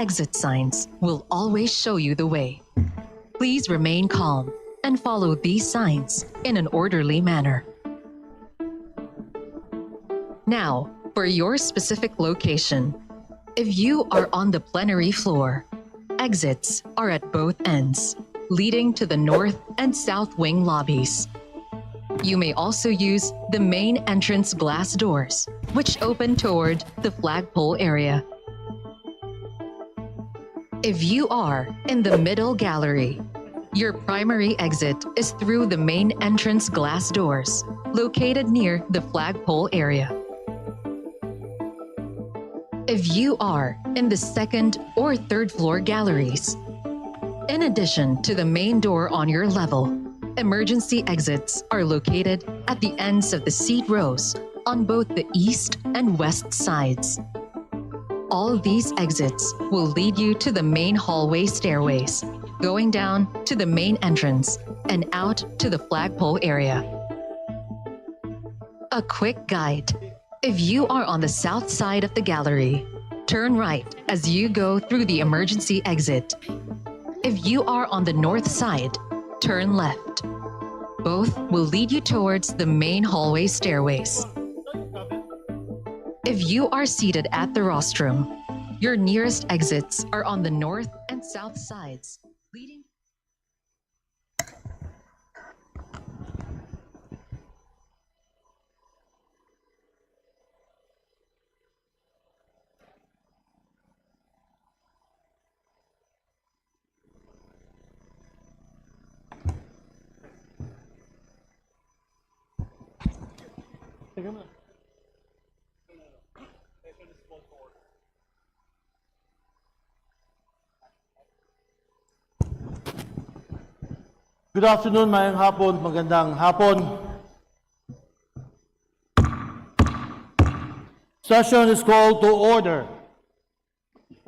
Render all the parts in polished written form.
exit signs will always show you the way. Please remain calm and follow these signs in an orderly manner. Now, for your specific location. If you are on the plenary floor, exits are at both ends, leading to the north and south wing lobbies. You may also use the main entrance glass doors, which open toward the flagpole area. If you are in the middle gallery, your primary exit is through the main entrance glass doors, located near the flagpole area. If you are in the second or third floor galleries, in addition to the main door on your level, emergency exits are located at the ends of the seat rows on both the east and west sides. All these exits will lead you to the main hallway stairways, going down to the main entrance and out to the flagpole area. A quick guide. If you are on the south side of the gallery, turn right as you go through the emergency exit. If you are on the north side, turn left. Both will lead you towards the main hallway stairways. If you are seated at the rostrum, your nearest exits are on the north and south sides, leading. Good afternoon, mayang hapon, magandang hapon. Session is called to order.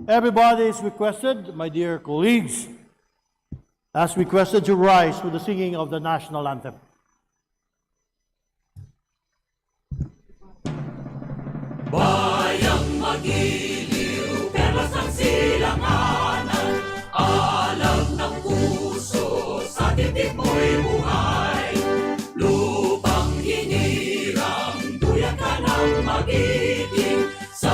Everybody is requested, my dear colleagues, as requested to rise for the singing of the national anthem. Bayang magiliw, perlas ng silanganan, alam ng puso, sa titik mo'y buhay. Lupang hinirang, duyan ka ng magiting, sa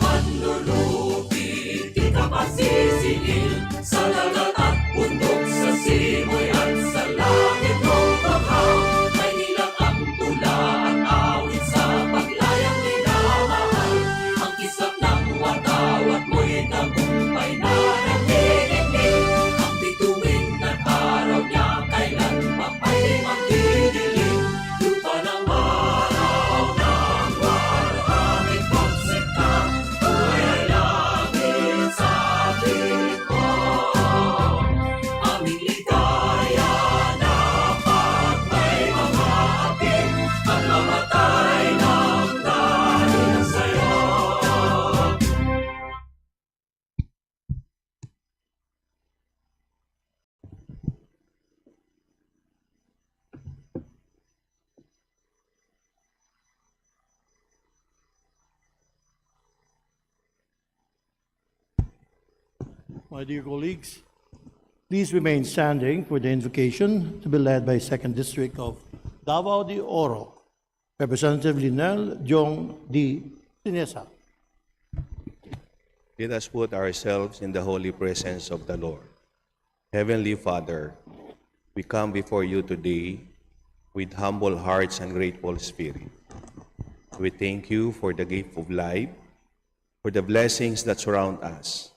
manlulupit, di ka masisingil. Sa dagat at bundok, sa simoy at sa langit mong bakaw, may nilang ang tula at awit sa paglayang minamahal. Ang kisap ng watawat mo'y tagumpay na nagdidinig. Ang bituin at araw niya kailan pa pa'y magdidilim. Lupa ng araw ng aming pagsikat, buhay ay langit sa piling mo. Aming ligaya na pag may mga ating at mamatay ng dahil sa'yo. My dear colleagues, please remain standing for the invocation to be led by 2nd District of Davao de Oro, Representative Linel Jong D. Sinesa. Let us put ourselves in the holy presence of the Lord. Heavenly Father, we come before you today with humble hearts and grateful spirit. We thank you for the gift of life, for the blessings that surround us,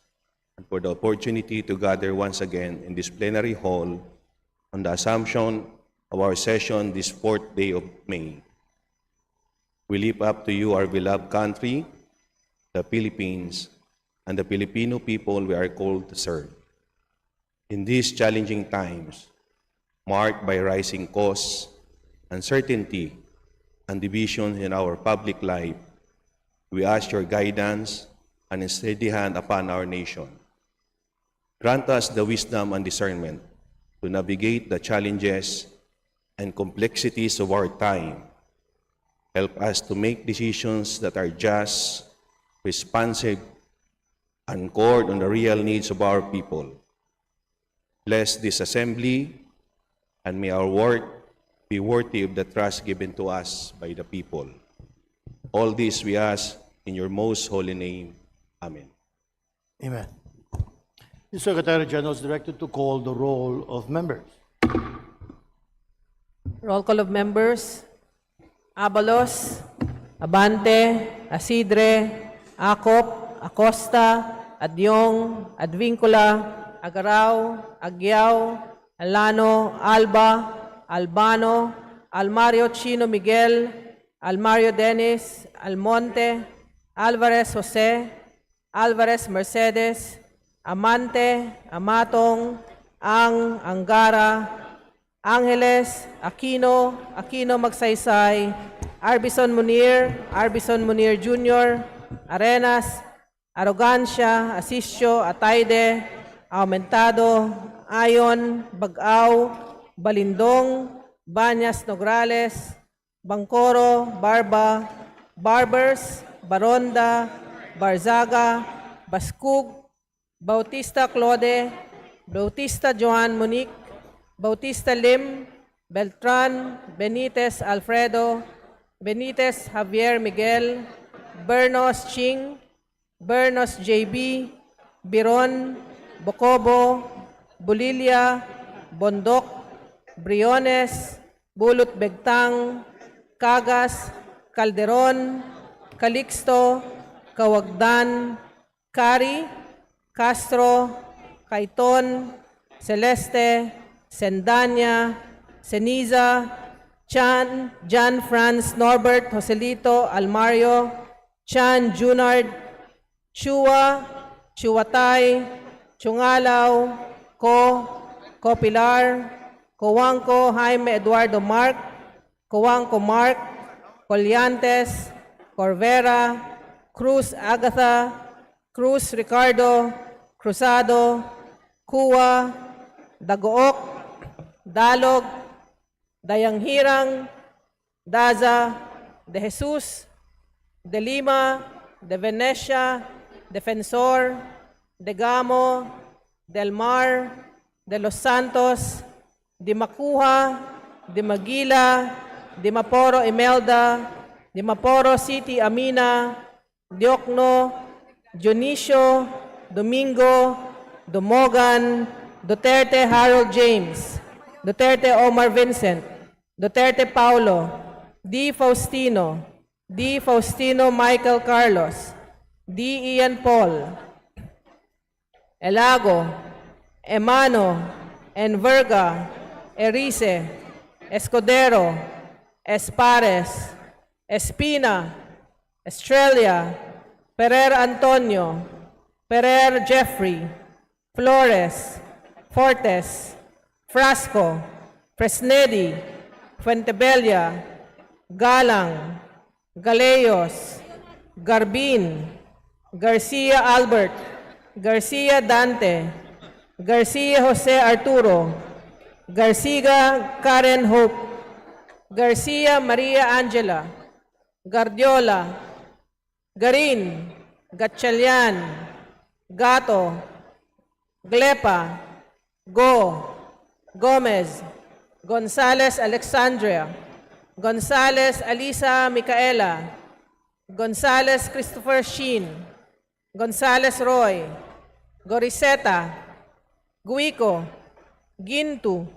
and for the opportunity to gather once again in this plenary hall on the assumption of our session this 4th day of May. We lift up to you our beloved country, the Philippines, and the Filipino people we are called to serve. In these challenging times, marked by rising costs, uncertainty, and division in our public life, we ask your guidance and a steady hand upon our nation. Grant us the wisdom and discernment to navigate the challenges and complexities of our time. Help us to make decisions that are just, responsive, anchored on the real needs of our people. Bless this assembly, and may our work be worthy of the trust given to us by the people. All this we ask in your most holy name. Amen. Amen. The Secretary General is directed to call the roll of members. Roll call of members. Abalos, Abante, Asidre, Acop, Acosta, Adyong, Advincula, Agaraw, Agyao, Alano, Alba, Albano, Almario Chino Miguel, Almario Dennis, Almonte, Alvarez Jose, Alvarez Mercedes, Amante, Amatong, Angara, Angeles, Aquino, Aquino Magsaysay, Arbison Munir Jr., Arenas, Arrogancia, Asisio, Atayde, Aumentado, Ayon, Bagaw, Balindong, Banyas Nograles, Bangkoro, Barba, Barbers, Baronda, Barzaga, Baskug, Bautista Claude, Bautista Joan Monique, Bautista Lim, Beltran, Benitez Alfredo, Benitez Javier Miguel, Bernos Ching, Bernos JB, Biron, Bocobo, Bulilia, Bondok, Briones, Bulot Begtang, Cagas, Calderon, Calixto, Kawagdan, Kari, Castro, Kaiton, Celeste, Sendanya, Ceniza, Chan, John Franz Norbert Joselito Almario, Chan Junard, Chua, Chuatay, Chungalaw, Ko Pilar, Coangco Jaime Eduardo Mark, Coangco Mark, Colliantes, Corvera, Cruz Agatha, Cruz Ricardo, Cruzado, Kuwa, Dagook, Dalog, Dayanghirang, Daza, De Jesus, De Lima, De Venecia, Defensor, De Gamo, Del Mar, De Los Santos, Di Makuha, Di Magila, Di Maporo Imelda, Di Maporo City Amina, Diokno, Dionisio, Domingo, Dumogan, Duterte Harold James, Duterte Omar Vincent, Duterte Paulo, D. Faustino, D. Faustino Michael Carlos, D. Ian Paul, Elago, Emano, Enverga, Erice, Escudero, Espares, Espina, Estrella, Pereira Antonio, Pereira Jeffrey, Flores, Fortes, Frasco, Fresnedi, Fuentebella, Galang, Galeos, Garbin, Garcia Albert, Garcia Dante, Garcia Jose Arturo, Garcia Karen Hope, Garcia Maria Angela, Guardiola, Garin, Gatchalian, Gato, Glepa, Go, Gomez, Gonzales Alexandria, Gonzales Alisa Micaela, Gonzales Christopher Sheen, Gonzales Roy, Goriseta, Guico, Gintu,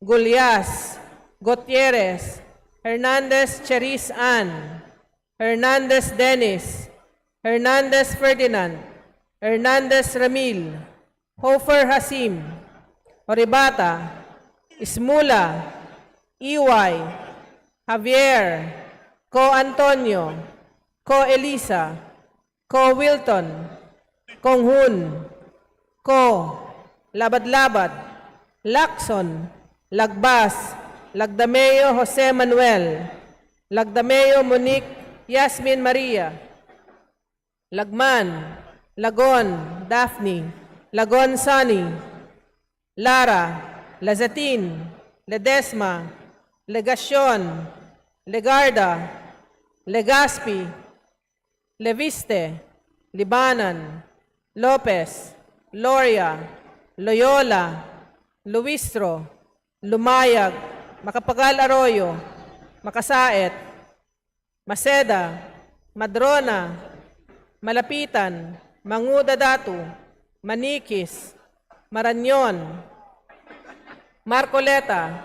Gulyas, Gutierrez, Hernandez Cherise Ann, Hernandez Dennis, Hernandez Ferdinand, Hernandez Ramil, Hofer Hasim, Oribata, Ismula, Iway, Javier, Ko Antonio, Ko Elisa, Ko Wilton, Konghun, Ko, Labad-Labad, Lacson, Lagbas, Lagdameo Jose Manuel, Lagdameo Monique Yasmin Maria, Lagman, Lagon, Daphne, Lagon Sunny, Lara, Lazatin, Ledesma, Legacion, Legarda, Legaspi, Leviste, Libanan, Lopez, Loria, Loyola, Luistro, Lumayag, Macapagal Arroyo, Makasaet, Maceda, Madrona, Malapitan, Manguda Datu, Manikis, Marañon, Marcoleta,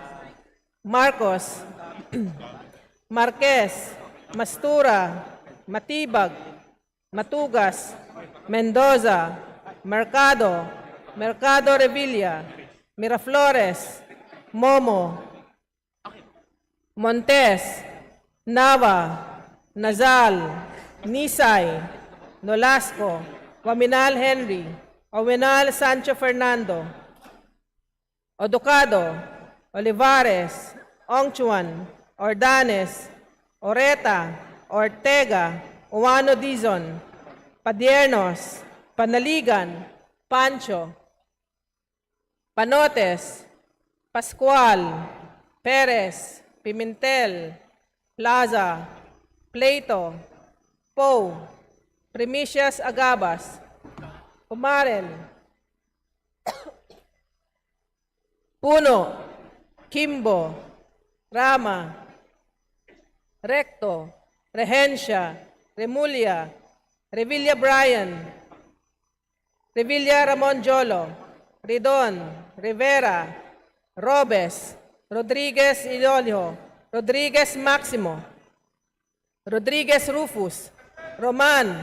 Marcos, Marquez, Mastura, Matibag, Matugas, Mendoza, Mercado, Mercado Revilla, Miraflores, Momo, Montes, Nava, Nazal, Nisay, Nolasco, Waminal Henry, Owenal Sancho Fernando, Oducado, Olivares, Ongchuan, Ordanes, Oreta, Ortega, Uwano Dizon, Padiernos, Panaligan, Pancho, Panotes, Pascual, Perez, Pimentel, Plaza, Plato, Poe, Primicias Agabas, Umarel, Puno, Kimbo, Rama, Recto, Regencia, Remulia, Revilla Brian, Revilla Ramon Jolo, Ridon, Rivera, Robes, Rodriguez Idolio, Rodriguez Maximo, Rodriguez Rufus, Roman,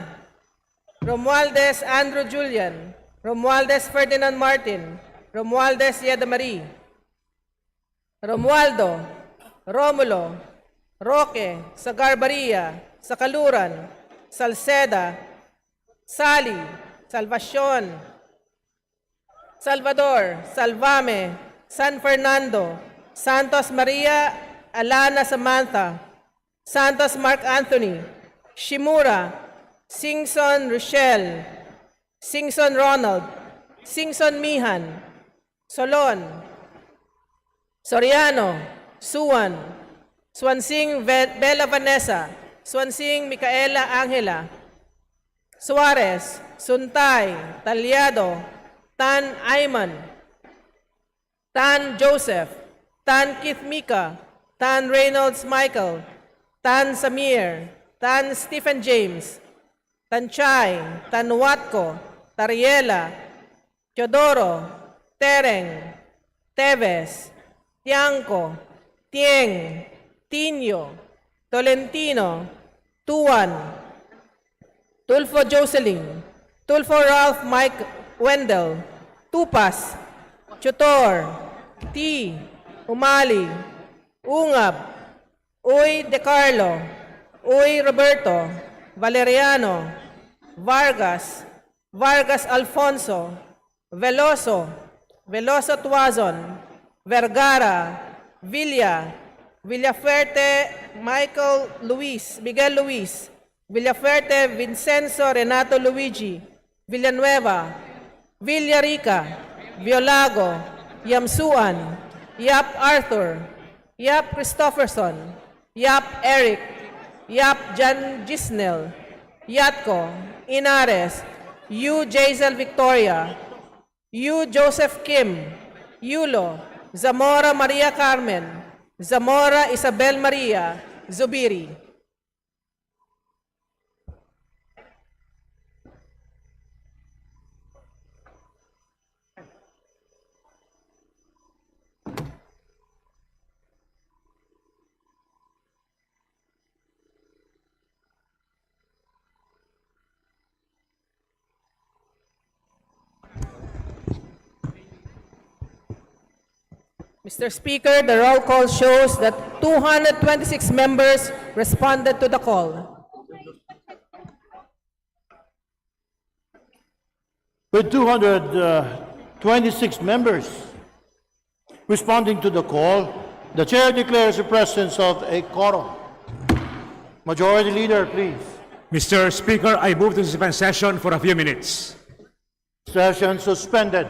Romualdez Andrew Julian, Romualdez Ferdinand Martin, Romualdez Yeda Marie, Romualdo, Romulo, Roque, Sagarbaria, Sakaluran, Salceda, Sally, Salvacion, Salvador, Salvame, San Fernando, Santos Maria, Alana Samantha, Santos Mark Anthony, Shimura, Singson Rochelle, Singson Ronald, Singson Mihan, Solon, Soriano, Suwan, Swansing Bella Vanessa, Swansing Micaela Angela, Suarez, Suntay, Talyado, Tan Ayman, Tan Joseph, Tan Keith Mika, Tan Reynolds Michael, Tan Samir, Tan Stephen James, Tan Chay, Tan Watko, Tariela, Teodoro, Tereng, Teves, Tiangco, Tieng, Tinio, Tolentino, Tuan, Tulfo Jocelyn, Tulfo Ralph Mike Wendell, Tupas, Chutor, T, Umali, Ungab, Uy De Carlo, Uy Roberto, Valeriano, Vargas, Vargas Alfonso, Veloso, Veloso Tuazon, Vergara, Villa, Villafuerte Michael Luis, Miguel Luis, Villafuerte Vincenzo Renato Luigi, Villanueva, Villarica, Violago, Yamsuan, Yap Arthur, Yap Christopherson, Yap Eric, Yap Jan Gisnel, Yatko, Inares, Yu Jazel Victoria, Yu Joseph Kim, Yulo, Zamora Maria Carmen, Zamora Isabel Maria, Zubiri. Mr. Speaker, the roll call shows that 226 members responded to the call. With 226 members responding to the call, the chair declares the presence of a quorum. Majority Leader, please. Mr. Speaker, I move to suspend session for a few minutes. Session suspended.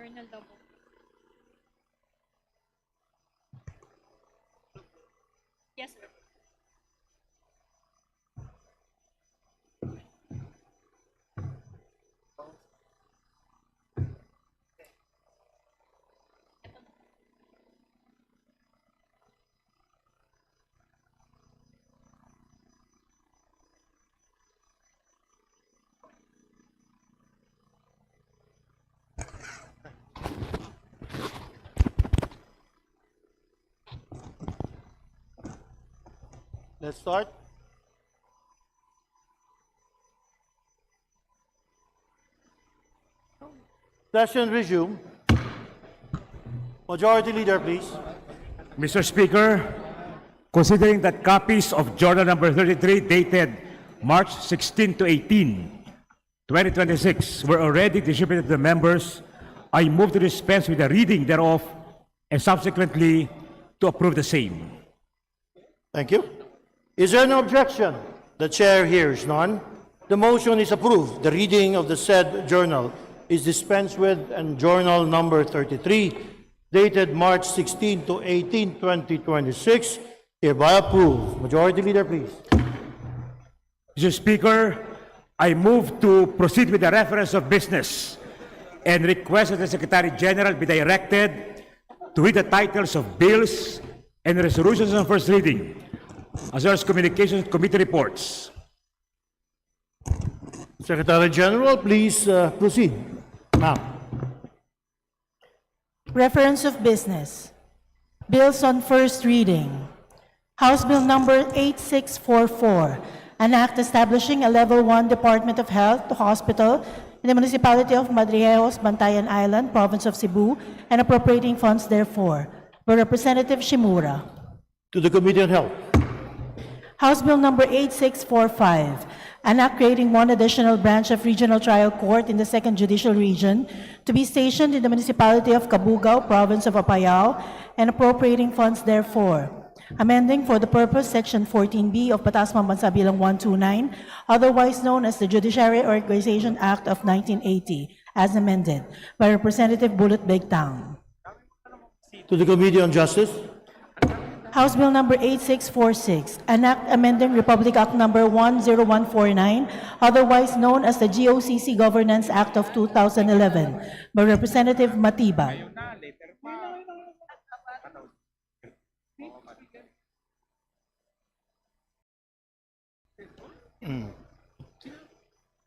Journal daw po. Yes, sir. Let's start. Session resume. Majority Leader, please. Mr. Speaker, considering that copies of Journal number 33 dated March 16 to 18, 2026 were already distributed to the members, I move to dispense with the reading thereof and subsequently to approve the same. Thank you. Is there no objection? The chair hears none. The motion is approved. The reading of the said journal is dispensed with, and journal number 33, dated March 16 to 18, 2026, hereby approved. Majority Leader, please. Mr. Speaker, I move to proceed with the reference of business and request that the Secretary General be directed to read the titles of bills and resolutions on first reading, as well as communications committee reports. Secretary General, please proceed. Now, Reference of business. Bills on first reading. House Bill number 8644, an act establishing a Level 1 Department of Health Hospital in the municipality of Madrieros, Bantayan Island, province of Cebu, and appropriating funds therefore, by Representative Shimura. to the Committee on Health. House Bill number 8645, an act creating one additional branch of regional trial court in the 2nd Judicial Region to be stationed in the municipality of Cabugao, province of Apayao, and appropriating funds therefore. Amending for the purpose Section 14B of Batas Pambansa Bilang 129, otherwise known as the Judiciary Organization Act of 1980, as amended, by Representative Bullet Begtang. To the Committee on Justice. House Bill number 8646, an act amending Republic Act number 10149, otherwise known as the GOCC Governance Act of 2011, by Representative Matibag.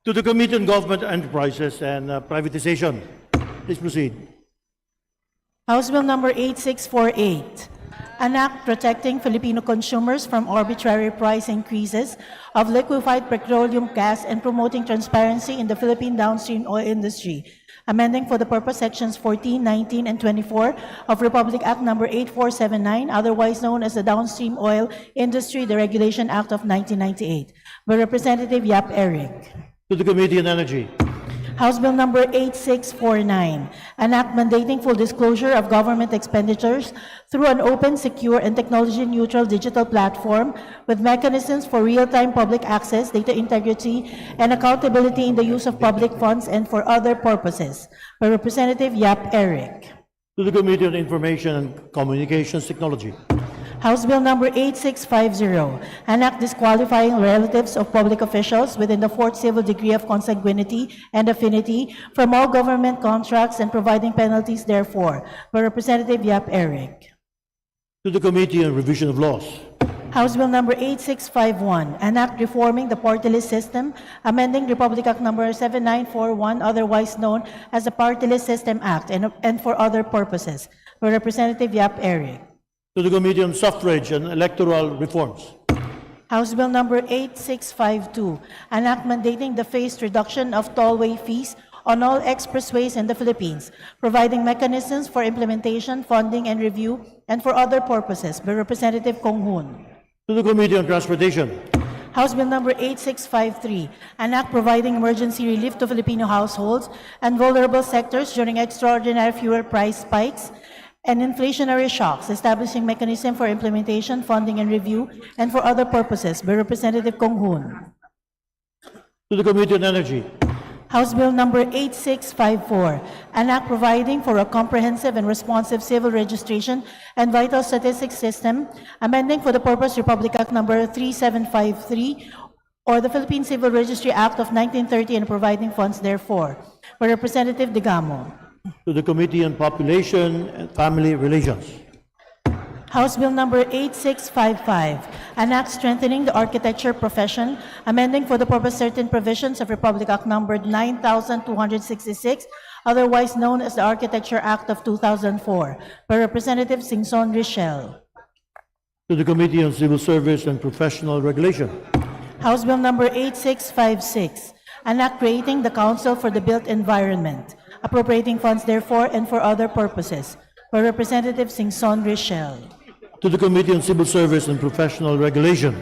To the Committee on Government Enterprises and Privatization. Please proceed. House Bill number 8648, an act protecting Filipino consumers from arbitrary price increases of liquefied petroleum gas and promoting transparency in the Philippine downstream oil industry, amending for the purpose Sections 14, 19, and 24 of Republic Act number 8479, otherwise known as the Downstream Oil Industry Deregulation Act of 1998, by Representative Yap Eric. To the Committee on Energy. House Bill number 8649, an act mandating full disclosure of government expenditures through an open, secure, and technology-neutral digital platform with mechanisms for real-time public access, data integrity, and accountability in the use of public funds and for other purposes, by Representative Yap Eric. To the Committee on Information and Communications Technology. House Bill number 8650, an act disqualifying relatives of public officials within the fourth civil degree of consanguinity and affinity from all government contracts and providing penalties therefore, by Representative Yap Eric. To the Committee on Revision of Laws. House Bill number 8651, an act reforming the party list system, amending Republic Act number 7941, otherwise known as the Party List System Act, and for other purposes, by Representative Yap Eric. To the Committee on Suffrage and Electoral Reforms. House Bill number 8652, an act mandating the phased reduction of tollway fees on all expressways in the Philippines, providing mechanisms for implementation, funding, and review, and for other purposes, by Representative Kong Hoon. To the Committee on Transportation. House Bill number 8653, an act providing emergency relief to Filipino households and vulnerable sectors during extraordinary fuel price spikes and inflationary shocks, establishing mechanism for implementation, funding, and review, and for other purposes, by Representative Kong Hoon. To the Committee on Energy. House Bill number 8654, an act providing for a comprehensive and responsive civil registration and vital statistics system, amending for the purpose Republic Act number 3753 or the Philippine Civil Registry Act of 1930 and providing funds therefore. By Representative Digamo. To the Committee on Population and Family Relations. House Bill number 8655, an act strengthening the architecture profession, amending for the purpose certain provisions of Republic Act number 9266, otherwise known as the Architecture Act of 2004, by Representative Singson Richelle. To the Committee on Civil Service and Professional Regulation. House Bill number 8656, an act creating the Council for the Built Environment, appropriating funds therefore and for other purposes, by Representative Singson Richelle. To the Committee on Civil Service and Professional Regulation.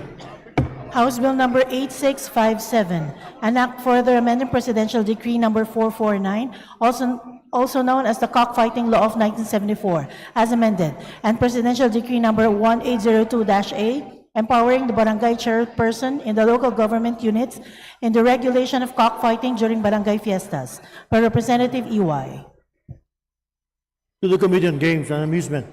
House Bill number 8657, an act further amending Presidential Decree number 449, also known as the Cockfighting Law of 1974, as amended, and Presidential Decree number 1802-A, empowering the barangay chairperson in the local government units in the regulation of cockfighting during barangay fiestas, by Representative EY. To the Committee on Games and Amusement.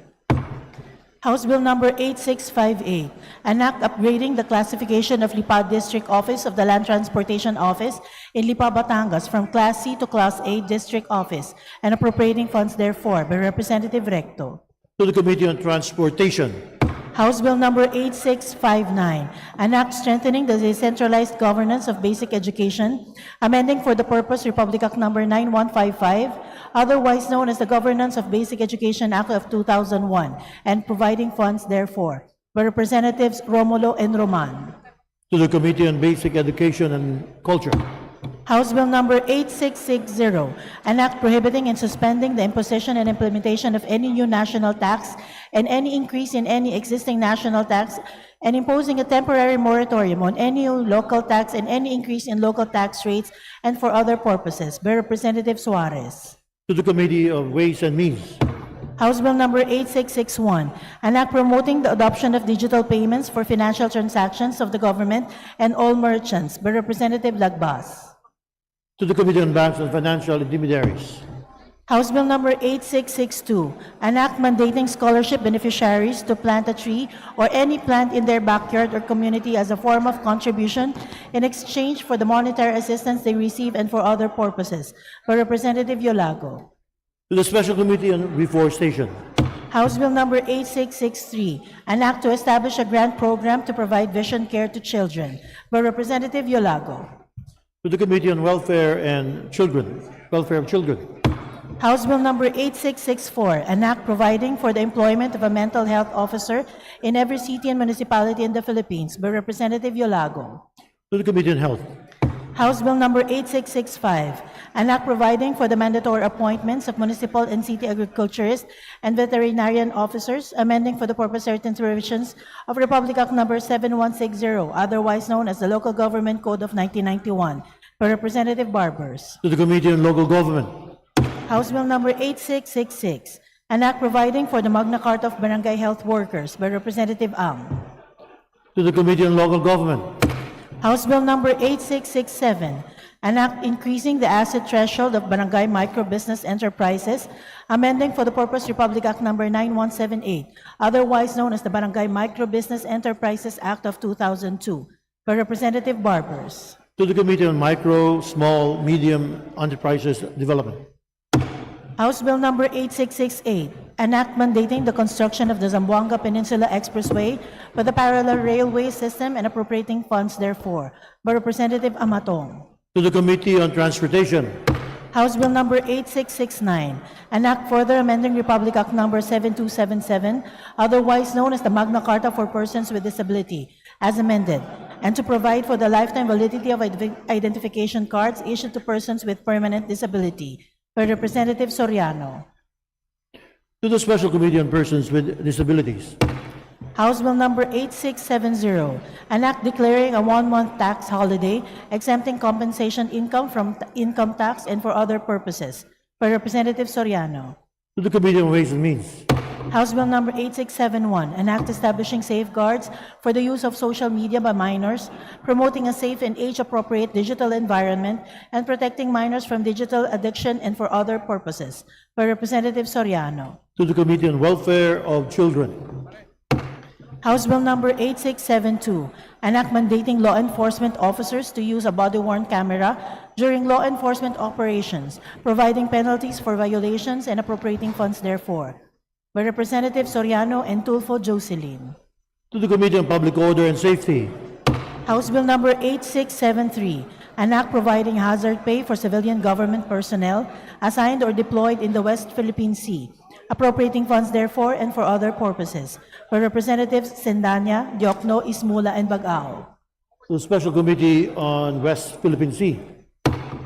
House Bill number 8658, an act upgrading the classification of Lipa District Office of the Land Transportation Office in Lipa, Batangas from Class C to Class A District Office and appropriating funds therefore, by Representative Recto. To the Committee on Transportation. House Bill number 8659, an act strengthening the decentralized governance of basic education, amending for the purpose Republic Act number 9155, otherwise known as the Governance of Basic Education Act of 2001, and providing funds therefore, by Representatives Romulo and Roman. To the Committee on Basic Education and Culture. House Bill number 8660, an act prohibiting and suspending the imposition and implementation of any new national tax and any increase in any existing national tax, and imposing a temporary moratorium on any new local tax and any increase in local tax rates and for other purposes, by Representative Suarez. To the Committee of Ways and Means. House Bill number 8661, an act promoting the adoption of digital payments for financial transactions of the government and all merchants, by Representative Lagbas. To the Committee on Banks and Financial Intermediaries. House Bill number 8662, an act mandating scholarship beneficiaries to plant a tree or any plant in their backyard or community as a form of contribution in exchange for the monetary assistance they receive and for other purposes, by Representative Yolago. To the Special Committee on Reforestation. House Bill number 8663, an act to establish a grant program to provide vision care to children, by Representative Yolago. To the Committee on Welfare of Children. House Bill number 8664, an act providing for the employment of a mental health officer in every city and municipality in the Philippines, by Representative Yolago. To the Committee on Health. House Bill number 8665, an act providing for the mandatory appointments of municipal and city agriculturists and veterinarian officers, amending for the purpose certain provisions of Republic Act number 7160, otherwise known as the Local Government Code of 1991, by Representative Barbers. To the Committee on Local Government. House Bill number 8666, an act providing for the Magna Carta of Barangay Health Workers, by Representative Ang. To the Committee on Local Government. House Bill number 8667, an act increasing the asset threshold of barangay micro-business enterprises, amending for the purpose Republic Act number 9178, otherwise known as the Barangay Micro-Business Enterprises Act of 2002, by Representative Barbers. To the Committee on Micro, Small, Medium Enterprises Development. House Bill number 8668, an act mandating the construction of the Zamboanga Peninsula Expressway for the parallel railway system and appropriating funds therefore, by Representative Amatong. To the Committee on Transportation. House Bill number 8669, an act further amending Republic Act number 7277, otherwise known as the Magna Carta for Persons with Disability, as amended, and to provide for the lifetime validity of identification cards issued to persons with permanent disability, by Representative Soriano. To the Special Committee on Persons with Disabilities. House Bill number 8670, an act declaring a one-month tax holiday, exempting compensation income from income tax and for other purposes, by Representative Soriano. To the Committee on Ways and Means. House Bill number 8671, an act establishing safeguards for the use of social media by minors, promoting a safe and age-appropriate digital environment, and protecting minors from digital addiction and for other purposes, by Representative Soriano. To the Committee on Welfare of Children. House Bill number 8672, an act mandating law enforcement officers to use a body-worn camera during law enforcement operations, providing penalties for violations and appropriating funds therefore, by Representative Soriano and Tulfo Jocelyn. To the Committee on Public Order and Safety. House Bill number 8673, an act providing hazard pay for civilian government personnel assigned or deployed in the West Philippine Sea, appropriating funds therefore and for other purposes, by Representatives Sendanya, Diokno, Ismula, and Bagao. To the Special Committee on West Philippine Sea.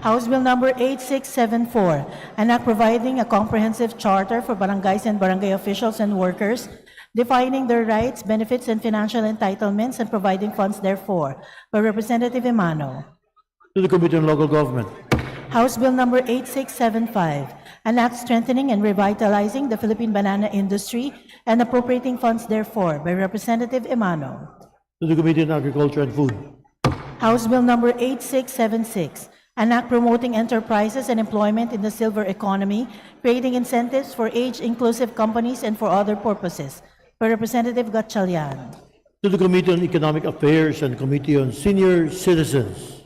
House Bill number 8674, an act providing a comprehensive charter for barangays and barangay officials and workers, defining their rights, benefits, and financial entitlements, and providing funds therefore, by Representative Emano. To the Committee on Local Government. House Bill number 8675, an act strengthening and revitalizing the Philippine banana industry and appropriating funds therefore, by Representative Emano. To the Committee on Agriculture and Food. House Bill number 8676, an act promoting enterprises and employment in the silver economy, creating incentives for age-inclusive companies and for other purposes, by Representative Gatchalian. To the Committee on Economic Affairs and Committee on Senior Citizens.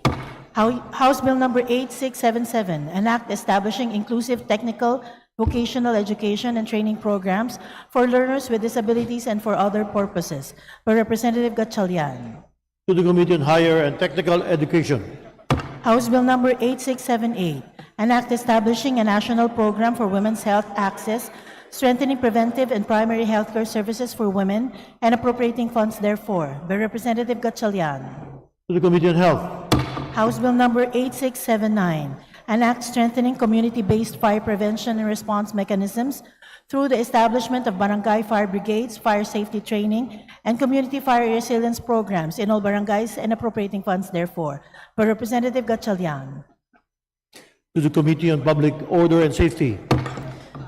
House Bill number 8677, an act establishing inclusive technical, vocational education and training programs for learners with disabilities and for other purposes, by Representative Gatchalian. To the Committee on Higher and Technical Education. House Bill number 8678, an act establishing a national program for women's health access, strengthening preventive and primary healthcare services for women, and appropriating funds therefore, by Representative Gatchalian. To the Committee on Health. House Bill number 8679, an act strengthening community-based fire prevention and response mechanisms through the establishment of barangay fire brigades, fire safety training, and community fire resilience programs in all barangays and appropriating funds therefore, by Representative Gatchalian. To the Committee on Public Order and Safety.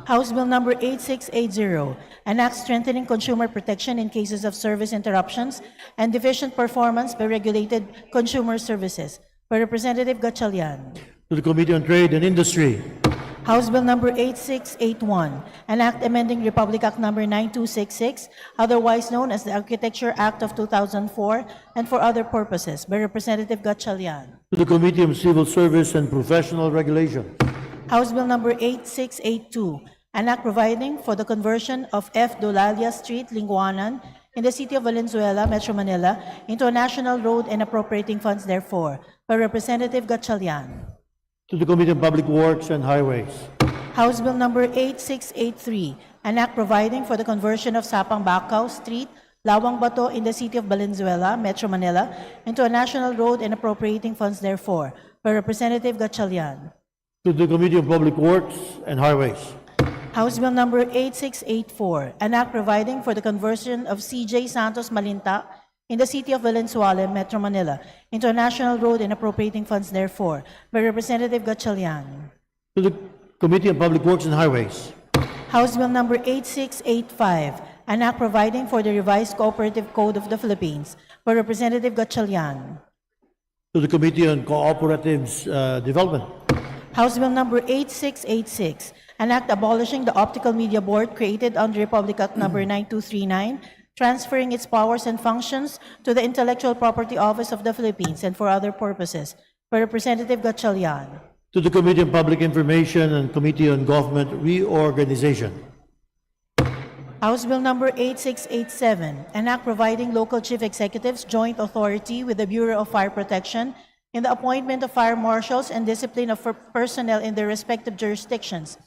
House Bill number 8680, an act strengthening consumer protection in cases of service interruptions and deficient performance by regulated consumer services, by Representative Gatchalian. To the Committee on Trade and Industry. House Bill number 8681, an act amending Republic Act number 9266, otherwise known as the Architecture Act of 2004, and for other purposes, by Representative Gatchalian. To the Committee on Civil Service and Professional Regulation. House Bill number 8682, an act providing for the conversion of F. Dolalia Street, Linguanan, in the city of Valenzuela, Metro Manila, into a national road and appropriating funds therefore, by Representative Gatchalian. To the Committee on Public Works and Highways. House Bill number 8683, an act providing for the conversion of Sapang Bacau Street, Lawang Bato, in the city of Valenzuela, Metro Manila, into a national road and appropriating funds therefore, by Representative Gatchalian. To the Committee on Public Works and Highways. House Bill number 8684, an act providing for the conversion of CJ Santos Malinta in the city of Valenzuela, Metro Manila, into a national road and appropriating funds therefore, by Representative Gatchalian. To the Committee on Public Works and Highways. House Bill number 8685, an act providing for the revised Cooperative Code of the Philippines, by Representative Gatchalian. To the Committee on Cooperatives Development. House Bill number 8686, an act abolishing the Optical Media Board created under Republic Act number 9239, transferring its powers and functions to the Intellectual Property Office of the Philippines and for other purposes, by Representative Gatchalian. To the Committee on Public Information and Committee on Government Reorganization. House Bill number 8687, an act providing local chief executives joint authority with the Bureau of Fire Protection in the appointment of fire marshals and discipline of personnel in their respective jurisdictions,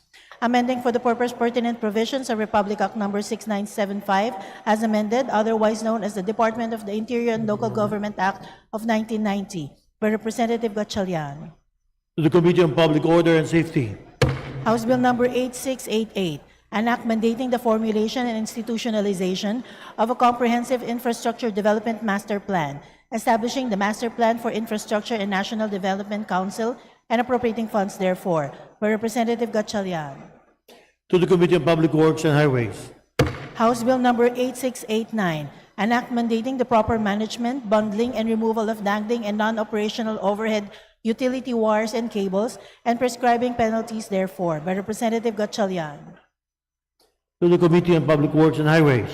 amending for the purpose pertinent provisions of Republic Act number 6975 as amended, otherwise known as the Department of the Interior and Local Government Act of 1990, by Representative Gatchalian. To the Committee on Public Order and Safety. House Bill number 8688, an act mandating the formulation and institutionalization of a comprehensive infrastructure development master plan, establishing the Master Plan for Infrastructure and National Development Council and appropriating funds therefore, by Representative Gatchalian. To the Committee on Public Works and Highways. House Bill Number 8689, an act mandating the proper management, bundling, and removal of dangling and non-operational overhead utility wires and cables, and prescribing penalties therefore, by Representative Gatchalian. To the Committee on Public Works and Highways.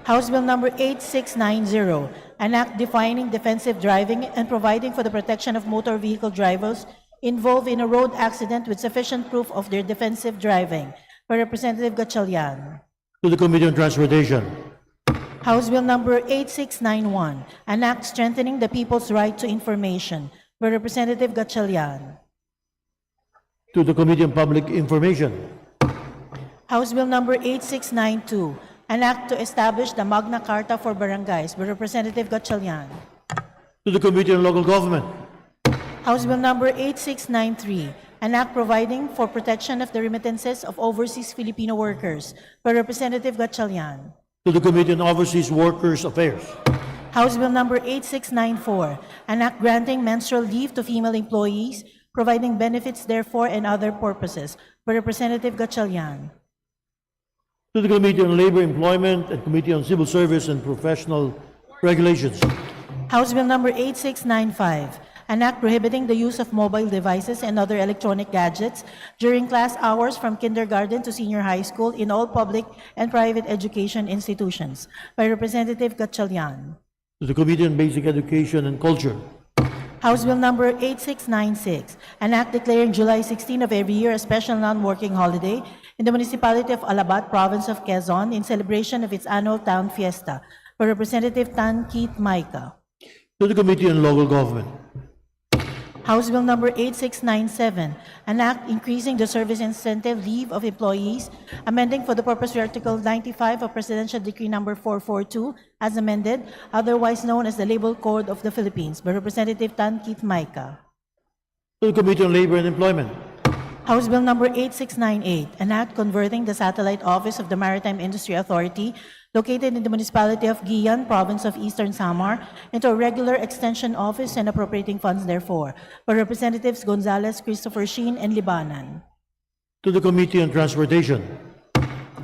House Bill Number 8690, an act defining defensive driving and providing for the protection of motor vehicle drivers involved in a road accident with sufficient proof of their defensive driving, by Representative Gatchalian. To the Committee on Transportation. House Bill Number 8691, an act strengthening the people's right to information, by Representative Gatchalian. To the Committee on Public Information. House Bill Number 8692, an act to establish the Magna Carta for Barangays, by Representative Gatchalian. To the Committee on Local Government. House Bill Number 8693, an act providing for protection of the remittances of overseas Filipino workers, by Representative Gatchalian. To the Committee on Overseas Workers Affairs. House Bill Number 8694, an act granting menstrual leave to female employees, providing benefits therefore and other purposes, by Representative Gatchalian. To the Committee on Labor, Employment, and Committee on Civil Service and Professional Regulations. House Bill Number 8695, an act prohibiting the use of mobile devices and other electronic gadgets during class hours from kindergarten to senior high school in all public and private education institutions, by Representative Gatchalian. To the Committee on Basic Education and Culture. House Bill Number 8696, an act declaring July 16 of every year a special non-working holiday in the municipality of Alabat, province of Quezon, in celebration of its annual town fiesta, by Representative Tan Keith Maika. To the Committee on Local Government. House Bill Number 8697, an act increasing the service incentive leave of employees, amending for the purpose of Article 95 of Presidential Decree Number 442, as amended, otherwise known as the Labor Code of the Philippines, by Representative Tan Keith Maika. To the Committee on Labor and Employment. House Bill Number 8698, an act converting the satellite office of the Maritime Industry Authority located in the municipality of Guian, province of Eastern Samar, into a regular extension office and appropriating funds therefore, by Representatives Gonzales, Christopher Sheen, and Libanan. To the Committee on Transportation.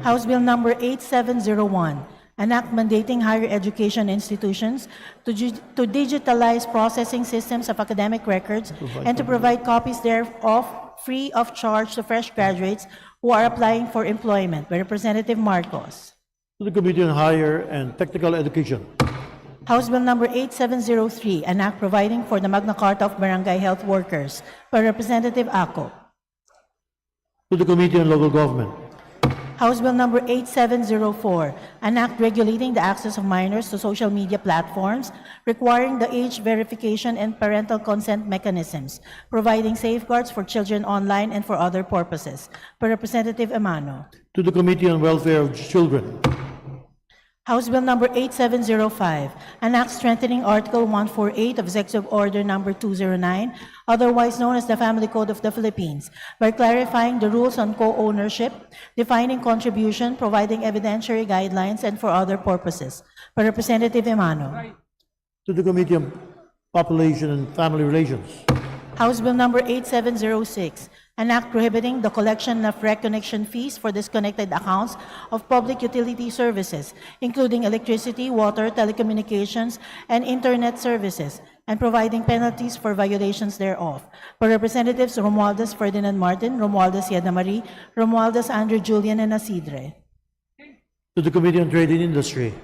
House Bill Number 8701, an act mandating higher education institutions to digitalize processing systems of academic records and to provide copies thereof free of charge to fresh graduates who are applying for employment, by Representative Marcos. To the Committee on Higher and Technical Education. House Bill Number 8703, an act providing for the Magna Carta of Barangay Health Workers, by Representative Ako. To the Committee on Local Government. House Bill Number 8704, an act regulating the access of minors to social media platforms, requiring the age verification and parental consent mechanisms, providing safeguards for children online and for other purposes, by Representative Emano. To the Committee on Welfare of Children. House Bill Number 8705, an act strengthening Article 148 of Executive Order Number 209, otherwise known as the Family Code of the Philippines, by clarifying the rules on co-ownership, defining contribution, providing evidentiary guidelines, and for other purposes, by Representative Emano. To the Committee on Population and Family Relations. House Bill Number 8706, an act prohibiting the collection of reconnection fees for disconnected accounts of public utility services, including electricity, water, telecommunications, and internet services, and providing penalties for violations thereof, by Representatives Romualdez Ferdinand Martin, Romualdez Yeda Marie, Romualdez Andrew Julian, and Asidre. To the Committee on Trade and Industry.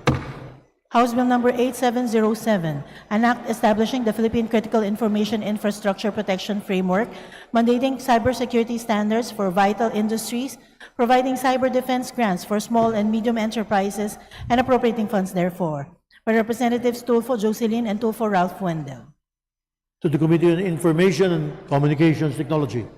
House Bill Number 8707, an act establishing the Philippine Critical Information Infrastructure Protection Framework, mandating cybersecurity standards for vital industries, providing cyber defense grants for small and medium enterprises, and appropriating funds therefore, by Representatives Tulfo Jocelyn and Tulfo Ralph Wendell. To the Committee on Information and Communications Technology.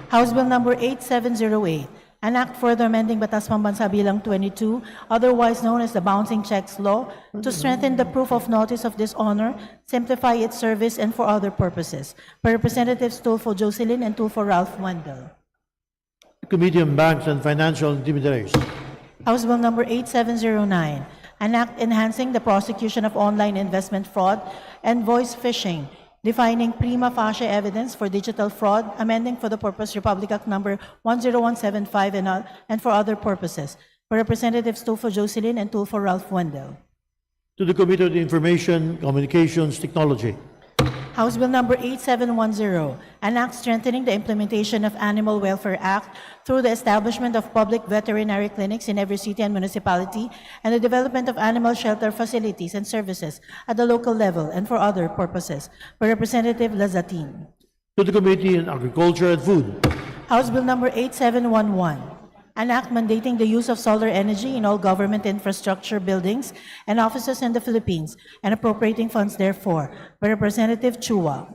House Bill Number 8708, an act further amending Batas Pambansa Bilang 22, otherwise known as the Bouncing Checks Law, to strengthen the proof of notice of dishonor, simplify its service, and for other purposes, by Representatives Tulfo Jocelyn and Tulfo Ralph Wendell. Committee on Banks and Financial Intermediaries. House Bill Number 8709, an act enhancing the prosecution of online investment fraud and voice phishing, defining prima facie evidence for digital fraud, amending for the purpose Republic Act Number 10175 and for other purposes, by Representatives Tulfo Jocelyn and Tulfo Ralph Wendell. To the Committee on Information, Communications, Technology. House Bill number 8710, an act strengthening the implementation of Animal Welfare Act through the establishment of public veterinary clinics in every city and municipality and the development of animal shelter facilities and services at the local level and for other purposes, by Representative Lazatin. To the Committee on Agriculture and Food. House Bill number 8711, an act mandating the use of solar energy in all government infrastructure buildings and offices in the Philippines and appropriating funds therefore, by Representative Chua.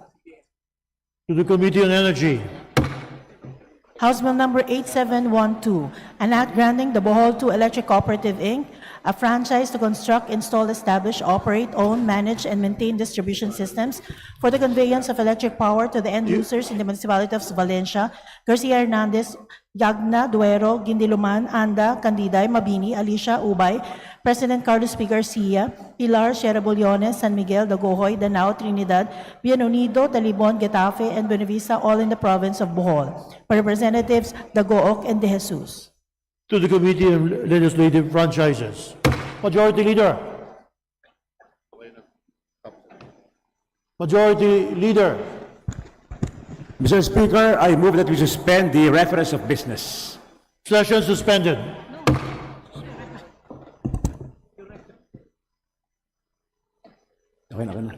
To the Committee on Energy. House Bill number 8712, an act granting the Bohol 2 Electric Cooperative, Inc. a franchise to construct, install, establish, operate, own, manage, and maintain distribution systems for the conveyance of electric power to the end users in the municipality of Valencia, Garcia Hernandez, Yagna, Duero, Guindiluman, Anda, Candiday, Mabini, Alicia, Ubay, President Carlos P. Garcia, Pilar, Sierra Bullones, San Miguel, Dagohoy, Danao, Trinidad, Bienunido, Talibon, Getafe, and Buenavista, all in the province of Bohol, by Representatives Dagook and De Jesus. To the Committee on Legislative Franchises. Majority Leader. Majority Leader. Mr. Speaker, I move that we suspend the reference of business. Session suspended. Okay na.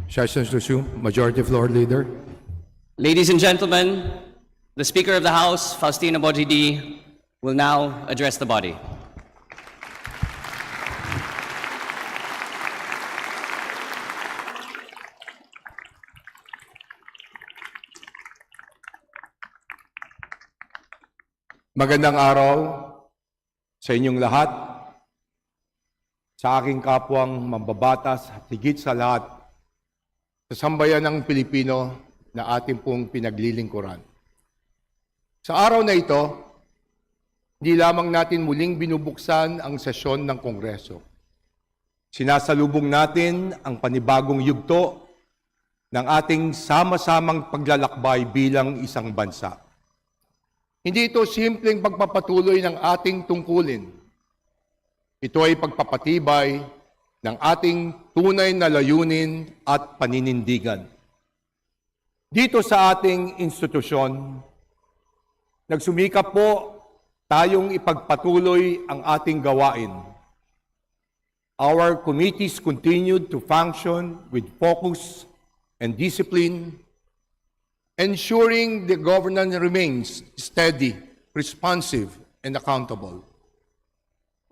Sessions resumed. Majority Floor Leader. Ladies and gentlemen, the Speaker of the House, Faustino Bojidi, will now address the body. Magandang araw sa inyong lahat, sa aking kapwang mambabatas at higit sa lahat, sa sambayan ng Pilipino na ating pong pinaglilingkuran. Sa araw na ito, hindi lamang natin muling binubuksan ang sesyon ng Kongreso. Sinasalubong natin ang panibagong yugto ng ating sama-samang paglalakbay bilang isang bansa. Hindi ito simpleng pagpapatuloy ng ating tungkulin. Ito ay pagpapatibay ng ating tunay na layunin at paninindigan. Dito sa ating institusyon, nagsumikap po tayong ipagpatuloy ang ating gawain. Our committees continued to function with focus and discipline, ensuring the governance remains steady, responsive, and accountable.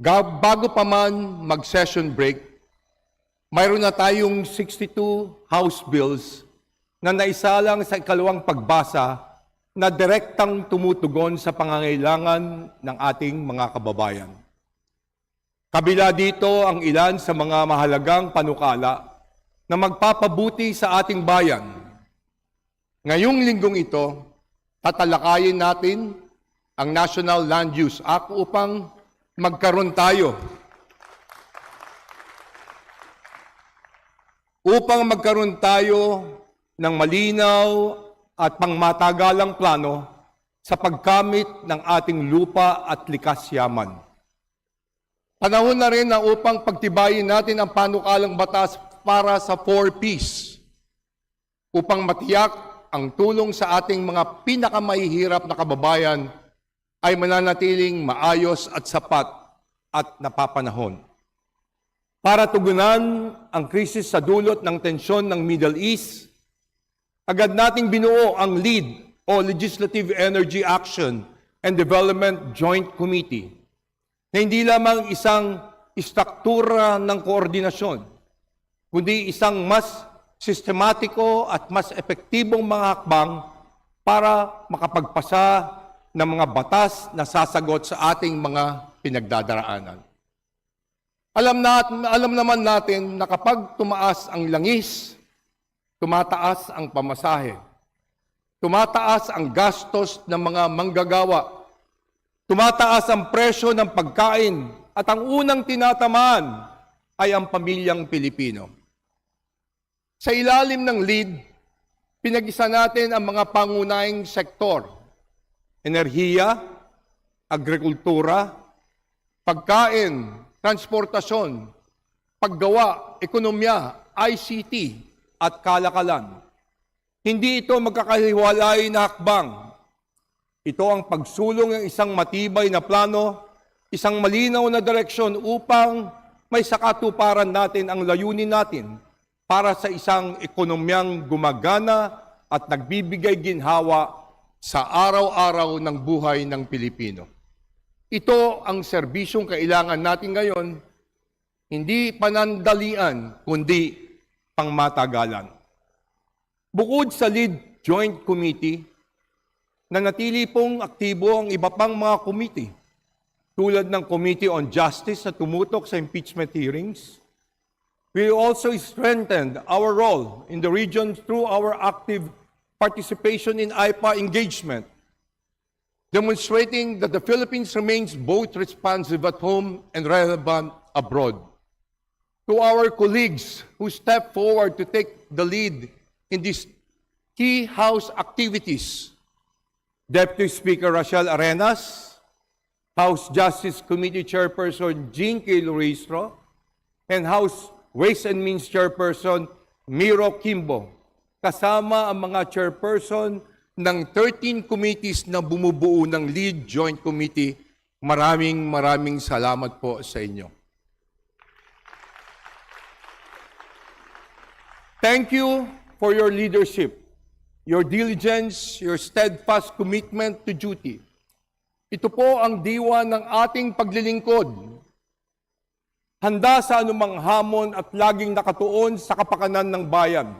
Bago pa man mag-session break, mayroon na tayong 62 House bills na naisalang sa ikalawang pagbasa na direktang tumutugon sa pangangailangan ng ating mga kababayan. Kabila dito ang ilan sa mga mahalagang panukala na magpapabuti sa ating bayan. Ngayong linggong ito, tatalakayin natin ang National Land Use Act upang magkaroon tayo ng malinaw at pangmatagalang plano sa pagkamit ng ating lupa at likas yaman. Panahon na rin na upang pagtibayin natin ang panukalang batas para sa 4Ps upang matiyak ang tulong sa ating mga pinakamahihirap na kababayan ay mananatiling maayos at sapat at napapanahon. Para tugunan ang krisis sa dulot ng tensyon ng Middle East, agad nating binuo ang LEAD o Legislative Energy Action and Development Joint Committee na hindi lamang isang istruktura ng koordinasyon, kundi isang mas sistematiko at mas epektibong mga hakbang para makapagpasa ng mga batas na sasagot sa ating mga pinagdadaraanan. Alam naman natin na kapag tumaas ang langis, tumataas ang pamasahe, tumataas ang gastos ng mga manggagawa, tumataas ang presyo ng pagkain, at ang unang tinatamaan ay ang pamilyang Pilipino. Sa ilalim ng LEAD, pinag-isa natin ang mga pangunahing sektor: enerhiya, agrikultura, pagkain, transportasyon, paggawa, ekonomiya, ICT, at kalakalan. Hindi ito magkakahiwalay na hakbang. Ito ang pagsulong ng isang matibay na plano, isang malinaw na direksyon upang may sakatuparan natin ang layunin natin para sa isang ekonomiyang gumagana at nagbibigay ginhawa sa araw-araw ng buhay ng Pilipino. Ito ang serbisyong kailangan natin ngayon, hindi panandalian, kundi pangmatagalan. Bukod sa LEAD Joint Committee, nanatili pong aktibo ang iba pang mga committee, tulad ng Committee on Justice na tumutok sa impeachment hearings. We also strengthened our role in the region through our active participation in IPA engagement, demonstrating that the Philippines remains both responsive at home and relevant abroad. To our colleagues who step forward to take the lead in these key House activities, Deputy Speaker Rachel Arenas, House Justice Committee Chairperson Jean K. Luistro, and House Ways and Means Chairperson Miro Kimbo, kasama ang mga chairperson ng 13 committees na bumubuo ng LEAD Joint Committee. Maraming salamat po sa inyo. Thank you for your leadership, your diligence, your steadfast commitment to duty. Ito po ang diwa ng ating paglilingkod. Handa sa anumang hamon at laging nakatuon sa kapakanan ng bayan.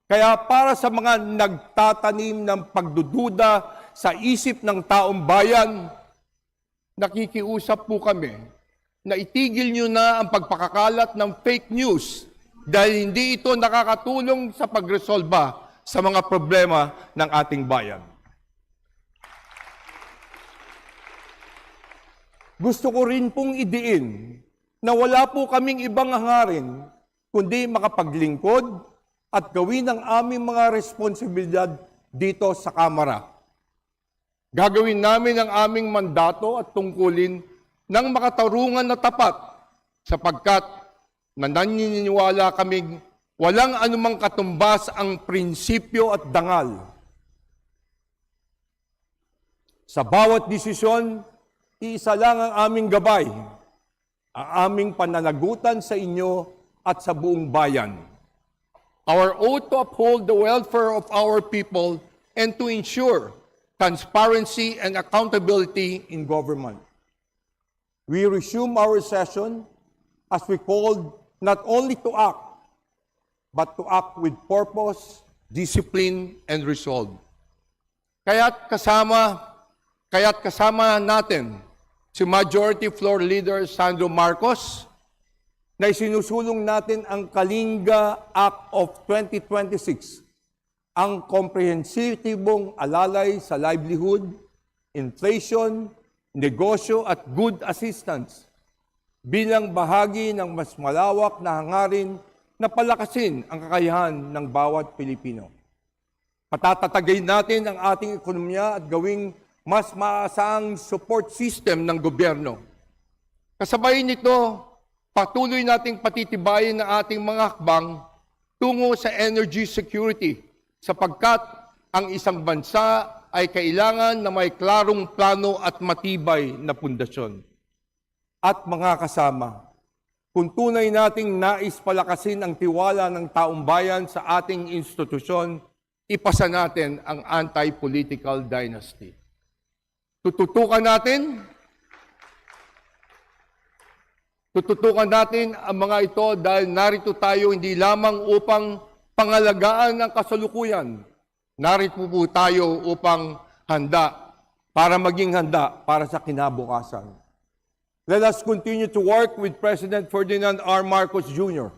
Kaya para sa mga nagtatanim ng pagdududa sa isip ng taong bayan, nakikiusap po kami na itigil nyo na ang pagpakakalat ng fake news dahil hindi ito nakakatulong sa pagresolba sa mga problema ng ating bayan. Gusto ko rin pong idiin na wala po kaming ibang hangarin kundi makapaglingkod at gawin ang aming mga responsibilidad dito sa Kamara. Gagawin namin ang aming mandato at tungkulin ng makatarungan na tapat sapagkat naniniwala kaming walang anumang katumbas ang prinsipyo at dangal. Sa bawat desisyon, iisa lang ang aming gabay, ang aming pananagutan sa inyo at sa buong bayan. Our oath to uphold the welfare of our people and to ensure transparency and accountability in government. We resume our session as we called not only to act, but to act with purpose, discipline, and resolve. Kaya't kasama natin si Majority Floor Leader Sandro Marcos na isinusulong natin ang Kalinga Act of 2026, ang komprehensibong alalay sa livelihood, inflation, negosyo at good assistance bilang bahagi ng mas malawak na hangarin na palakasin ang kakayahan ng bawat Pilipino. Patatatagin natin ang ating ekonomiya at gawing mas maasaang support system ng gobyerno. Kasabay nito, patuloy nating patitibayin ang ating mga hakbang tungo sa energy security sapagkat ang isang bansa ay kailangan na may klarong plano at matibay na pundasyon. At mga kasama, kung tunay nating nais palakasin ang tiwala ng taong bayan sa ating institusyon, ipasa natin ang anti-political dynasty. Tututukan natin ang mga ito dahil narito tayo hindi lamang upang pangalagaan ang kasalukuyan. Narito po tayo upang maging handa para sa kinabukasan. Let us continue to work with President Ferdinand R. Marcos Jr.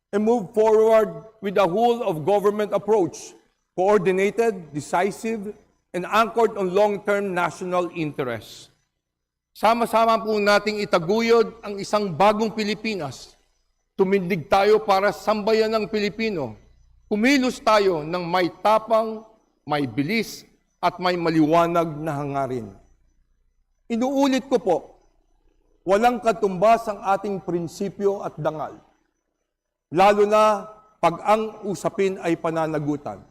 and move forward with a whole-of-government approach, coordinated, decisive, and anchored on long-term national interests. Sama-sama po nating itaguyod ang isang bagong Pilipinas. Tumindig tayo para sambayan ng Pilipino. Kumilos tayo ng may tapang, may bilis, at may maliwanag na hangarin. Inuulit ko po, walang katumbas ang ating prinsipyo at dangal. Lalo na pag ang usapin ay pananagutan.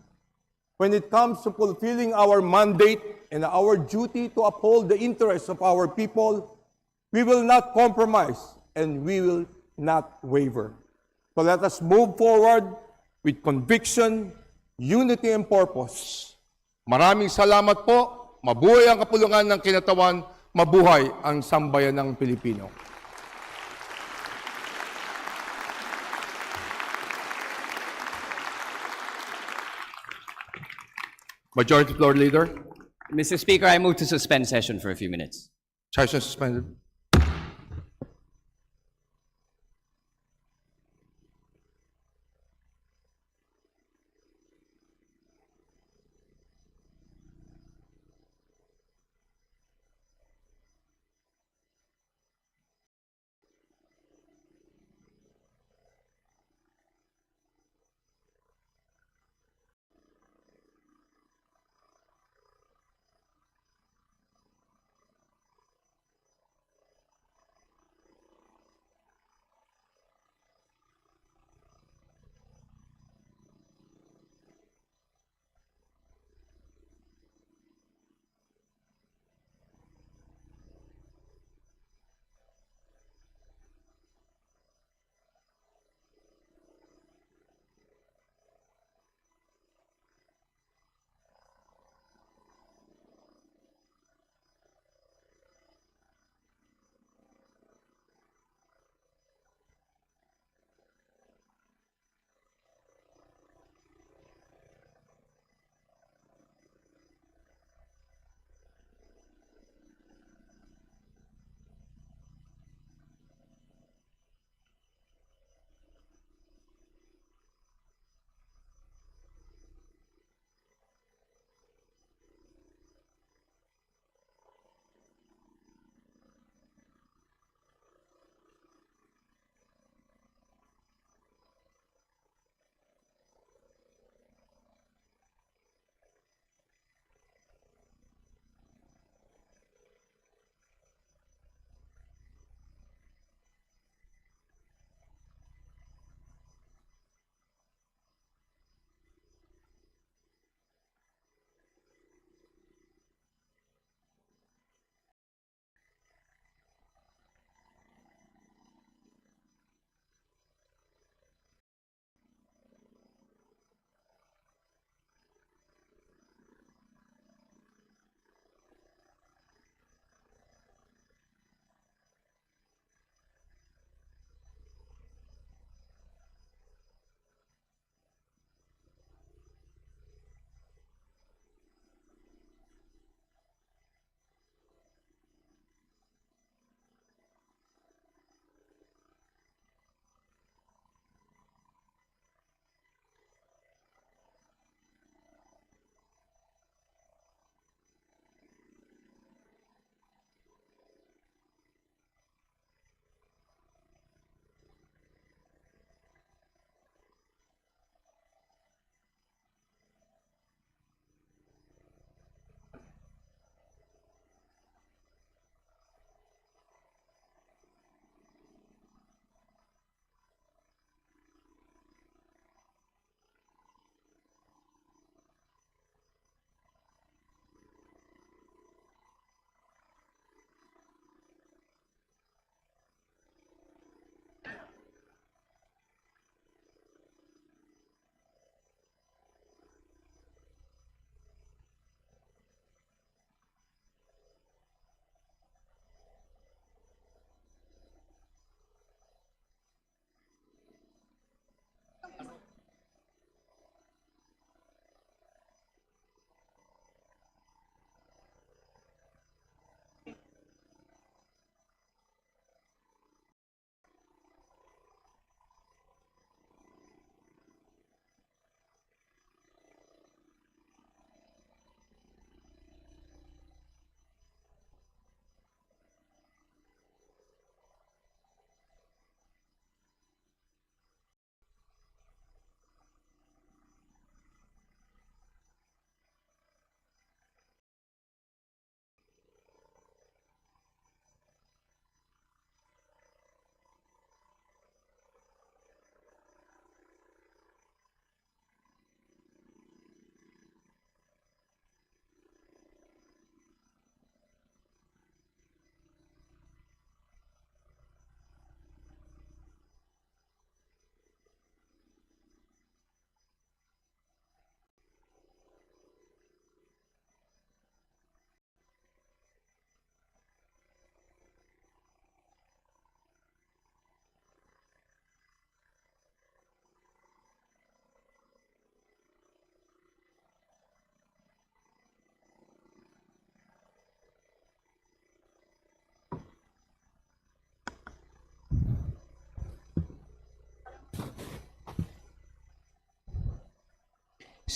When it comes to fulfilling our mandate and our duty to uphold the interests of our people, we will not compromise and we will not waver. So let us move forward with conviction, unity, and purpose. Maraming salamat po. Mabuhay ang kapulungan ng kinatawan. Mabuhay ang sambayan ng Pilipino. Majority Floor Leader. Mr. Speaker, I move to suspend session for a few minutes. Session suspended.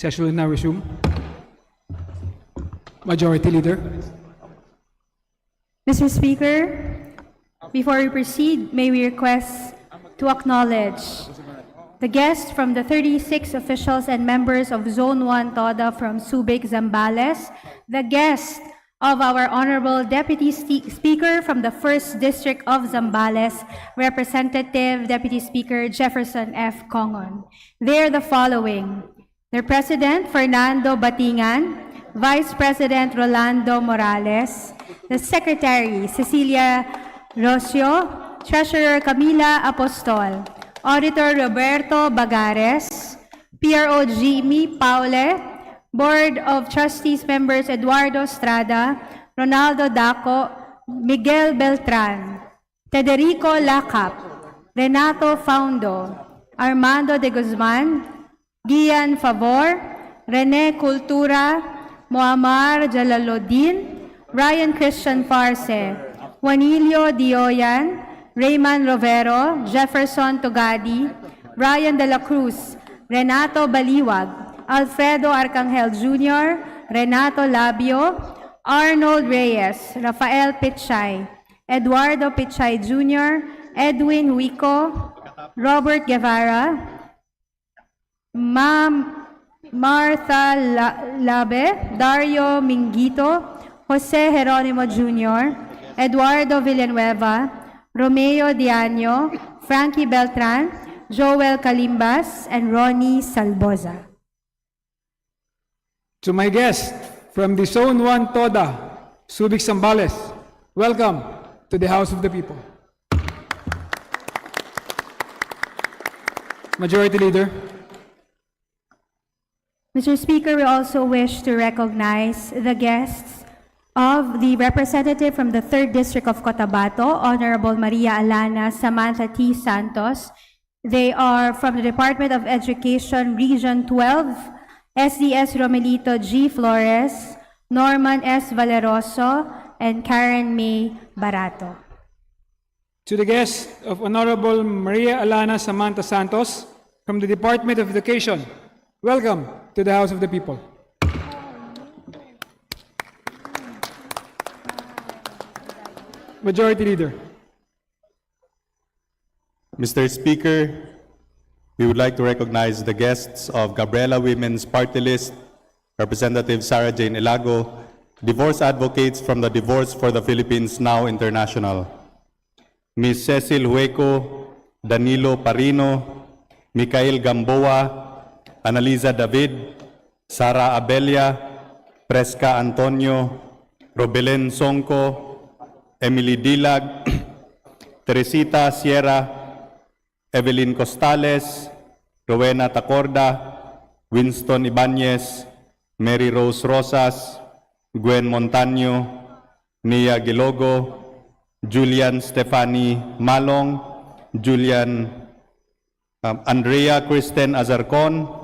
Session will now resume. Majority Leader. Mr. Speaker, before we proceed, may we request to acknowledge the guests from the 36 officials and members of Zone 1 TODA from Subic, Zambales, the guest of our Honorable Deputy Speaker from the 1st District of Zambales, Representative Deputy Speaker Jefferson F. Congon. They are the following: their President, Fernando Batingan, Vice President Rolando Morales, the Secretary, Cecilia Rocio, Treasurer Camila Apostol, Auditor Roberto Bagares, PRO Jimmy Paule, Board of Trustees members Eduardo Estrada, Ronaldo Daco, Miguel Beltran, Federico Lacap, Renato Faundo, Armando de Guzman, Gian Favor, Rene Cultura, Muammar Jalaluddin, Ryan Christian Farce, Juanilio Dioyan, Raymond Rovero, Jefferson Togadi, Ryan de la Cruz, Renato Baliwag, Alfredo Arcangel Jr., Renato Labio, Arnold Reyes, Rafael Pichay, Eduardo Pichay Jr., Edwin Huico, Robert Guevara, Martha Labe, Dario Mingito, Jose Jeronimo Jr., Eduardo Villanueva, Romeo Diaño, Frankie Beltran, Joel Calimbas, and Ronnie Salboza. To my guest from the Zone 1 TODA, Subic, Zambales, welcome to the House of the People. Majority Leader. Mr. Speaker, we also wish to recognize the guests of the representative from the 3rd District of Cotabato, Honorable Maria Alana Samantha T. Santos. They are from the Department of Education, Region 12, SDS Romelito G. Flores, Norman S. Valeroso, and Karen May Barato. To the guest of Honorable Maria Alana Samantha Santos from the Department of Education, welcome to the House of the People. Majority Leader. Mr. Speaker, we would like to recognize the guests of Gabriela Women's Party List, Representative Sarah Jane Ilago, divorce advocates from the Divorce for the Philippines Now International, Ms. Cecil Hueco, Danilo Parino, Micael Gamboa, Analiza David, Sara Abelia, Presca Antonio, Robelen Sonco, Emily Dilag, Teresita Sierra, Evelyn Costales, Rowena Tacorda, Winston Ibanez, Mary Rose Rosas, Gwen Montaño, Nia Gilogo, Julian Stefani Malong, Andrea Kristen Azarcon,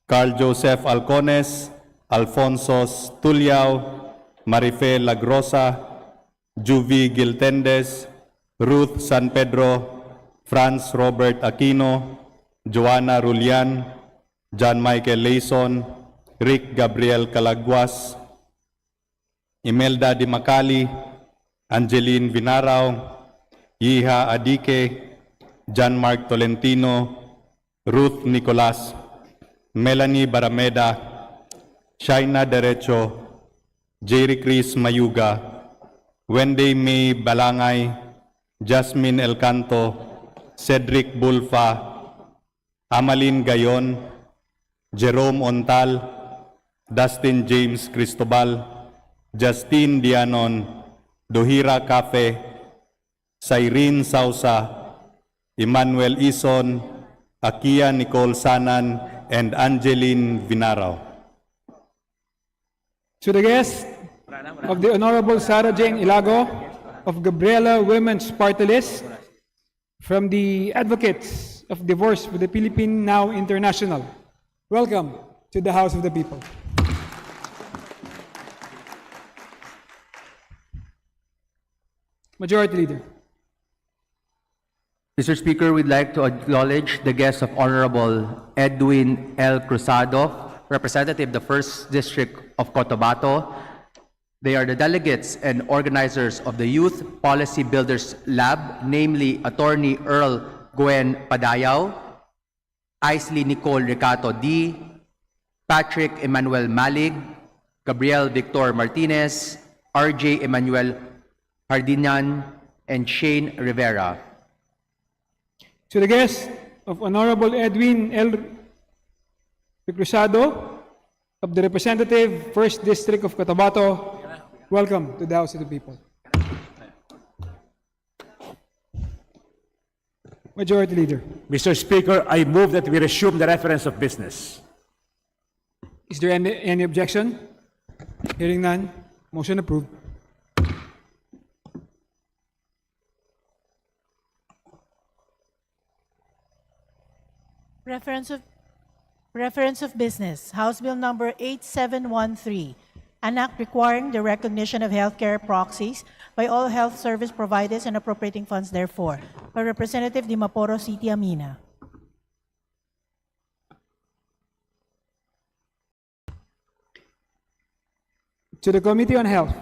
Carl Joseph Alcones, Alfonso Tuliao, Marife Lagrosa, Juvi Giltendes, Ruth San Pedro, Franz Robert Aquino, Joanna Rulian, John Michael Layson, Rick Gabriel Calaguas, Imelda Di Macali, Angeline Vinarao, Yiha Adike, John Mark Tolentino, Ruth Nicolas, Melanie Barameda, Shaina Derecho, Jerry Chris Mayuga, Wendy May Balangay, Jasmine Elcanto, Cedric Bulfa, Amalin Gayon, Jerome Ontal, Dustin James Cristobal, Justine Dianon, Dohira Cafe, Cyrene Sausa, Emmanuel Ison, Akia Nicole Sanan, and Angeline Vinarao. To the guest of the Honorable Sarah Jane Ilago of Gabriela Women's Party List, from the Advocates of Divorce for the Philippine Now International, welcome to the House of the People. Majority Leader. Mr. Speaker, we'd like to acknowledge the guests of Honorable Edwin L. Cruzado representative of the 1st District of Cotabato. They are the delegates and organizers of the Youth Policy Builders Lab, namely Attorney Earl Gwen Padayaw, Isley Nicole Ricato D, Patrick Emmanuel Malig, Gabriel Victor Martinez, RJ Emmanuel Hardinian, and Shane Rivera. To the guests of Honorable Edwin L. Cruzado of the representative 1st District of Cotabato, welcome to the House of the People. Majority Leader. Mr. Speaker, I move that we resume the reference of business. Is there any objection? Hearing none, motion approved. Reference of business, House Bill number 8713, an act requiring the recognition of healthcare proxies by all health service providers and appropriating funds therefore, by Representative Dimaporo City Amina. To the Committee on Health.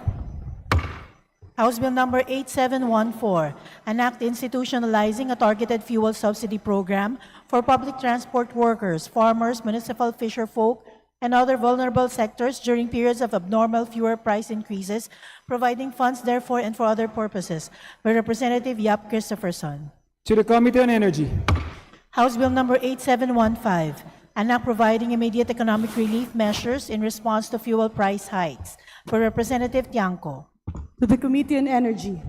House Bill number 8714, an act institutionalizing a targeted fuel subsidy program for public transport workers, farmers, municipal fisherfolk, and other vulnerable sectors during periods of abnormal fuel price increases, providing funds therefore and for other purposes, by Representative Yap Christopherson. To the Committee on Energy. House Bill number 8715, an act providing immediate economic relief measures in response to fuel price hikes, by Representative Tiangco. To the Committee on Energy.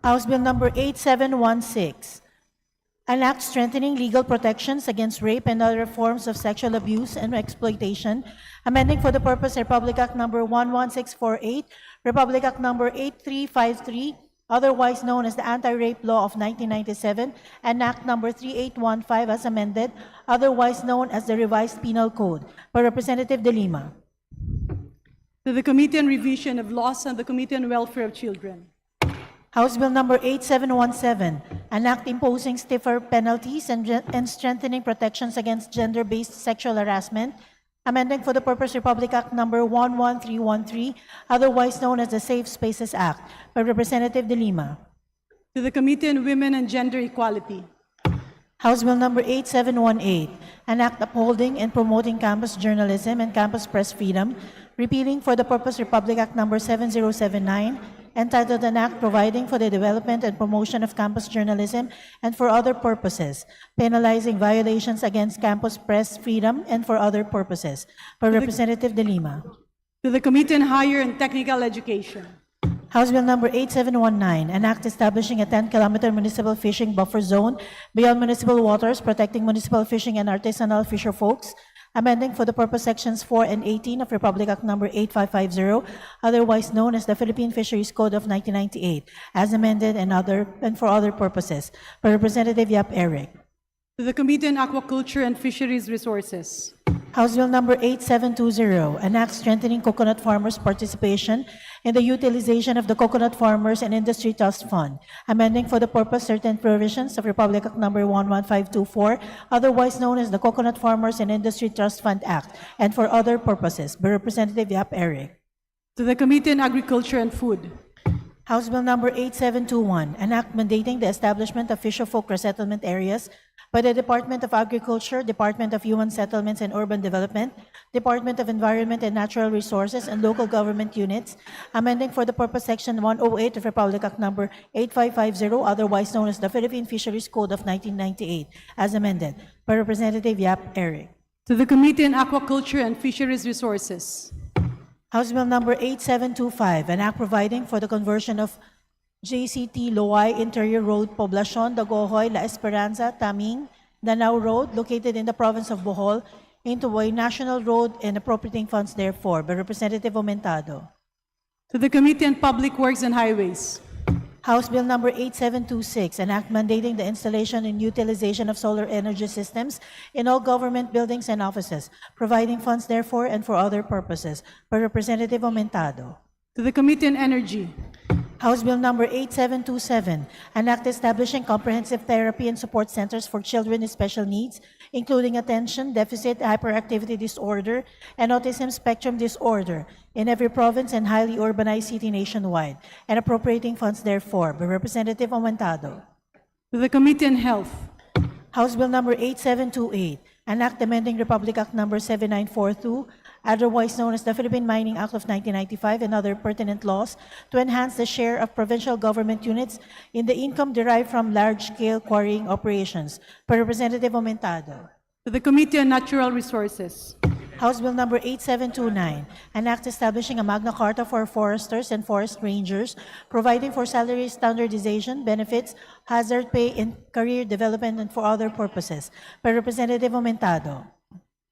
House Bill number 8716, an act strengthening legal protections against rape and other forms of sexual abuse and exploitation, amending for the purpose Republic Act number 11648, Republic Act number 8353, otherwise known as the Anti-Rape Law of 1997, and Act number 3815 as amended, otherwise known as the Revised Penal Code, by Representative De Lima. To the Committee on Revision of Laws and the Committee on Welfare of Children. House Bill number 8717, an act imposing stiffer penalties and strengthening protections against gender-based sexual harassment, amending for the purpose Republic Act number 11313, otherwise known as the Safe Spaces Act, by Representative De Lima. To the Committee on Women and Gender Equality. House Bill number 8718, an act upholding and promoting campus journalism and campus press freedom, repealing for the purpose Republic Act number 7079, entitled an act providing for the development and promotion of campus journalism and for other purposes, penalizing violations against campus press freedom and for other purposes, by Representative De Lima. To the Committee on Higher and Technical Education. House Bill number 8719, an act establishing a 10-kilometer municipal fishing buffer zone beyond municipal waters, protecting municipal fishing and artisanal fisher folks, amending for the purpose sections 4 and 18 of Republic Act number 8550, otherwise known as the Philippine Fisheries Code of 1998, as amended and for other purposes, by Representative Yap Eric. To the Committee on Aquaculture and Fisheries Resources. House Bill number 8720, an act strengthening coconut farmers' participation in the utilization of the Coconut Farmers and Industry Trust Fund, amending for the purpose certain provisions of Republic Act number 11524, otherwise known as the Coconut Farmers and Industry Trust Fund Act, and for other purposes, by Representative Yap Eric. To the Committee on Agriculture and Food. House Bill number 8721, an act mandating the establishment of fisherfolk resettlement areas by the Department of Agriculture, Department of Human Settlements and Urban Development, Department of Environment and Natural Resources, and local government units, amending for the purpose Section 108 of Republic Act number 8550, otherwise known as the Philippine Fisheries Code of 1998, as amended, by Representative Yap Eric. To the Committee on Aquaculture and Fisheries Resources. House Bill number 8725, an act providing for the conversion of JCT Loay Interior Road, Poblacion, Dagohoy, La Esperanza, Taming, Danao Road, located in the province of Bohol, into a national road and appropriating funds therefore, by Representative Aumentado. To the Committee on Public Works and Highways. House Bill number 8726, an act mandating the installation and utilization of solar energy systems in all government buildings and offices, providing funds therefore and for other purposes, by Representative Aumentado. To the Committee on Energy. House Bill number 8727, an act establishing comprehensive therapy and support centers for children with special needs, including attention deficit hyperactivity disorder and autism spectrum disorder in every province and highly urbanized city nationwide, and appropriating funds therefore, by Representative Aumentado. To the Committee on Health. House Bill number 8728, an act amending Republic Act number 7942, otherwise known as the Philippine Mining Act of 1995, and other pertinent laws to enhance the share of provincial government units in the income derived from large-scale quarrying operations. Per Representative Aumentado. To the Committee on Natural Resources. House Bill number 8729, an act establishing a Magna Carta for foresters and forest rangers, providing for salary standardization, benefits, hazard pay, and career development, and for other purposes. By Representative Aumentado.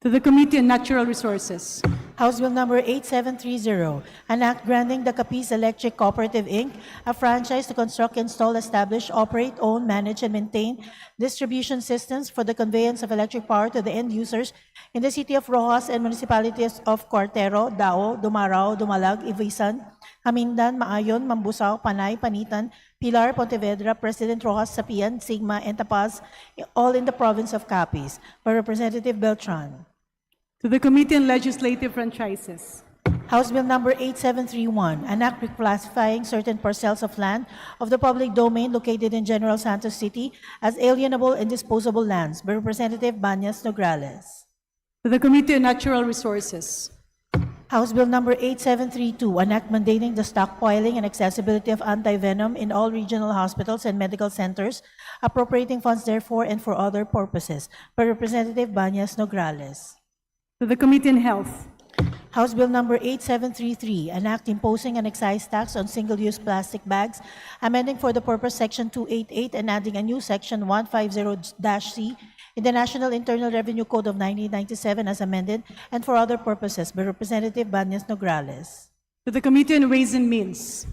To the Committee on Natural Resources. House Bill number 8730, an act granting the Capiz Electric Cooperative, Inc. a franchise to construct, install, establish, operate, own, manage, and maintain distribution systems for the conveyance of electric power to the end users in the city of Rojas and municipalities of Cuartero, Dao, Dumarao, Dumalag, Ivisan, Hamindan, Maayon, Mambusaw, Panay, Panitan, Pilar, Pontevedra, President Rojas, Sapian, Sigma, and Tapaz, all in the province of Capiz. By Representative Beltran. To the Committee on Legislative Franchises. House Bill number 8731, an act reclassifying certain parcels of land of the public domain located in General Santos City as alienable and disposable lands. By Representative Banyas Nograles. To the Committee on Natural Resources. House Bill number 8732, an act mandating the stockpiling and accessibility of anti-venom in all regional hospitals and medical centers, appropriating funds therefore and for other purposes. By Representative Banyas Nograles. To the Committee on Health. House Bill number 8733, an act imposing an excise tax on single-use plastic bags, amending for the purpose Section 288 and adding a new Section 150-C in the National Internal Revenue Code of 1997 as amended, and for other purposes. By Representative Banyas Nograles. To the Committee on Ways and Means.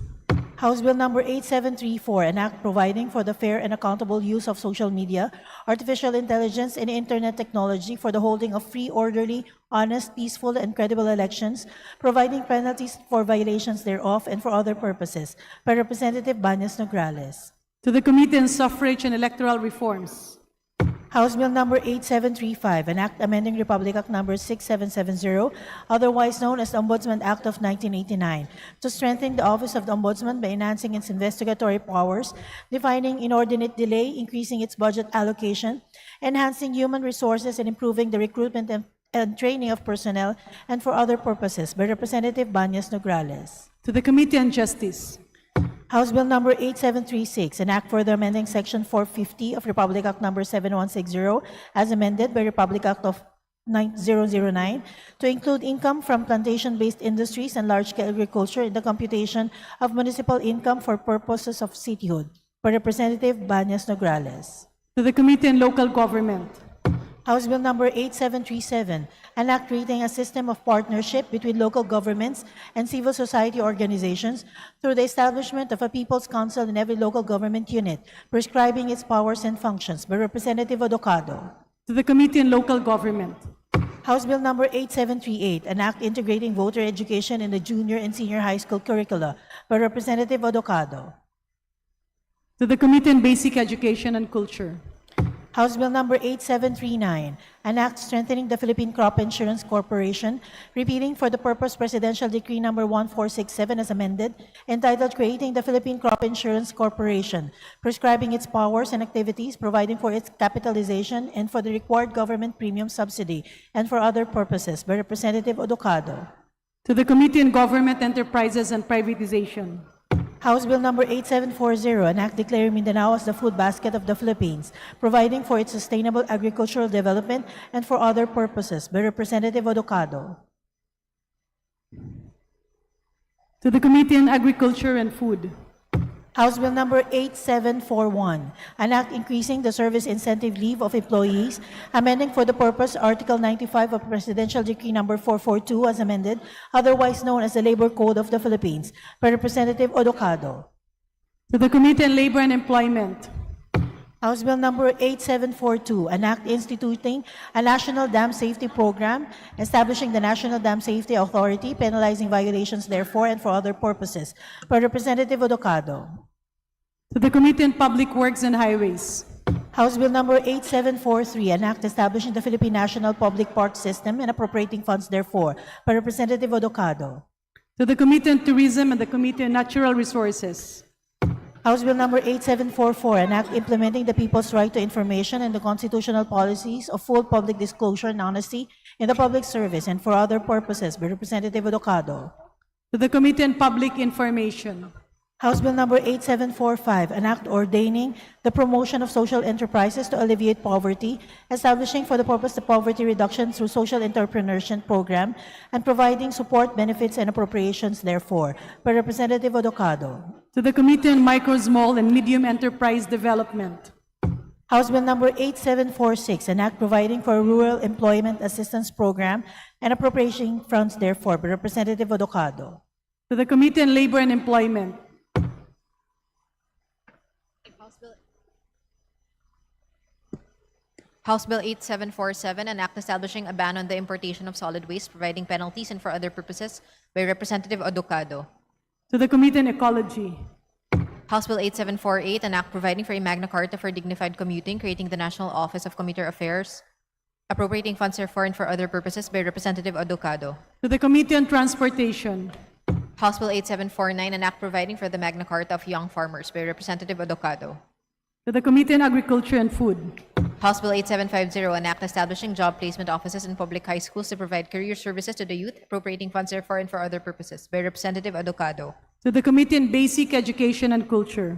House Bill number 8734, an act providing for the fair and accountable use of social media, artificial intelligence, and internet technology for the holding of free, orderly, honest, peaceful, and credible elections, providing penalties for violations thereof, and for other purposes. By Representative Banyas Nograles. To the Committee on Suffrage and Electoral Reforms. House Bill number 8735, an act amending Republic Act number 6770, otherwise known as the Ombudsman Act of 1989, to strengthen the Office of the Ombudsman by enhancing its investigatory powers, defining inordinate delay, increasing its budget allocation, enhancing human resources, and improving the recruitment and training of personnel, and for other purposes. By Representative Banyas Nograles. To the Committee on Justice. House Bill number 8736, an act further amending Section 450 of Republic Act number 7160 as amended by Republic Act of 9009 to include income from plantation-based industries and large-scale agriculture in the computation of municipal income for purposes of cityhood. By Representative Banyas Nograles. To the Committee on Local Government. House Bill number 8737, an act creating a system of partnership between local governments and civil society organizations through the establishment of a People's Council in every local government unit, prescribing its powers and functions. By Representative Odocado. To the Committee on Local Government. House Bill number 8738, an act integrating voter education in the junior and senior high school curricula. By Representative Odocado. To the Committee on Basic Education and Culture. House Bill number 8739, an act strengthening the Philippine Crop Insurance Corporation, repealing for the purpose Presidential Decree number 1467 as amended, entitled Creating the Philippine Crop Insurance Corporation, prescribing its powers and activities, providing for its capitalization and for the required government premium subsidy, and for other purposes. By Representative Odocado. To the Committee on Government Enterprises and Privatization. House Bill number 8740, an act declaring Mindanao as the food basket of the Philippines, providing for its sustainable agricultural development and for other purposes. By Representative Odocado. To the Committee on Agriculture and Food. House Bill number 8741, an act increasing the service incentive leave of employees, amending for the purpose Article 95 of Presidential Decree number 442 as amended, otherwise known as the Labor Code of the Philippines. By Representative Odocado. To the Committee on Labor and Employment. House Bill number 8742, an act instituting a national dam safety program, establishing the National Dam Safety Authority, penalizing violations therefore and for other purposes, by Representative Odocado. To the Committee on Public Works and Highways. House Bill number 8743, an act establishing the Philippine National Public Park System and appropriating funds therefore, by Representative Odocado. To the Committee on Tourism and the Committee on Natural Resources. House Bill number 8744, an act implementing the people's right to information and the constitutional policies of full public disclosure and honesty in the public service and for other purposes, by Representative Odocado. To the Committee on Public Information. House Bill number 8745, an act ordaining the promotion of social enterprises to alleviate poverty, establishing for the purpose the poverty reduction through social entrepreneurship program, and providing support, benefits, and appropriations therefore, by Representative Odocado. To the Committee on Micro, Small, and Medium Enterprise Development. House Bill number 8746, an act providing for a rural employment assistance program and appropriating funds therefore, by Representative Odocado. To the Committee on Labor and Employment. House Bill 8747, an act establishing a ban on the importation of solid waste, providing penalties and for other purposes, by Representative Odocado. To the Committee on Ecology. House Bill 8748, an act providing for a Magna Carta for dignified commuting, creating the National Office of Commuter Affairs, appropriating funds therefore and for other purposes, by Representative Odocado. To the Committee on Transportation. House Bill 8749, an act providing for the Magna Carta of Young Farmers, by Representative Odocado. To the Committee on Agriculture and Food. House Bill 8750, an act establishing job placement offices in public high schools to provide career services to the youth, appropriating funds therefore and for other purposes, by Representative Odocado. To the Committee on Basic Education and Culture.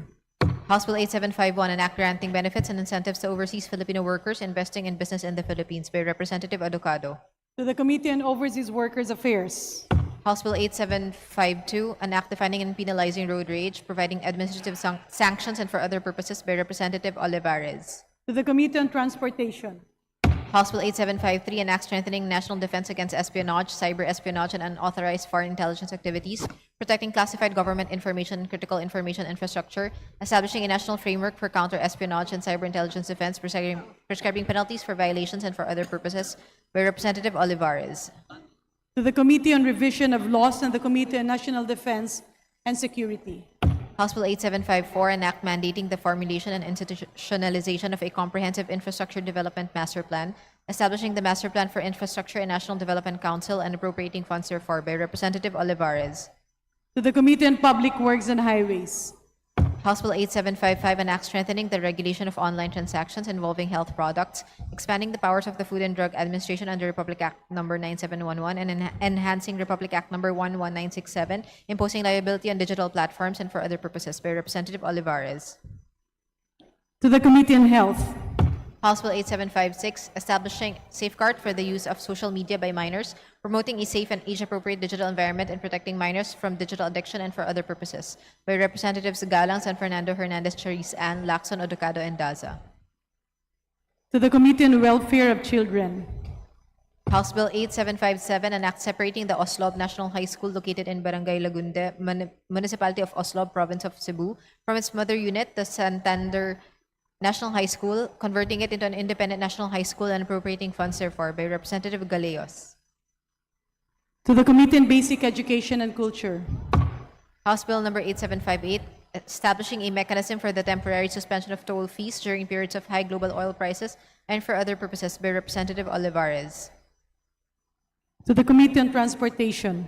House Bill 8751, an act granting benefits and incentives to overseas Filipino workers investing in business in the Philippines, by Representative Odocado. To the Committee on Overseas Workers Affairs. House Bill 8752, an act defining and penalizing road rage, providing administrative sanctions and for other purposes, by Representative Olivares. To the Committee on Transportation. House Bill 8753, an act strengthening national defense against espionage, cyber espionage, and unauthorized foreign intelligence activities, protecting classified government information and critical information infrastructure, establishing a national framework for counter-espionage and cyber intelligence defense, prescribing penalties for violations and for other purposes, by Representative Olivares. To the Committee on Revision of Laws and the Committee on National Defense and Security. House Bill 8754, an act mandating the formulation and institutionalization of a comprehensive infrastructure development master plan, establishing the Master Plan for Infrastructure and National Development Council and appropriating funds therefore, by Representative Olivares. To the Committee on Public Works and Highways. House Bill 8755, an act strengthening the regulation of online transactions involving health products, expanding the powers of the Food and Drug Administration under Republic Act No. 9711 and enhancing Republic Act No. 11967, imposing liability on digital platforms and for other purposes, by Representative Olivares. To the Committee on Health. House Bill 8756, establishing safeguard for the use of social media by minors, promoting a safe and age-appropriate digital environment and protecting minors from digital addiction and for other purposes, by Representatives Galang, San Fernando, Hernandez, Charis, Ann, Lacson, Odocado, and Daza. To the Committee on Welfare of Children. House Bill 8757, an act separating the Oslob National High School located in Barangay Lagunde, Municipality of Oslob, Province of Cebu, from its mother unit, the Santander National High School, converting it into an independent national high school and appropriating funds therefore, by Representative Galeos. To the Committee on Basic Education and Culture. House Bill number 8758, establishing a mechanism for the temporary suspension of toll fees during periods of high global oil prices and for other purposes, by Representative Olivares. To the Committee on Transportation.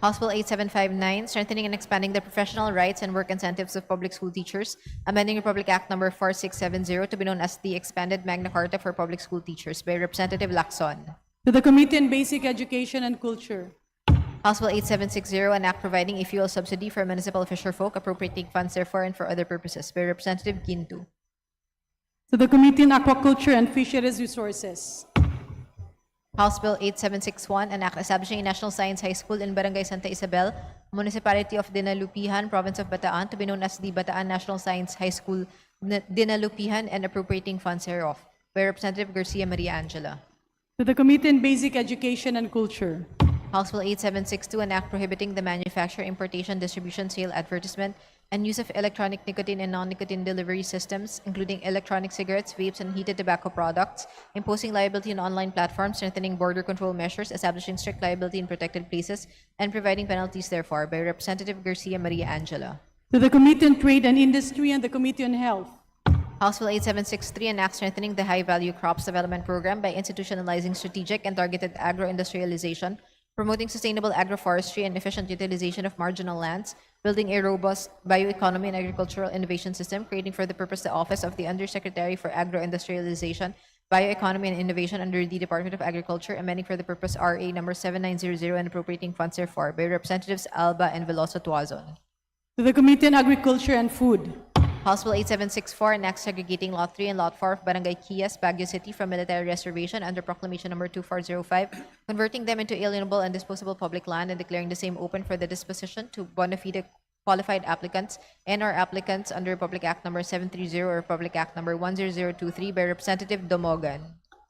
House Bill 8759, strengthening and expanding the professional rights and work incentives of public school teachers, amending Republic Act No. 4670 to be known as the Expanded Magna Carta for Public School Teachers, by Representative Lacson. To the Committee on Basic Education and Culture. House Bill 8760, an act providing a fuel subsidy for municipal fisherfolk, appropriating funds therefore and for other purposes, by Representative Ginto. To the Committee on Aquaculture and Fisheries Resources. House Bill 8761, an act establishing a National Science High School in Barangay Santa Isabel, Municipality of Dinalupihan, Province of Bataan, to be known as the Bataan National Science High School, Dinalupihan, and appropriating funds thereof, by Representative Garcia Maria Angela. To the Committee on Basic Education and Culture. House Bill 8762, an act prohibiting the manufacture, importation, distribution, sale, advertisement, and use of electronic nicotine and non-nicotine delivery systems, including electronic cigarettes, vapes, and heated tobacco products, imposing liability on online platforms, strengthening border control measures, establishing strict liability in protected places, and providing penalties therefore, by Representative Garcia Maria Angela. To the Committee on Trade and Industry and the Committee on Health. House Bill 8763, an act strengthening the high-value crops development program by institutionalizing strategic and targeted agro-industrialization, promoting sustainable agroforestry and efficient utilization of marginal lands, building a robust bioeconomy and agricultural innovation system, creating for the purpose the Office of the Undersecretary for Agro-Industrialization, Bioeconomy and Innovation under the Department of Agriculture, amending for the purpose RA number 7900 and appropriating funds therefore, by Representatives Alba and Veloso Tuazon. To the Committee on Agriculture and Food. House Bill 8764, an act segregating Lot 3 and Lot 4 of Barangay Quillas, Baguio City from military reservation under Proclamation number 2405, converting them into alienable and disposable public land and declaring the same open for the disposition to bona fide qualified applicants and/or applicants under Republic Act number 730 or Republic Act number 10023 by Representative Domogan.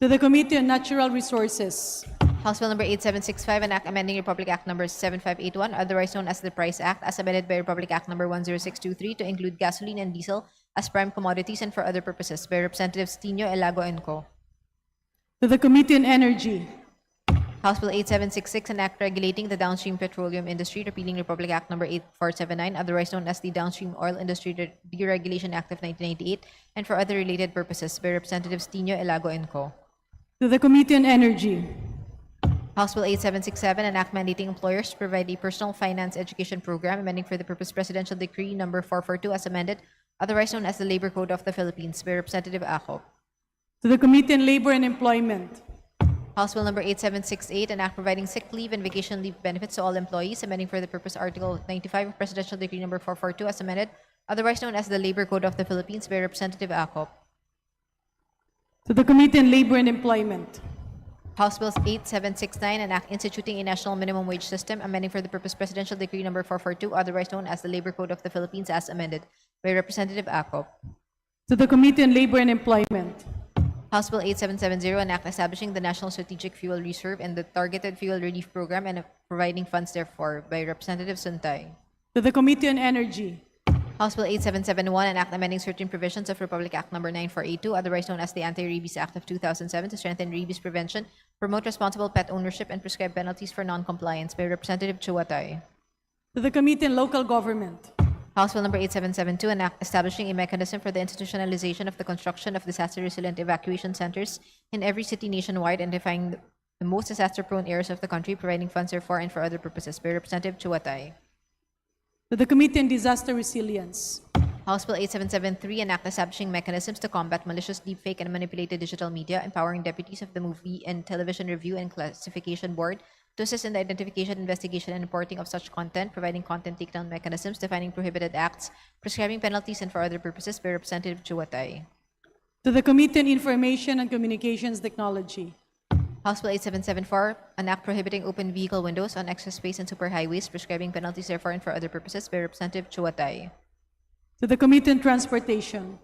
To the Committee on Natural Resources. House Bill number 8765, an act amending Republic Act number 7581, otherwise known as the Price Act, as amended by Republic Act number 10623 to include gasoline and diesel as prime commodities and for other purposes, by Representatives Tino, Elago, and Co. To the Committee on Energy. House Bill 8766, an act regulating the downstream petroleum industry, repealing Republic Act number 8479, otherwise known as the Downstream Oil Industry Deregulation Act of 1998, and for other related purposes, by Representatives Tino, Elago, and Co. To the Committee on Energy. House Bill 8767, an act mandating employers to provide a personal finance education program, amending for the purpose Presidential Decree number 442 as amended, otherwise known as the Labor Code of the Philippines, by Representative Acop. To the Committee on Labor and Employment. House Bill number 8768, an act providing sick leave and vacation leave benefits to all employees, amending for the purpose Article 95 of Presidential Decree number 442 as amended, otherwise known as the Labor Code of the Philippines, by Representative Acop. To the Committee on Labor and Employment. House Bill 8769, an act instituting a national minimum wage system, amending for the purpose Presidential Decree number 442, otherwise known as the Labor Code of the Philippines as amended, by Representative Acop. To the Committee on Labor and Employment. House Bill 8770, an act establishing the National Strategic Fuel Reserve and the Targeted Fuel Relief Program and providing funds therefore, by Representative Suntay. To the Committee on Energy. House Bill 8771, an act amending certain provisions of Republic Act number 9482, otherwise known as the Anti-Rabies Act of 2007, to strengthen rabies prevention, promote responsible pet ownership, and prescribe penalties for non-compliance, by Representative Chuatay. To the Committee on Local Government. House Bill number 8772, an act establishing a mechanism for the institutionalization of the construction of disaster-resilient evacuation centers in every city nationwide and defining the most disaster-prone areas of the country, providing funds therefore and for other purposes, by Representative Chuatay. To the Committee on Disaster Resilience. House Bill 8773, an act establishing mechanisms to combat malicious, deepfake, and manipulated digital media, empowering deputies of the Movie and Television Review and Classification Board to assist in the identification, investigation, and reporting of such content, providing content takedown mechanisms, defining prohibited acts, prescribing penalties, and for other purposes, by Representative Chuatay. To the Committee on Information and Communications Technology. House Bill 8774, an act prohibiting open vehicle windows on expressways and superhighways, prescribing penalties therefore and for other purposes, by Representative Chuatay. To the Committee on Transportation.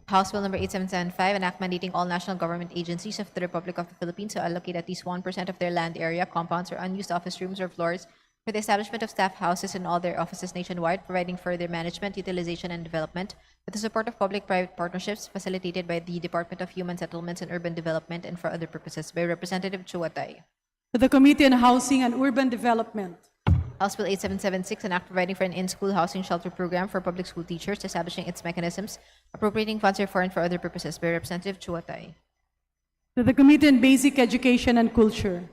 House Bill number 8775, an act mandating all national government agencies of the Republic of the Philippines to allocate at least 1% of their land area, compounds, or unused office rooms or floors for the establishment of staff houses in all their offices nationwide, providing for their management, utilization, and development with the support of public-private partnerships facilitated by the Department of Human Settlements and Urban Development and for other purposes, by Representative Chuatay. To the Committee on Housing and Urban Development. House Bill 8776, an act providing for an in-school housing shelter program for public school teachers, establishing its mechanisms, appropriating funds for and for other purposes, by Representative Chuatay. To the Committee on Basic Education and Culture.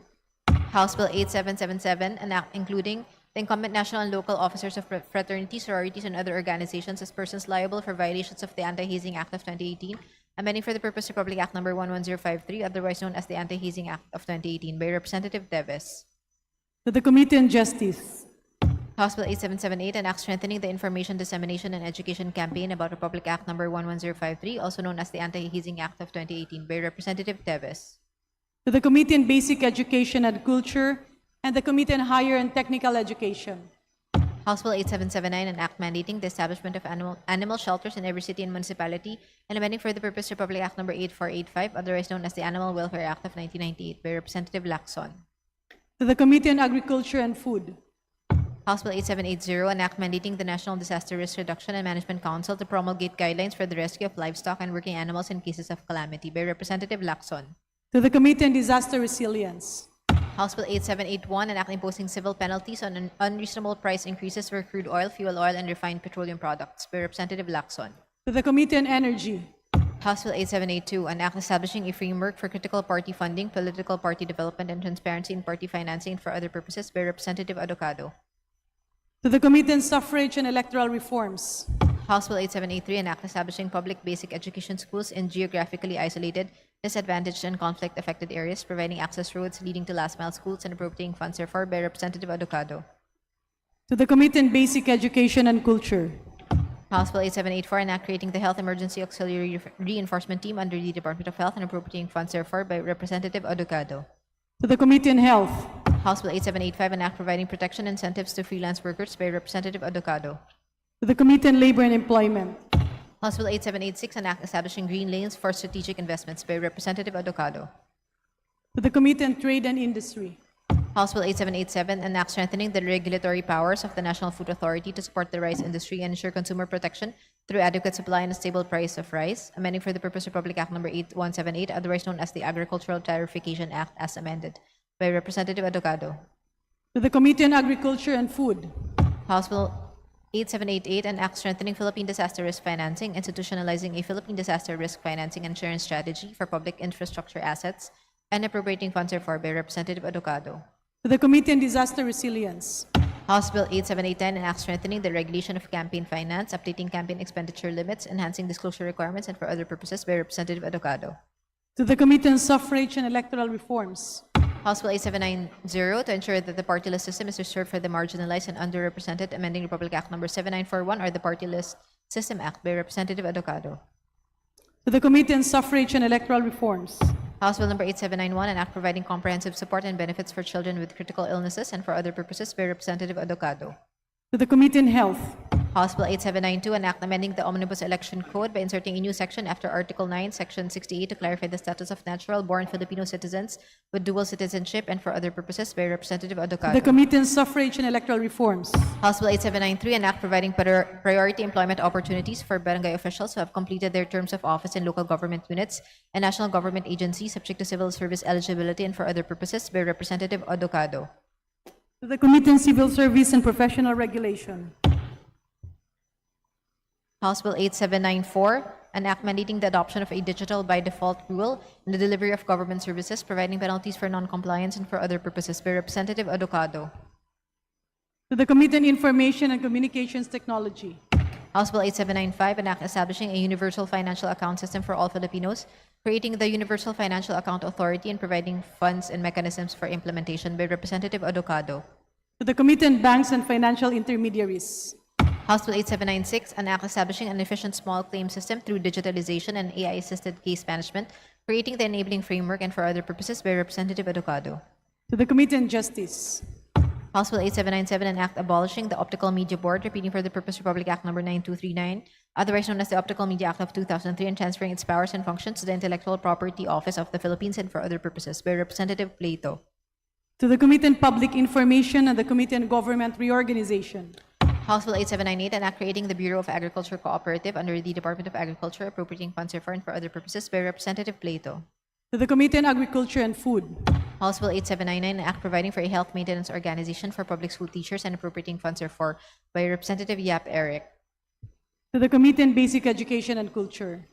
House Bill 8777, an act including the incumbent national and local officers of fraternities, sororities, and other organizations as persons liable for violations of the Anti-Hazing Act of 2018, amending for the purpose Republic Act number 11053, otherwise known as the Anti-Hazing Act of 2018, by Representative Teves. To the Committee on Justice. House Bill 8778, an act strengthening the information dissemination and education campaign about Republic Act number 11053, also known as the Anti-Hazing Act of 2018, by Representative Teves. To the Committee on Basic Education and Culture and the Committee on Higher and Technical Education. House Bill 8779, an act mandating the establishment of animal shelters in every city and municipality and amending for the purpose Republic Act number 8485, otherwise known as the Animal Welfare Act of 1998, by Representative Lacson. To the Committee on Agriculture and Food. House Bill 8780, an act mandating the National Disaster Risk Reduction and Management Council to promulgate guidelines for the rescue of livestock and working animals in cases of calamity, by Representative Lacson. To the Committee on Disaster Resilience. House Bill 8781, an act imposing civil penalties on unreasonable price increases for crude oil, fuel oil, and refined petroleum products, by Representative Lacson. To the Committee on Energy. House Bill 8782, an act establishing a framework for critical party funding, political party development, and transparency in party financing and for other purposes, by Representative Adocado. To the Committee on Suffrage and Electoral Reforms. House Bill 8783, an act establishing public basic education schools in geographically isolated, disadvantaged, and conflict-affected areas, providing access roads leading to last-mile schools and appropriating funds therefore, by Representative Adocado. To the Committee on Basic Education and Culture. House Bill 8784, an act creating the Health Emergency Auxiliary Reinforcement Team under the Department of Health and appropriating funds therefore, by Representative Adocado. To the Committee on Health. House Bill 8785, an act providing protection incentives to freelance workers, by Representative Adocado. To the Committee on Labor and Employment. House Bill 8786, an act establishing green lanes for strategic investments, by Representative Adocado. To the Committee on Trade and Industry. House Bill 8787, an act strengthening the regulatory powers of the National Food Authority to support the rice industry and ensure consumer protection through adequate supply and a stable price of rice, amending for the Purpose Republic Act No. 8178, otherwise known as the Agricultural Tarification Act, as amended, by Representative Adocado. To the Committee on Agriculture and Food. House Bill 8788, an act strengthening Philippine disaster risk financing, institutionalizing a Philippine disaster risk financing insurance strategy for public infrastructure assets, and appropriating funds therefore, by Representative Adocado. To the Committee on Disaster Resilience. House Bill 87810, an act strengthening the regulation of campaign finance, updating campaign expenditure limits, enhancing disclosure requirements, and for other purposes, by Representative Adocado. To the Committee on Suffrage and Electoral Reforms. House Bill 8790, to ensure that the party list system is reserved for the marginalized and underrepresented, amending Republic Act No. 7941 or the Party List System Act, by Representative Adocado. To the Committee on Suffrage and Electoral Reforms. House Bill No. 8791, an act providing comprehensive support and benefits for children with critical illnesses and for other purposes, by Representative Adocado. To the Committee on Health. House Bill 8792, an act amending the Omnibus Election Code by inserting a new section after Article 9, Section 68 to clarify the status of natural-born Filipino citizens with dual citizenship and for other purposes, by Representative To the Adocado. Committee on Suffrage and Electoral Reforms. House Bill 8793, an act providing priority employment opportunities for barangay officials who have completed their terms of office in local government units and national government agencies subject to civil service eligibility and for other purposes, by Representative Adocado. To the Committee on Civil Service and Professional Regulation. House Bill 8794, an act mandating the adoption of a digital by default rule in the delivery of government services, providing penalties for non-compliance and for other purposes, by Representative Adocado. To the Committee on Information and Communications Technology. House Bill 8795, an act establishing a universal financial account system for all Filipinos, creating the Universal Financial Account Authority and providing funds and mechanisms for implementation, by Representative Adocado. To the Committee on Banks and Financial Intermediaries. House Bill 8796, an act establishing an efficient small claim system through digitalization and AI-assisted case management, creating the enabling framework and for other purposes, by Representative Adocado. To the Committee on Justice. House Bill 8797, an act abolishing the Optical Media Board, repeating for the Purpose Republic Act No. 9239, otherwise known as the Optical Media Act of 2003, and transferring its powers and functions to the Intellectual Property Office of the Philippines and for other purposes, by Representative Plato. To the Committee on Public Information and the Committee on Government Reorganization. House Bill 8798, an act creating the Bureau of Agriculture Cooperative under the Department of Agriculture, appropriating funds for and for other purposes, by Representative Plato. To the Committee on Agriculture and Food. House Bill 8799, an act providing for a health maintenance organization for public school teachers and appropriating funds therefore, by Representative Yap Eric. To the Committee on Basic Education and Culture.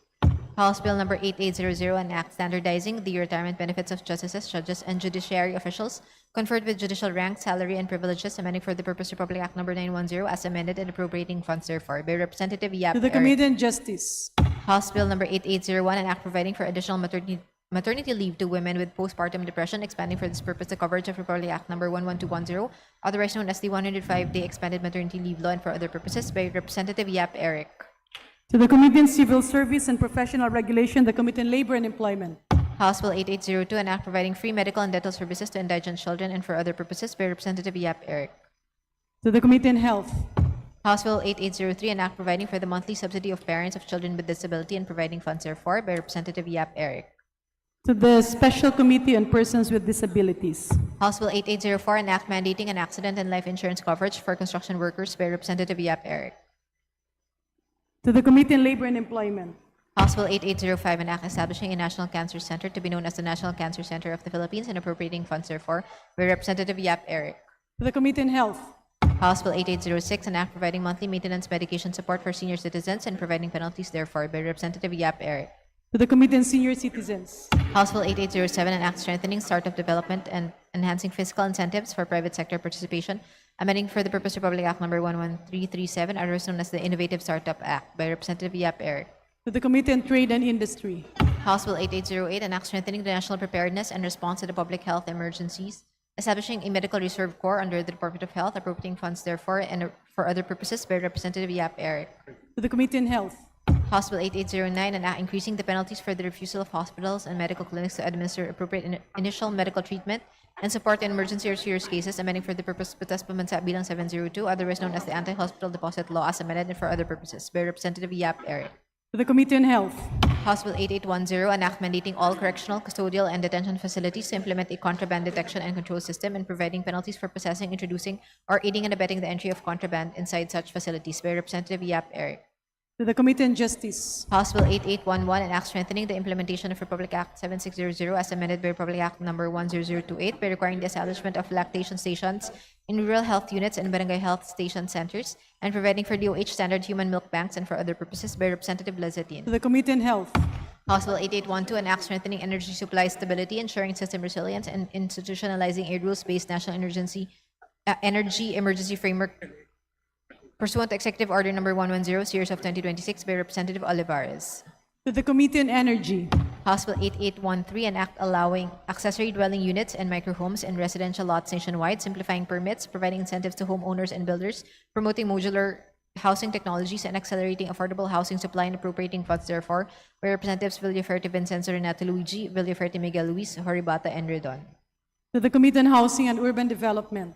House Bill number 8800, an act standardizing the retirement benefits of justices, judges, and judiciary officials conferred with judicial rank, salary, and privileges, amending for the Purpose Republic Act No. 910 as amended and appropriating funds therefore, by Representative Yap To the Eric. Committee on Justice. House Bill number 8801, an act providing for additional maternity leave to women with postpartum depression, expanding for this purpose the coverage of Republic Act No. 11210, otherwise known as the 105-day expanded maternity leave law and for other purposes, by Representative Yap Eric. To the Committee on Civil Service and Professional Regulation, the Committee on Labor and Employment. House Bill 8802, an act providing free medical and dental services to indigent children and for other purposes, by Representative Yap Eric. To the Committee on Health. House Bill 8803, an act providing for the monthly subsidy of parents of children with disability and providing funds therefore, by Representative Yap Eric. To the Special Committee on Persons with Disabilities. House Bill 8804, an act mandating an accident and life insurance coverage for construction workers by Representative Yap Eric. To the Committee on Labor and Employment. House Bill 8805, an act establishing a National Cancer Center to be known as the National Cancer Center of the Philippines and appropriating funds therefore by Representative Yap Eric. To the Committee on Health. House Bill 8806, an act providing monthly maintenance medication support for senior citizens and providing penalties therefore by Representative Yap Eric. To the Committee on Senior Citizens. House Bill 8807, an act strengthening startup development and enhancing fiscal incentives for private sector participation, amending for the purpose Republic Act Number 11337, otherwise known as the Innovative Startup Act by Representative Yap Eric. To the Committee on Trade and Industry. House Bill 8808, an act strengthening the national preparedness and response to the public health emergencies, establishing a medical reserve corps under the Department of Health, appropriating funds therefore and for other purposes by Representative Yap Eric. To the Committee on Health. House Bill 8809, an act increasing the penalties for the refusal of hospitals and medical clinics to administer appropriate initial medical treatment and support in emergency or serious cases, amending for the purpose Batas Pamansa Bilang 702, otherwise known as the Anti-Hospital Deposit Law, as amended and for other purposes by Representative Yap Eric. To the Committee on Health. House Bill 8810, an act mandating all correctional, custodial, and detention facilities to implement a contraband detection and control system and providing penalties for possessing, introducing, or aiding and abetting the entry of contraband inside such facilities by Representative Yap Eric. To the Committee on Justice. House Bill 8811, an act strengthening the implementation of Republic Act 7600 as amended by Republic Act Number 10028 by requiring the establishment of lactation stations in rural health units and barangay health station centers and providing for DOH standard human milk banks and for other purposes by Representative Lazatin. To the Committee on Health. House Bill 8812, an act strengthening energy supply stability, ensuring system resilience, and institutionalizing a rules-based national energy emergency framework pursuant to Executive Order Number 110, Series of 2026 by Representative Olivares. To the Committee on Energy. House Bill 8813, an act allowing accessory dwelling units and microhomes in residential lots nationwide, simplifying permits, providing incentives to homeowners and builders, promoting modular housing technologies, and accelerating affordable housing supply and appropriating funds therefore by Representatives Villaferte Vincenzo Renato Luigi, Villaferte Miguel Luis, Horibata, and Redon. To the Committee on Housing and Urban Development.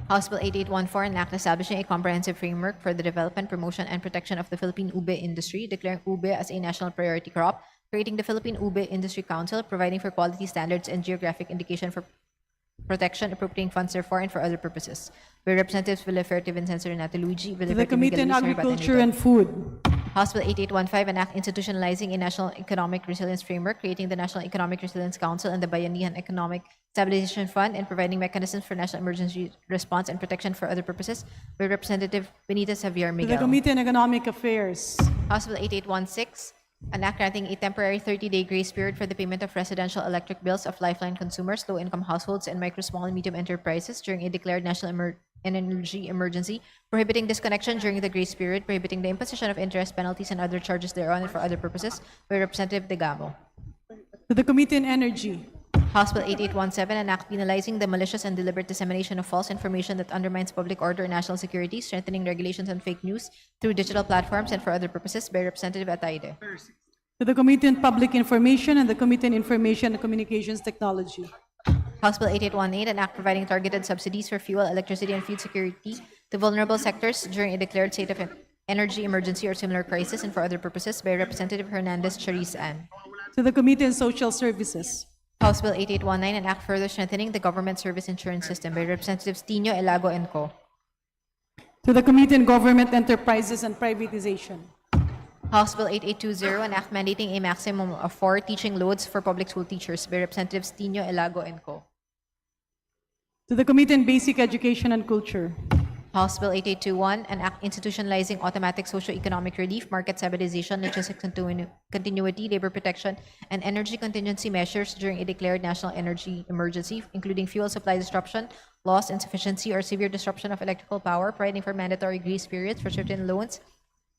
House Bill 8814, an act establishing a comprehensive framework for the development, promotion, and protection of the Philippine ube industry, declaring ube as a national priority crop, creating the Philippine Ube Industry Council, providing for quality standards and geographic indication for protection, appropriating funds therefore and for other purposes. By Representatives Villaferte Vincenzo Renato Luigi, To the Villaferte Committee Miguel on Luis, Horibata, Agriculture Redon. and Food. House Bill 8815, an act institutionalizing a national economic resilience framework, creating the National Economic Resilience Council and the Bayanihan Economic Stabilization Fund, and providing mechanisms for national emergency response and protection for other purposes by Representative Benitez Javier To the Miguel. Committee on Economic Affairs. House Bill 8816, an act granting a temporary 30-day grace period for the payment of residential electric bills of lifeline consumers, low-income households, and micro, small, and medium enterprises during a declared national energy emergency, prohibiting disconnection during the grace period, prohibiting the imposition of interest, penalties, and other charges thereon and for other purposes by Representative Degamo. To the Committee on Energy. House Bill 8817, an act penalizing the malicious and deliberate dissemination of false information that undermines public order and national security, strengthening regulations on fake news through digital platforms and for other purposes by Representative Ataide. To the Committee on Public Information and the Committee on Information and Communications Technology. House Bill 8818, an act providing targeted subsidies for fuel, electricity, and food security to vulnerable sectors during a declared state of energy emergency or similar crisis and for other purposes by Representative Hernandez Chariz Ann. To the Committee on Social Services. House Bill 8819, an act further strengthening the government service insurance system by Representatives Tino Elago and Co. To the Committee on Government Enterprises and Privatization. House Bill 8820, an act mandating a maximum of 4 teaching loads for public school teachers by Representatives Tino Elago and Co. To the Committee on Basic Education and Culture. House Bill 8821, an act institutionalizing automatic socio-economic relief, market stabilization, logistics continuity, labor protection, and energy contingency measures during a declared national energy emergency, including fuel supply disruption, loss, insufficiency, or severe disruption of electrical power, providing for mandatory grace periods for certain loans,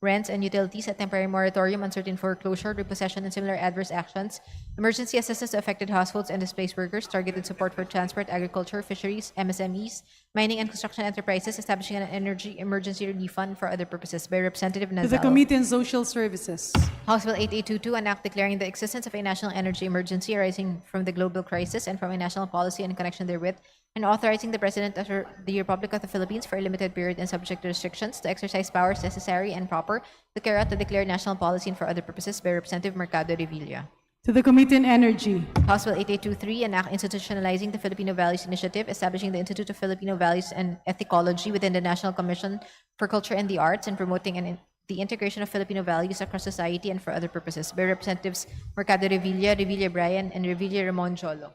rents, and utilities, a temporary moratorium on certain foreclosure, repossession, and similar adverse actions, emergency assistance to affected households and displaced workers, targeted support for transport, agriculture, fisheries, MSMEs, mining and construction enterprises, establishing an energy emergency relief fund for other purposes by Representative Nazal. To the Committee on Social Services. House Bill 8822, an act declaring the existence of a national energy emergency arising from the global crisis and from a national policy in connection therewith, and authorizing the President of the Republic of the Philippines for a limited period and subject to restrictions to exercise powers necessary and proper to carry out the declared national policy and for other purposes by Representative Mercado Revilla. To the Committee on Energy. House Bill 8823, an act institutionalizing the Filipino Values Initiative, establishing the Institute of Filipino Values and Ethicology within the National Commission for Culture and the Arts, and promoting the integration of Filipino values across society and for other purposes, by Representatives Mercado Revilla, Revilla Brian, and Revilla Ramon Jolo.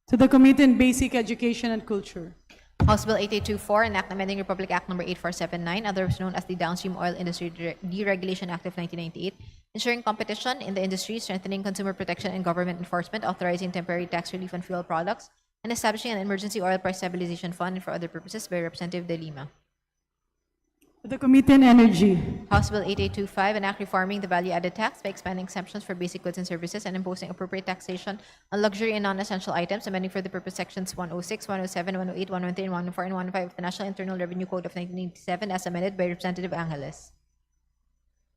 To the Committee on Basic Education and Culture. House Bill 8824, an act amending Republic Act No. 8479, otherwise known as the Downstream Oil Industry Deregulation Act of 1998, ensuring competition in the industry, strengthening consumer protection and government enforcement, authorizing temporary tax relief on fuel products, and establishing an emergency oil price stabilization fund and for other purposes, by Representative De Lima. To the Committee on Energy. House Bill 8825, an act reforming the value-added tax by expanding exemptions for basic goods and services and imposing appropriate taxation on luxury and non-essential items, amending for the purpose sections 106, 107, 108, 113, 114, and 115 of the National Internal Revenue Code of 1997 as amended by Representative Angeles.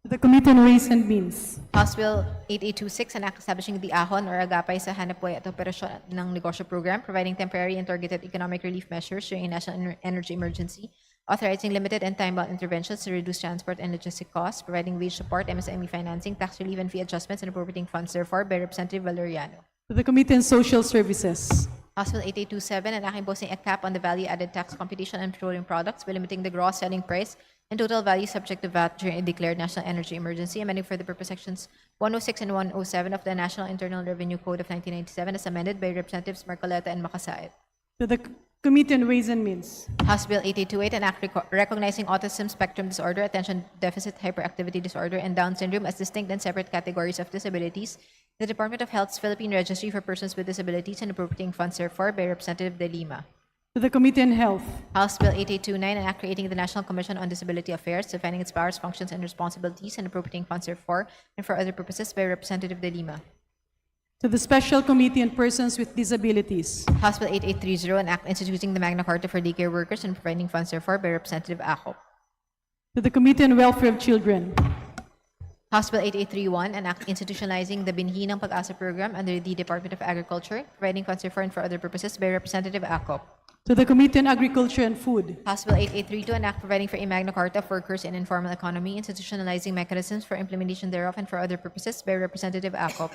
To the Committee on Ways and Means. House Bill 8826, an act establishing the AHON or Agapay sa Hanapbuhay at Operasyon ng Negosyo Program, providing temporary and targeted economic relief measures during a national energy emergency, authorizing limited and time-bound interventions to reduce transport and logistic costs, providing wage support, MSME financing, tax relief and fee adjustments, and appropriating funds therefore, by Representative Valeriano. To the Committee on Social Services. House Bill 8827, an act imposing a cap on the value-added tax computation on petroleum products by limiting the gross selling price and total value subject to VAT during a declared national energy emergency, amending for the purpose sections 106 and 107 of the National Internal Revenue Code of 1997 as amended by Representatives Marcoleta and Makasaet. To the Committee on Ways and Means. House Bill 8828, an act recognizing autism spectrum disorder, attention deficit hyperactivity disorder, and Down syndrome as distinct and separate categories of disabilities, the Department of Health's Philippine Registry for Persons with Disabilities, and appropriating funds therefore, by Representative De Lima. To the Committee on Health. House Bill 8829, an act creating the National Commission on Disability Affairs, defining its powers, functions, and responsibilities, and appropriating funds therefore, and for other purposes, by Representative De Lima. To the Special Committee on Persons with Disabilities. House Bill 8830, an act instituting the Magna Carta for daycare workers and providing funds therefore, by Representative Acop. To the Committee on Welfare of Children. House Bill 8831, an act institutionalizing the Binhi ng Pag-asa program under the Department of Agriculture, providing funds therefore and for other purposes, by Representative Acop. To the Committee on Agriculture and Food. House Bill 8832, an act providing for a Magna Carta of workers in informal economy, institutionalizing mechanisms for implementation thereof and for other purposes, by Representative Acop.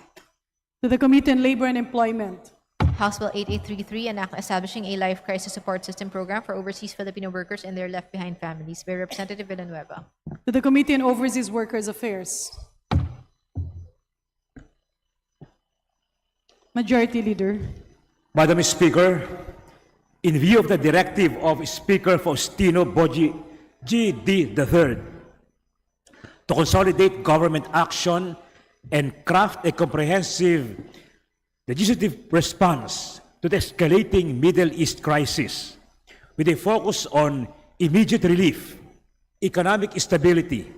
To the Committee on Labor and Employment. House Bill 8833, an act establishing a life crisis support system program for overseas Filipino workers and their left-behind families, by Representative Villanueva. To the Committee on Overseas Workers Affairs. Majority Leader. Madam Speaker, in view of the directive of Speaker Faustino Boji G.D. III to consolidate government action and craft a comprehensive legislative response to the escalating Middle East crisis with a focus on immediate relief, economic stability,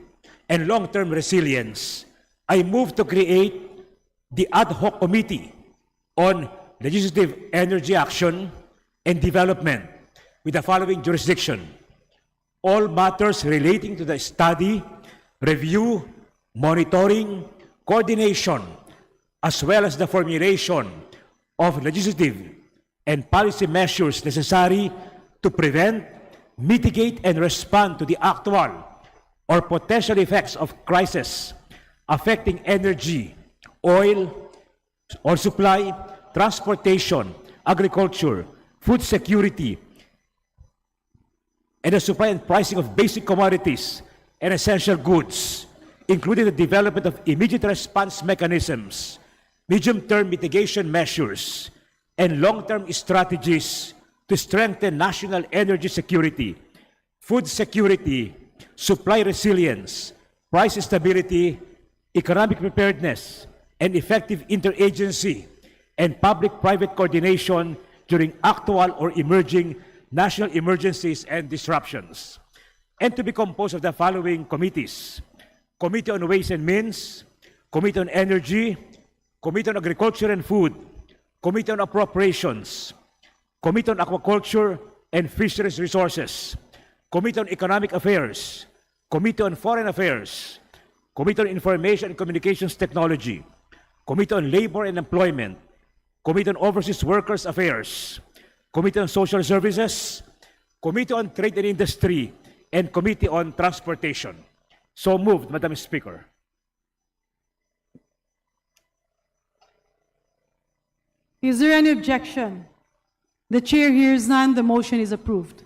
and long-term resilience, I move to create the Ad Hoc Committee on Legislative Energy Action and Development with the following jurisdiction: all matters relating to the study, review, monitoring, coordination, as well as the formulation of legislative and policy measures necessary to prevent, mitigate, and respond to the actual or potential effects of crisis affecting energy, oil, or supply, transportation, agriculture, food security, and the supply and pricing of basic commodities and essential goods, including the development of immediate response mechanisms, medium-term mitigation measures, and long-term strategies to strengthen national energy security, food security, supply resilience, price stability, economic preparedness, and effective interagency and public-private coordination during actual or emerging national emergencies and disruptions, and to be composed of the following committees: Committee on Ways and Means, Committee on Energy, Committee on Agriculture and Food, Committee on Appropriations, Committee on Aquaculture and Fisheries Resources, Committee on Economic Affairs, Committee on Foreign Affairs, Committee on Information and Communications Technology, Committee on Labor and Employment, Committee on Overseas Workers Affairs, Committee on Social Services, Committee on Trade and Industry, and Committee on Transportation. So moved, Madam Speaker. Is there any objection? The chair hears none. The motion is approved.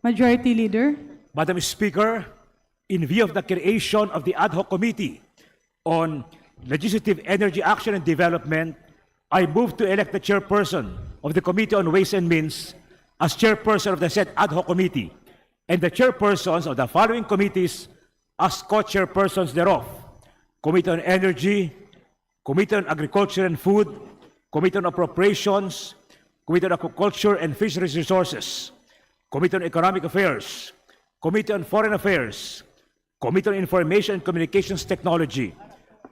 Majority Leader. Madam Speaker, in view of the creation of the ad hoc committee on legislative energy action and development, I move to elect the chairperson of the Committee on Ways and Means as chairperson of the said ad hoc committee, and the chairpersons of the following committees as co-chairpersons thereof: Committee on Energy, Committee on Agriculture and Food, Committee on Appropriations, Committee on Aquaculture and Fisheries Resources, Committee on Economic Affairs, Committee on Foreign Affairs, Committee on Information and Communications Technology,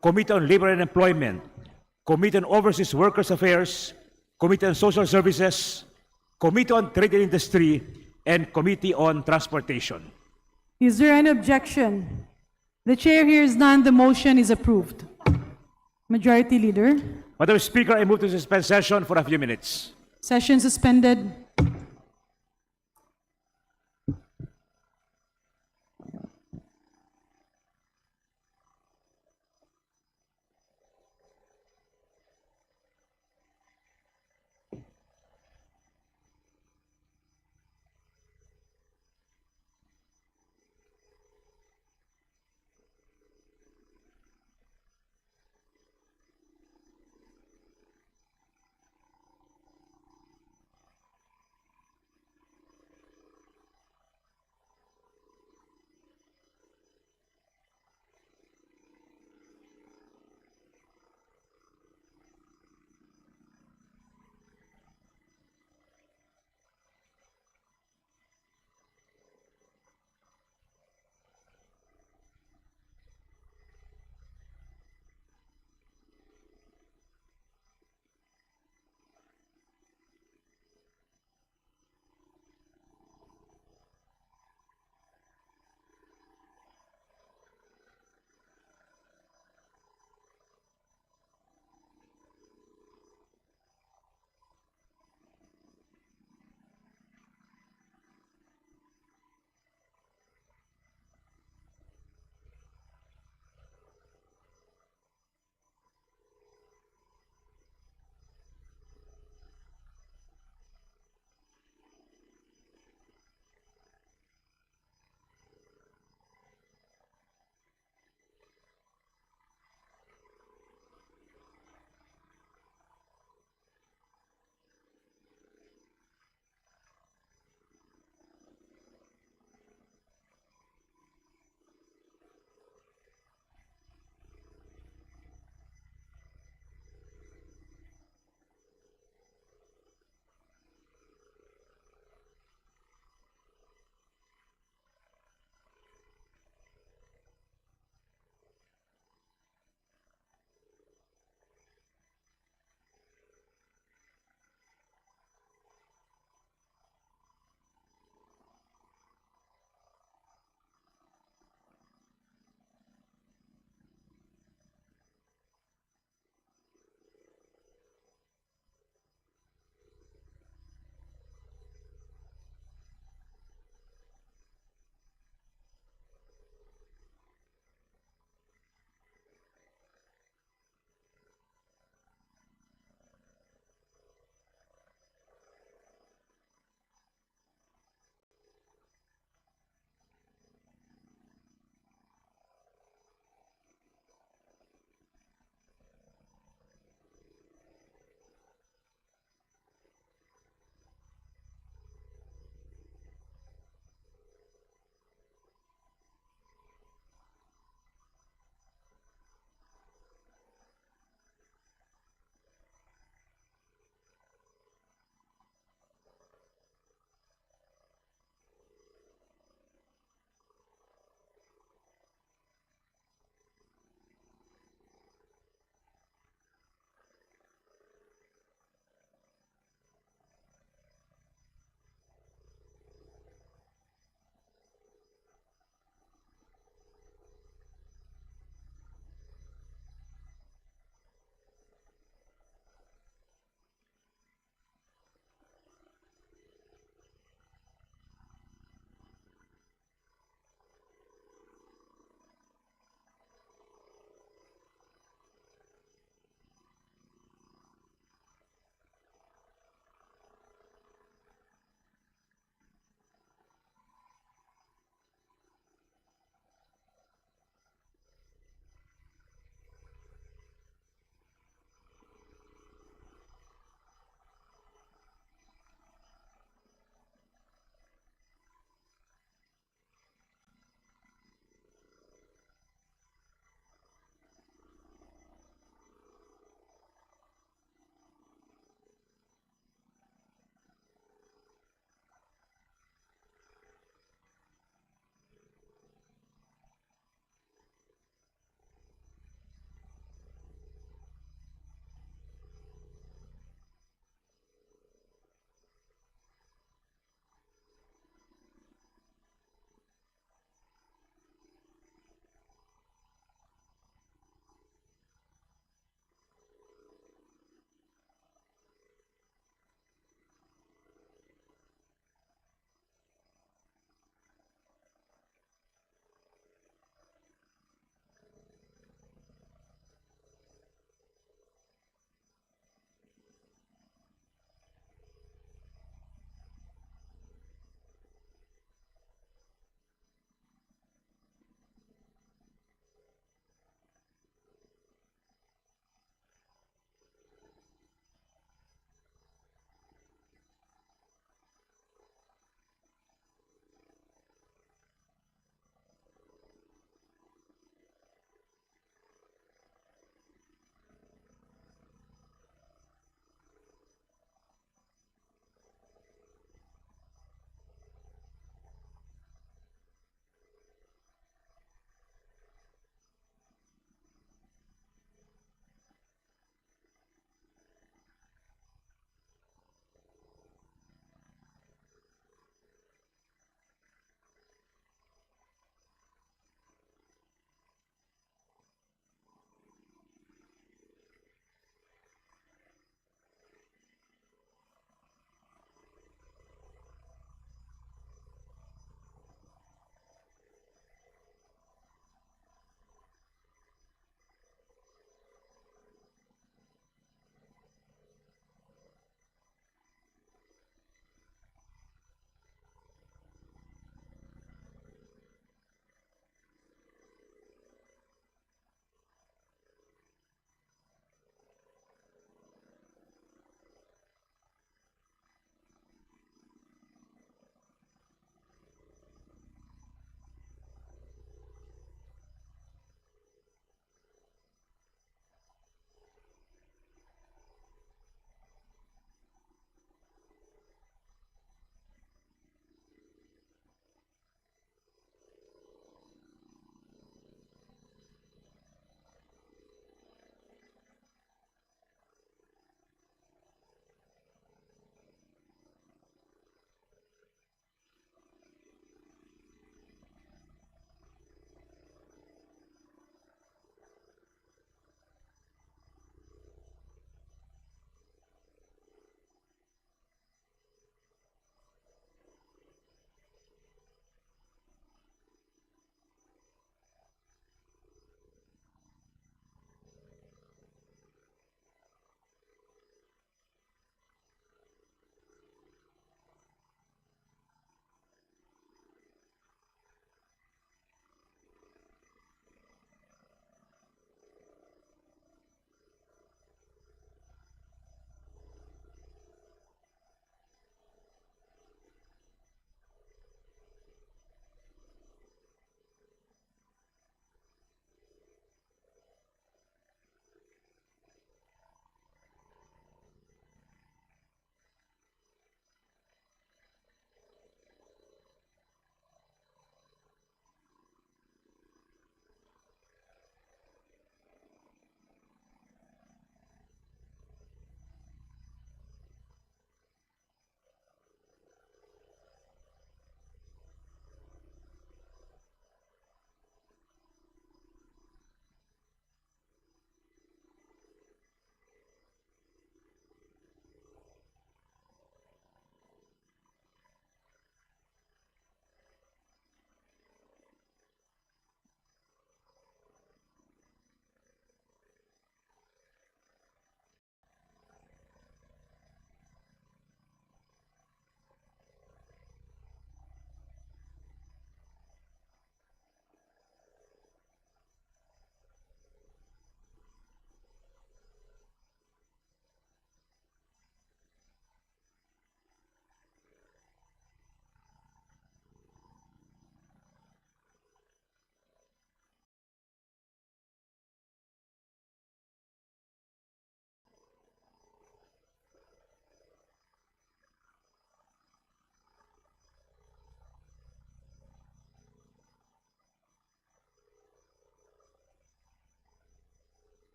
Committee on Labor and Employment, Committee on Overseas Workers Affairs, Committee on Social Services, Committee on Trade and Industry, and Committee on Transportation. Is there any objection? The chair hears none. The motion is approved. Majority Leader. Madam Speaker, I move to suspend session for a few minutes. Session suspended.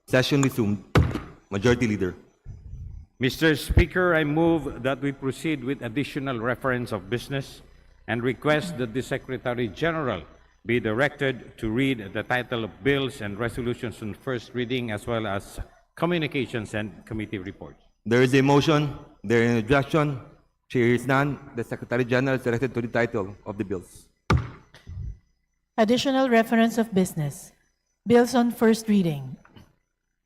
Session resumed. Majority Leader. Mr. Speaker, I move that we proceed with additional reference of business and request that the Secretary General be directed to read the title of bills and resolutions on first reading as well as communications and committee reports. There is a motion. There is an objection. Chair hears none. The Secretary General is directed to the title of the bills. Additional reference of business. Bills on first reading.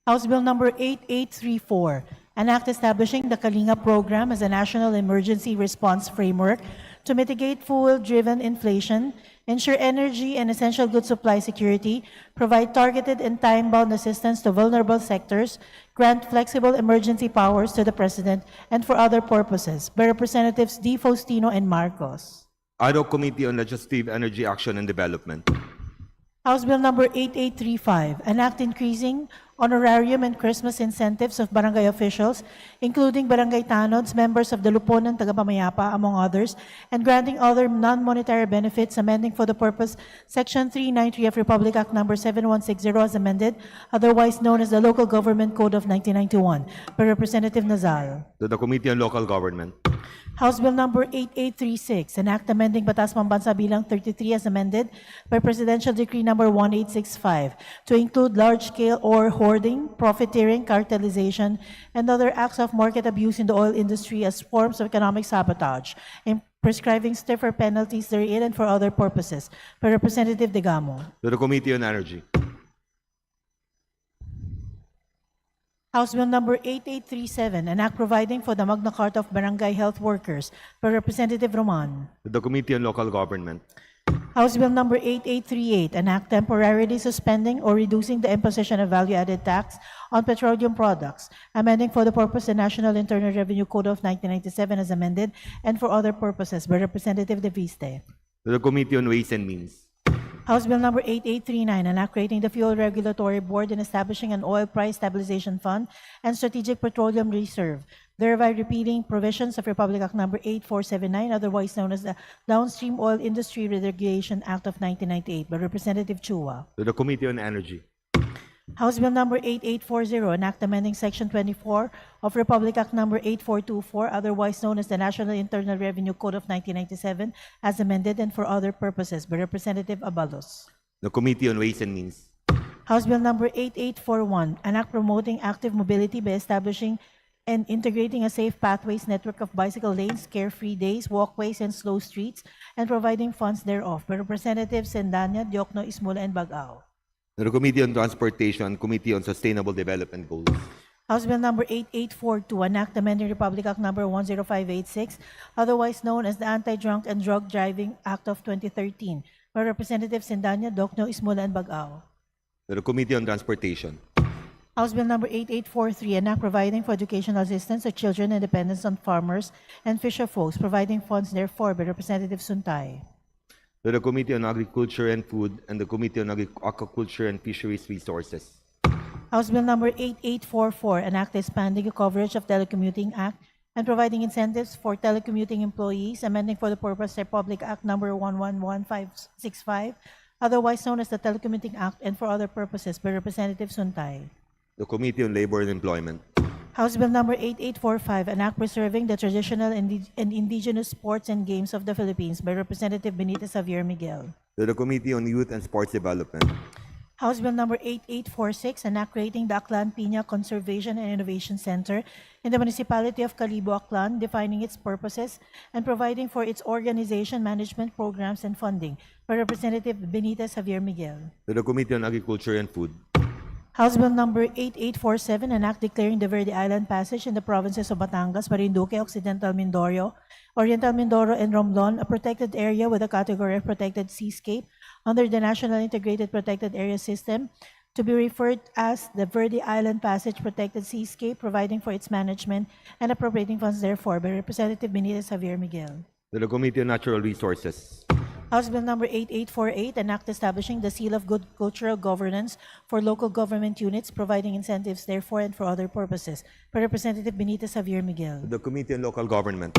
House Bill number 8834, an act establishing the Kalinga program as a national emergency response framework to mitigate fuel-driven inflation, ensure energy and essential goods supply security, provide targeted and time-bound assistance to vulnerable sectors, grant flexible emergency powers to the President, and for other purposes, by Representatives D. Faustino and Marcos. Ad hoc Committee on Legislative Energy Action and Development. House Bill number 8835, an act increasing honorarium and Christmas incentives of barangay officials, including barangay tanods, members of the Luponan Tagapamayapa, among others, and granting other non-monetary benefits, amending for the purpose Section 393 of Republic Act number 7160 as amended, otherwise known as the Local Government Code of 1991, by Representative Nazal. To the Committee on Local Government. House Bill number 8836, an act amending Batas Pambansa Bilang 33 as amended by Presidential Decree number 1865 to include large-scale ore hoarding, profiteering, cartelization, and other acts of market abuse in the oil industry as forms of economic sabotage, and prescribing stiffer penalties therein and for other purposes, by Representative Degamo. To the Committee on Energy. House Bill number 8837, an act providing for the Magna Carta of Barangay Health Workers, by Representative Roman. To the Committee on Local Government. House Bill number 8838, an act temporarily suspending or reducing the imposition of value-added tax on petroleum products, amending for the purpose the National Internal Revenue Code of 1997 as amended, and for other purposes, by Representative De Viste. To the Committee on Ways and Means. House Bill number 8839, an act creating the Fuel Regulatory Board and establishing an oil price stabilization fund and strategic petroleum reserve, thereby repealing provisions of Republic Act number 8479, otherwise known as the Downstream Oil Industry Regulation Act of 1998, by Representative Chua. To the Committee on Energy. House Bill number 8840, an act amending Section 24 of Republic Act number 8424, otherwise known as the National Internal Revenue Code of 1997, as amended and for other purposes, by Representative Abalos. The Committee on Ways and Means. House Bill number 8841, an act promoting active mobility by establishing and integrating a safe pathways network of bicycle lanes, carefree days, walkways, and slow streets, and providing funds thereof, by Representatives Sendanya, Diokno, Ismola, and Bagao. To the Committee on Transportation, Committee on Sustainable Development Goals. House Bill number 8842, an act amending Republic Act number 10586, otherwise known as the Anti-Drunk and Drug Driving Act of 2013, by Representatives Sendanya, Diokno, Ismola, and Bagao. To the Committee on Transportation. House Bill number 8843, an act providing for educational assistance to children and dependents on farmers and fisher folks, providing funds therefore, by Representative Suntay. To the Committee on Agriculture and Food and the Committee on Aquaculture and Fisheries Resources. House Bill number 8844, an act expanding the coverage of Telecommuting Act and providing incentives for telecommuting employees, amending for the purpose Republic Act Number 111565, otherwise known as the Telecommuting Act, and for other purposes by Representative Suntay. The Committee on Labor and Employment. House Bill Number 8845, an act preserving the traditional and indigenous sports and games of the Philippines by Representative Benitez Javier Miguel. To the Committee on Youth and Sports Development. House Bill Number 8846, an act creating the Aklan Piña Conservation and Innovation Center in the Municipality of Calibo, Aklan, defining its purposes and providing for its organization, management, programs, and funding by Representative Benitez Javier Miguel. To the Committee on Agriculture and Food. House Bill Number 8847, an act declaring the Verde Island Passage in the provinces of Batangas, Marinduque, Occidental Mindoro, Oriental Mindoro, and Romblon a protected area with a category of protected seascape under the National Integrated Protected Area System to be referred as the Verde Island Passage Protected Seascape, providing for its management and appropriating funds therefore by Representative Benitez Javier Miguel. To the Committee on Natural Resources. House Bill Number 8848, an act establishing the Seal of Good Cultural Governance for local government units, providing incentives therefore and for other purposes by Representative Benitez Javier Miguel. To the Committee on Local Government.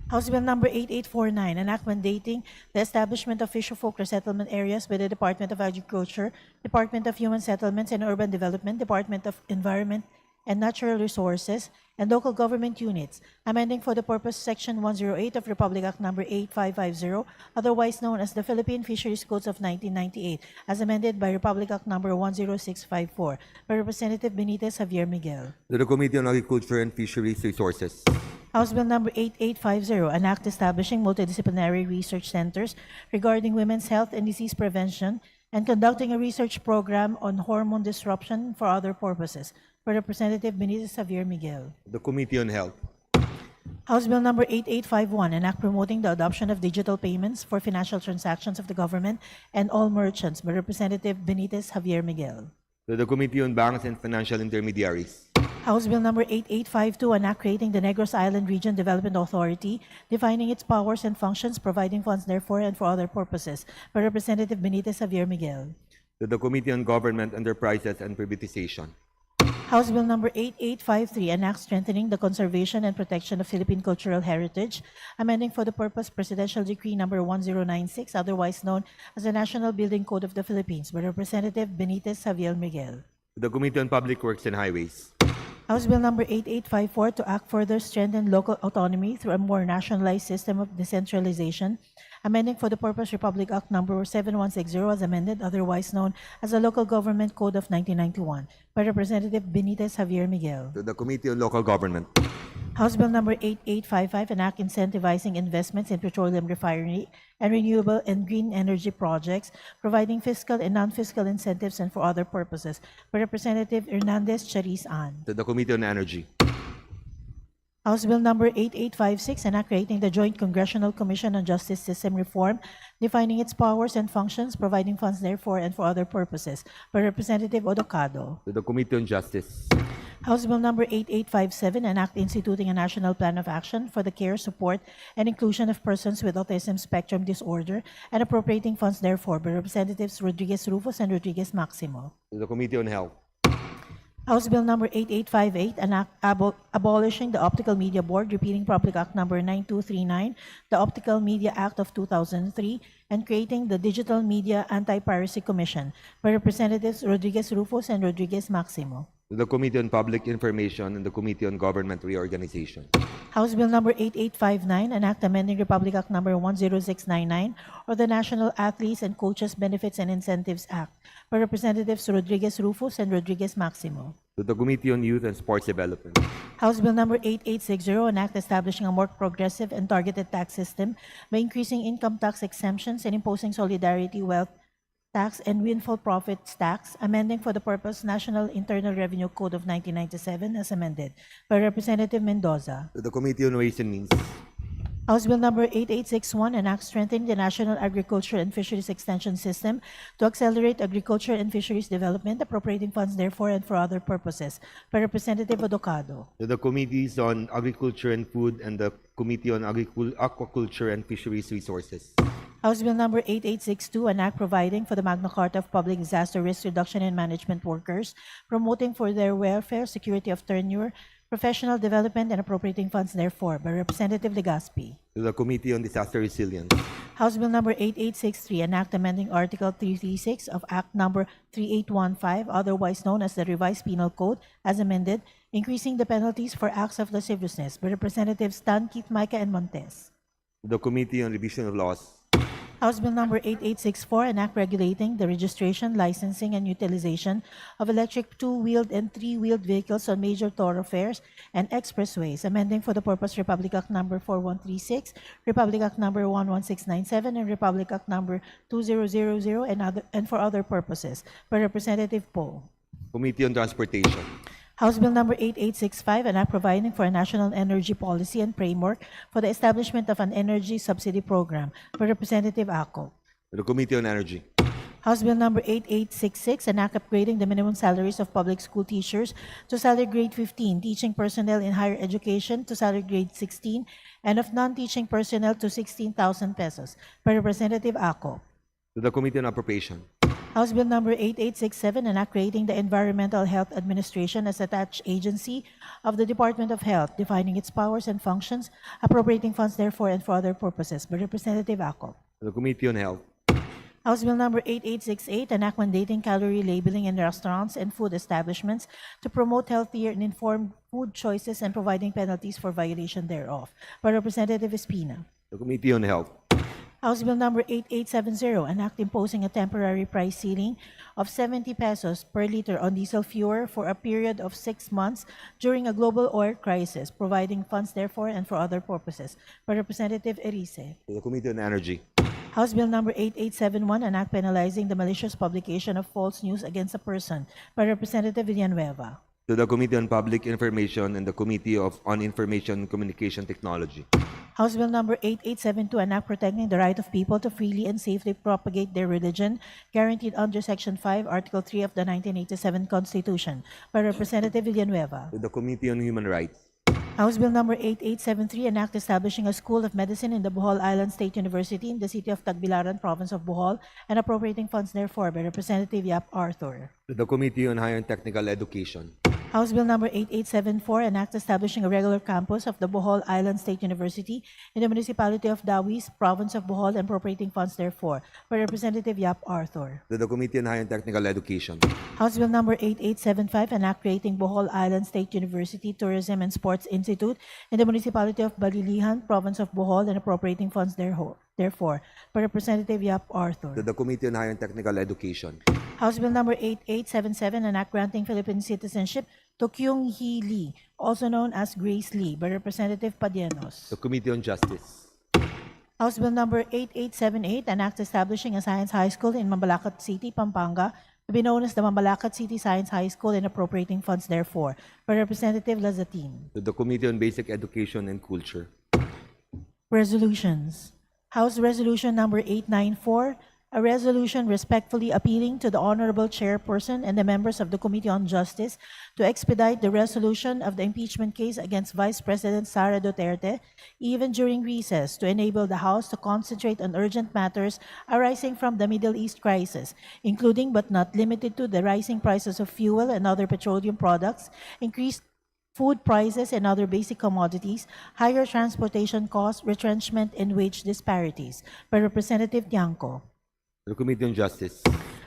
House Bill Number 8849, an act mandating the establishment of fisherfolk resettlement areas by the Department of Agriculture, Department of Human Settlements and Urban Development, Department of Environment and Natural Resources, and local government units, amending for the purpose Section 108 of Republic Act Number 8550, otherwise known as the Philippine Fisheries Codes of 1998, as amended by Republic Act Number 10654, by Representative Benitez Javier Miguel. To the Committee on Agriculture and Fisheries Resources. House Bill Number 8850, an act establishing multidisciplinary research centers regarding women's health and disease prevention and conducting a research program on hormone disruption for other purposes, by Representative Benitez Javier Miguel. The Committee on Health. House Bill Number 8851, an act promoting the adoption of digital payments for financial transactions of the government and all merchants, by Representative Benitez Javier Miguel. To the Committee on Banks and Financial Intermediaries. House Bill Number 8852, an act creating the Negros Island Region Development Authority, defining its powers and functions, providing funds therefore and for other purposes, by Representative Benitez Javier Miguel. To the Committee on Government Enterprises and Privatization. House Bill Number 8853, an act strengthening the conservation and protection of Philippine cultural heritage, amending for the purpose Presidential Decree Number 1096, otherwise known as the National Building Code of the Philippines, by Representative Benitez Javier Miguel. To the Committee on Public Works and Highways. House Bill Number 8854, to act further strengthen local autonomy through a more nationalized system of decentralization, amending for the purpose Republic Act Number 7160 as amended, otherwise known as the Local Government Code of 1991, by Representative Benitez Javier Miguel. To the Committee on Local Government. House Bill Number 8855, an act incentivizing investments in petroleum refinery and renewable and green energy projects, providing fiscal and non-fiscal incentives and for other purposes, by Representative Hernandez Chariz Ann. To the Committee on Energy. House Bill Number 8856, an act creating the Joint Congressional Commission on Justice System Reform, defining its powers and functions, providing funds therefore and for other purposes, by Representative Odocado. To the Committee on Justice. House Bill Number 8857, an act instituting a national plan of action for the care, support, and inclusion of persons with autism spectrum disorder and appropriating funds therefore, by Representatives Rodriguez Rufus and Rodriguez Maximo. To the Committee on Health. House Bill Number 8858, an act abolishing the Optical Media Board, repealing Public Act Number 9239, the Optical Media Act of 2003, and creating the Digital Media Anti-Piracy Commission, by Representatives Rodriguez Rufus and Rodriguez Maximo. To the Committee on Public Information and the Committee on Government Reorganization. House Bill Number 8859, an act amending Republic Act Number 10699, or the National Athletes and Coaches Benefits and Incentives Act, by Representatives Rodriguez Rufus and Rodriguez Maximo. To the Committee on Youth and Sports Development. House Bill Number 8860, an act establishing a more progressive and targeted tax system by increasing income tax exemptions and imposing solidarity wealth tax and windfall profits tax, amending for the purpose National Internal Revenue Code of 1997 as amended, by Representative Mendoza. To the Committee on Ways and Means. House Bill Number 8861, an act strengthening the National Agriculture and Fisheries Extension System to accelerate agriculture and fisheries development, appropriating funds therefore and for other purposes, by Representative Odocado. To the Committees on Agriculture and Food and the Committee on Aquaculture and Fisheries Resources. House Bill Number 8862, an act providing for the Magna Carta of Public Disaster Risk Reduction and Management Workers, promoting for their welfare, security of tenure, Professional Development and appropriating funds therefore by Representative Legaspi. To the Committee on Disaster Resilience. House Bill number 8863, an act amending Article 336 of Act number 3815, otherwise known as the Revised Penal Code, as amended, increasing the penalties for acts of lasciviousness by Representatives Tan, Keith, Micah, and Montes. To the Committee on Revision of Laws. House Bill number 8864, an act regulating the registration, licensing, and utilization of electric two-wheeled and three-wheeled vehicles on major thoroughfares and expressways, amending for the purpose Republic Act number 4136, Republic Act number 11697, and Republic Act number 2000 and for other purposes by Representative Poe. Committee on Transportation. House Bill number 8865, an act providing for a national energy policy and framework for the establishment of an energy subsidy program by Representative Ako. To the Committee on Energy. House Bill number 8866, an act upgrading the minimum salaries of public school teachers to salary grade 15, teaching personnel in higher education to salary grade 16, and of non-teaching personnel to 16,000 pesos by Representative Ako. To the Committee on Appropriation. House Bill number 8867, an act creating the Environmental Health Administration as attached agency of the Department of Health, defining its powers and functions, appropriating funds therefore and for other purposes by Representative Ako. To the Committee on Health. House Bill number 8868, an act mandating calorie labeling in restaurants and food establishments to promote healthier and informed food choices and providing penalties for violation thereof by Representative Espina. The Committee on Health. House Bill number 8870, an act imposing a temporary price ceiling of 70 pesos per liter on diesel fuel for a period of 6 months during a global oil crisis, providing funds therefore and for other purposes by Representative Erice. To the Committee on Energy. House Bill number 8871, an act penalizing the malicious publication of false news against a person by Representative Villanueva. To the Committee on Public Information and the Committee on Information and Communication Technology. House Bill number 8872, an act protecting the right of people to freely and safely propagate their religion, guaranteed under Section 5, Article 3 of the 1987 Constitution by Representative Villanueva. To the Committee on Human Rights. House Bill number 8873, an act establishing a School of Medicine in the Bohol Island State University in the city of Tagbilaran, province of Bohol, and appropriating funds therefore by Representative Yap Arthur. To the Committee on Higher and Technical Education. House Bill number 8874, an act establishing a regular campus of the Bohol Island State University in the municipality of Dawis, province of Bohol, and appropriating funds therefore by Representative Yap Arthur. To the Committee on Higher and Technical Education. House Bill number 8875, an act creating Bohol Island State University Tourism and Sports Institute in the municipality of Balilihan, province of Bohol, and appropriating funds therefore by Representative Yap Arthur. To the Committee on Higher and Technical Education. House Bill number 8877, an act granting Philippine citizenship to Kyung Hee Lee, also known as Grace Lee, by Representative Padienos. The Committee on Justice. House Bill number 8878, an act establishing a science high school in Mambalacat City, Pampanga, to be known as the Mambalacat City Science High School and appropriating funds therefore by Representative Lazatin. To the Committee on Basic Education and Culture. Resolutions. House Resolution number 894, a resolution respectfully appealing to the Honorable Chairperson and the members of the Committee on Justice to expedite the resolution of the impeachment case against Vice President Sara Duterte, even during recess, to enable the House to concentrate on urgent matters arising from the Middle East crisis, including but not limited to the rising prices of fuel and other petroleum products, increased food prices and other basic commodities, higher transportation costs, retrenchment, and wage disparities, by Representative Tiangco. The Committee on Justice.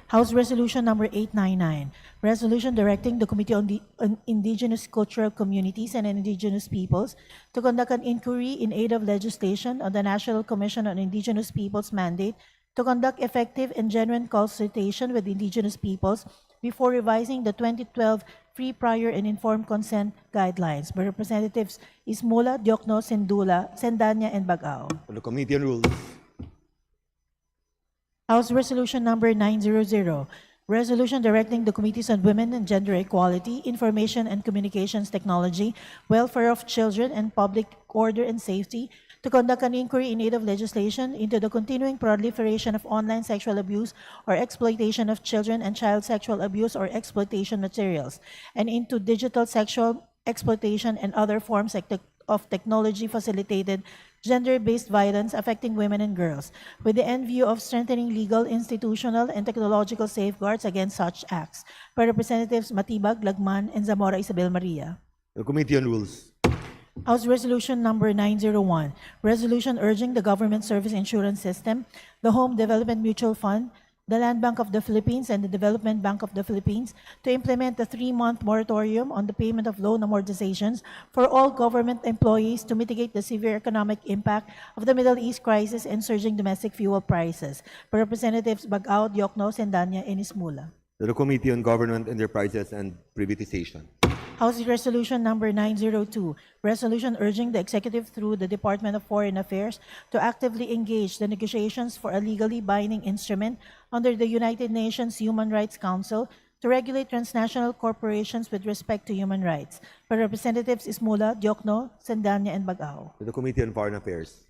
House Resolution number 899, resolution directing the Committee on Indigenous Cultural Communities and Indigenous Peoples to conduct an inquiry in aid of legislation on the National Commission on Indigenous Peoples mandate to conduct effective and genuine consultation with indigenous peoples before revising the 2012 Free, Prior, and Informed Consent Guidelines by Representatives Ismola, Diokno, Sendanya, and Bagao. The Committee on Rules. House Resolution number 900, resolution directing the Committees on Women and Gender Equality, Information and Communications Technology, Welfare of Children, and Public Order and Safety to conduct an inquiry in aid of legislation into the continuing proliferation of online sexual abuse or exploitation of children and child sexual abuse or exploitation materials, and into digital sexual exploitation and other forms of technology-facilitated gender-based violence affecting women and girls, with the end view of strengthening legal, institutional, and technological safeguards against such acts, by Representatives Matibag, Lagman, and Zamora Isabel Maria. The Committee on Rules. House Resolution Number 901, resolution urging the Government Service Insurance System, the Home Development Mutual Fund, the Land Bank of the Philippines, and the Development Bank of the Philippines to implement a 3-month moratorium on the payment of loan amortizations for all government employees to mitigate the severe economic impact of the Middle East crisis and surging domestic fuel prices. By Representatives Bagao, Diokno, Sendanya, and Ismula. To the Committee on Government Enterprises and Privatization. House Resolution Number 902, resolution urging the executive through the Department of Foreign Affairs to actively engage the negotiations for a legally binding instrument under the United Nations Human Rights Council to regulate transnational corporations with respect to human rights. By Representatives Ismula, Diokno, Sendanya, and Bagao. To the Committee on Foreign Affairs.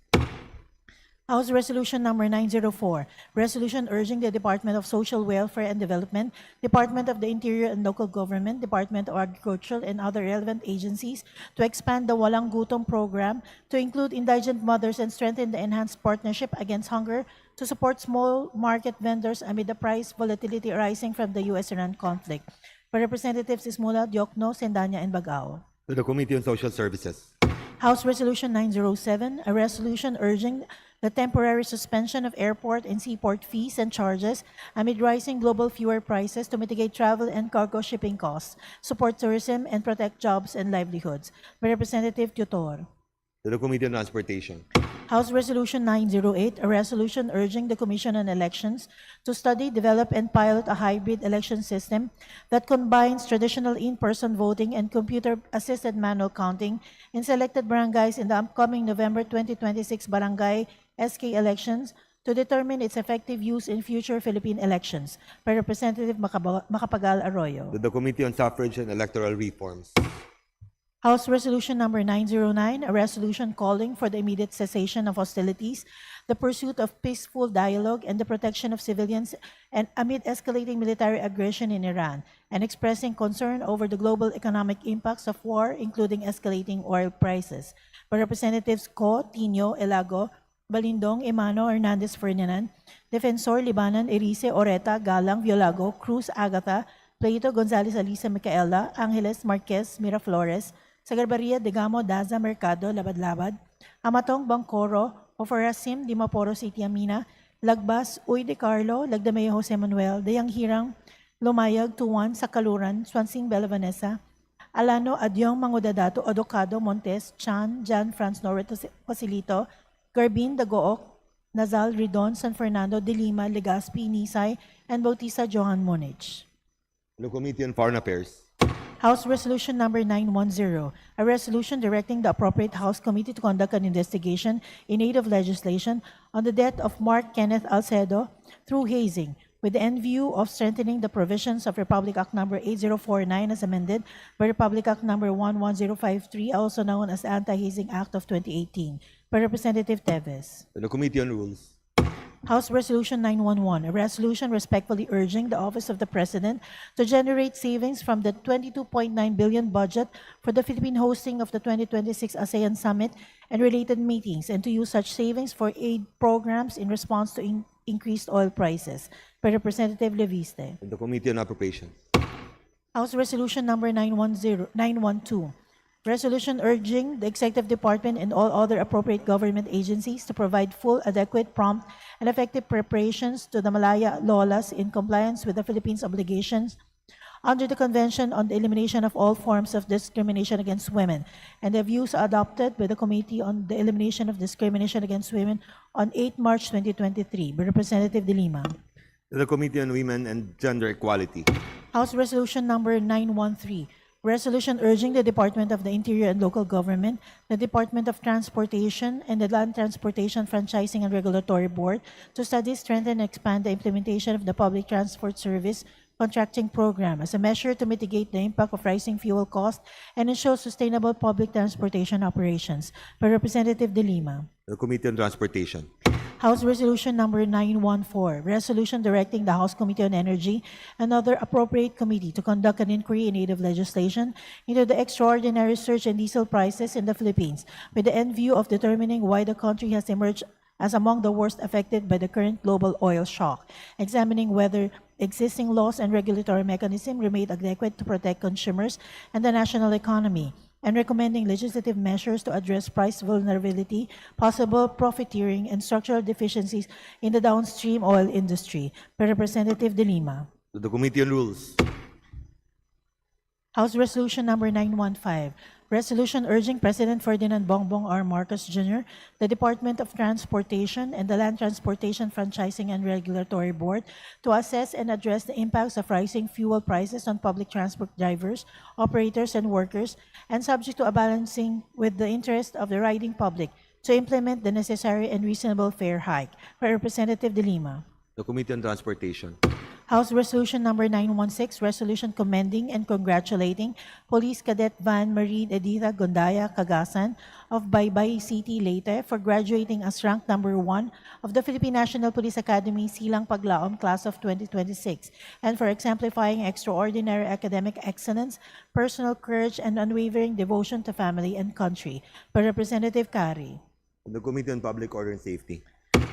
House Resolution Number 904, resolution urging the Department of Social Welfare and Development, Department of the Interior and Local Government, Department of Agriculture, and other relevant agencies to expand the Walang Gutom program to include indigent mothers and strengthen the enhanced partnership against hunger to support small market vendors amid the price volatility arising from the U.S.-Iran conflict. By Representatives Ismula, Diokno, Sendanya, and Bagao. To the Committee on Social Services. House Resolution 907, a resolution urging the temporary suspension of airport and seaport fees and charges amid rising global fuel prices to mitigate travel and cargo shipping costs, support tourism, and protect jobs and livelihoods. By Representative Tutor. To the Committee on Transportation. House Resolution 908, a resolution urging the Commission on Elections to study, develop, and pilot a hybrid election system that combines traditional in-person voting and computer-assisted manual counting in selected barangays in the upcoming November 2026 Barangay SK elections to determine its effective use in future Philippine elections. By Representative Macapagal Arroyo. To the Committee on Suffrage and Electoral Reforms. House Resolution Number 909, a resolution calling for the immediate cessation of hostilities, the pursuit of peaceful dialogue, and the protection of civilians and amid escalating military aggression in Iran, and expressing concern over the global economic impacts of war, including escalating oil prices. By Representatives Co, Tino, Elago, Balindong, Emano, Hernandez Ferdinand, Defensor, Libanan, Erice, Oreta, Galang, Violago, Cruz, Agatha, Plato, Gonzales, Alisa, Micaela, Angeles, Marquez, Miraflores, Sagarbaria, Degamo, Daza, Mercado, Labad-Labad, Amatong, Bangkoro, Ofarasim, Dimaporo, Sitiamina, Lagbas, Uy de Carlo, Lagdameo, Jose Manuel, Dayang Hirang, Lumayag, Tuwan, Sakaluran, Swansing, Bella Vanessa, Alano, Adyong, Mangudadato, Odocado, Montes, Chan, Jan, Franz Norito, Joselito, Garbin, Dagook, Nazal, Ridon, San Fernando, De Lima, Legazpi, Nisay, and Bautista Johan Monich. To the Committee on Foreign Affairs. House Resolution Number 910, a resolution directing the appropriate House Committee to conduct an investigation in aid of legislation on the death of Mark Kenneth Alcedo through hazing, with the end view of strengthening the provisions of Republic Act Number 8049 as amended by Republic Act Number 11053, also known as Anti-Hazing Act of 2018. By Representative Teves. To the Committee on Rules. House Resolution 911, a resolution respectfully urging the Office of the President to generate savings from the 22.9 billion budget for the Philippine hosting of the 2026 ASEAN Summit and related meetings, and to use such savings for aid programs in response to increased oil prices. By Representative Leviste. To the Committee on Appropriations. House Resolution Number 912, resolution urging the Executive Department and all other appropriate government agencies to provide full, adequate, prompt, and effective preparations to the Malaya Lolas in compliance with the Philippines' obligations under the Convention on the Elimination of All Forms of Discrimination Against Women, and the views adopted by the Committee on the Elimination of Discrimination Against Women on 8 March 2023 by Representative De Lima. To the Committee on Women and Gender Equality. House Resolution Number 913, resolution urging the Department of the Interior and Local Government, the Department of Transportation, and the Land Transportation Franchising and Regulatory Board to study, strengthen, and expand the implementation of the Public Transport Service Contracting Program as a measure to mitigate the impact of rising fuel costs and ensure sustainable public transportation operations. By Representative De Lima. The Committee on Transportation. House Resolution Number 914, resolution directing the House Committee on Energy and other appropriate committee to conduct an inquiry in aid of legislation into the extraordinary surge in diesel prices in the Philippines, with the end view of determining why the country has emerged as among the worst affected by the current global oil shock, examining whether existing laws and regulatory mechanisms remain adequate to protect consumers and the national economy, and recommending legislative measures to address price vulnerability, possible profiteering, and structural deficiencies in the downstream oil industry, by Representative De Lima. To the Committee on Rules. House Resolution Number 915, resolution urging President Ferdinand Bongbong R. Marcos Jr., the Department of Transportation, and the Land Transportation Franchising and Regulatory Board to assess and address the impacts of rising fuel prices on public transport drivers, operators, and workers, and subject to a balancing with the interest of the riding public to implement the necessary and reasonable fare hike, by Representative De Lima. The Committee on Transportation. House Resolution Number 916, resolution commending and congratulating Police Cadet Van Marie Editha Gondaya Cagasan of Baybay City, Leyte for graduating as ranked number 1 of the Philippine National Police Academy Silang Paglaom Class of 2026 and for exemplifying extraordinary academic excellence, personal courage, and unwavering devotion to family and country, by Representative Kari. The Committee on Public Order and Safety.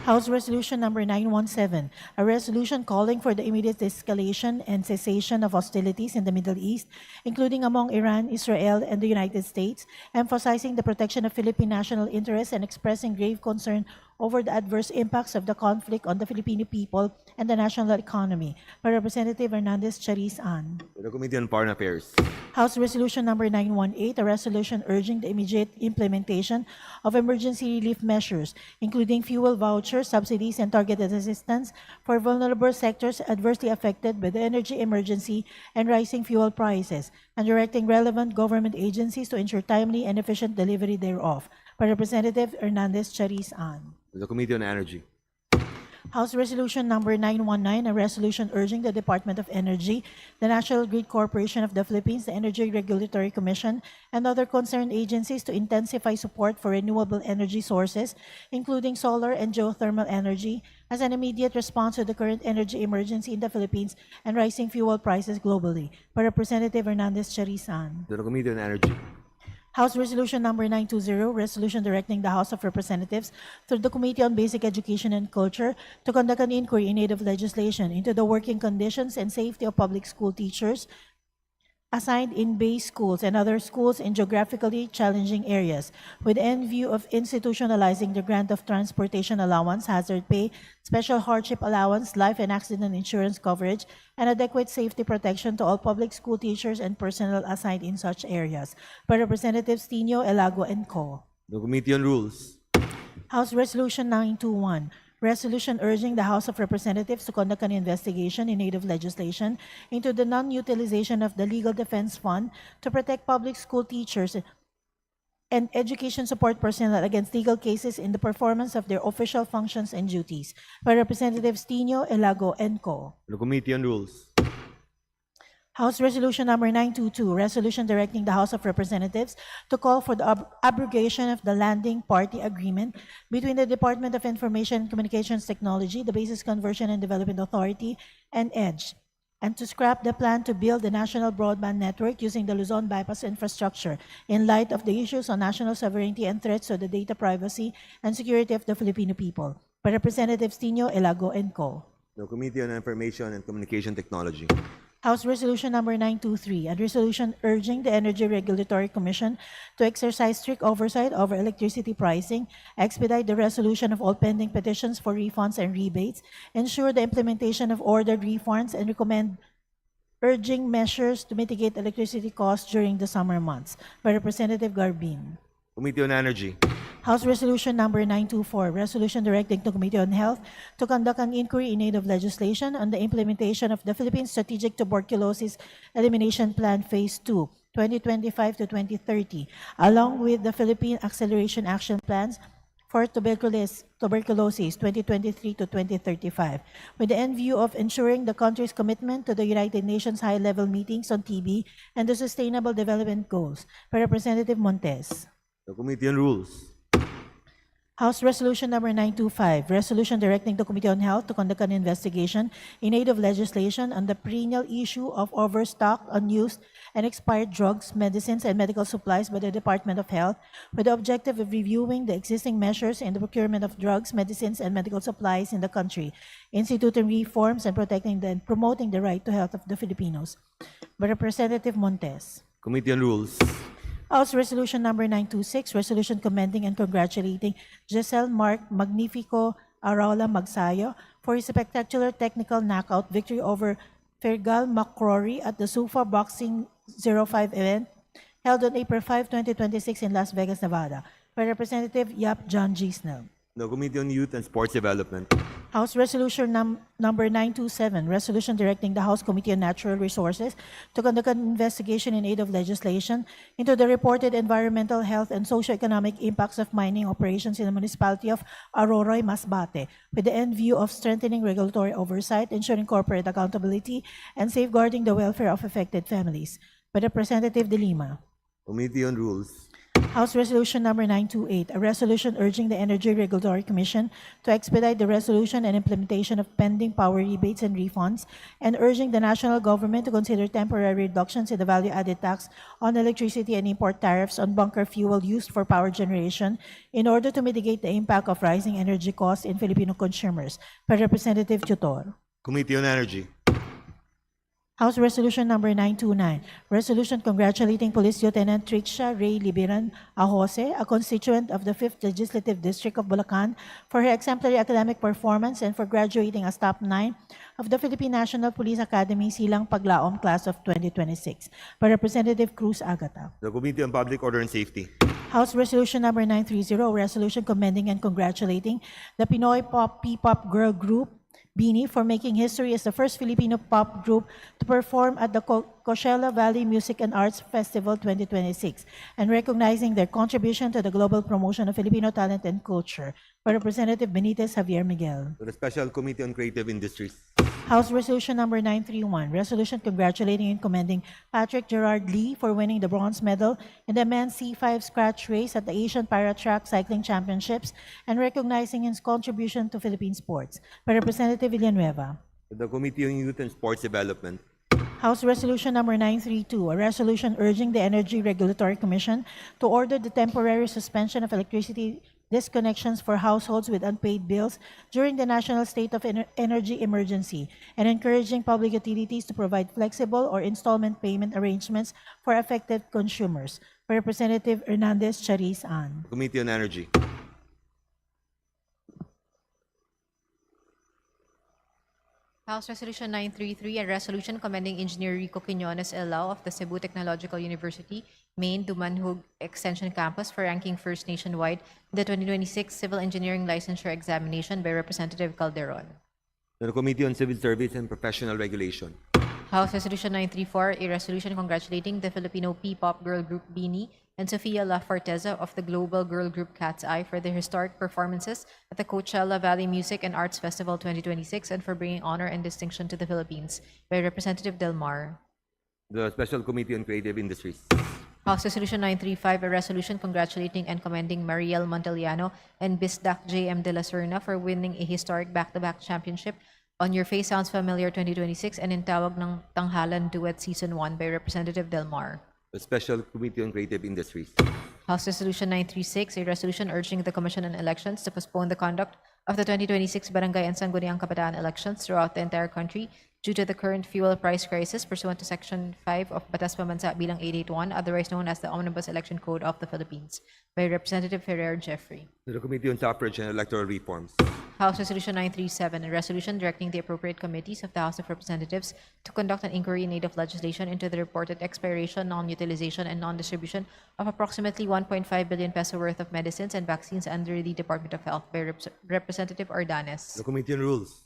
House Resolution Number 917, a resolution calling for the immediate escalation and cessation of hostilities in the Middle East, including among Iran, Israel, and the United States, emphasizing the protection of Philippine national interests and expressing grave concern over the adverse impacts of the conflict on the Filipino people and the national economy, by Representative Hernandez Chariz Ann. To the Committee on Foreign Affairs. House Resolution Number 918, a resolution urging the immediate implementation of emergency relief measures, including fuel vouchers, subsidies, and targeted assistance for vulnerable sectors adversely affected by the energy emergency and rising fuel prices, and directing relevant government agencies to ensure timely and efficient delivery thereof, by Representative Hernandez Chariz Ann. To the Committee on Energy. House Resolution Number 919, a resolution urging the Department of Energy, the National Grid Corporation of the Philippines, the Energy Regulatory Commission, and other concerned agencies to intensify support for renewable energy sources, including solar and geothermal energy, as an immediate response to the current energy emergency in the Philippines and rising fuel prices globally, by Representative Hernandez Chariz Ann. To the Committee on Energy. House Resolution Number 920, resolution directing the House of Representatives through the Committee on Basic Education and Culture to conduct an inquiry in aid of legislation into the working conditions and safety of public school teachers assigned in base schools and other schools in geographically challenging areas, with end view of institutionalizing the grant of transportation allowance, hazard pay, special hardship allowance, life and accident insurance coverage, and adequate safety protection to all public school teachers and personnel assigned in such areas, by Representatives Tino, Elago, and Co. The Committee on Rules. House Resolution 921, resolution urging the House of Representatives to conduct an investigation in aid of legislation into the non-utilization of the Legal Defense Fund to protect public school teachers and education support personnel against legal cases in the performance of their official functions and duties, by Representatives Tino, Elago, and Co. The Committee on Rules. House Resolution Number 922, resolution directing the House of Representatives to call for the abrogation of the landing party agreement between the Department of Information and Communications Technology, the Basis Conversion and Development Authority, and EDGE, and to scrap the plan to build the national broadband network using the Luzon bypass infrastructure in light of the issues on national sovereignty and threats to the data privacy and security of the Filipino people, by Representatives Tino, Elago, and Co. The Committee on Information and Communication Technology. House Resolution Number 923, a resolution urging the Energy Regulatory Commission to exercise strict oversight over electricity pricing, expedite the resolution of all pending petitions for refunds and rebates, ensure the implementation of ordered refunds, and recommend urging measures to mitigate electricity costs during the summer months, by Representative Garbin. Committee on Energy. House Resolution Number 924, resolution directing the Committee on Health to conduct an inquiry in aid of legislation on the implementation of the Philippine Strategic Tuberculosis Elimination Plan Phase 2, 2025 to 2030, along with the Philippine Acceleration Action Plans for Tuberculosis 2023 to 2035, with the end view of ensuring the country's commitment to the United Nations high-level meetings on TB and the Sustainable Development Goals, by Representative Montes. The Committee on Rules. House Resolution Number 925, resolution directing the Committee on Health to conduct an investigation in aid of legislation on the perennial issue of overstock, unused, and expired drugs, medicines, and medical supplies by the Department of Health, with the objective of reviewing the existing measures in the procurement of drugs, medicines, and medical supplies in the country, instituting reforms, and protecting and promoting the right to health of the Filipinos, by Representative Montes. Committee on Rules. House Resolution Number 926, resolution commending and congratulating Giselle Mark Magnifico Arola Magsayo for his spectacular technical knockout victory over Fergal McCrory at the SUFA Boxing 05 event held on April 5, 2026 in Las Vegas, Nevada, by Representative Yap John G. Snell. The Committee on Youth and Sports Development. House Resolution Number 927, resolution directing the House Committee on Natural Resources to conduct an investigation in aid of legislation into the reported environmental, health, and socioeconomic impacts of mining operations in the municipality of Aroroy, Masbate, with the end view of strengthening regulatory oversight, ensuring corporate accountability, and safeguarding the welfare of affected families. By Representative De Lima. Committee on Rules. House Resolution Number 928, a resolution urging the Energy Regulatory Commission to expedite the resolution and implementation of pending power rebates and refunds, and urging the national government to consider temporary reductions in the value-added tax on electricity and import tariffs on bunker fuel used for power generation in order to mitigate the impact of rising energy costs in Filipino consumers. By Representative Tutor. Committee on Energy. House Resolution Number 929, resolution congratulating Police Lieutenant Trixia Ray Libiran Ahose, a constituent of the 5th Legislative District of Bulacan, for her exemplary academic performance and for graduating as top 9 of the Philippine National Police Academy Silang Paglaom Class of 2026. By Representative Cruz Agata. The Committee on Public Order and Safety. House Resolution Number 930, resolution commending and congratulating the Pinoy P-pop girl group Beanie for making history as the first Filipino pop group to perform at the Coachella Valley Music and Arts Festival 2026 and recognizing their contribution to the global promotion of Filipino talent and culture. By Representative Benitez Javier Miguel. To the Special Committee on Creative Industries. House Resolution Number 931, resolution congratulating and commending Patrick Gerard Lee for winning the bronze medal in the men's C5 scratch race at the Asian Para-Track Cycling Championships and recognizing his contribution to Philippine sports. By Representative Villanueva. To the Committee on Youth and Sports Development. House Resolution Number 932, a resolution urging the Energy Regulatory Commission to order the temporary suspension of electricity disconnections for households with unpaid bills during the national state of energy emergency and encouraging public utilities to provide flexible or installment payment arrangements for affected consumers. By Representative Hernandez Chariz Ann. Committee on Energy. House Resolution 933, a resolution commending Engineer Rico Quiñones Elao of the Cebu Technological University, Main Dumanhug Extension Campus for ranking first nationwide in the 2026 Civil Engineering Licensure Examination. By Representative Calderon. To the Committee on Civil Service and Professional Regulation. House Resolution 934, a resolution congratulating the Filipino P-pop girl group Beanie and Sofia La Forteza of the global girl group Cat's Eye for their historic performances at the Coachella Valley Music and Arts Festival 2026 and for bringing honor and distinction to the Philippines. By Representative Del Mar. The Special Committee on Creative Industries. House Resolution 935, a resolution congratulating and commending Mariel Monteliano and Bisdak J.M. de la Serna for winning a historic back-to-back championship on Your Face Sounds Familiar 2026 and in Tawag ng Tanghalan Duet Season 1. By Representative Del Mar. The Special Committee on Creative Industries. House Resolution 936, a resolution urging the Commission on Elections to postpone the conduct of the 2026 Barangay and Sangguniang Kabataan elections throughout the entire country due to the current fuel price crisis pursuant to Section 5 of Batas Pambansa Bilang 881, otherwise known as the Omnibus Election Code of the Philippines. By Representative Ferrer Jeffrey. To the Committee on Suffrage and Electoral Reforms. House Resolution 937, a resolution directing the appropriate committees of the House of Representatives to conduct an inquiry in aid of legislation into the reported expiration, non-utilization, and non-distribution of approximately 1.5 billion peso worth of medicines and vaccines under the Department of Health. By Representative Ordanes. The Committee on Rules.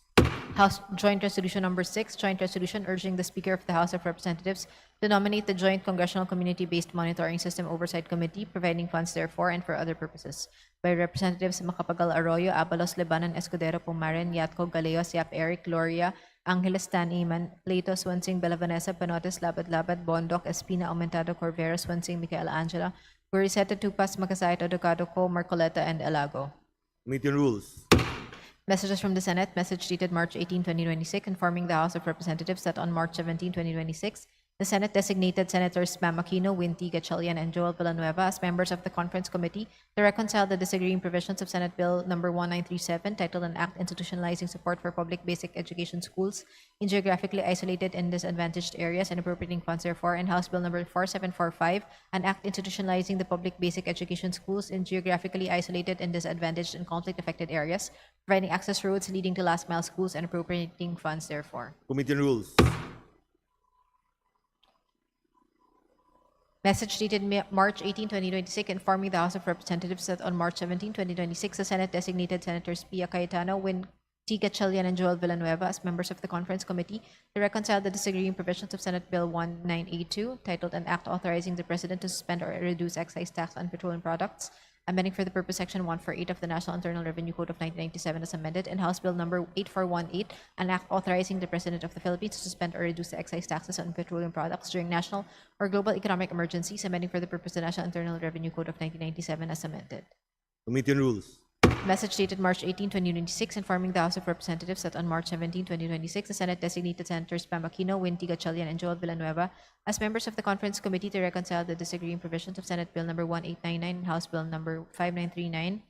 House Joint Resolution Number 6, joint resolution urging the Speaker of the House of Representatives to nominate the Joint Congressional Community-Based Monitoring System Oversight Committee, providing funds therefore and for other purposes. By Representatives Macapagal Arroyo, Abalos, Lebanon, Escudero, Pumaren, Yatco, Galeos, Yap Eric, Gloria, Angeles Tan Iman, Plato, Swansing, Bellavanesa, Panotes, Labad-Labad, Bondoc, Espina, Aumentado, Corvera, Swansing, Micaela Angela, Guriseta, Tupas, Makasay, Todocado, Co, Marcoleta, and Elago. Committee on Rules. Messages from the Senate, message dated March 18, 2026, informing the House of Representatives that on March 17, 2026, the Senate designated Senators Pam Aquino, Winty Gatchalian, and Joel Villanueva as members of the Conference Committee to reconcile the disagreeing provisions of Senate Bill number 1937, titled An Act Institutionalizing Support for Public Basic Education Schools in Geographically Isolated and Disadvantaged Areas and Appropriating Funds therefore, and House Bill number 4745, An Act Institutionalizing the Public Basic Education Schools in Geographically Isolated and Disadvantaged and Conflict-Affected Areas, providing access roads leading to last-mile schools and appropriating funds therefore. Committee on Rules. Message dated March 18, 2026, informing the House of Representatives that on March 17, 2026, the Senate designated Senators Pia Cayetano, Winty Gatchalian, and Joel Villanueva as members of the Conference Committee to reconcile the disagreeing provisions of Senate Bill 1982, titled An Act Authorizing the President to Suspend or Reduce Excise Tax on Petroleum Products, amending for the purpose Section 148 of the National Internal Revenue Code of 1997 as amended, and House Bill number 8418, an act authorizing the President of the Philippines to suspend or reduce the excise taxes on petroleum products during national or global economic emergencies, amending for the purpose the National Internal Revenue Code of 1997 as amended. Committee on Rules. Message dated March 18, 2026, informing the House of Representatives that on March 17, 2026, the Senate designated Senators Pam Aquino, Winty Gatchalian, and Joel Villanueva as members of the Conference Committee to reconcile the disagreeing provisions of Senate Bill number 1899 and House Bill number 5939,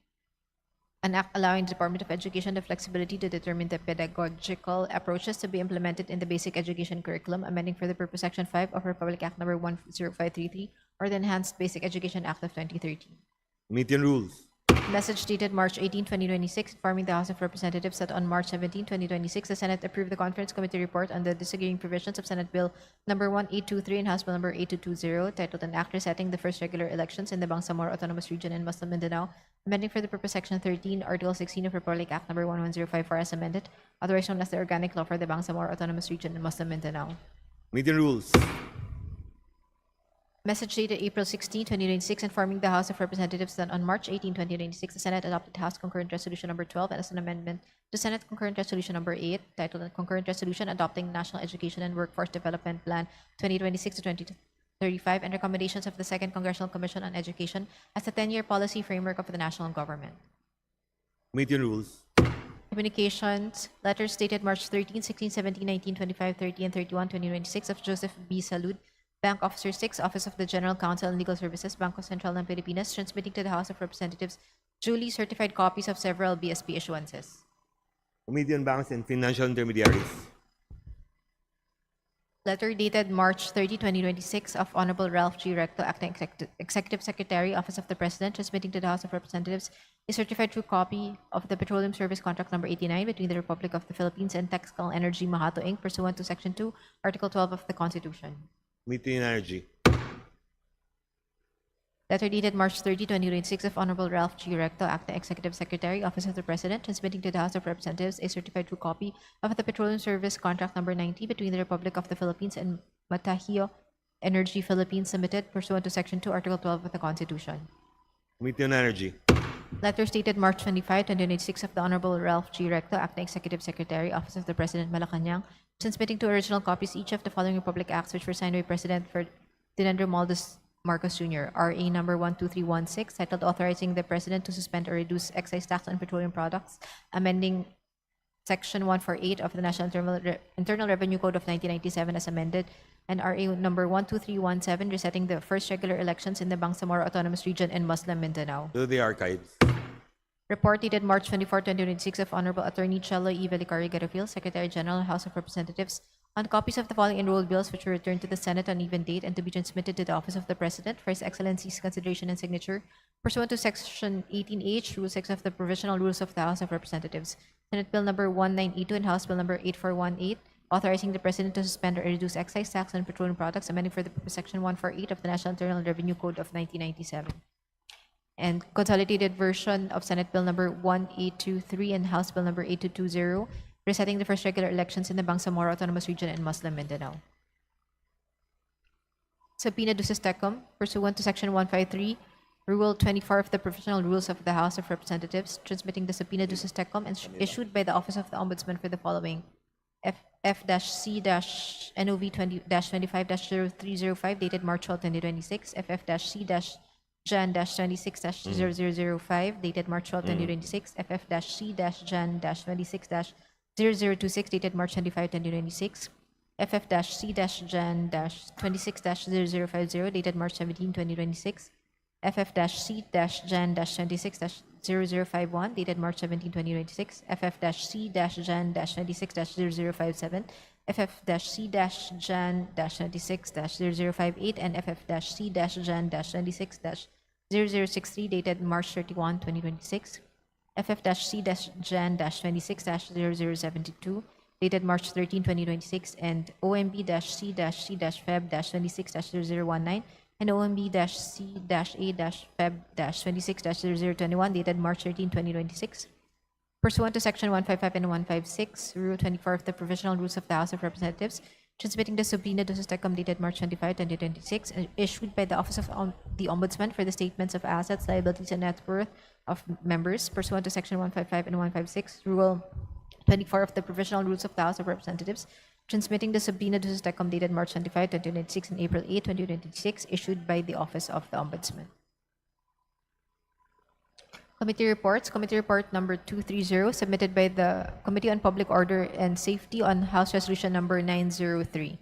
an act allowing the Department of Education the flexibility to determine the pedagogical approaches to be implemented in the basic education curriculum, amending for the purpose Section 5 of Republic Act number 10533, or the Enhanced Basic Education Act of 2013. Committee on Rules. Message dated March 18, 2026, informing the House of Representatives that on March 17, 2026, the Senate approved the Conference Committee report on the disagreeing provisions of Senate Bill number 1823 and House Bill number 8220, titled An Act Resetting the First Regular Elections in the Bangsamoro Autonomous Region and Muslim Mindanao, amending for the purpose Section 13, Article 16 of Republic Act number 11054 as amended, otherwise known as the Organic Law for the Bangsamoro Autonomous Region and Muslim Mindanao. Committee on Rules. Message dated April 16, 2026, informing the House of Representatives that on March 18, 2026, the Senate adopted House Concurrent Resolution number 12 as an amendment to Senate Concurrent Resolution number 8, titled Concurrent Resolution Adopting National Education and Workforce Development Plan 2026 to 2035 and recommendations of the Second Congressional Commission on Education as the 10-year policy framework of the national government. Committee on Rules. Communications, letters dated March 13, 16, 17, 19, 25, 30, and 31, 2026 of Joseph B. Salud, Bank Officer 6, Office of the General Counsel and Legal Services, Bangko Sentral ng Pilipinas, transmitting to the House of Representatives duly certified copies of several BSP issuances. Committee on Banks and Financial Intermediaries. Letter dated March 30, 2026 of Honorable Ralph G. Recto, Acting Executive Secretary, Office of the President, transmitting to the House of Representatives a certified true copy of the Petroleum Service Contract number 89 between the Republic of the Philippines and Texcal Energy Mahato Inc. pursuant to Section 2, Article 12 of the Constitution. Committee on Energy. Letter dated March 30, 2026 of Honorable Ralph G. Recto, Acting Executive Secretary, Office of the President, transmitting to the House of Representatives a certified true copy of the Petroleum Service Contract number 90 between the Republic of the Philippines and Matahio Energy Philippines Limited pursuant to Section 2, Article 12 of the Constitution. Committee on Energy. Letters dated March 25, 2026 of the Honorable Ralph G. Recto, Acting Executive Secretary, Office of the President, Malacanang, transmitting to original copies each of the following Republic Acts which were signed by President Ferdinand Romualdez Marcos Jr., RA number 12316, titled Authorizing the President to Suspend or Reduce Excise Tax on Petroleum Products, amending Section 148 of the National Internal Revenue Code of 1997 as amended, and RA number 12317, resetting the first regular elections in the Bangsamoro Autonomous Region and Muslim Mindanao. To the archives. Report dated March 24, 2026 of Honorable Attorney Chelo E. Velicari Garofil, Secretary General, House of Representatives, on copies of the following enrolled bills which were returned to the Senate on even date and to be transmitted to the Office of the President for His Excellency's consideration and signature pursuant to Section 18H, Rule 6 of the Provisional Rules of the House of Representatives. Senate Bill number 1982 and House Bill number 8418, authorizing the President to suspend or reduce excise tax on petroleum products, amending for the purpose Section 148 of the National Internal Revenue Code of 1997. And consolidated version of Senate Bill number 1823 and House Bill number 8220, resetting the first regular elections in the Bangsamoro Autonomous Region and Muslim Mindanao. Subpoena Duces Tecum, pursuant to Section 153, Rule 24 of the Provisional Rules of the House of Representatives, transmitting the Subpoena Duces Tecum issued by the Office of the Ombudsman for the following: FF-C-NOV 20-25-0305, dated March 12, 2026, FF-C-JAN-26-0005, dated March 12, 2026, FF-C-JAN-26-0026, dated March 25, 2026, FF-C-Gen-26-0050 dated March 17, 2026, FF-C-Gen-26-0051 dated March 17, 2026, FF-C-Gen-26-0057, FF-C-Gen-26-0058, and FF-C-Gen-26-0063 dated March 31, 2026, FF-C-Gen-26-0072 dated March 13, 2026, and OMB-C-Feb-26-0019 and OMB-C-A-Feb-26-0021 dated March 13, 2026. Pursuant to Section 155 and 156, Rule 24 of the Provisional Rules of the House of Representatives, transmitting the subpoena duces tecum dated March 25, 2026, issued by the Office of the Ombudsman for the statements of assets, liabilities, and net worth of members, pursuant to Section 155 and 156, Rule 24 of the Provisional Rules of the House of Representatives, transmitting the subpoena duces tecum dated March 25, 2026, and April 8, 2026, issued by the Office of the Ombudsman. Committee reports. Committee report number 230, submitted by the Committee on Public Order and Safety on House Resolution number 903.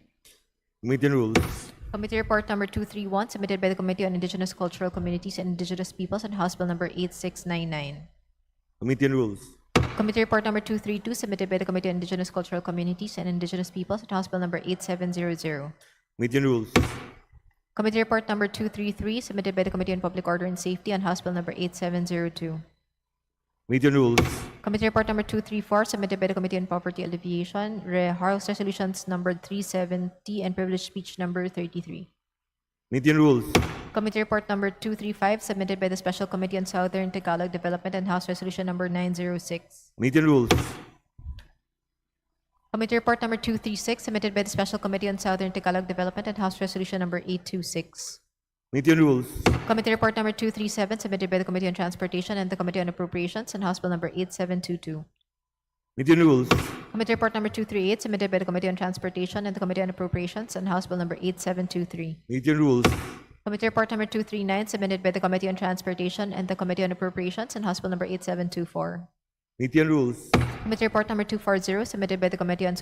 Committee on Rules. Committee report number 231, submitted by the Committee on Indigenous Cultural Communities and Indigenous Peoples on House Bill number 8699. Committee on Rules. Committee report number 232, submitted by the Committee on Indigenous Cultural Communities and Indigenous Peoples on House Bill number 8700. Committee on Rules. Committee report number 233, submitted by the Committee on Public Order and Safety on House Bill number 8702. Committee on Rules. Committee report number 234, submitted by the Committee on Poverty Alleviation, House Resolutions number 370 and Privileged Speech number 33. Committee on Rules. Committee report number 235, submitted by the Special Committee on Southern Tagalog Development and House Resolution number 906. Committee on Rules. Committee report number 236, submitted by the Special Committee on Southern Tagalog Development and House Resolution number 826. Committee on Rules. Committee report number 237, submitted by the Committee on Transportation and the Committee on Appropriations and House Bill number 8722. Committee on Rules. Committee report number 238, submitted by the Committee on Transportation and the Committee on Appropriations and House Bill number 8723. Committee on Rules. Committee report number 239, submitted by the Committee on Transportation and the Committee on Appropriations and House Bill number 8724. Committee on Rules. Committee report number 240, submitted by the Committee on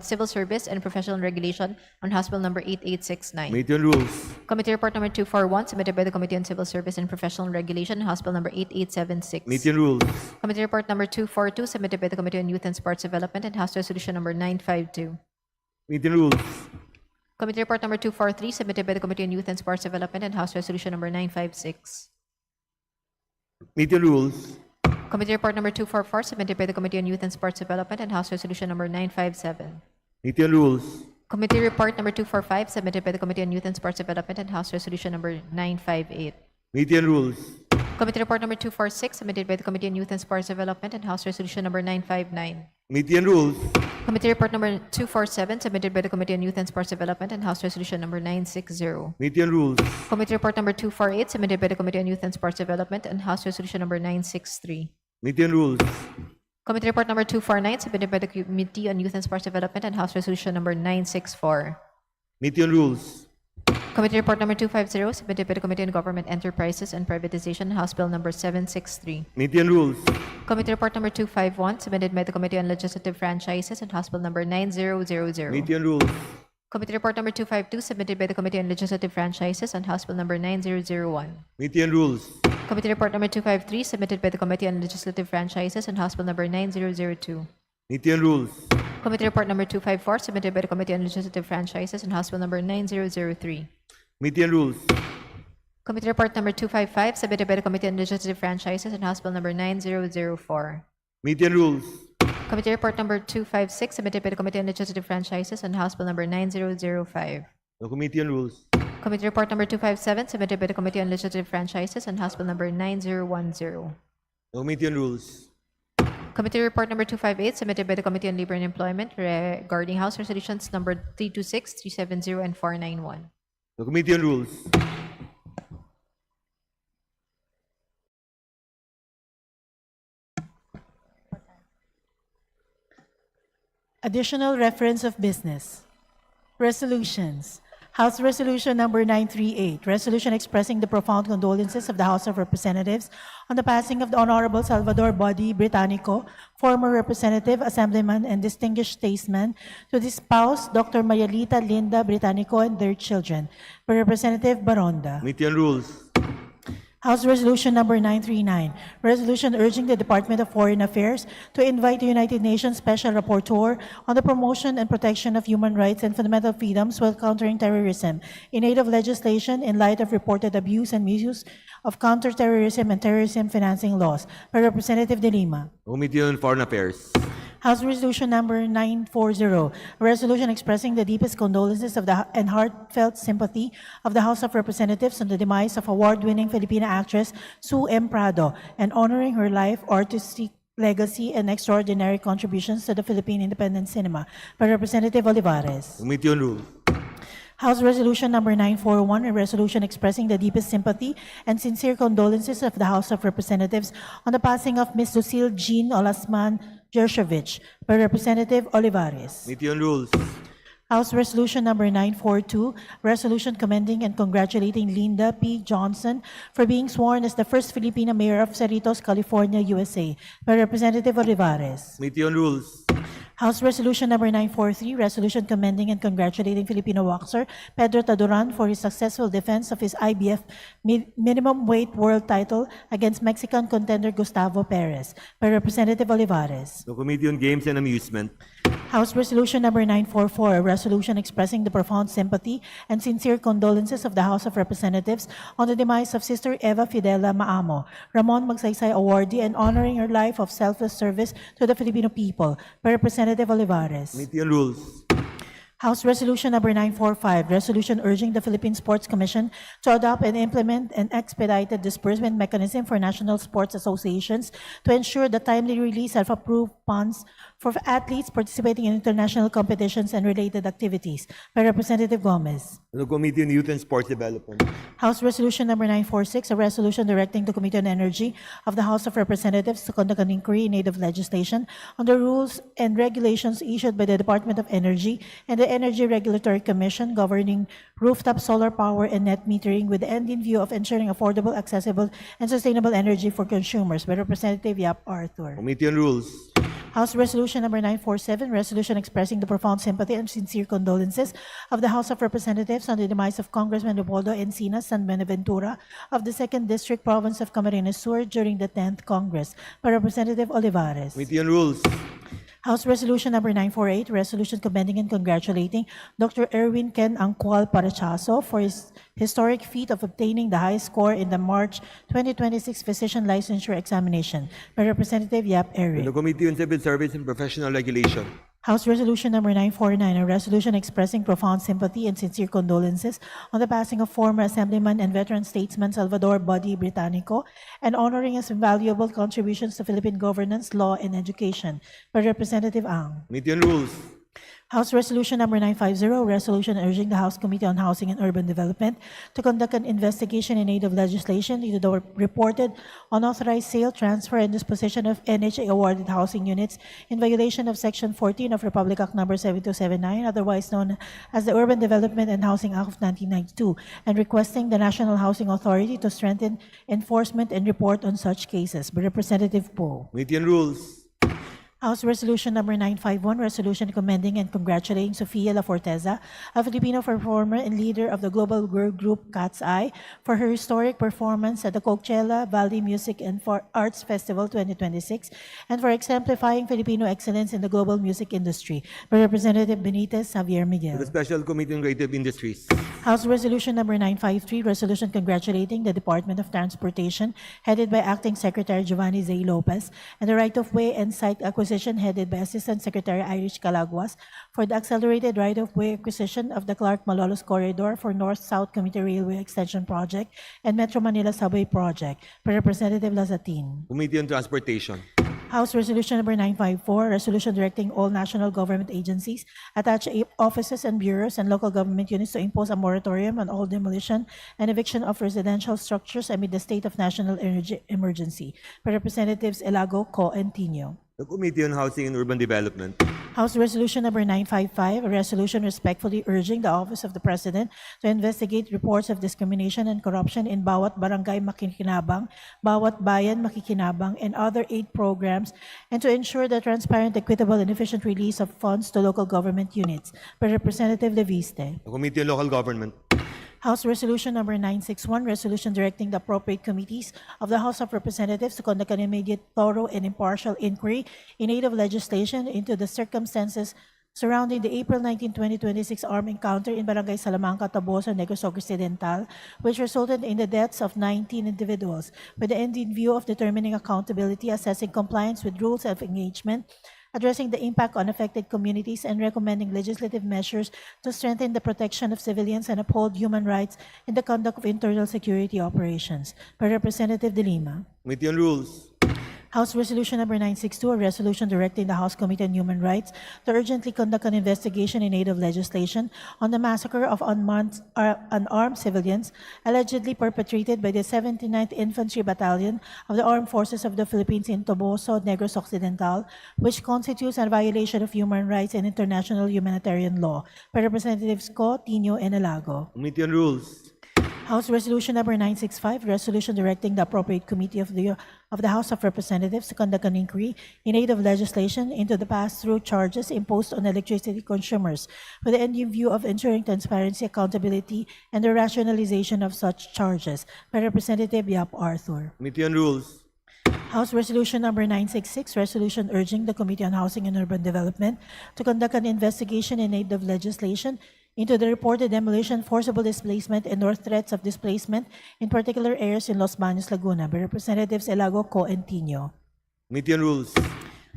Civil Service and Professional Regulation on House Bill number 8869. Committee on Rules. Committee report number 241, submitted by the Committee on Civil Service and Professional Regulation on House Bill number 8876. Committee on Rules. Committee report number 242, submitted by the Committee on Youth and Sports Development and House Resolution number 952. Committee on Rules. Committee report number 243, submitted by the Committee on Youth and Sports Development and House Resolution number 956. Committee on Rules. Committee report number 244, submitted by the Committee on Youth and Sports Development and House Resolution number 957. Committee on Rules. Committee report number 245, submitted by the Committee on Youth and Sports Development and House Resolution number 958. Committee on Rules. Committee report number 246, submitted by the Committee on Youth and Sports Development and House Resolution number 959. Committee on Rules. Committee report number 247, submitted by the Committee on Youth and Sports Development and House Resolution number 960. Committee on Rules. Committee report number 248, submitted by the Committee on Youth and Sports Development and House Resolution number 963. Committee on Rules. Committee report number 249, submitted by the Committee on Youth and Sports Development and House Resolution number 964. Committee on Rules. Committee report number 250, submitted by the Committee on Government Enterprises and Privatization, House Bill number 763. Committee on Rules. Committee report number 251, submitted by the Committee on Legislative Franchises and House Bill number 9000. Committee on Rules. Committee report number 252, submitted by the Committee on Legislative Franchises and House Bill number 9001. Committee on Rules. Committee report number 253, submitted by the Committee on Legislative Franchises and House Bill number 9002. Committee on Rules. Committee report number 254, submitted by the Committee on Legislative Franchises and House Bill number 9003. Committee on Rules. Committee report number 255, submitted by the Committee on Legislative Franchises and House Bill number 9004. Committee on Rules. Committee report number 256, submitted by the Committee on Legislative Franchises and House Bill number 9005. No Committee on Rules. Committee report number 257, submitted by the Committee on Legislative Franchises and House Bill number 9010. No Committee on Rules. Committee report number 258, submitted by the Committee on Labor and Employment regarding House Resolutions number 326, 370, and 491. No Committee on Rules. Additional reference of business. Resolutions. House Resolution Number 938, resolution expressing the profound condolences of the House of Representatives on the passing of the Honorable Salvador Body Britannico, former representative, assemblyman, and distinguished statesman, to the spouse, Dr. Mayalita Linda Britannico, and their children, by Representative Baronda. Committee on Rules. House Resolution Number 939, resolution urging the Department of Foreign Affairs to invite the United Nations Special Rapporteur on the promotion and protection of human rights and fundamental freedoms while countering terrorism in aid of legislation in light of reported abuse and misuse of counterterrorism and terrorism financing laws, by Representative De Lima. Committee on Foreign Affairs. House Resolution Number 940, a resolution expressing the deepest condolences of and heartfelt sympathy of the House of Representatives on the demise of award-winning Filipina actress Sue M. Prado and honoring her life, artistic legacy, and extraordinary contributions to the Philippine independent cinema, by Representative Olivares. Committee on Rules. House Resolution Number 941, a resolution expressing the deepest sympathy and sincere condolences of the House of Representatives on the passing of Ms. Lucille Jean Olasman Jershovich, by Representative Olivares. Committee on Rules. House Resolution Number 942, resolution commending and congratulating Linda P. Johnson for being sworn as the first Filipina mayor of Cerritos, California, USA, by Representative Olivares. Committee on Rules. House Resolution Number 943, resolution commending and congratulating Filipino boxer Pedro Taduran for his successful defense of his IBF minimum weight world title against Mexican contender Gustavo Perez, by Representative Olivares. The Committee on Games and Amusement. House Resolution Number 944, a resolution expressing the profound sympathy and sincere condolences of the House of Representatives on the demise of Sister Eva Fidela Maamo, Ramon Magsaysay awardee, and honoring her life of selfless service to the Filipino people, by Representative Olivares. Committee on Rules. House Resolution Number 945, resolution urging the Philippine Sports Commission to adopt and implement an expedited disbursement mechanism for national sports associations to ensure the timely release of approved funds for athletes participating in international competitions and related activities, by Representative Gomez. The Committee on Youth and Sports Development. House Resolution Number 946, a resolution directing the Committee on Energy of the House of Representatives to conduct an inquiry in aid of legislation on the rules and regulations issued by the Department of Energy and the Energy Regulatory Commission governing rooftop solar power and net metering, with the end in view of ensuring affordable, accessible, and sustainable energy for consumers, by Representative Yap Arthur. Committee on Rules. House Resolution Number 947, resolution expressing the profound sympathy and sincere condolences of the House of Representatives on the demise of Congressman Leopoldo Encinas San Benaventura of the 2nd District Province of Camarines Sur during the 10th Congress, by Representative Olivares. Committee on Rules. House Resolution Number 948, resolution commending and congratulating Dr. Erwin Ken Angcual Parachaso for his historic feat of obtaining the highest score in the March 2026 Physician Licensure Examination, by Representative Yap Eric. The Committee on Civil Service and Professional Regulation. House Resolution Number 949, a resolution expressing profound sympathy and sincere condolences on the passing of former Assemblyman and veteran statesman Salvador Body Britannico and honoring his invaluable contributions to Philippine governance, law, and education, by Representative Ang. Committee on Rules. House Resolution Number 950, resolution urging the House Committee on Housing and Urban Development to conduct an investigation in aid of legislation into the reported unauthorized sale, transfer, and disposition of NHA-awarded housing units in violation of Section 14 of Republic Act No. 7279, otherwise known as the Urban Development and Housing Act of 1992, and requesting the National Housing Authority to strengthen enforcement and report on such cases, by Representative Poe. Committee on Rules. House Resolution Number 951, resolution commending and congratulating Sofia La Forteza, a Filipino performer and leader of the global girl group Cat's Eye, for her historic performance at the Coachella Valley Music and Arts Festival 2026, and for exemplifying Filipino excellence in the global music industry, by Representative Benitez Javier Miguel. The Special Committee on Creative Industries. House Resolution Number 953, resolution congratulating the Department of Transportation, headed by Acting Secretary Giovanni Zay Lopez, and the Right-of-Way and Site Acquisition, headed by Assistant Secretary Irish Calaguas, for the accelerated right-of-way acquisition of the Clark-Malolos Corridor for North-South Commuter Railway Extension Project and Metro Manila Subway Project, by Representative Lazatin. Committee on Transportation. House Resolution Number 954, resolution directing all national government agencies, attached offices and bureaus, and local government units to impose a moratorium on all demolition and eviction of residential structures amid the state of national energy emergency, by Representatives Elago, Co, and Tino. The Committee on Housing and Urban Development. House Resolution Number 955, a resolution respectfully urging the Office of the President to investigate reports of discrimination and corruption in Bawat Barangay Makikinabang, Bawat Bayan Makikinabang, and other 8 programs, and to ensure the transparent, equitable, and efficient release of funds to local government units. By Representative Leviste. The Committee on Local Government. House Resolution Number 961, resolution directing the appropriate committees of the House of Representatives to conduct an immediate, thorough, and impartial inquiry in aid of legislation into the circumstances surrounding the April 19, 2026 armed encounter in Barangay Salamanca, Taboso, Negros Occidental, which resulted in the deaths of 19 individuals, with the end in view of determining accountability, assessing compliance with rules of engagement, addressing the impact on affected communities, and recommending legislative measures to strengthen the protection of civilians and uphold human rights in the conduct of internal security operations. By Representative De Lima. Committee on Rules. House Resolution Number 962, a resolution directing the House Committee on Human Rights to urgently conduct an investigation in aid of legislation on the massacre of unarmed civilians allegedly perpetrated by the 79th Infantry Battalion of the Armed Forces of the Philippines in Toboso, Negros Occidental, which constitutes a violation of human rights and international humanitarian law. By Representatives Co, Tino, and Alago. Committee on Rules. House Resolution Number 965, resolution directing the appropriate committee of the House of Representatives to conduct an inquiry in aid of legislation into the pass-through charges imposed on electricity consumers, with the end in view of ensuring transparency, accountability, and the rationalization of such charges. By Representative Yap Arthur. Committee on Rules. House Resolution Number 966, resolution urging the Committee on Housing and Urban Development to conduct an investigation in aid of legislation into the reported demolition, forcible displacement, and or threats of displacement in particular areas in Los Baños, Laguna. By Representatives Elago, Co, and Tino. Committee on Rules.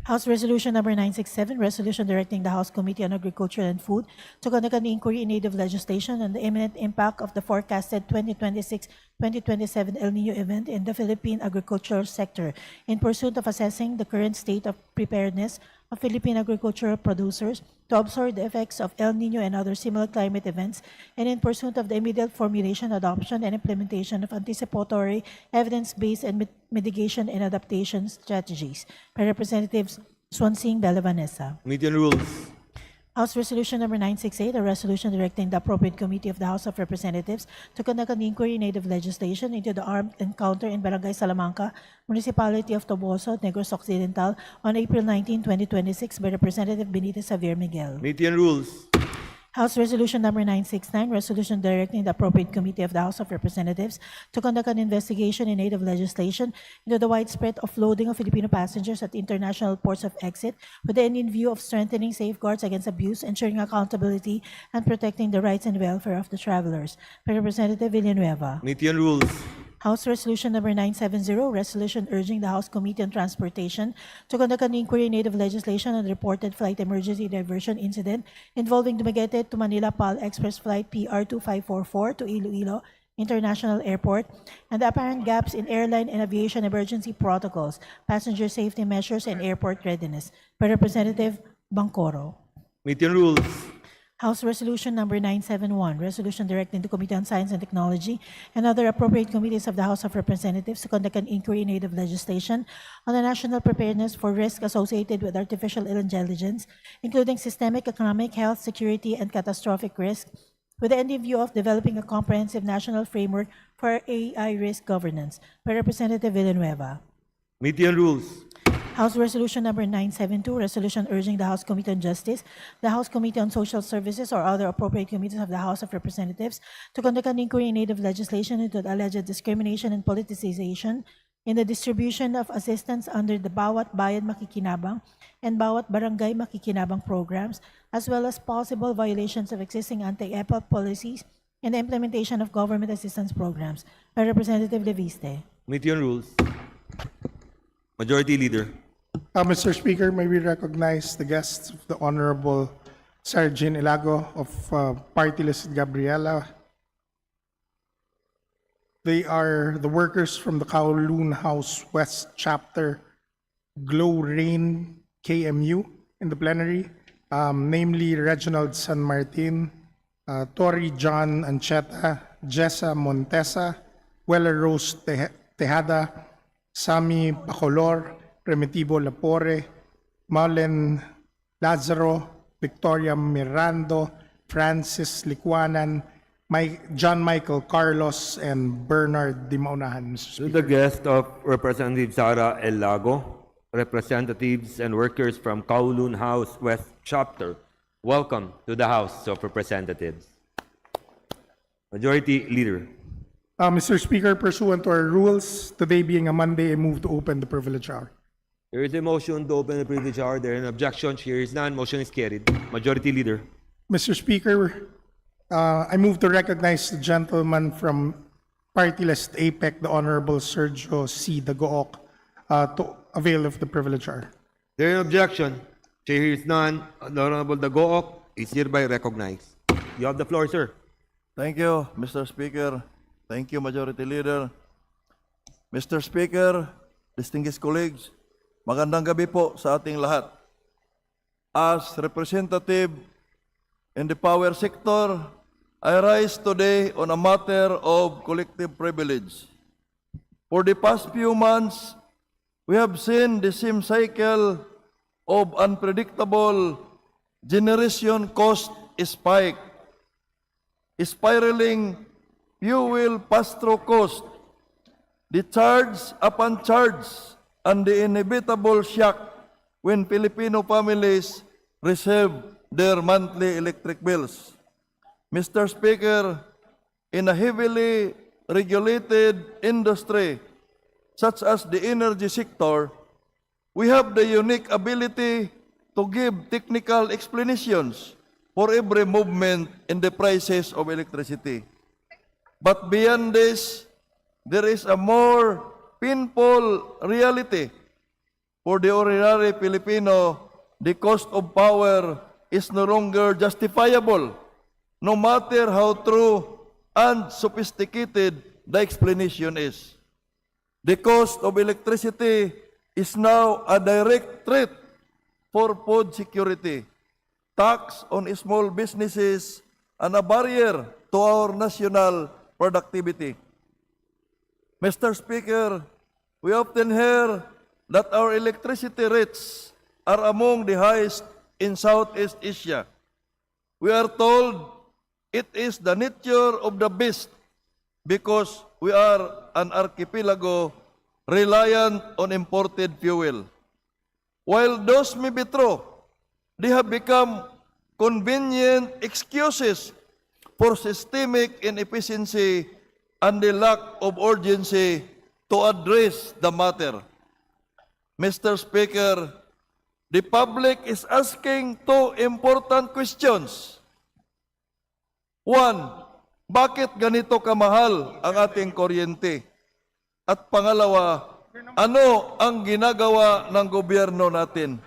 House Resolution Number 967, resolution directing the House Committee on Agriculture and Food to conduct an inquiry in aid of legislation on the imminent impact of the forecasted 2026-2027 El Nino event in the Philippine agricultural sector in pursuit of assessing the current state of preparedness of Philippine agricultural producers to absorb the effects of El Nino and other similar climate events, and in pursuit of the immediate formulation, adoption, and implementation of anticipatory, evidence-based, and mitigation and adaptation strategies. By Representatives Swansing Bella Vanessa. Committee on Rules. House Resolution Number 968, a resolution directing the appropriate committee of the House of Representatives to conduct an inquiry in aid of legislation into the armed encounter in Barangay Salamanca, Municipality of Toboso, Negros Occidental, on April 19, 2026, by Representative Benitez Xavier Miguel. Committee on Rules. House Resolution Number 969, resolution directing the appropriate committee of the House of Representatives to conduct an investigation in aid of legislation into the widespread offloading of Filipino passengers at international ports of exit, with the end in view of strengthening safeguards against abuse, ensuring accountability, and protecting the rights and welfare of the travelers. By Representative Villanueva. Committee on Rules. House Resolution Number 970, resolution urging the House Committee on Transportation to conduct an inquiry in aid of legislation on the reported flight emergency diversion incident involving Dumaguete to Manila PAL Express Flight PR2544 to Iloilo International Airport, and the apparent gaps in airline and aviation emergency protocols, passenger safety measures, and airport readiness. By Representative Bangcoro. Committee on Rules. House Resolution Number 971, resolution directing the Committee on Science and Technology and other appropriate committees of the House of Representatives to conduct an inquiry in aid of legislation on the national preparedness for risk associated with artificial intelligence, including systemic, economic, health, security, and catastrophic risk, with the end in view of developing a comprehensive national framework for AI risk governance. By Representative Villanueva. Committee on Rules. House Resolution Number 972, resolution urging the House Committee on Justice, the House Committee on Social Services, or other appropriate committees of the House of Representatives to conduct an inquiry in aid of legislation into the alleged discrimination and politicization in the distribution of assistance under the Bawat Bayan Makikinabang and Bawat Barangay Makikinabang programs, as well as possible violations of existing anti-EPA policies and the implementation of government assistance programs. By Representative Leviste. Committee on Rules. Majority Leader. Mr. Speaker, may we recognize the guests of the Honorable Sarah Jane Ilago of Party List Gabriela. They are the workers from the Kowloon House West Chapter Glow Rain KMU in the plenary, namely Reginald San Martin, Tori John Ancheta, Jessa Montesa, Weller Rose Tejada, Sami Bacolor, Remitivo Lapore, Maulen Lazaro, Victoria Mirando, Francis Licuanan, John Michael Carlos, and Bernard Di Maunahan, Mr. To Speaker. the guest of Representative Sara El Lago, representatives and workers from Kowloon House West Chapter, welcome to the House of Representatives. Majority Leader. Mr. Speaker, pursuant to our rules, today being a Monday, I move to open the privilege hour. There is a motion to open the privilege hour. There is an objection. Here is none. Motion is carried. Majority Leader. Mr. Speaker, I move to recognize the gentleman from Party List APEC, the Honorable Sergio C. Dagook, to avail of the privilege hour. There is an objection. Chair hears none. The Honorable Dagook is hereby recognized. You have the floor, sir. Thank you, Mr. Speaker. Thank you, Majority Leader. Mr. Speaker, distinguished colleagues, magandang gabi po sa ating lahat. As representative in the power sector, I rise today on a matter of collective privilege. For the past few months, we have seen the same cycle of unpredictable generation cost spike, spiraling fuel pass-through cost, the charge upon charge, and the inevitable shock when Filipino families receive their monthly electric bills. Mr. Speaker, in a heavily regulated industry such as the energy sector, we have the unique ability to give technical explanations for every movement in the prices of electricity. But beyond this, there is a more painful reality. For the ordinary Filipino, the cost of power is no longer justifiable, no matter how true and sophisticated the explanation is. The cost of electricity is now a direct threat for food security, tax on small businesses, and a barrier to our national productivity. Mr. Speaker, we often hear that our electricity rates are among the highest in Southeast Asia. We are told it is the nature of the beast because we are an archipelago reliant on imported fuel. While those may be true, they have become convenient excuses for systemic inefficiency and the lack of urgency to address the matter. Mr. Speaker, the public is asking two important questions. One, bakit ganito kamahal ang ating kuryente? At pangalawa, ano ang ginagawa ng gobyerno natin?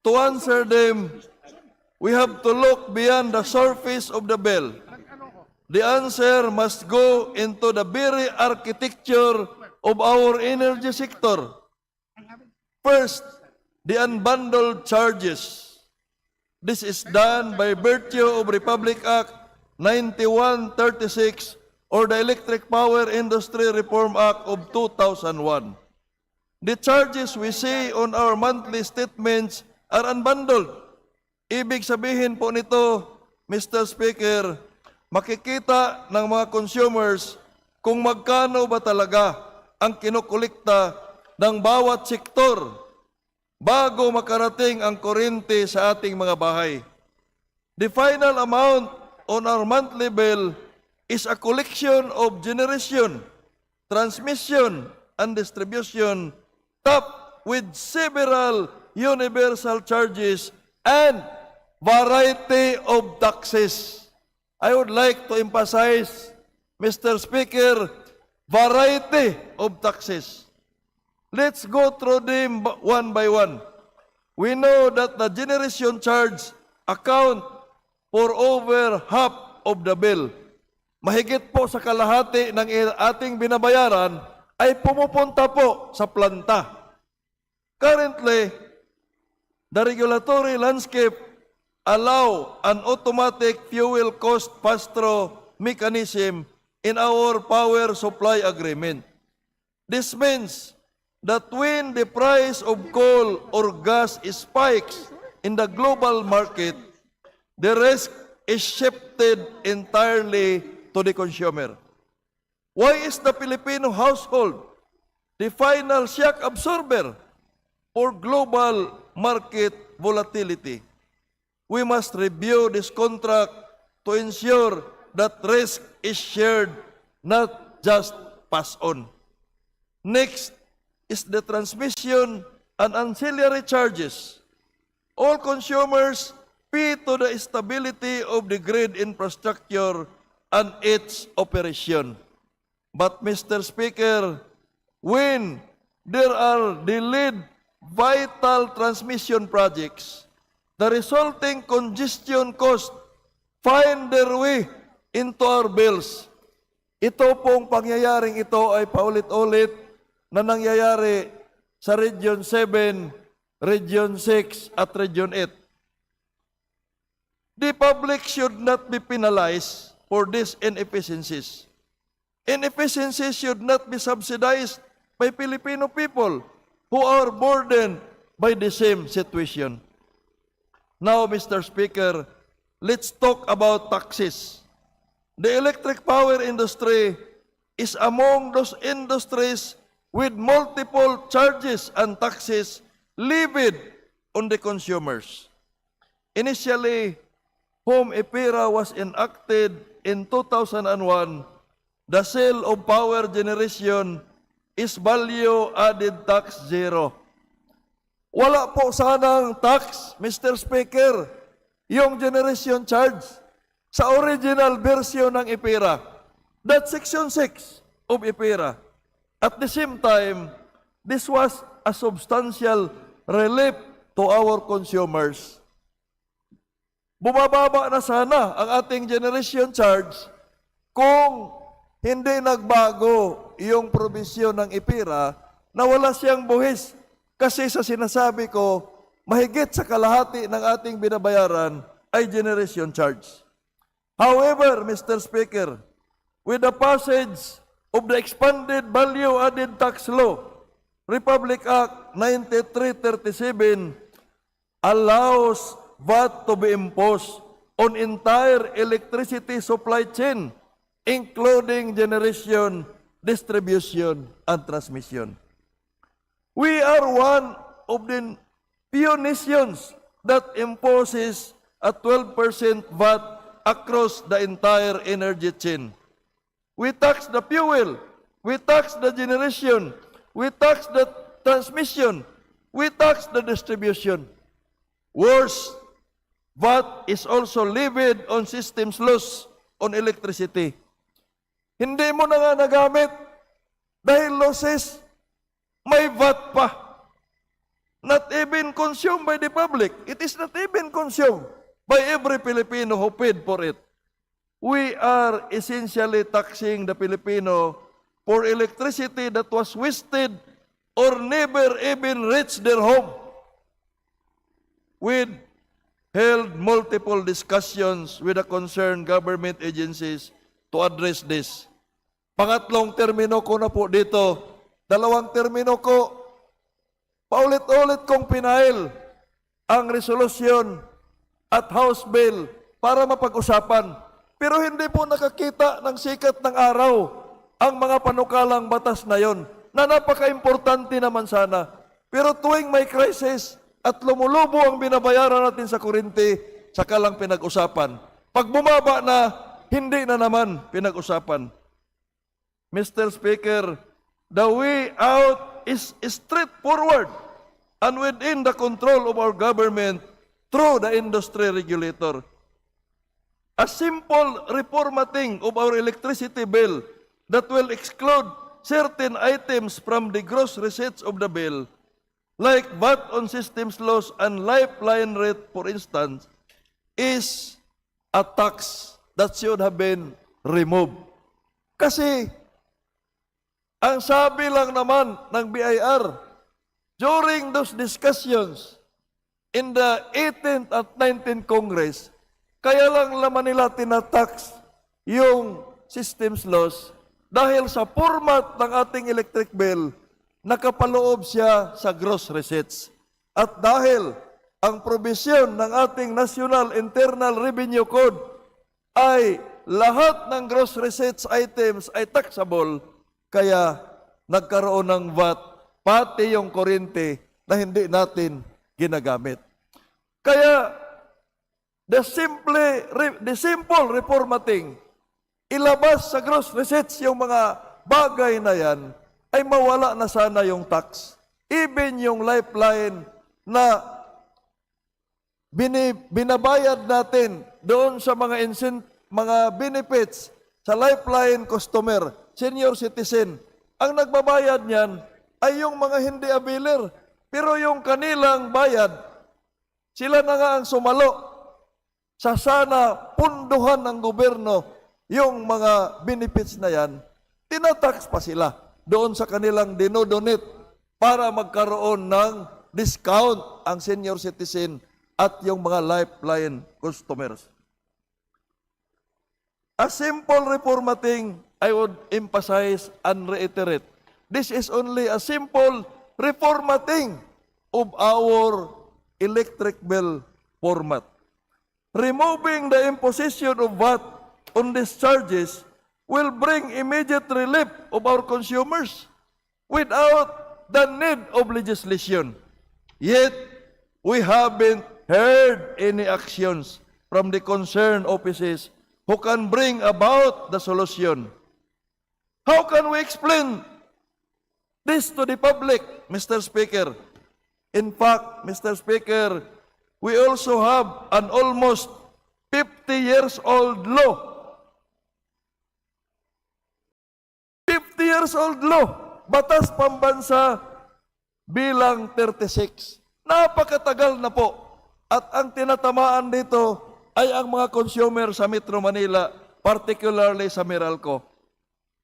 To answer them, we have to look beyond the surface of the bill. The answer must go into the very architecture of our energy sector. First, the unbundled charges. This is done by virtue of Republic Act 9136 or the Electric Power Industry Reform Act of 2001. The charges we see on our monthly statements are unbundled. Ibig sabihin po nito, Mr. Speaker, makikita ng mga consumers kung magkano ba talaga ang kinukulikta ng bawat sektor bago makarating ang kuryente sa ating mga bahay. The final amount on our monthly bill is a collection of generation, transmission, and distribution topped with several universal charges and variety of taxes. I would like to emphasize, Mr. Speaker, variety of taxes. Let's go through them one by one. We know that the generation charge account for over half of the bill. Mahigit po sa kalahati ng ating binabayaran ay pumupunta po sa planta. Currently, the regulatory landscape allow an automatic fuel cost pass-through mechanism in our power supply agreement. This means that when the price of coal or gas spikes in the global market, the risk is shifted entirely to the consumer. Why is the Filipino household the final shock absorber for global market volatility? We must review this contract to ensure that risk is shared, not just passed on. Next is the transmission and ancillary charges. All consumers pay to the stability of the grid infrastructure and its operation. But Mr. Speaker, when there are delayed vital transmission projects, the resulting congestion costs find their way into our bills. Ito pong pangyayaring ito ay paulit-ulit na nangyayari sa Region 7, Region 6 at Region 8. The public should not be penalized for these inefficiencies. Inefficiencies should not be subsidized by Filipino people who are burdened by the same situation. Now, Mr. Speaker, let's talk about taxes. The electric power industry is among those industries with multiple charges and taxes levied on the consumers. Initially, Home EPIRA was enacted in 2001. The sale of power generation is value-added tax zero. Wala po sanang tax, Mr. Speaker, yung generation charge sa original version ng EPIRA. That's Section 6 of EPIRA. At the same time, this was a substantial relief to our consumers. Bumababa na sana ang ating generation charge kung hindi nagbago yung probisyon ng EPIRA na wala siyang buhis. Kasi sa sinasabi ko, mahigit sa kalahati ng ating binabayaran ay generation charge. However, Mr. Speaker, with the passage of the expanded value-added tax law, Republic Act 9337 allows VAT to be imposed on entire electricity supply chain, including generation, distribution, and transmission. We are one of the few nations that imposes a 12% VAT across the entire energy chain. We tax the fuel, we tax the generation, we tax the transmission, we tax the distribution. Worse, VAT is also levied on systems loss on electricity. Hindi mo na nga nagamit dahil losses, may VAT pa. Not even consumed by the public. It is not even consumed by every Filipino who paid for it. We are essentially taxing the Filipino for electricity that was wasted or never even reached their home. With held multiple discussions with the concerned government agencies to address this. Pangatlong termino ko na po dito. Dalawang termino ko, paulit-ulit kong pinail ang resolusyon at House Bill para mapag-usapan. Pero hindi po nakakita ng sikat ng araw ang mga panukalang batas na yon, na napaka-importante naman sana. Pero tuwing may crisis at lumulubo ang binabayaran natin sa kuryente, saka lang pinag-usapan. Pag bumaba na, hindi na naman pinag-usapan. Mr. Speaker, the way out is straightforward and within the control of our government through the industry regulator. A simple reformatting of our electricity bill that will exclude certain items from the gross receipts of the bill, like VAT on systems loss and lifeline rate, for instance, is a tax that should have been removed. Kasi, ang sabi lang naman ng BIR, during those discussions in the 18th at 19th Congress, kaya lang naman nila tinatax yung systems loss dahil sa format ng ating electric bill, nakapaloob siya sa gross receipts. At dahil ang probisyon ng ating National Internal Revenue Code ay lahat ng gross receipts items ay taxable, kaya nagkaroon ng VAT, pati yung kuryente na hindi natin ginagamit. Kaya, the simple reformatting, ilabas sa gross receipts yung mga bagay na yan, ay mawala na sana yung tax. Even yung lifeline na binabayad natin doon sa mga benefits sa lifeline customer, senior citizen, ang nagbabayad niyan ay yung mga hindi availer. Pero yung kanilang bayad, sila na nga ang sumalo sa sana punduhan ng gobyerno yung mga benefits na yan, tinatax pa sila doon sa kanilang dinodonate para magkaroon ng discount ang senior citizen at yung mga lifeline customers. A simple reformatting, I would emphasize and reiterate, this is only a simple reformatting of our electric bill format. Removing the imposition of VAT on these charges will bring immediate relief of our consumers without the need of legislation. Yet, we haven't heard any actions from the concerned offices who can bring about the solution. How can we explain this to the public, Mr. Speaker? In fact, Mr. Speaker, we also have an almost 50 years old law. 50 years old law, Batas Pambansa bilang 36. Napakatagal na po. At ang tinatamaan dito ay ang mga consumer sa Metro Manila, particularly sa Meralco.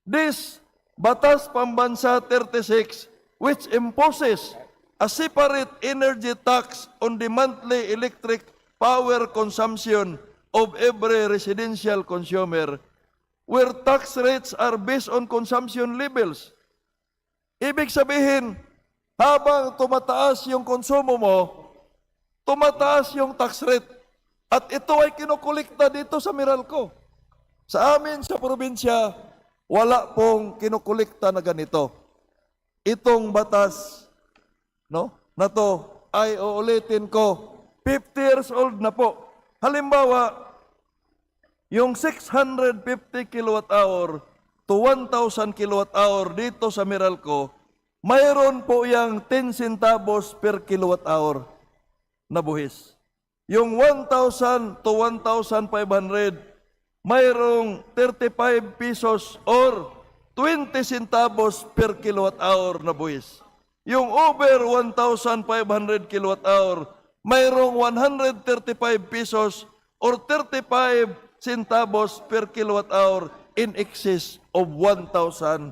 This Batas Pambansa 36, which imposes a separate energy tax on the monthly electric power consumption of every residential consumer, where tax rates are based on consumption levels. Ibig sabihin, habang tumataas yung konsumo mo, tumataas yung tax rate. At ito ay kinukulikta dito sa Meralco. Sa amin sa probinsya, wala pong kinukulikta na ganito. Itong batas, na to ay uulitin ko, 50 years old na po. Halimbawa, yung 650 kilowatt-hour to 1,000 kilowatt-hour dito sa Meralco, mayroon po yung 10 centavos per kilowatt-hour na buhis. Yung 1,000 to 1,500, mayroong 35 pesos or 20 centavos per kilowatt-hour na buhis. Yung over 1,500 kilowatt-hour, mayroong 135 pesos or 35 centavos per kilowatt-hour in excess of 1,500.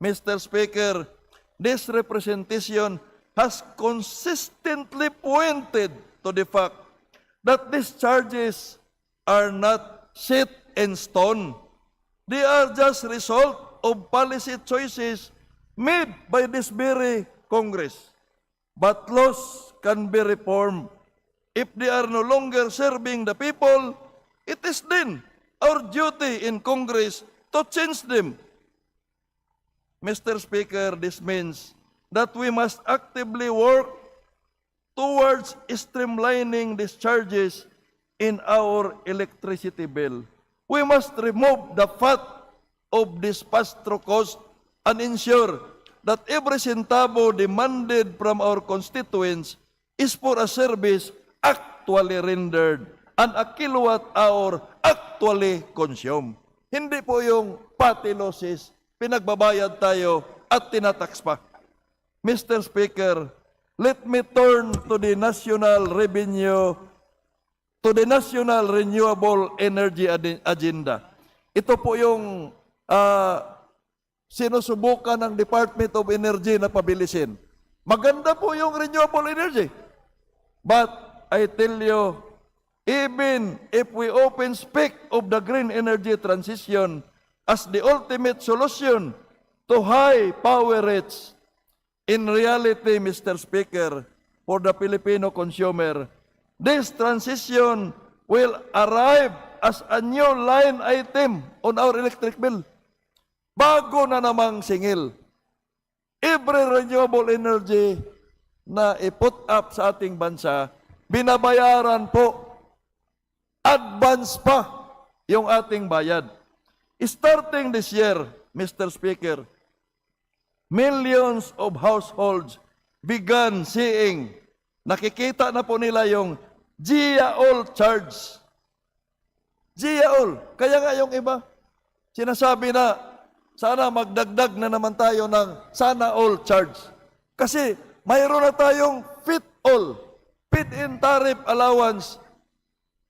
Mr. Speaker, this representation has consistently pointed to the fact that these charges are not set in stone. They are just result of policy choices made by this very Congress. But laws can be reformed. If they are no longer serving the people, it is then our duty in Congress to change them. Mr. Speaker, this means that we must actively work towards streamlining these charges in our electricity bill. We must remove the fat of this pass-through cost and ensure that every centavo demanded from our constituents is for a service actually rendered and a kilowatt-hour actually consumed. Hindi po yung petty losses, pinagbabayad tayo at tinatax pa. Mr. Speaker, let me turn to the national revenue, to the National Renewable Energy Agenda. Ito po yung sinusubukan ng Department of Energy na pabilisin. Maganda po yung renewable energy. But I tell you, even if we open speak of the green energy transition as the ultimate solution to high power rates, in reality, Mr. Speaker, for the Filipino consumer. This transition will arrive as a new line item on our electric bill. Bago na namang singil. Every renewable energy na i-put up sa ating bansa, binabayaran po, advance pa yung ating bayad. Starting this year, Mr. Speaker, millions of households began seeing, nakikita na po nila yung GIA-all charge. GIA-all. Kaya nga yung iba, sinasabi na, sana magdagdag na naman tayo ng sana all charge. Kasi mayroon na tayong fit-all, fit-in tariff allowance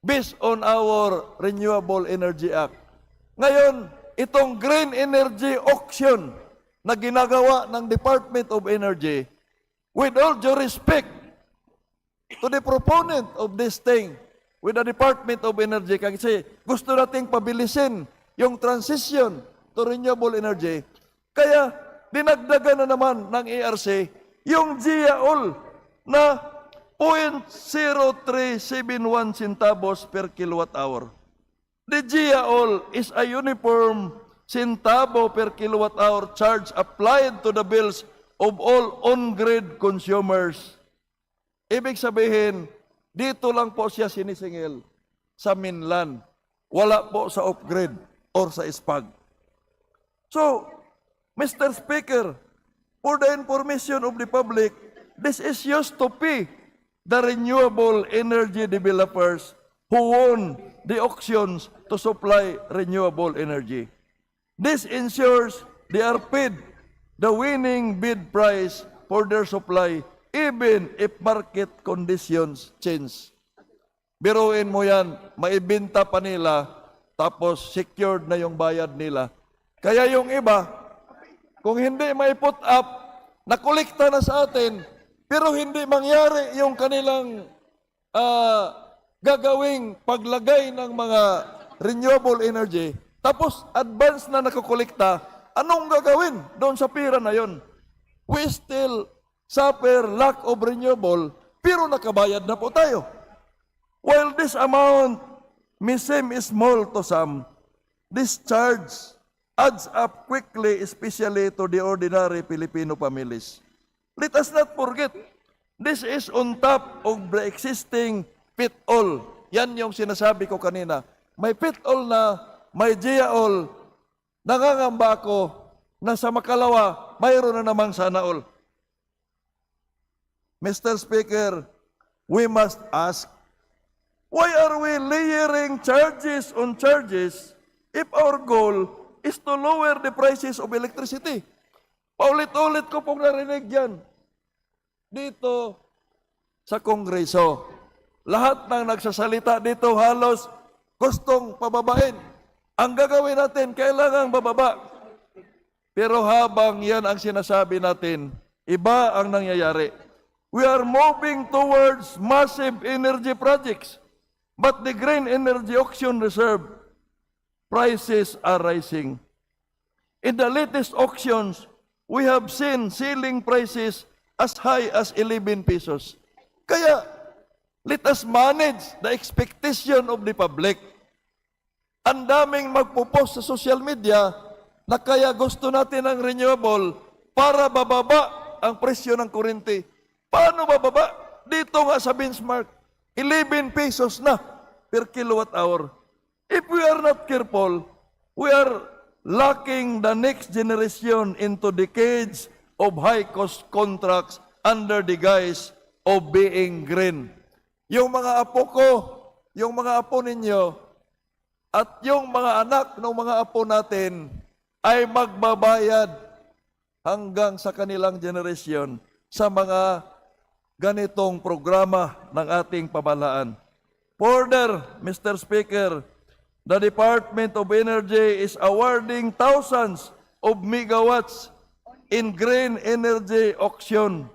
based on our Renewable Energy Act. Ngayon, itong green energy auction na ginagawa ng Department of Energy, with all due respect to the proponent of this thing, with the Department of Energy, kasi gusto nating pabilisin yung transition to renewable energy, kaya dinagdagan na naman ng ERC yung GIA-all na 0.0371 centavos per kilowatt hour. The GIA-all is a uniform centavo per kilowatt hour charge applied to the bills of all on-grid consumers. Ibig sabihin, dito lang po siya sinisingil sa mainland. Wala po sa off-grid or sa SPAG. So, Mr. Speaker, for the information of the public, this is used to pay the renewable energy developers who won the auctions to supply renewable energy. This ensures they are paid the winning bid price for their supply even if market conditions change. Biruin mo yan, maibenta pa nila, tapos secured na yung bayad nila. Kaya yung iba, kung hindi may put up, nakolekta na sa atin, pero hindi mangyari yung kanilang gagawing paglagay ng mga renewable energy, tapos advance na nakokolekta, anong gagawin doon sa pira na yon? We still suffer lack of renewable, pero nakabayad na po tayo. While this amount may seem small to some, this charge adds up quickly, especially to the ordinary Filipino families. Let us not forget, this is on top of the existing fit-all. Yan yung sinasabi ko kanina. May fit-all na, may GIA-all. Nangangamba ako na sa makalawa, mayroon na namang sana-all. Mr. Speaker, we must ask, why are we layering charges on charges if our goal is to lower the prices of electricity? Paulit-ulit ko pong narinig yan. Dito sa Kongreso, lahat ng nagsasalita dito halos gustong pababain. Ang gagawin natin, kailangang bababa. Pero habang yan ang sinasabi natin, iba ang nangyayari. We are moving towards massive energy projects, but the green energy auction reserve prices are rising. In the latest auctions, we have seen ceiling prices as high as 11 pesos. Kaya, let us manage the expectation of the public. Ang daming magpo-post sa social media na kaya gusto natin ng renewable para bababa ang presyo ng kuryente. Paano bababa? Dito nga sa benchmark, 11 pesos na per kilowatt hour. If we are not careful, we are locking the next generation into decades of high-cost contracts under the guise of being green. Yung mga apo ko, yung mga apo ninyo, at yung mga anak ng mga apo natin ay magbabayad hanggang sa kanilang generation sa mga ganitong programa ng ating pamahalaan. Further, Mr. Speaker, the Department of Energy is awarding thousands of megawatts in green energy auction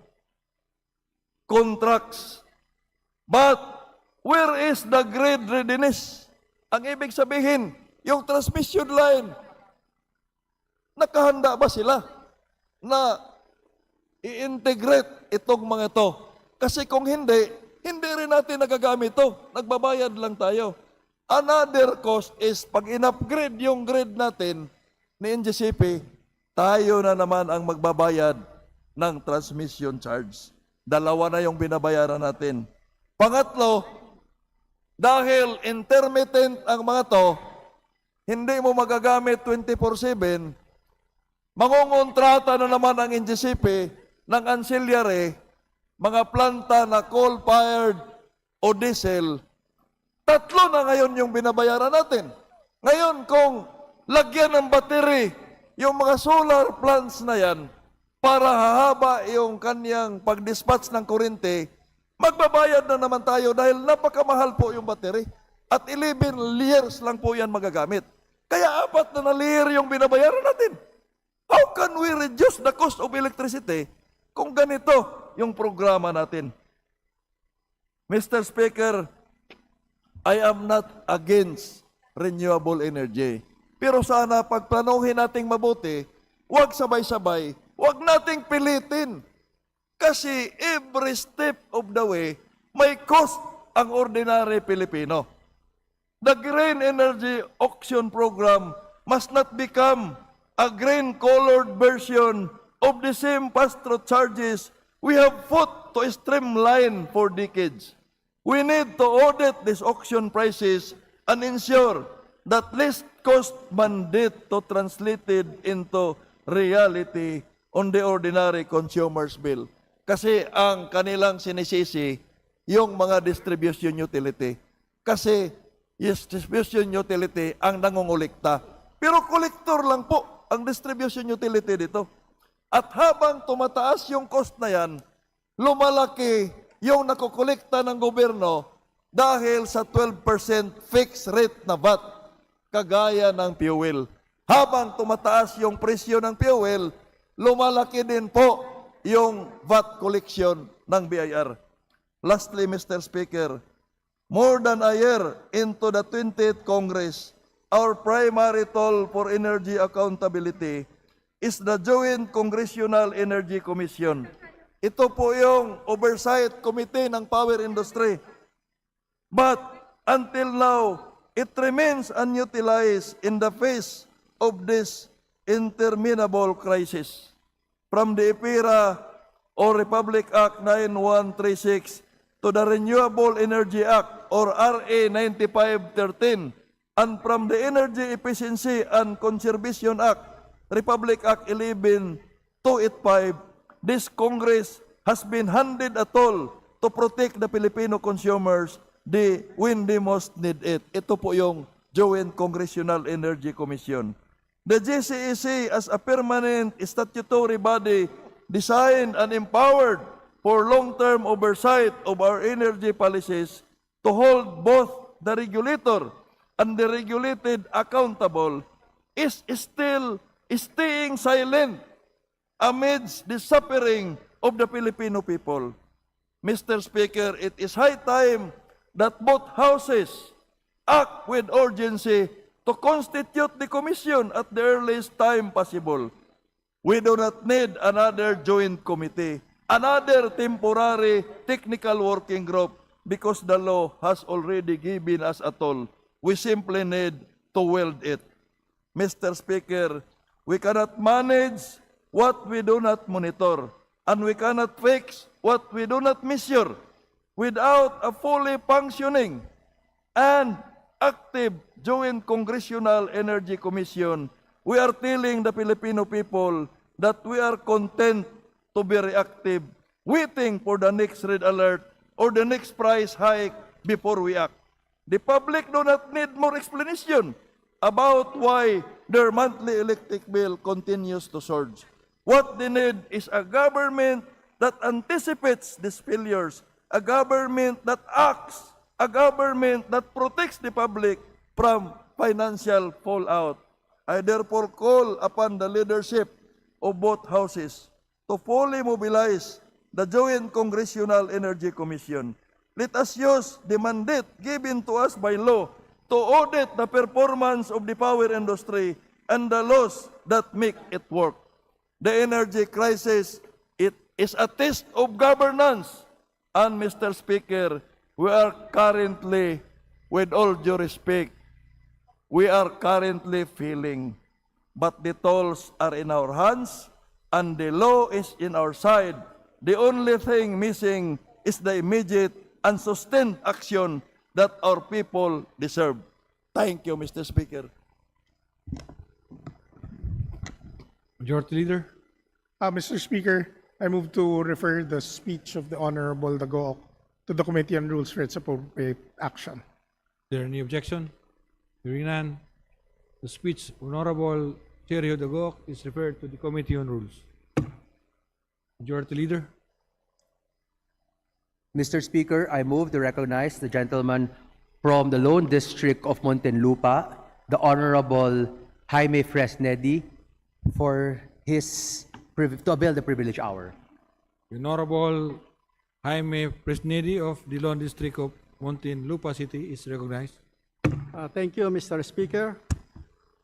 contracts. But where is the grid readiness? Ang ibig sabihin, yung transmission line, nakahanda ba sila na i-integrate itong mga ito? Kasi kung hindi, hindi rin natin nagagamit to. Nagbabayad lang tayo. Another cost is pag in-upgrade yung grid natin ni NGCP, tayo na naman ang magbabayad ng transmission charge. Dalawa na yung binabayaran natin. Pangatlo, dahil intermittent ang mga to, hindi mo magagamit 24/7, mangungontrata na naman ang NGCP ng ancillary, mga planta na coal-fired o diesel. Tatlo na ngayon yung binabayaran natin. Ngayon, kung lagyan ng battery yung mga solar plants na yan para hahaba yung kanyang pag-dispatch ng kuryente, magbabayad na naman tayo dahil napakamahal po yung battery. At 11 years lang po yan magagamit. Kaya 4 na year yung binabayaran natin. How can we reduce the cost of electricity kung ganito yung programa natin? Mr. Speaker, I am not against renewable energy. Pero sana pagplanuhin nating mabuti, huwag sabay-sabay, huwag nating pilitin. Kasi every step of the way, may cost ang ordinary Pilipino. The Green Energy Auction Program must not become a green-colored version of the same pass-through charges we have fought to streamline for decades. We need to audit these auction prices and ensure that least cost mandate to translated into reality on the ordinary consumer's bill. Kasi ang kanilang sinisisi, yung mga distribution utility. Kasi yes, distribution utility ang nangungulikta. Pero kolektor lang po ang distribution utility dito. At habang tumataas yung cost na yan, lumalaki yung nakukolekta ng gobyerno dahil sa 12% fixed rate na VAT, kagaya ng fuel. Habang tumataas yung presyo ng fuel, lumalaki din po yung VAT collection ng BIR. Lastly, Mr. Speaker, more than a year into the 20th Congress, our primary tool for energy accountability is the Joint Congressional Energy Commission. Ito po yung oversight committee ng power industry. But until now, it remains unutilized in the face of this interminable crisis. From the EPIRA or Republic Act 9136 to the Renewable Energy Act or RA 9513 and from the Energy Efficiency and Conservation Act, Republic Act 11285, this Congress has been handed a tool to protect the Filipino consumers when they most need it. Ito po yung Joint Congressional Energy Commission. The GCEC as a permanent statutory body designed and empowered for long-term oversight of our energy policies to hold both the regulator and the regulated accountable is still staying silent amidst the suffering of the Filipino people. Mr. Speaker, it is high time that both houses act with urgency to constitute the commission at the earliest time possible. We do not need another joint committee, another temporary technical working group, because the law has already given us a tool. We simply need to wield it. Mr. Speaker, we cannot manage what we do not monitor, and we cannot fix what we do not measure. Without a fully functioning and active Joint Congressional Energy Commission, we are telling the Filipino people that we are content to be reactive, waiting for the next red alert or the next price hike before we act. The public do not need more explanation about why their monthly electric bill continues to surge. What they need is a government that anticipates these failures, a government that acts, a government that protects the public from financial fallout. I therefore call upon the leadership of both houses to fully mobilize the Joint Congressional Energy Commission. Let us use the mandate given to us by law to audit the performance of the power industry and the laws that make it work. The energy crisis, it is a test of governance And Mr. Speaker, we are currently, with all due respect, we are currently feeling, but the tolls are in our hands and the law is in our side. The only thing missing is the immediate and sustained action that our people deserve. Thank you, Mr. Speaker. Majority Leader. Mr. Speaker, I move to refer the speech of the Honorable Dagoc to the Committee on Rules for its appropriate action. Is there any objection? Hearing none, the speech of Honorable Chair Dagoc is referred to the Committee on Rules. Majority Leader. Mr. Speaker, I move to recognize the gentleman from the Lone District of Muntinlupa, the Honorable Jaime Fresnedi, for his to avail the privilege hour. The Honorable Jaime Fresnedi of the Lone District of Muntinlupa City is recognized. Thank you, Mr. Speaker.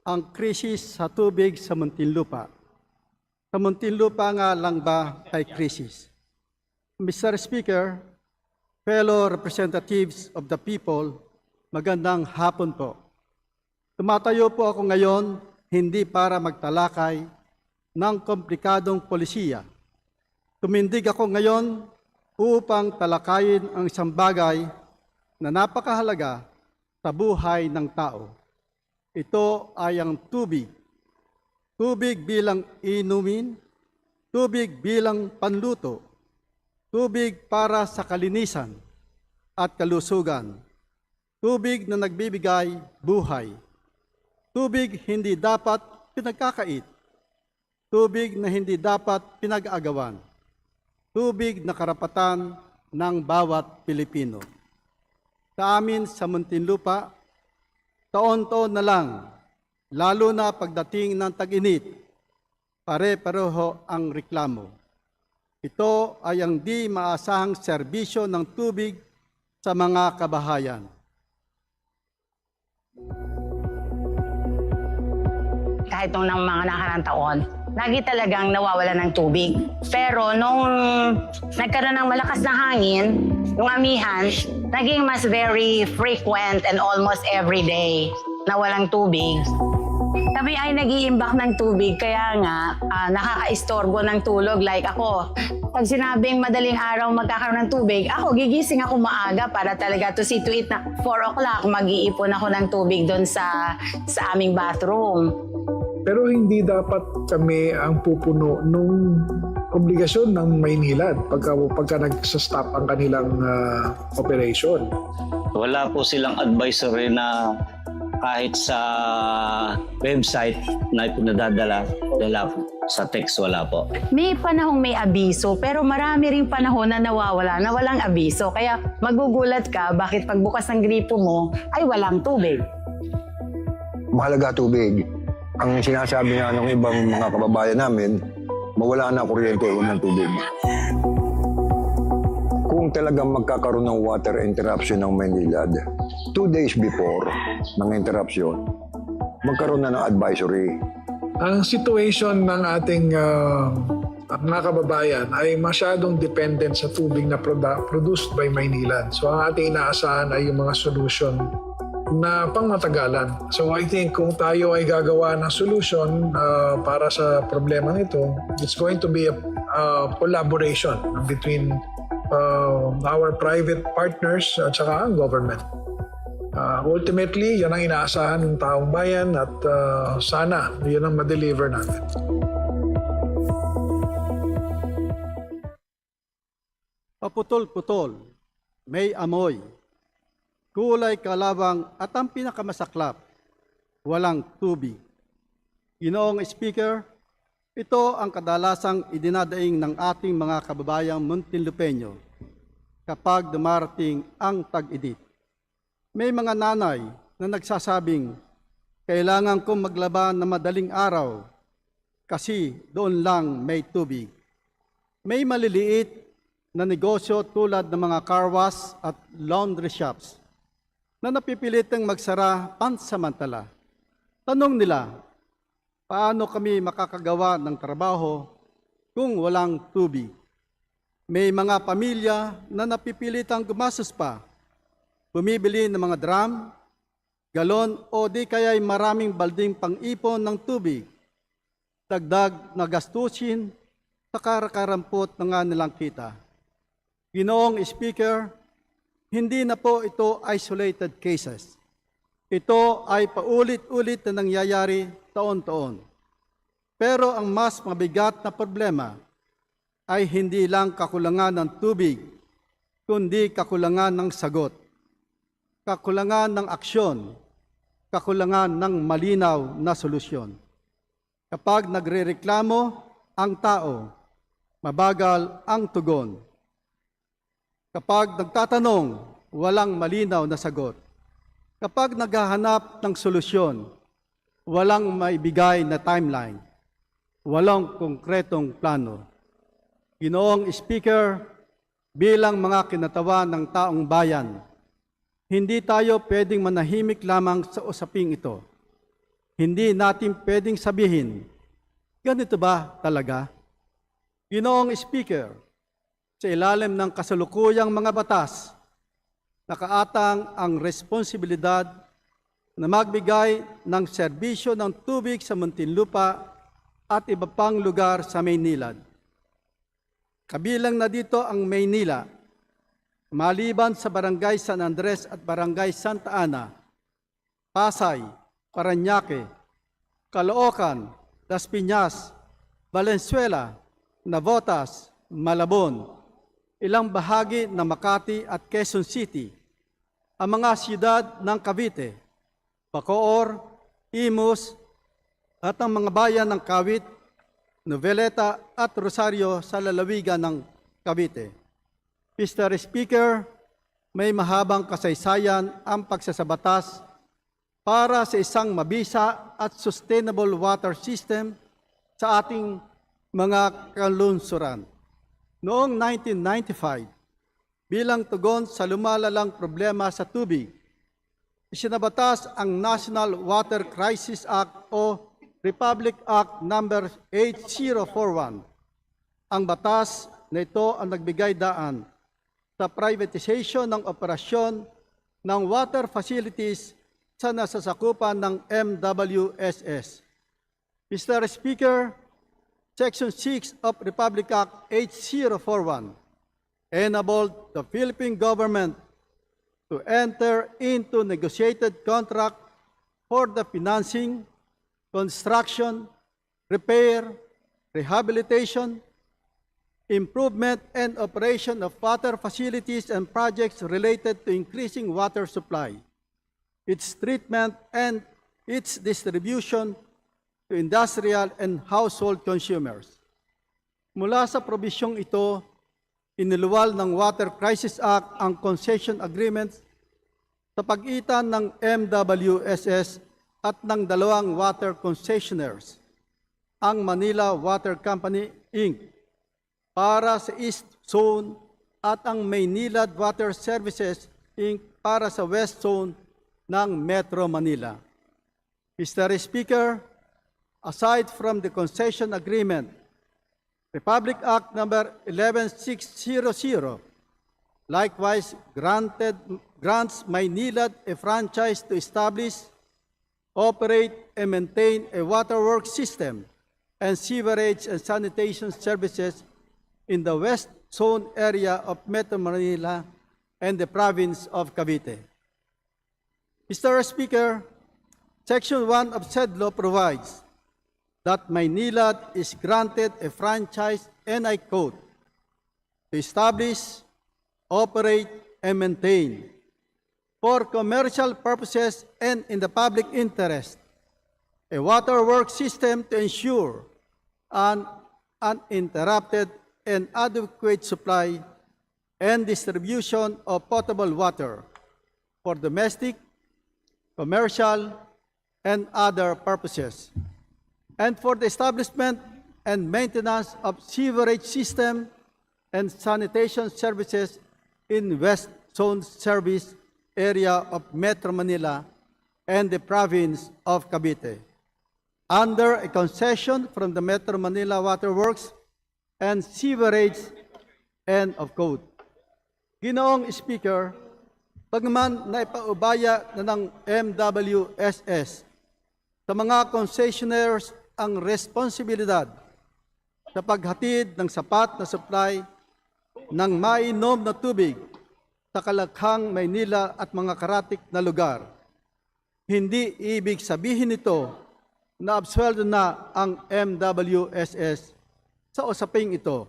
Ang krisis sa tubig sa Muntinlupa. Sa Muntinlupa nga lang ba ay krisis? Mr. Speaker, fellow representatives of the people, magandang hapon po. Tumatayo po ako ngayon hindi para magtalakay ng komplikadong polisiya. Tumindig ako ngayon upang talakayin ang isang bagay na napakahalaga sa buhay ng tao. Ito ay ang tubig. Tubig bilang inumin, tubig bilang panluto, tubig para sa kalinisan at kalusugan, tubig na nagbibigay buhay, tubig hindi dapat pinagkakait, tubig na hindi dapat pinag-aagawan, tubig na karapatan ng bawat Pilipino. Sa amin sa Muntinlupa, taon-taon na lang, lalo na pagdating ng tag-init, pare-pareho ang reklamo. Ito ay ang di maasahang serbisyo ng tubig sa mga kabahayan. Kahit nung mga nakarang taon, lagi talagang nawawala ng tubig. Pero nung nagkaroon ng malakas na hangin, yung amihan, naging mas very frequent and almost every day na walang tubig. Kami ay nag-iimbak ng tubig, kaya nga nakaka-istorbo ng tulog. Like ako, pag sinabing madaling araw magkakaroon ng tubig, ako gigising ako maaga para talaga to see to it na 4 o'clock mag-iipon ako ng tubig doon sa aming bathroom. Pero hindi dapat kami ang pupuno nung obligasyon ng Maynilad pagka nagsastop ang kanilang operation. Wala po silang advisory na kahit sa website na pinadadala sa text, wala po. May panahong may abiso, pero marami ring panahon na nawawala na walang abiso. Kaya magugulat ka bakit pagbukas ng gripo mo ay walang tubig. Mahalaga tubig. Ang sinasabi nga ng ibang mga kababayan namin, mawala na kuryente o ng tubig. Kung talagang magkakaroon ng water interruption ng Maynilad, 2 days before ng interruption, magkaroon na ng advisory. Ang situation ng ating mga kababayan ay masyadong dependent sa tubig na produced by Maynilad. So ang ating inaasahan ay yung mga solution na pangmatagalan. So I think kung tayo ay gagawa ng solution para sa problema nito, it's going to be a collaboration between our private partners at saka ang government. Ultimately, yan ang inaasahan ng taong bayan at sana yan ang ma-deliver natin. Paputol-putol, may amoy, kulay kalabang at ang pinakamasaklap, walang tubig. Ginoong Speaker, ito ang kadalasang idinadaing ng ating mga kababayang Muntinlupeño kapag dumarating ang tag-init. May mga nanay na nagsasabing, kailangan kong maglaba na madaling araw kasi doon lang may tubig. May maliliit na negosyo tulad ng mga car wash at laundry shops na napipilitang magsara pansamantala. Tanong nila, paano kami makakagawa ng trabaho kung walang tubig? May mga pamilya na napipilitang gumastos pa, bumibili ng mga drum, galon o di kaya'y maraming balding pang-ipon ng tubig, dagdag na gastusin sa karakarampot na nga nilang kita. Ginoong Speaker, hindi na po ito isolated cases. Ito ay paulit-ulit na nangyayari taon-taon. Pero ang mas mabigat na problema ay hindi lang kakulangan ng tubig, kundi kakulangan ng sagot, kakulangan ng aksyon, kakulangan ng malinaw na solusyon. Kapag nagrereklamo ang tao, mabagal ang tugon. Kapag nagtatanong, walang malinaw na sagot. Kapag naghahanap ng solusyon, walang maibigay na timeline, walang konkretong plano. Ginoong Speaker, bilang mga kinatawan ng taong bayan, hindi tayo pwedeng manahimik lamang sa usaping ito. Hindi natin pwedeng sabihin, ganito ba talaga? Ginoong Speaker, sa ilalim ng kasalukuyang mga batas, nakaatang ang responsibilidad na magbigay ng serbisyo ng tubig sa Muntinlupa at iba pang lugar sa Maynilad. Kabilang na dito ang Maynila, maliban sa Barangay San Andres at Barangay Santa Ana, Pasay, Parañaque, Caloocan, Las Piñas, Valenzuela, Navotas, Malabon, ilang bahagi ng Makati at Quezon City, ang mga siyudad ng Cavite, Bacoor, Imus, at ang mga bayan ng Kawit, Noveleta at Rosario sa lalawigan ng Cavite. Mr. Speaker, may mahabang kasaysayan ang pagsasabatas para sa isang mabisa at sustainable water system sa ating mga kalunsuran. Noong 1995, bilang tugon sa lumalalang problema sa tubig, isinabatas ang National Water Crisis Act o Republic Act No. 8041. Ang batas na ito ang nagbigay daan sa privatization ng operasyon ng water facilities sa nasasakupan ng MWSS. Mr. Speaker, Section 6 of Republic Act 8041 enabled the Philippine government to enter into negotiated contract for the financing, construction, repair, rehabilitation, improvement and operation of water facilities and projects related to increasing water supply, its treatment and its distribution to industrial and household consumers. Mula sa probisyong ito, iniluwal ng Water Crisis Act ang concession agreements sa pagitan ng MWSS at ng dalawang water concessionaires, ang Manila Water Company, Inc., para sa East Zone at ang Maynilad Water Services, Inc., para sa West Zone ng Metro Manila. Mr. Speaker, aside from the concession agreement, Republic Act No. 11600 likewise grants Maynilad a franchise to establish, operate, and maintain a waterworks system and sewerage and sanitation services in the West Zone area of Metro Manila and the province of Cavite. Mr. Speaker, Section 1 of said law provides that Maynilad is granted a franchise, and I quote, to establish, operate, and maintain for commercial purposes and in the public interest, a waterworks system to ensure an uninterrupted and adequate supply and distribution of potable water for domestic, commercial, and other purposes, and for the establishment and maintenance of sewerage system and sanitation services in West Zone service area of Metro Manila and the province of Cavite, under a concession from the Metro Manila Waterworks and Sewerage End of quote. Ginoong Speaker, pagman naipaubaya na ng MWSS sa mga concessionaires ang responsibilidad sa paghatid ng sapat na supply ng mainom na tubig sa Kalakhang, Maynila at mga karatik na lugar. Hindi ibig sabihin nito na absueldo na ang MWSS sa usaping ito.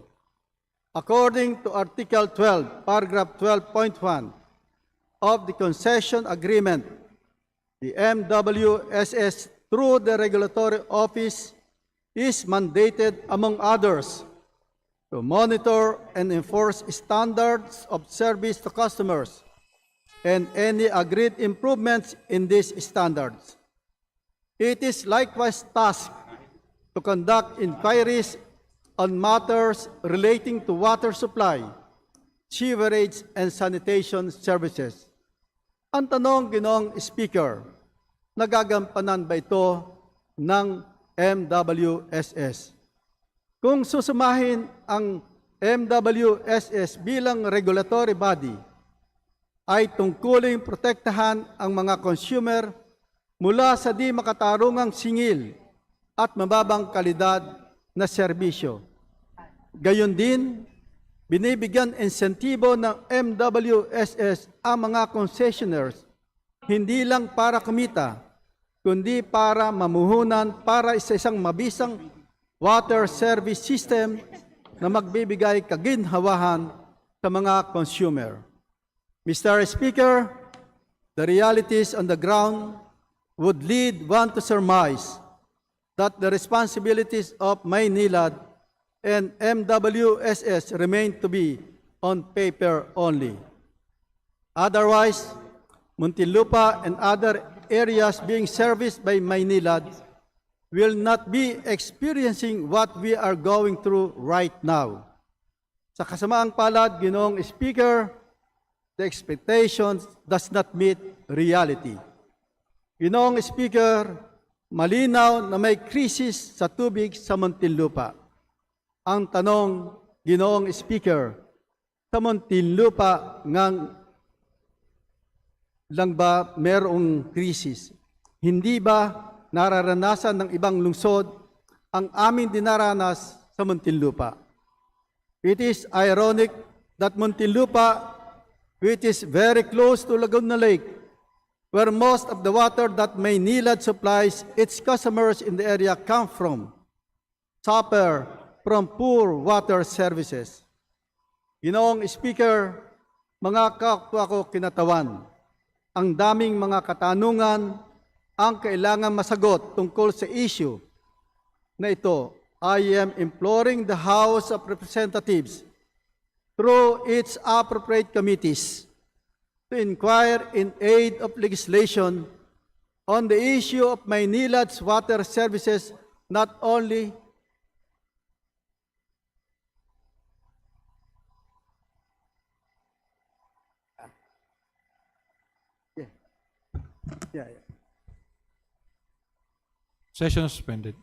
According to Article 12, Paragraph 12.1 of the Concession Agreement, the MWSS through the Regulatory Office is mandated, among others, to monitor and enforce standards of service to customers and any agreed improvements in these standards. It is likewise tasked to conduct inquiries on matters relating to water supply, sewerage, and sanitation services. Ang tanong, Ginoong Speaker, nagagampanan ba ito ng MWSS? Kung susumahin ang MWSS bilang regulatory body, ay tungkuling protektahan ang mga consumer mula sa di makatarungang singil at mababang kalidad na serbisyo. Gayon din, binibigyan insentibo ng MWSS ang mga concessionaires hindi lang para kumita, kundi para mamuhunan para sa isang mabisang water service system na magbibigay kaginhawahan sa mga consumer. Mr. Speaker, the realities on the ground would lead one to surmise that the responsibilities of Maynilad and MWSS remain to be on paper only. Otherwise, Muntinlupa and other areas being serviced by Maynilad will not be experiencing what we are going through right now. Sa kasamaang palad, Ginoong Speaker, the expectations does not meet reality. Ginoong Speaker, malinaw na may krisis sa tubig sa Muntinlupa. Ang tanong, Ginoong Speaker, sa Muntinlupa ngang lang ba merong krisis? Hindi ba nararanasan ng ibang lungsod ang aming dinaranas sa Muntinlupa? It is ironic that Muntinlupa, which is very close to Laguna Lake, where most of the water that Maynilad supplies its customers in the area come from, suffer from poor water services. Ginoong Speaker, mga kapwa ko kinatawan, ang daming mga katanungan ang kailangan masagot tungkol sa issue na ito. I am imploring the House of Representatives through its appropriate committees to inquire in aid of legislation on the issue of Maynilad's water services, not only Session suspended.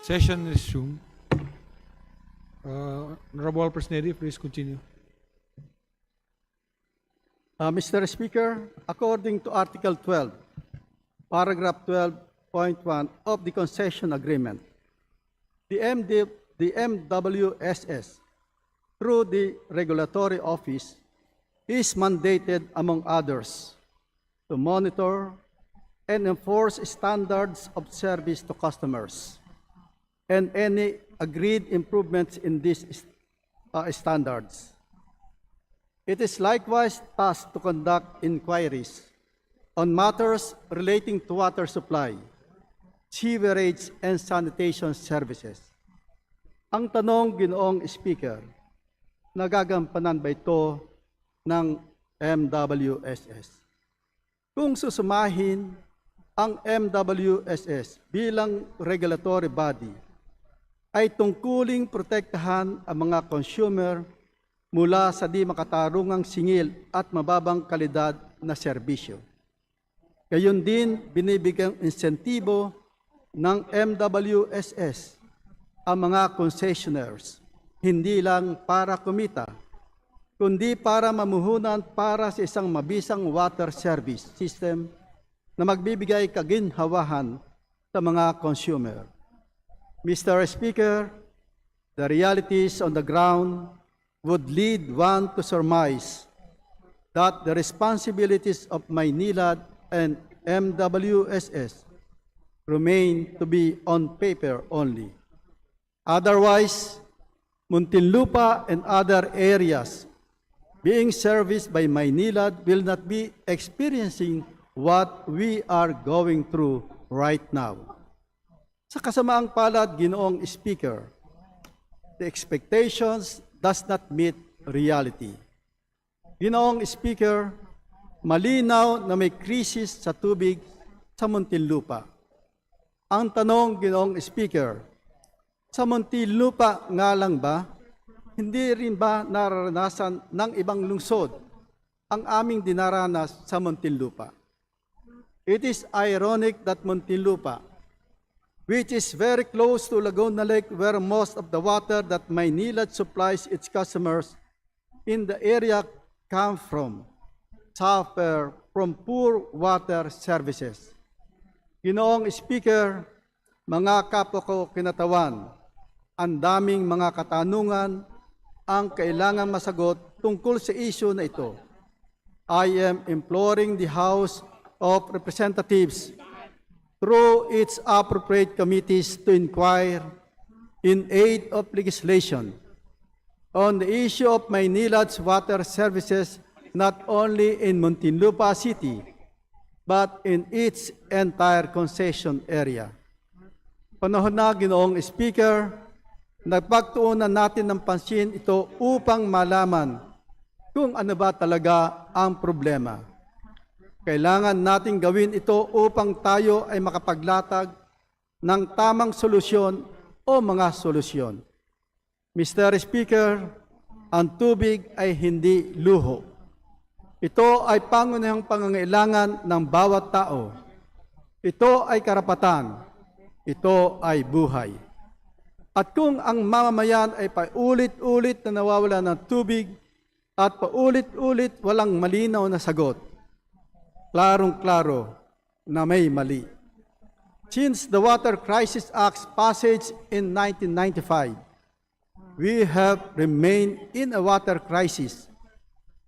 Session resumed. Honorable Presneri, please continue. Mr. Speaker, according to Article 12, Paragraph 12.1 of the Concession Agreement, the MWSS, through the Regulatory Office, is mandated, among others, to monitor and enforce standards of service to customers and any agreed improvements in these standards. It is likewise tasked to conduct inquiries on matters relating to water supply, sewerage, and sanitation services. Ang tanong, Ginoong Speaker, nagagampanan ba ito ng MWSS? Kung susumahin ang MWSS bilang regulatory body, ay tungkuling protektahan ang mga consumer mula sa di makatarungang singil at mababang kalidad na serbisyo. Gayon din, binibigyang insentibo ng MWSS ang mga concessionaires, hindi lang para kumita, kundi para mamuhunan para sa isang mabisang water service system na magbibigay kaginhawahan sa mga consumer. Mr. Speaker, the realities on the ground would lead one to surmise that the responsibilities of Maynilad and MWSS remain to be on paper only. Otherwise, Muntinlupa and other areas being serviced by Maynilad will not be experiencing what we are going through right now. Sa kasamaang palad, Ginoong Speaker, the expectations does not meet reality. Ginoong Speaker, malinaw na may krisis sa tubig sa Muntinlupa. Ang tanong, Ginoong Speaker, sa Muntinlupa nga lang ba, hindi rin ba nararanasan ng ibang lungsod ang aming dinaranas sa Muntinlupa? It is ironic that Muntinlupa, which is very close to Laguna Lake where most of the water that Maynilad supplies its customers in the area come from, suffer from poor water services. Ginoong Speaker, mga kapwa ko kinatawan, ang daming mga katanungan ang kailangan masagot tungkol sa issue na ito. I am imploring the House of Representatives through its appropriate committees to inquire in aid of legislation on the issue of Maynilad's water services not only in Muntinlupa City but in its entire concession area. Panahon na, Ginoong Speaker, nagpagtuunan natin ng pansin ito upang malaman kung ano ba talaga ang problema. Kailangan nating gawin ito upang tayo ay makapaglatag ng tamang solusyon o mga solusyon. Mr. Speaker, ang tubig ay hindi luho. Ito ay pangunahing pangangailangan ng bawat tao. Ito ay karapatan. Ito ay buhay. At kung ang mamamayan ay paulit-ulit na nawawala ng tubig at paulit-ulit walang malinaw na sagot, klarong-klaro na may mali. Since the Water Crisis Act's passage in 1995, we have remained in a water crisis.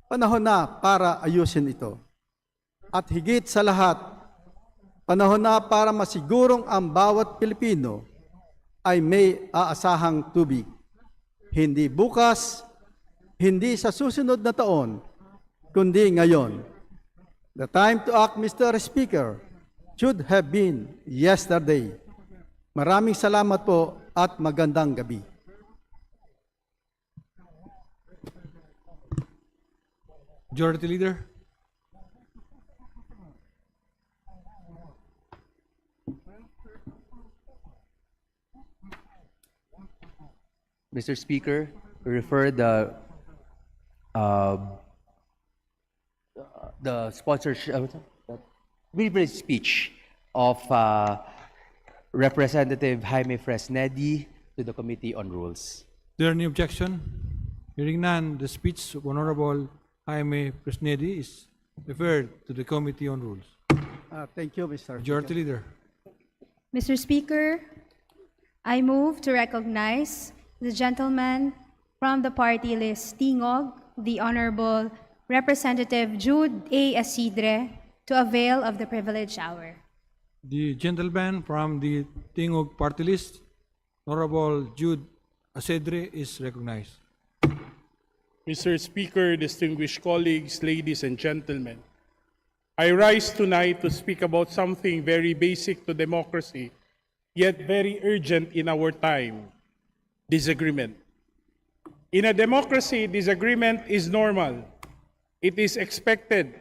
Panahon na para ayusin ito. At higit sa lahat, panahon na para masigurong ang bawat Pilipino ay may aasahang tubig. Hindi bukas, hindi sa susunod na taon, kundi ngayon. The time to act, Mr. Speaker, should have been yesterday. Maraming salamat po at magandang gabi. Majority Leader. Mr. Speaker, refer the sponsorship, privilege speech of Representative Jaime Fresnedi to the Committee on Rules. There any objection? Hearing none, the speech of Honorable Jaime Fresnedi is referred to the Committee on Rules. Thank you, Mr. Majority Leader. Mr. Speaker, I move to recognize the gentleman from the party list Tingog, the Honorable Representative Jude A. Asidre, to avail of the privilege hour. The gentleman from the Tingog party list, Honorable Jude Asedre, is recognized. Mr. Speaker, distinguished colleagues, ladies and gentlemen, I rise tonight to speak about something very basic to democracy, yet very urgent in our time: disagreement. In a democracy, disagreement is normal. It is expected.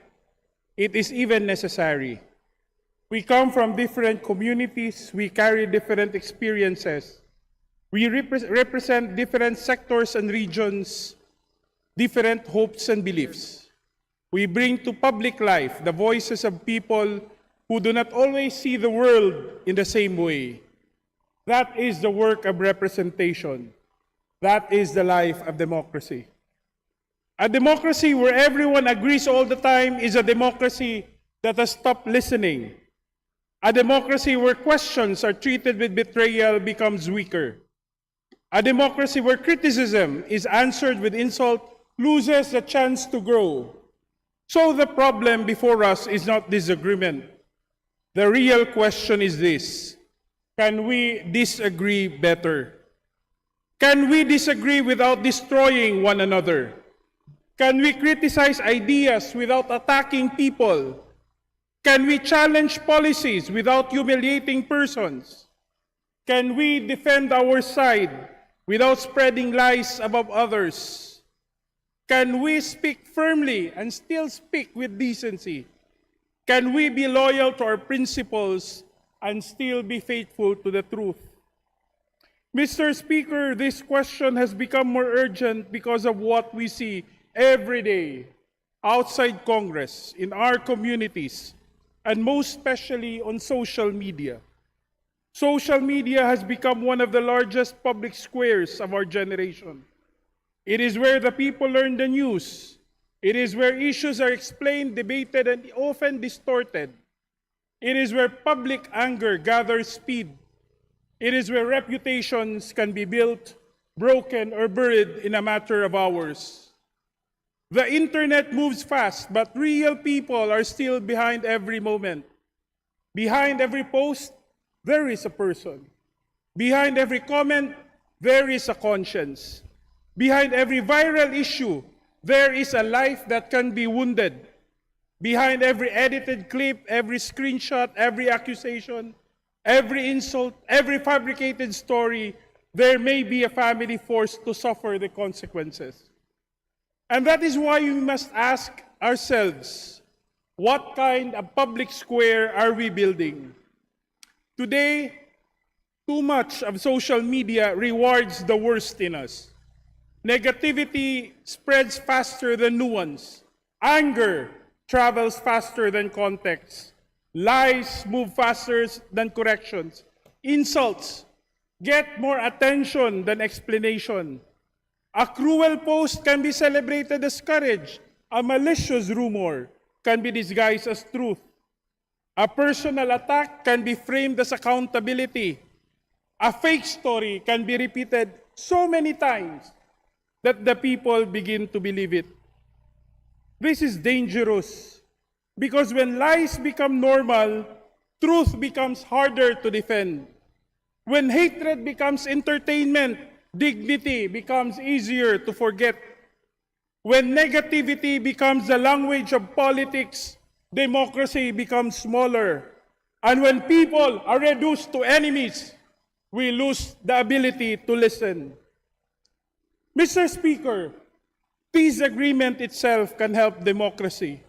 It is even necessary. We come from different communities. We carry different experiences. We represent different sectors and regions, different hopes and beliefs. We bring to public life the voices of people who do not always see the world in the same way. That is the work of representation. That is the life of democracy. A democracy where everyone agrees all the time is a democracy that has stopped listening. A democracy where questions are treated with betrayal becomes weaker. A democracy where criticism is answered with insult loses the chance to grow. So the problem before us is not disagreement. The real question is this: can we disagree better? Can we disagree without destroying one another? Can we criticize ideas without attacking people? Can we challenge policies without humiliating persons? Can we defend our side without spreading lies about others? Can we speak firmly and still speak with decency? Can we be loyal to our principles and still be faithful to the truth? Mr. Speaker, this question has become more urgent because of what we see every day outside Congress, in our communities, and most especially on social media. Social media has become one of the largest public squares of our generation. It is where the people learn the news. It is where issues are explained, debated, and often distorted. It is where public anger gathers speed. It is where reputations can be built, broken, or buried in a matter of hours. The internet moves fast, but real people are still behind every moment. Behind every post, there is a person. Behind every comment, there is a conscience. Behind every viral issue, there is a life that can be wounded. Behind every edited clip, every screenshot, every accusation, every insult, every fabricated story, there may be a family forced to suffer the consequences. And that is why we must ask ourselves, what kind of public square are we building? Today, too much of social media rewards the worst in us. Negativity spreads faster than nuance. Anger travels faster than context. Lies move faster than corrections. Insults get more attention than explanation. A cruel post can be celebrated as courage. A malicious rumor can be disguised as truth. A personal attack can be framed as accountability. A fake story can be repeated so many times that the people begin to believe it. This is dangerous because when lies become normal, truth becomes harder to defend. When hatred becomes entertainment, dignity becomes easier to forget. When negativity becomes the language of politics, democracy becomes smaller. And when people are reduced to enemies, we lose the ability to listen. Mr. Speaker, peace agreement itself can help democracy.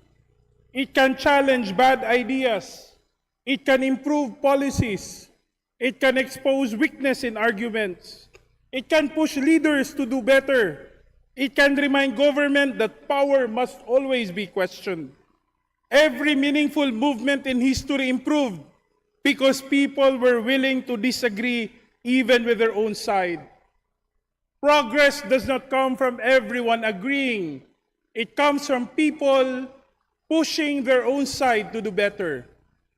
It can challenge bad ideas. It can improve policies. It can expose weakness in arguments. It can push leaders to do better. It can remind government that power must always be questioned. Every meaningful movement in history improved because people were willing to disagree even with their own side. Progress does not come from everyone agreeing. It comes from people pushing their own side to do better.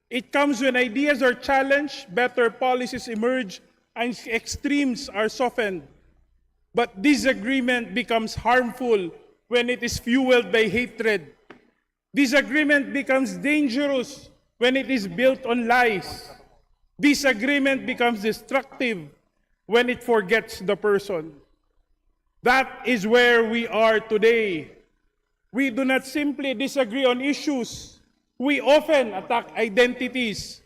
It comes when ideas are challenged, better policies emerge, and extremes are softened. But disagreement becomes harmful when it is fueled by hatred. Disagreement becomes dangerous when it is built on lies. Disagreement becomes destructive when it forgets the person. That is where we are today. We do not simply disagree on issues. We often attack identities.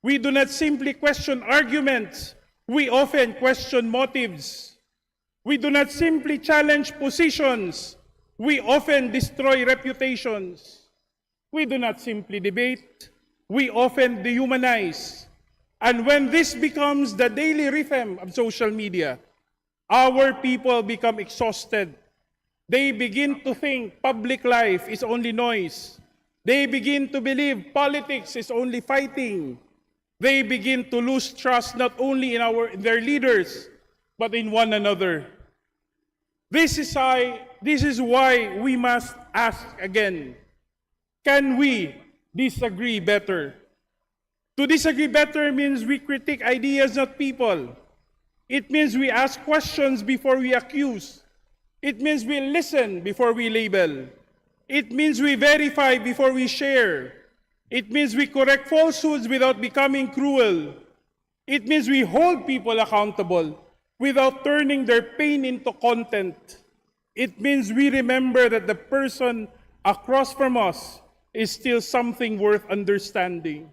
We do not simply question arguments. We often question motives. We do not simply challenge positions. We often destroy reputations. We do not simply debate. We often dehumanize. And when this becomes the daily rhythm of social media, our people become exhausted. They begin to think public life is only noise. They begin to believe politics is only fighting. They begin to lose trust not only in their leaders, but in one another. This is why we must ask again, can we disagree better? To disagree better means we critique ideas, not people. It means we ask questions before we accuse. It means we listen before we label. It means we verify before we share. It means we correct falsehoods without becoming cruel. It means we hold people accountable without turning their pain into content. It means we remember that the person across from us is still something worth understanding.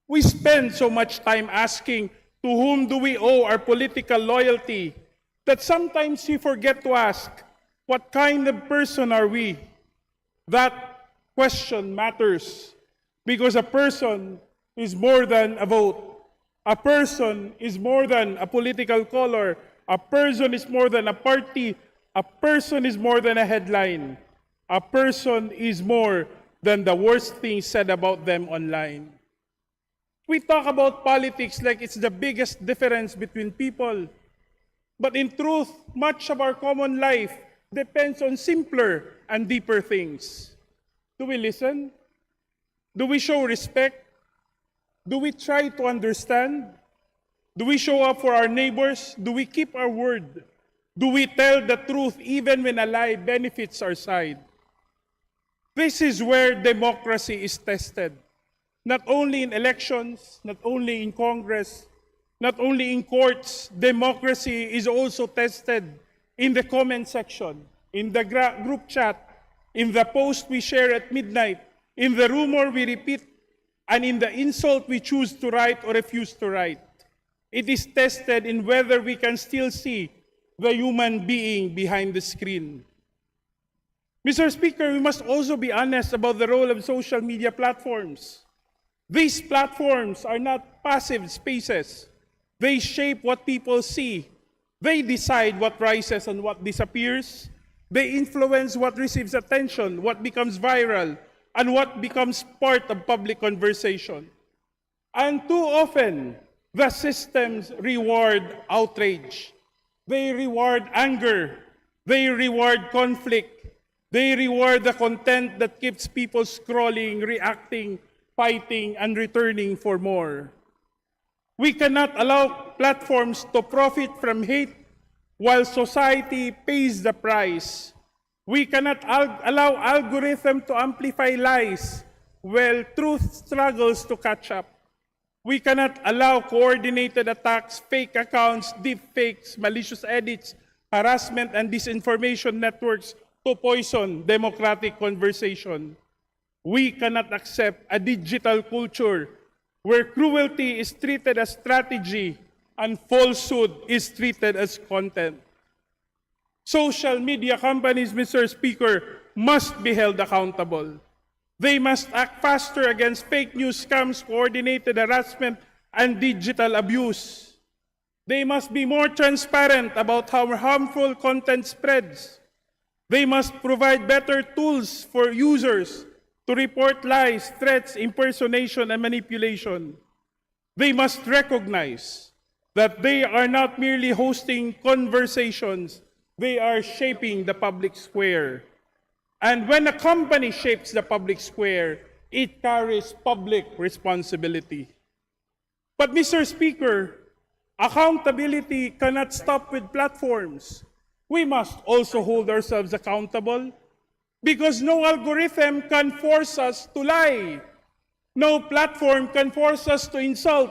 We spend so much time asking, to whom do we owe our political loyalty, that sometimes we forget to ask, what kind of person are we? That question matters because a person is more than a vote. A person is more than a political color. A person is more than a party. A person is more than a headline. A person is more than the worst things said about them online. We talk about politics like it's the biggest difference between people. But in truth, much of our common life depends on simpler and deeper things. Do we listen? Do we show respect? Do we try to understand? Do we show up for our neighbors? Do we keep our word? Do we tell the truth even when a lie benefits our side? This is where democracy is tested. Not only in elections, not only in Congress, not only in courts, democracy is also tested in the comment section, in the group chat, in the post we share at midnight, in the rumor we repeat, and in the insult we choose to write or refuse to write. It is tested in whether we can still see the human being behind the screen. Mr. Speaker, we must also be honest about the role of social media platforms. These platforms are not passive spaces. They shape what people see. They decide what rises and what disappears. They influence what receives attention, what becomes viral, and what becomes part of public conversation. And too often, the systems reward outrage. They reward anger. They reward conflict. They reward the content that keeps people scrolling, reacting, fighting, and returning for more. We cannot allow platforms to profit from hate while society pays the price. We cannot allow algorithm to amplify lies while truth struggles to catch up. We cannot allow coordinated attacks, fake accounts, deepfakes, malicious edits, harassment, and disinformation networks to poison democratic conversation. We cannot accept a digital culture where cruelty is treated as strategy and falsehood is treated as content. Social media companies, Mr. Speaker, must be held accountable. They must act faster against fake news scams, coordinated harassment, and digital abuse. They must be more transparent about how harmful content spreads. They must provide better tools for users to report lies, threats, impersonation, and manipulation. They must recognize that they are not merely hosting conversations, they are shaping the public square. And when a company shapes the public square, it carries public responsibility. But Mr. Speaker, accountability cannot stop with platforms. We must also hold ourselves accountable because no algorithm can force us to lie. No platform can force us to insult.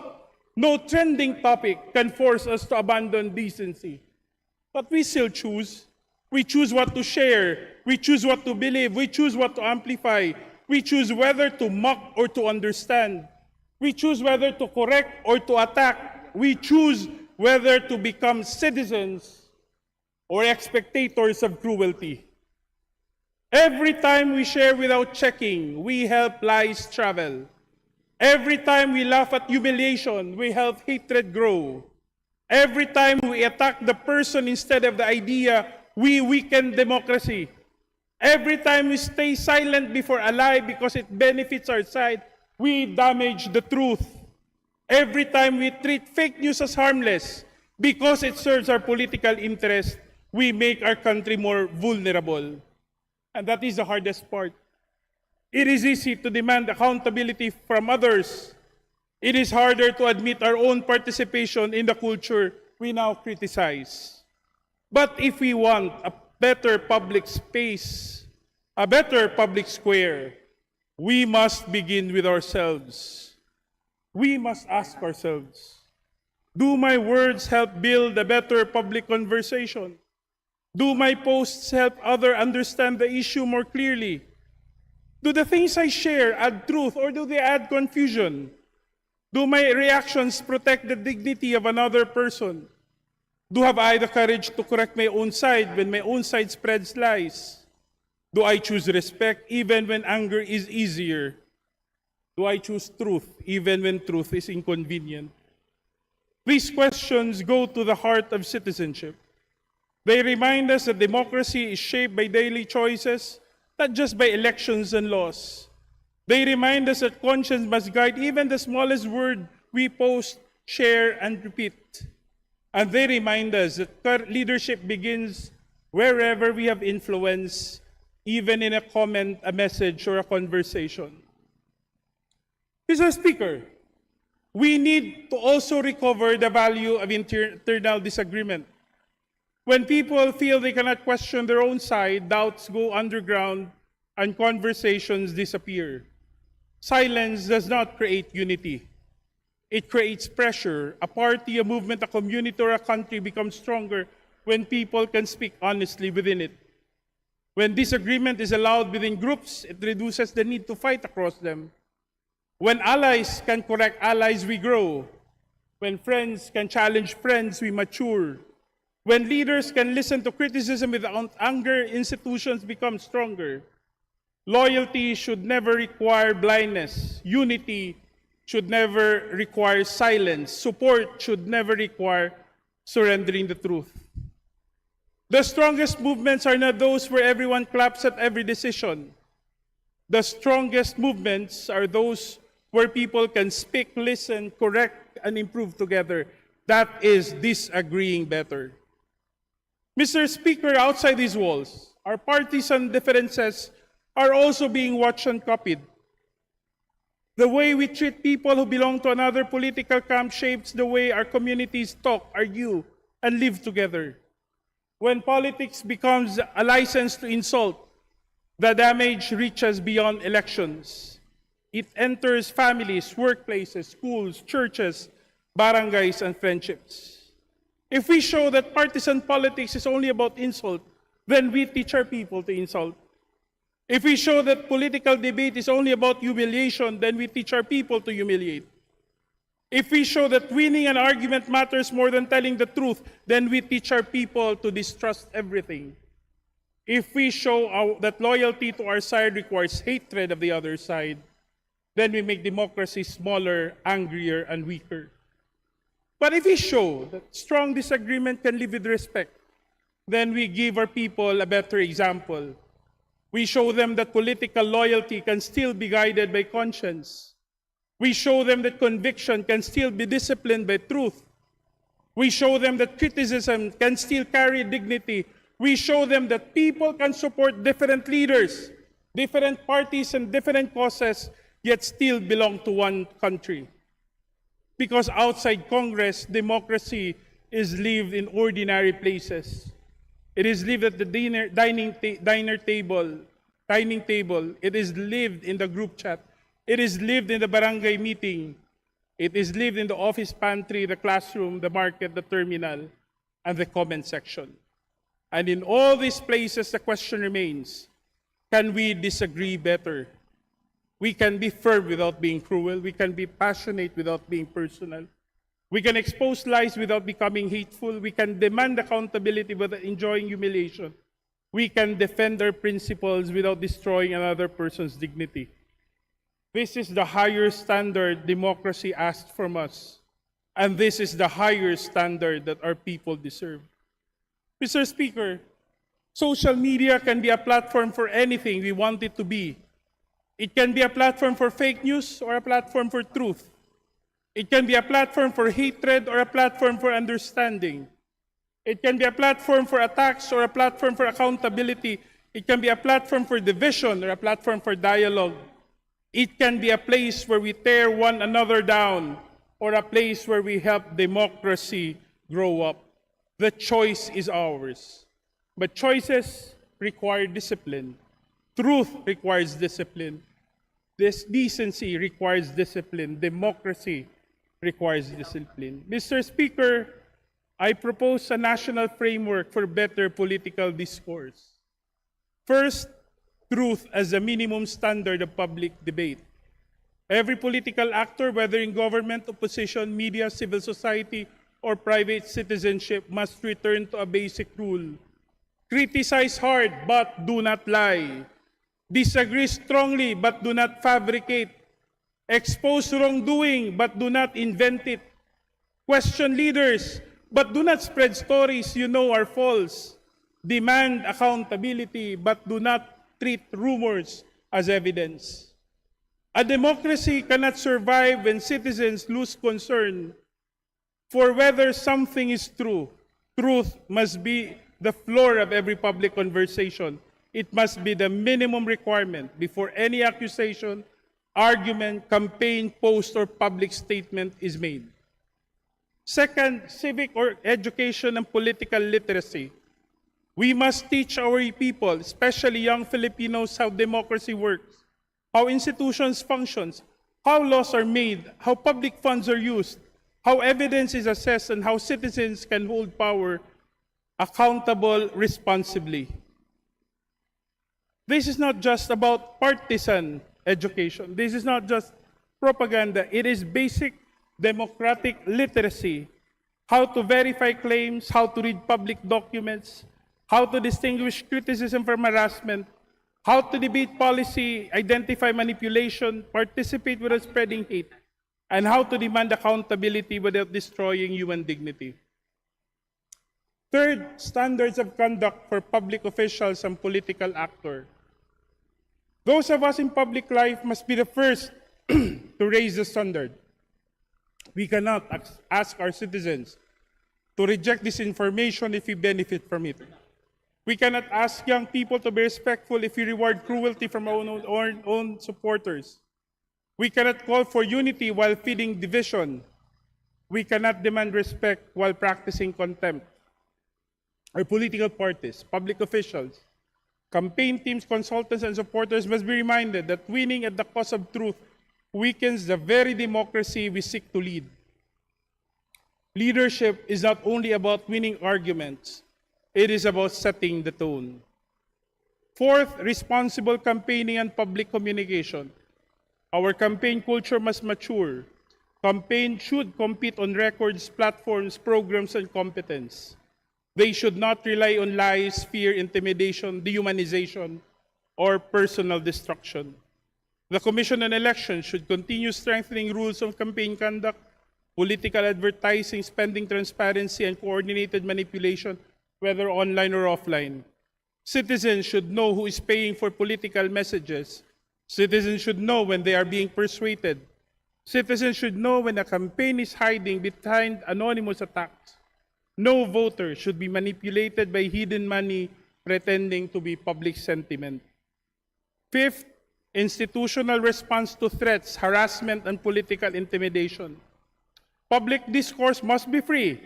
No trending topic can force us to abandon decency. But we still choose. We choose what to share. We choose what to believe. We choose what to amplify. We choose whether to mock or to understand. We choose whether to correct or to attack. We choose whether to become citizens or spectators of cruelty. Every time we share without checking, we help lies travel. Every time we laugh at humiliation, we help hatred grow. Every time we attack the person instead of the idea, we weaken democracy. Every time we stay silent before a lie because it benefits our side, we damage the truth. Every time we treat fake news as harmless because it serves our political interest, we make our country more vulnerable. And that is the hardest part. It is easy to demand accountability from others. It is harder to admit our own participation in the culture we now criticize. But if we want a better public space, a better public square, we must begin with ourselves. We must ask ourselves, do my words help build a better public conversation? Do my posts help others understand the issue more clearly? Do the things I share add truth or do they add confusion? Do my reactions protect the dignity of another person? Do have I the courage to correct my own side when my own side spreads lies? Do I choose respect even when anger is easier? Do I choose truth even when truth is inconvenient? These questions go to the heart of citizenship. They remind us that democracy is shaped by daily choices, not just by elections and laws. They remind us that conscience must guide even the smallest word we post, share, and repeat. And they remind us that leadership begins wherever we have influence, even in a comment, a message, or a conversation. Mr. Speaker, we need to also recover the value of internal disagreement. When people feel they cannot question their own side, doubts go underground and conversations disappear. Silence does not create unity. It creates pressure. A party, a movement, a community, or a country becomes stronger when people can speak honestly within it. When disagreement is allowed within groups, it reduces the need to fight across them. When allies can correct allies, we grow. When friends can challenge friends, we mature. When leaders can listen to criticism without anger, institutions become stronger. Loyalty should never require blindness. Unity should never require silence. Support should never require surrendering the truth. The strongest movements are not those where everyone claps at every decision. The strongest movements are those where people can speak, listen, correct, and improve together. That is disagreeing better. Mr. Speaker, outside these walls, our partisan differences are also being watched and copied. The way we treat people who belong to another political camp shapes the way our communities talk, argue, and live together. When politics becomes a license to insult, the damage reaches beyond elections. It enters families, workplaces, schools, churches, barangays, and friendships. If we show that partisan politics is only about insult, then we teach our people to insult. If we show that political debate is only about humiliation, then we teach our people to humiliate. If we show that winning an argument matters more than telling the truth, then we teach our people to distrust everything. If we show that loyalty to our side requires hatred of the other side, then we make democracy smaller, angrier, and weaker. But if we show that strong disagreement can live with respect, then we give our people a better example. We show them that political loyalty can still be guided by conscience. We show them that conviction can still be disciplined by truth. We show them that criticism can still carry dignity. We show them that people can support different leaders, different parties, and different causes, yet still belong to one country. Because outside Congress, democracy is lived in ordinary places. It is lived at the dining table. It is lived in the group chat. It is lived in the barangay meeting. It is lived in the office pantry, the classroom, the market, the terminal, and the comment section. And in all these places, the question remains, can we disagree better? We can be firm without being cruel. We can be passionate without being personal. We can expose lies without becoming hateful. We can demand accountability without enjoying humiliation. We can defend our principles without destroying another person's dignity. This is the higher standard democracy asked from us. And this is the higher standard that our people deserve. Mr. Speaker, social media can be a platform for anything we want it to be. It can be a platform for fake news or a platform for truth. It can be a platform for hatred or a platform for understanding. It can be a platform for attacks or a platform for accountability. It can be a platform for division or a platform for dialogue. It can be a place where we tear one another down or a place where we help democracy grow up. The choice is ours. But choices require discipline. Truth requires discipline. This decency requires discipline. Democracy requires discipline. Mr. Speaker, I propose a national framework for better political discourse. First, truth as a minimum standard of public debate. Every political actor, whether in government, opposition, media, civil society, or private citizenship, must return to a basic rule. Criticize hard, but do not lie. Disagree strongly, but do not fabricate. Expose wrongdoing, but do not invent it. Question leaders, but do not spread stories you know are false. Demand accountability, but do not treat rumors as evidence. A democracy cannot survive when citizens lose concern for whether something is true. Truth must be the floor of every public conversation. It must be the minimum requirement before any accusation, argument, campaign, post, or public statement is made. Second, civic or education and political literacy. We must teach our people, especially young Filipinos, how democracy works, how institutions function, how laws are made, how public funds are used, how evidence is assessed, and how citizens can hold power accountable responsibly. This is not just about partisan education. This is not just propaganda. It is basic democratic literacy. How to verify claims, how to read public documents, how to distinguish criticism from harassment, how to debate policy, identify manipulation, participate without spreading hate, and how to demand accountability without destroying human dignity. Third, standards of conduct for public officials and political actors. Those of us in public life must be the first to raise the standard. We cannot ask our citizens to reject disinformation if we benefit from it. We cannot ask young people to be respectful if we reward cruelty from our own supporters. We cannot call for unity while feeding division. We cannot demand respect while practicing contempt. Our political parties, public officials, campaign teams, consultants, and supporters must be reminded that winning at the cost of truth weakens the very democracy we seek to lead. Leadership is not only about winning arguments, it is about setting the tone. Fourth, responsible campaigning and public communication. Our campaign culture must mature. Campaigns should compete on records, platforms, programs, and competence. They should not rely on lies, fear, intimidation, dehumanization, or personal destruction. The Commission on Elections should continue strengthening rules of campaign conduct, political advertising, spending transparency, and coordinated manipulation, whether online or offline. Citizens should know who is paying for political messages. Citizens should know when they are being persuaded. Citizens should know when a campaign is hiding behind anonymous attacks. No voter should be manipulated by hidden money pretending to be public sentiment. Fifth, institutional response to threats, harassment, and political intimidation. Public discourse must be free,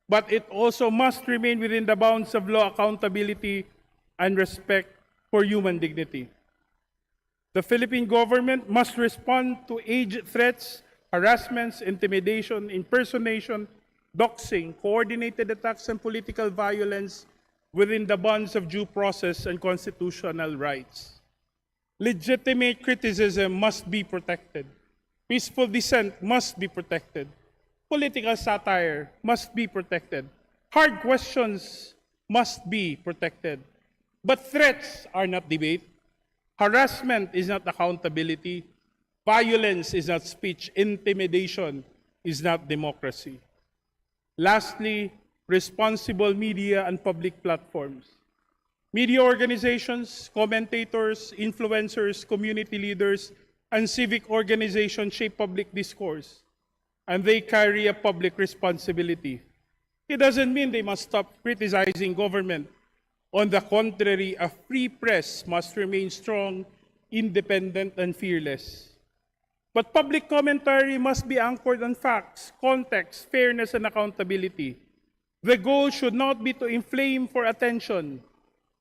but it also must remain within the bounds of law, accountability, and respect for human dignity. The Philippine government must respond to age threats, harassments, intimidation, impersonation, doxing, coordinated attacks, and political violence within the bounds of due process and constitutional rights. Legitimate criticism must be protected. Peaceful dissent must be protected. Political satire must be protected. Hard questions must be protected. But threats are not debate. Harassment is not accountability. Violence is not speech. Intimidation is not democracy. Lastly, responsible media and public platforms. Media organizations, commentators, influencers, community leaders, and civic organizations shape public discourse, and they carry a public responsibility. It doesn't mean they must stop criticizing government. On the contrary, a free press must remain strong, independent, and fearless. But public commentary must be anchored on facts, context, fairness, and accountability. The goal should not be to inflame for attention.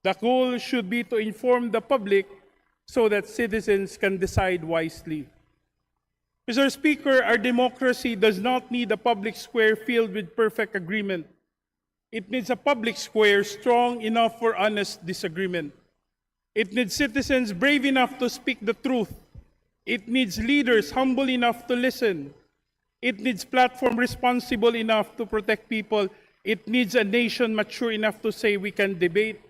The goal should be to inform the public so that citizens can decide wisely. Mr. Speaker, our democracy does not need a public square filled with perfect agreement. It needs a public square strong enough for honest disagreement. It needs citizens brave enough to speak the truth. It needs leaders humble enough to listen. It needs platform responsible enough to protect people. It needs a nation mature enough to say we can debate,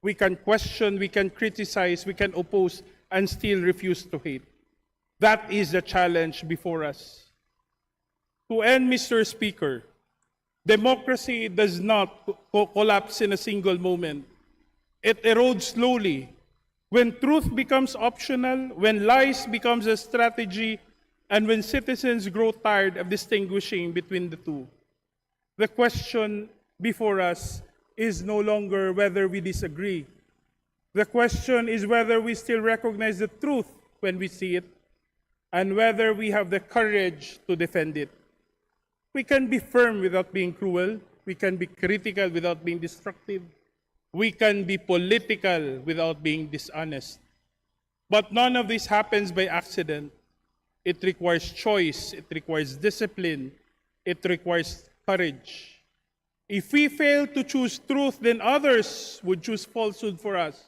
we can question, we can criticize, we can oppose, and still refuse to hate. That is the challenge before us. To end, Mr. Speaker, democracy does not collapse in a single moment. It erodes slowly. When truth becomes optional, when lies becomes a strategy, and when citizens grow tired of distinguishing between the two. The question before us is no longer whether we disagree. The question is whether we still recognize the truth when we see it, and whether we have the courage to defend it. We can be firm without being cruel. We can be critical without being destructive. We can be political without being dishonest. But none of this happens by accident. It requires choice. It requires discipline. It requires courage. If we fail to choose truth, then others would choose falsehood for us.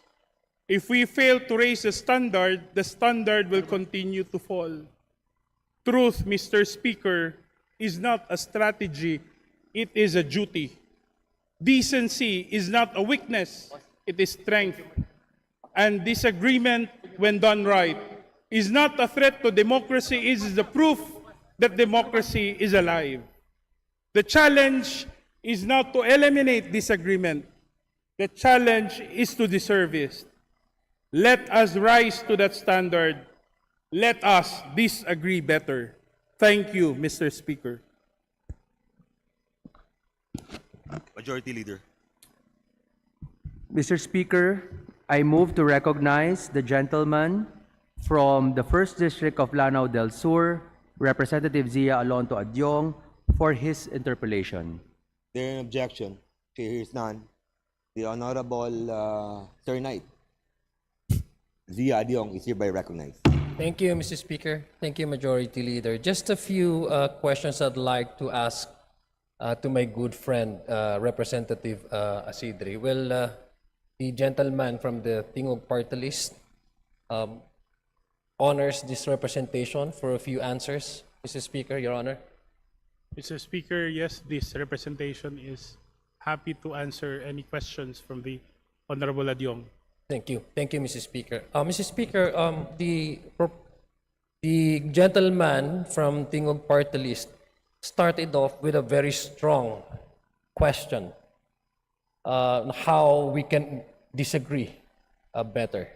If we fail to raise the standard will continue to fall. Truth, Mr. Speaker, is not a strategy, it is a duty. Decency is not a weakness, it is strength. And disagreement, when done right, is not a threat to democracy, it is the proof that democracy is alive. The challenge is not to eliminate disagreement. The challenge is to deserve it. Let us rise to that standard. Let us disagree better. Thank you, Mr. Speaker. Majority Leader. Mr. Speaker, I move to recognize the gentleman from the 1st District of Lanao del Sur, Representative Zia Alonto Adyong, for his interpellation. There an objection? Okay, here's none. The Honorable Sir Knight. Zia Adyong is hereby recognized. Thank you, Mr. Speaker. Thank you, Majority Leader. Just a few questions I'd like to ask to my good friend, Representative Asidri. Well, the gentleman from the Tingog Party List honors this representation for a few answers. Mr. Speaker, Your Honor. Mr. Speaker, yes, this representation is happy to answer any questions from the Honorable Adyong. Thank you. Thank you, Mr. Speaker. Mr. Speaker, the gentleman from Tingog Party List started off with a very strong question on how we can disagree better.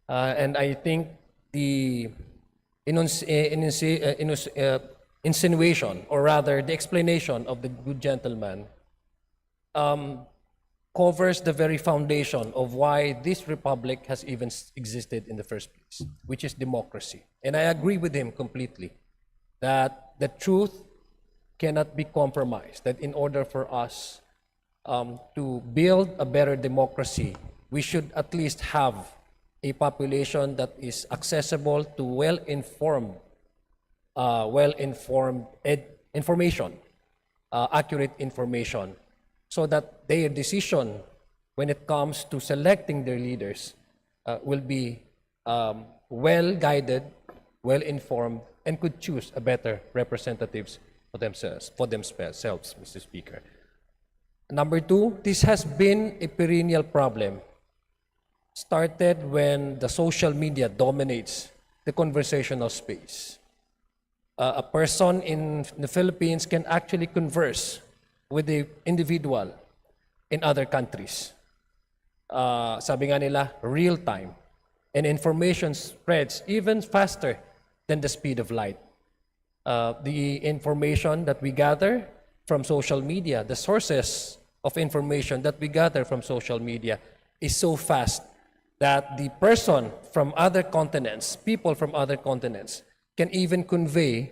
And I think the insinuation, or rather the explanation of the good gentleman, covers the very foundation of why this republic has even existed in the first place, which is democracy. And I agree with him completely that the truth cannot be compromised, that in order for us to build a better democracy, we should at least have a population that is accessible to well-informed information, accurate information, so that their decision when it comes to selecting their leaders will be well-guided, well-informed, and could choose a better representatives for themselves, Mr. Speaker. Number two, this has been a perennial problem. Started when the social media dominates the conversational space. A person in the Philippines can actually converse with the individual in other countries. Sabi nga nila, real time. And information spreads even faster than the speed of light. The information that we gather from social media, the sources of information that we gather from social media is so fast that the person from other continents, people from other continents, can even convey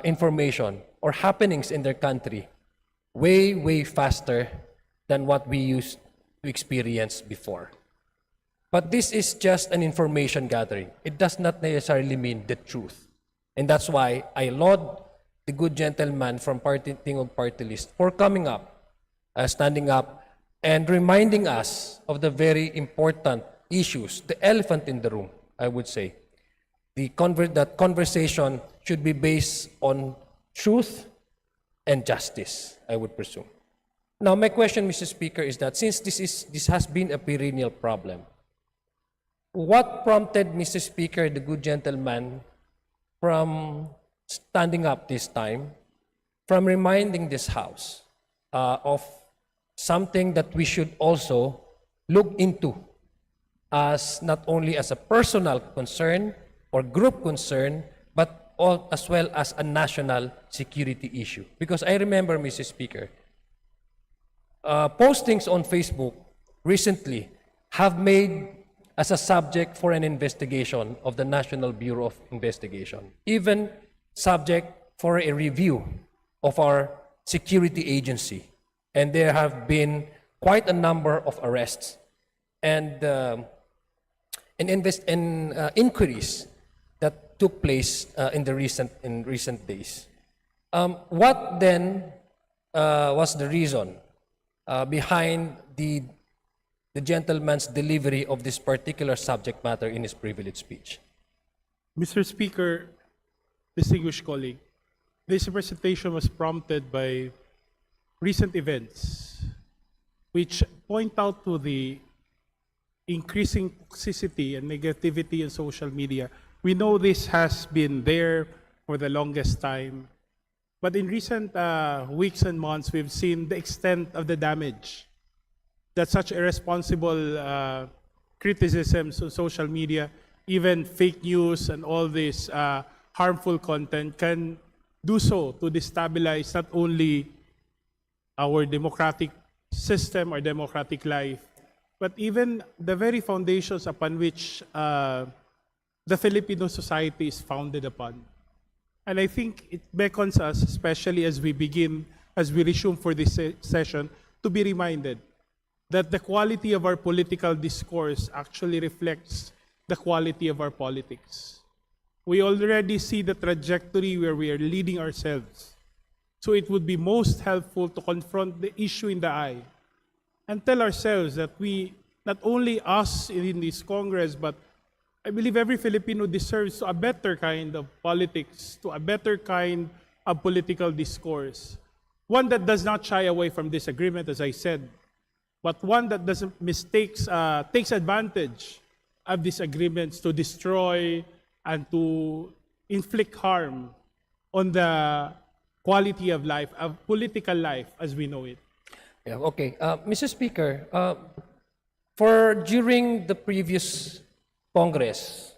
information or happenings in their country way, way faster than what we used to experience before. But this is just an information gathering. It does not necessarily mean the truth. And that's why I laud the good gentleman from Tingog Party List for coming up, standing up, and reminding us of the very important issues, the elephant in the room, I would say. That conversation should be based on truth and justice, I would presume. Now, my question, Mr. Speaker, is that since this has been a perennial problem, what prompted, Mr. Speaker, the good gentleman from standing up this time, from reminding this House of something that we should also look into as not only as a personal concern or group concern, but as well as a national security issue? Because I remember, Mr. Speaker, postings on Facebook recently have made as a subject for an investigation of the National Bureau of Investigation, even subject for a review of our security agency. And there have been quite a number of arrests and inquiries that took place in recent days. What then was the reason behind the gentleman's delivery of this particular subject matter in his privilege speech? Mr. Speaker, distinguished colleague, this presentation was prompted by recent events which point out to the increasing toxicity and negativity in social media. We know this has been there for the longest time, but in recent weeks and months, we've seen the extent of the damage that such irresponsible criticisms on social media, even fake news and all this harmful content can do so to destabilize not only our democratic system or democratic life, but even the very foundations upon which the Filipino society is founded upon. And I think it beckons us, especially as we resume for this session, to be reminded that the quality of our political discourse actually reflects the quality of our politics. We already see the trajectory where we are leading ourselves. So it would be most helpful to confront the issue in the eye and tell ourselves that we, not only us in this Congress, but I believe every Filipino deserves a better kind of politics, to a better kind of political discourse. One that does not shy away from disagreement, as I said, but one that doesn't takes advantage of disagreements to destroy and to inflict harm on the quality of life, of political life as we know it. Yeah, okay. Mr. Speaker, for during the previous Congress,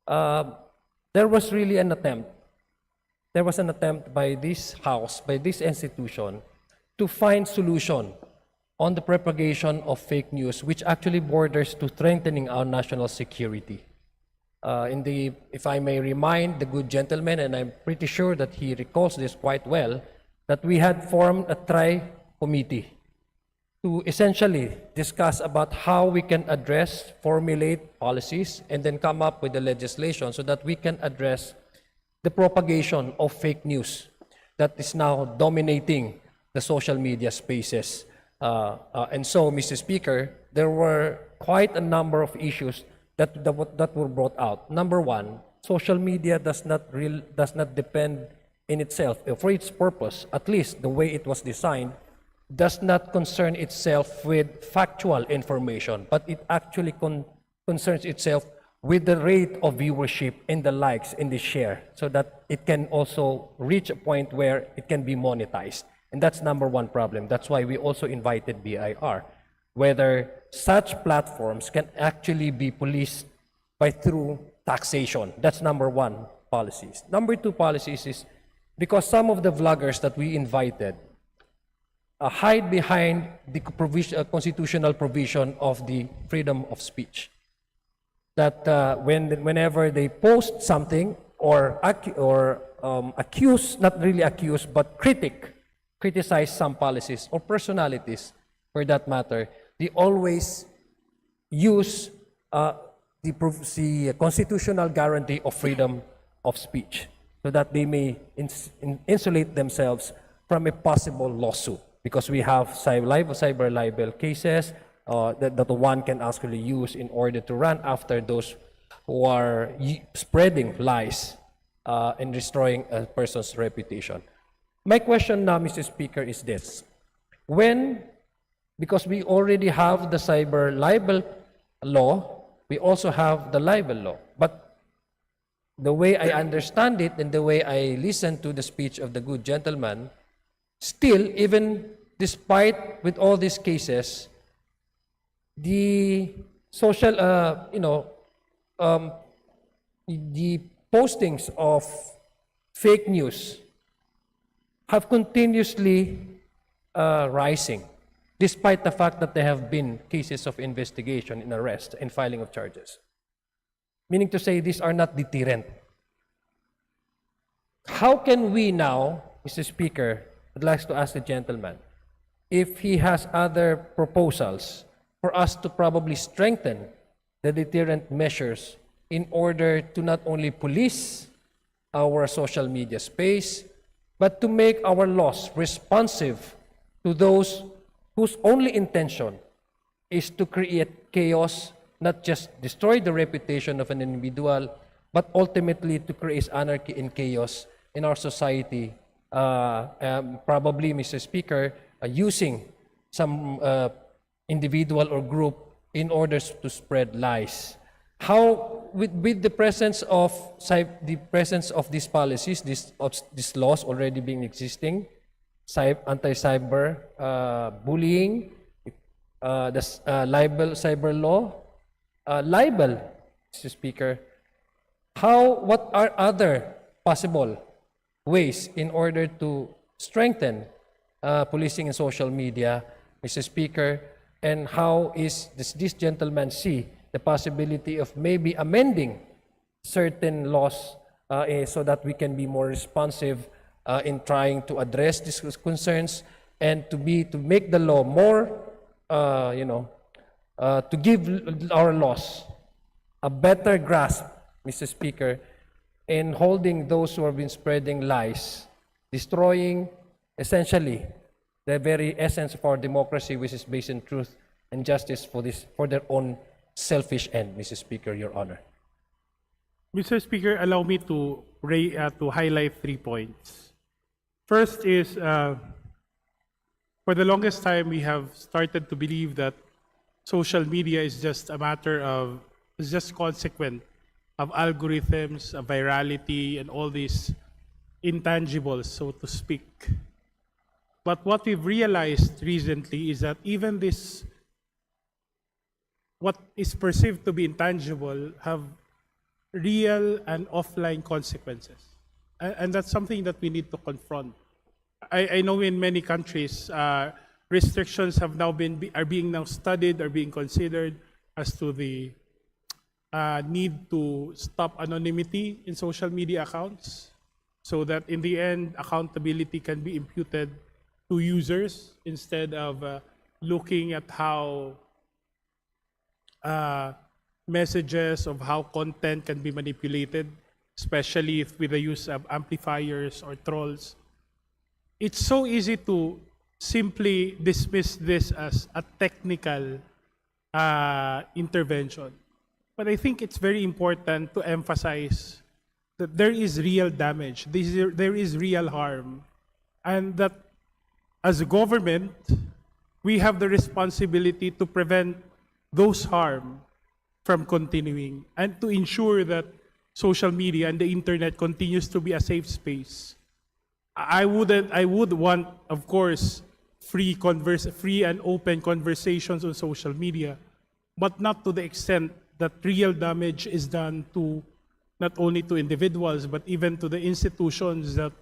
there was really an attempt. There was an attempt by this House, by this institution, to find solution on the propagation of fake news, which actually borders to strengthening our national security. If I may remind the good gentleman, and I'm pretty sure that he recalls this quite well, that we had formed a tri-committee to essentially discuss about how we can address, formulate policies, and then come up with the legislation so that we can address the propagation of fake news that is now dominating the social media spaces. And so, Mr. Speaker, there were quite a number of issues that were brought out. Number one, social media does not depend in itself, for its purpose, at least the way it was designed, does not concern itself with factual information, but it actually concerns itself with the rate of viewership and the likes and the share, so that it can also reach a point where it can be monetized. And that's number one problem. That's why we also invited BIR, whether such platforms can actually be policed through taxation. That's number one policies. Number two policies is because some of the vloggers that we invited hide behind the constitutional provision of the freedom of speech. That whenever they post something or accuse, not really accuse, but criticize some policies or personalities for that matter, they always use the constitutional guarantee of freedom of speech so that they may insulate themselves from a possible lawsuit. Because we have cyber libel cases that one can actually use in order to run after those who are spreading lies and destroying a person's reputation. My question now, Mr. Speaker, is this. Because we already have the cyber libel law, we also have the libel law. But the way I understand it and the way I listen to the speech of the good gentleman, still, even despite with all these cases, the social, the postings of fake news have continuously rising, despite the fact that there have been cases of investigation and arrest and filing of charges. Meaning to say, these are not deterrent. How can we now, Mr. Speaker, I'd like to ask the gentleman, if he has other proposals for us to probably strengthen the deterrent measures in order to not only police our social media space, but to make our laws responsive to those whose only intention is to create chaos, not just destroy the reputation of an individual, but ultimately to create anarchy and chaos in our society. Probably, Mr. Speaker, using some individual or group in order to spread lies. How, with the presence of these policies, these laws already being existing, anti-cyber bullying, the cyber law, libel, Mr. Speaker, what are other possible ways in order to strengthen policing in social media, Mr. Speaker, and how is this gentleman see the possibility of maybe amending certain laws so that we can be more responsive in trying to address these concerns and to make the law more, to give our laws a better grasp, Mr. Speaker, in holding those who have been spreading lies, destroying essentially the very essence of our democracy, which is based in truth and justice for their own selfish end, Mr. Speaker, Your Honor. Mr. Speaker, allow me to highlight 3 points. First is, for the longest time, we have started to believe that social media is just consequent of algorithms, of virality, and all these intangibles, so to speak. But what we've realized recently is that even this, what is perceived to be intangible, have real and offline consequences. And that's something that we need to confront. I know in many countries, restrictions have now are being now studied, are being considered as to the need to stop anonymity in social media accounts, so that in the end, accountability can be imputed to users instead of looking at how messages of how content can be manipulated, especially if with the use of amplifiers or trolls. It's so easy to simply dismiss this as a technical intervention. But I think it's very important to emphasize that there is real damage, there is real harm, and that as a government, we have the responsibility to prevent those harm from continuing and to ensure that social media and the internet continues to be a safe space. I would want, of course, free and open conversations on social media, but not to the extent that real damage is done to not only to individuals, but even to the institutions that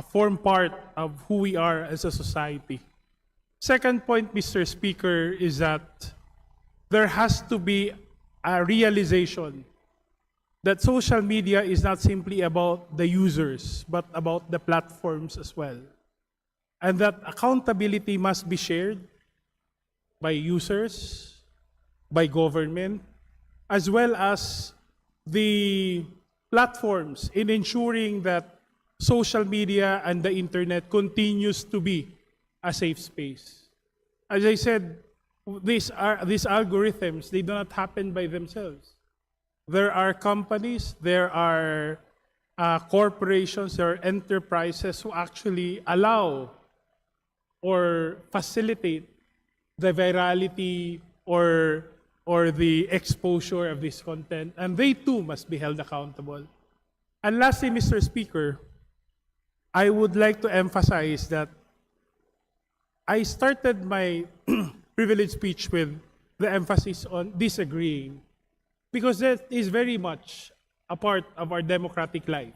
form part of who we are as a society. Second point, Mr. Speaker, is that there has to be a realization that social media is not simply about the users, but about the platforms as well. And that accountability must be shared by users, by government, as well as the platforms in ensuring that social media and the internet continues to be a safe space. As I said, these algorithms, they do not happen by themselves. There are companies, there are corporations, there are enterprises who actually allow or facilitate the virality or the exposure of this content, and they too must be held accountable. And lastly, Mr. Speaker, I would like to emphasize that I started my privilege speech with the emphasis on disagreeing, because that is very much a part of our democratic life.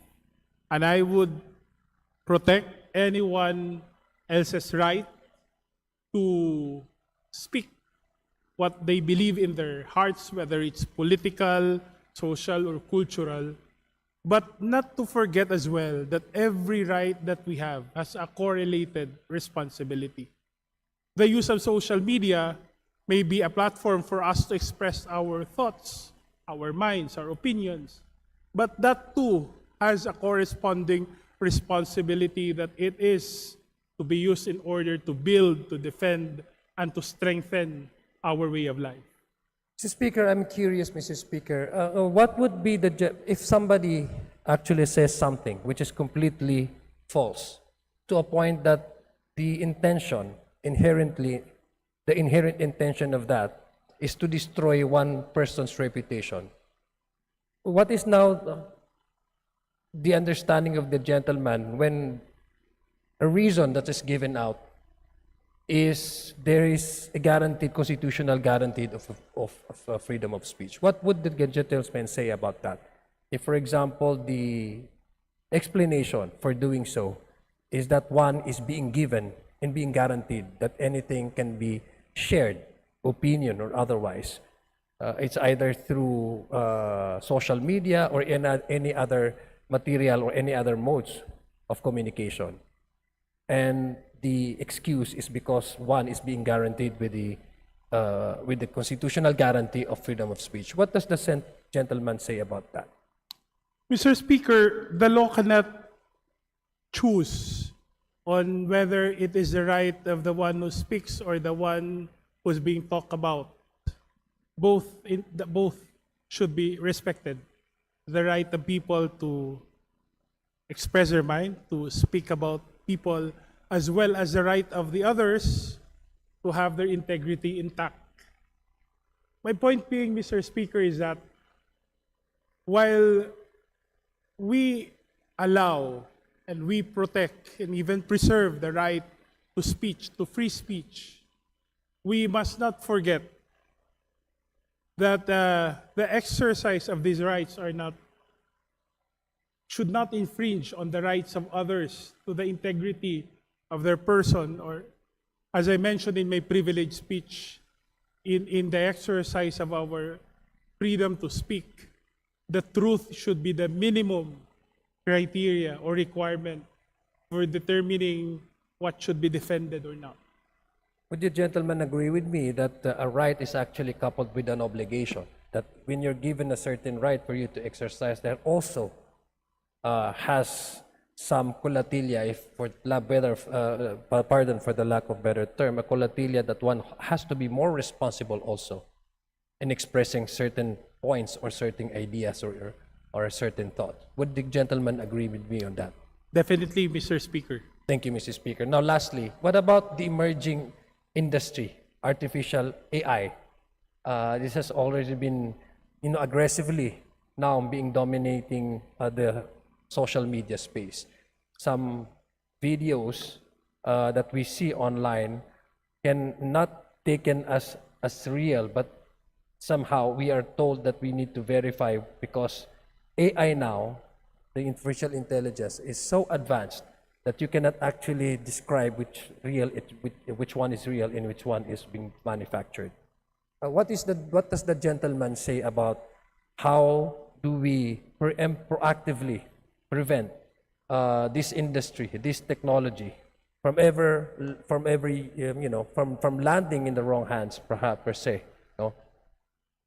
And I would protect anyone else's right to speak what they believe in their hearts, whether it's political, social, or cultural, but not to forget as well that every right that we have has a correlated responsibility. The use of social media may be a platform for us to express our thoughts, our minds, our opinions, but that too has a corresponding responsibility that it is to be used in order to build, to defend, and to strengthen our way of life. Mr. Speaker, I'm curious, Mr. Speaker, what would be if somebody actually says something which is completely false, to a point that the inherent intention of that is to destroy one person's reputation? What is now the understanding of the gentleman when a reason that is given out is there is a guaranteed, constitutional guaranteed of freedom of speech? What would the gentleman say about that? If, for example, the explanation for doing so is that one is being given and being guaranteed that anything can be shared, opinion or otherwise, it's either through social media or any other material or any other modes of communication. And the excuse is because one is being guaranteed with the constitutional guarantee of freedom of speech. What does the gentleman say about that? Mr. Speaker, the law cannot choose on whether it is the right of the one who speaks or the one who's being talked about. Both should be respected. The right of people to express their mind, to speak about people, as well as the right of the others to have their integrity intact. My point being, Mr. Speaker, is that while we allow and we protect and even preserve the right to speech, to free speech, we must not forget that the exercise of these rights should not infringe on the rights of others to the integrity of their person, or, as I mentioned in my privileged speech, in the exercise of our freedom to speak, the truth should be the minimum criteria or requirement for determining what should be defended or not. Would you gentlemen agree with me that a right is actually coupled with an obligation? That when you're given a certain right for you to exercise, that also has some colatilia, if for pardon for the lack of better term, a colatilia that one has to be more responsible also in expressing certain points or certain ideas or a certain thought. Would the gentleman agree with me on that? Definitely, Mr. Speaker. Thank you, Mr. Speaker. Now, lastly, what about the emerging industry, artificial AI? This has already been, aggressively now being dominating the social media space. Some videos that we see online can not taken as real, but somehow we are told that we need to verify because AI now, the artificial intelligence, is so advanced that you cannot actually describe which one is real and which one is being manufactured. What does the gentleman say about how do we proactively prevent this industry, this technology, from landing in the wrong hands, perhaps per se,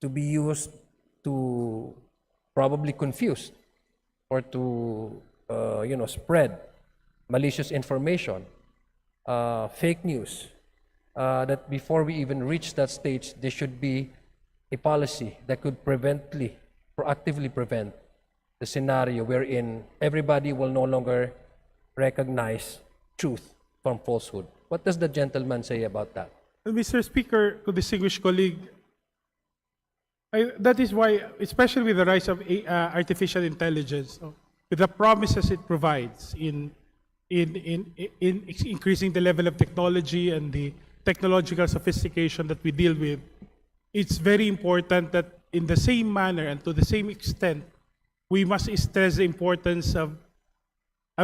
to be used to probably confuse or to spread malicious information, fake news, that before we even reach that stage, there should be a policy that could proactively prevent the scenario wherein everybody will no longer recognize truth from falsehood. What does the gentleman say about that? Mr. Speaker, to distinguished colleague, that is why, especially with the rise of artificial intelligence, with the promises it provides in increasing the level of technology and the technological sophistication that we deal with, it's very important that in the same manner and to the same extent, we must stress the importance of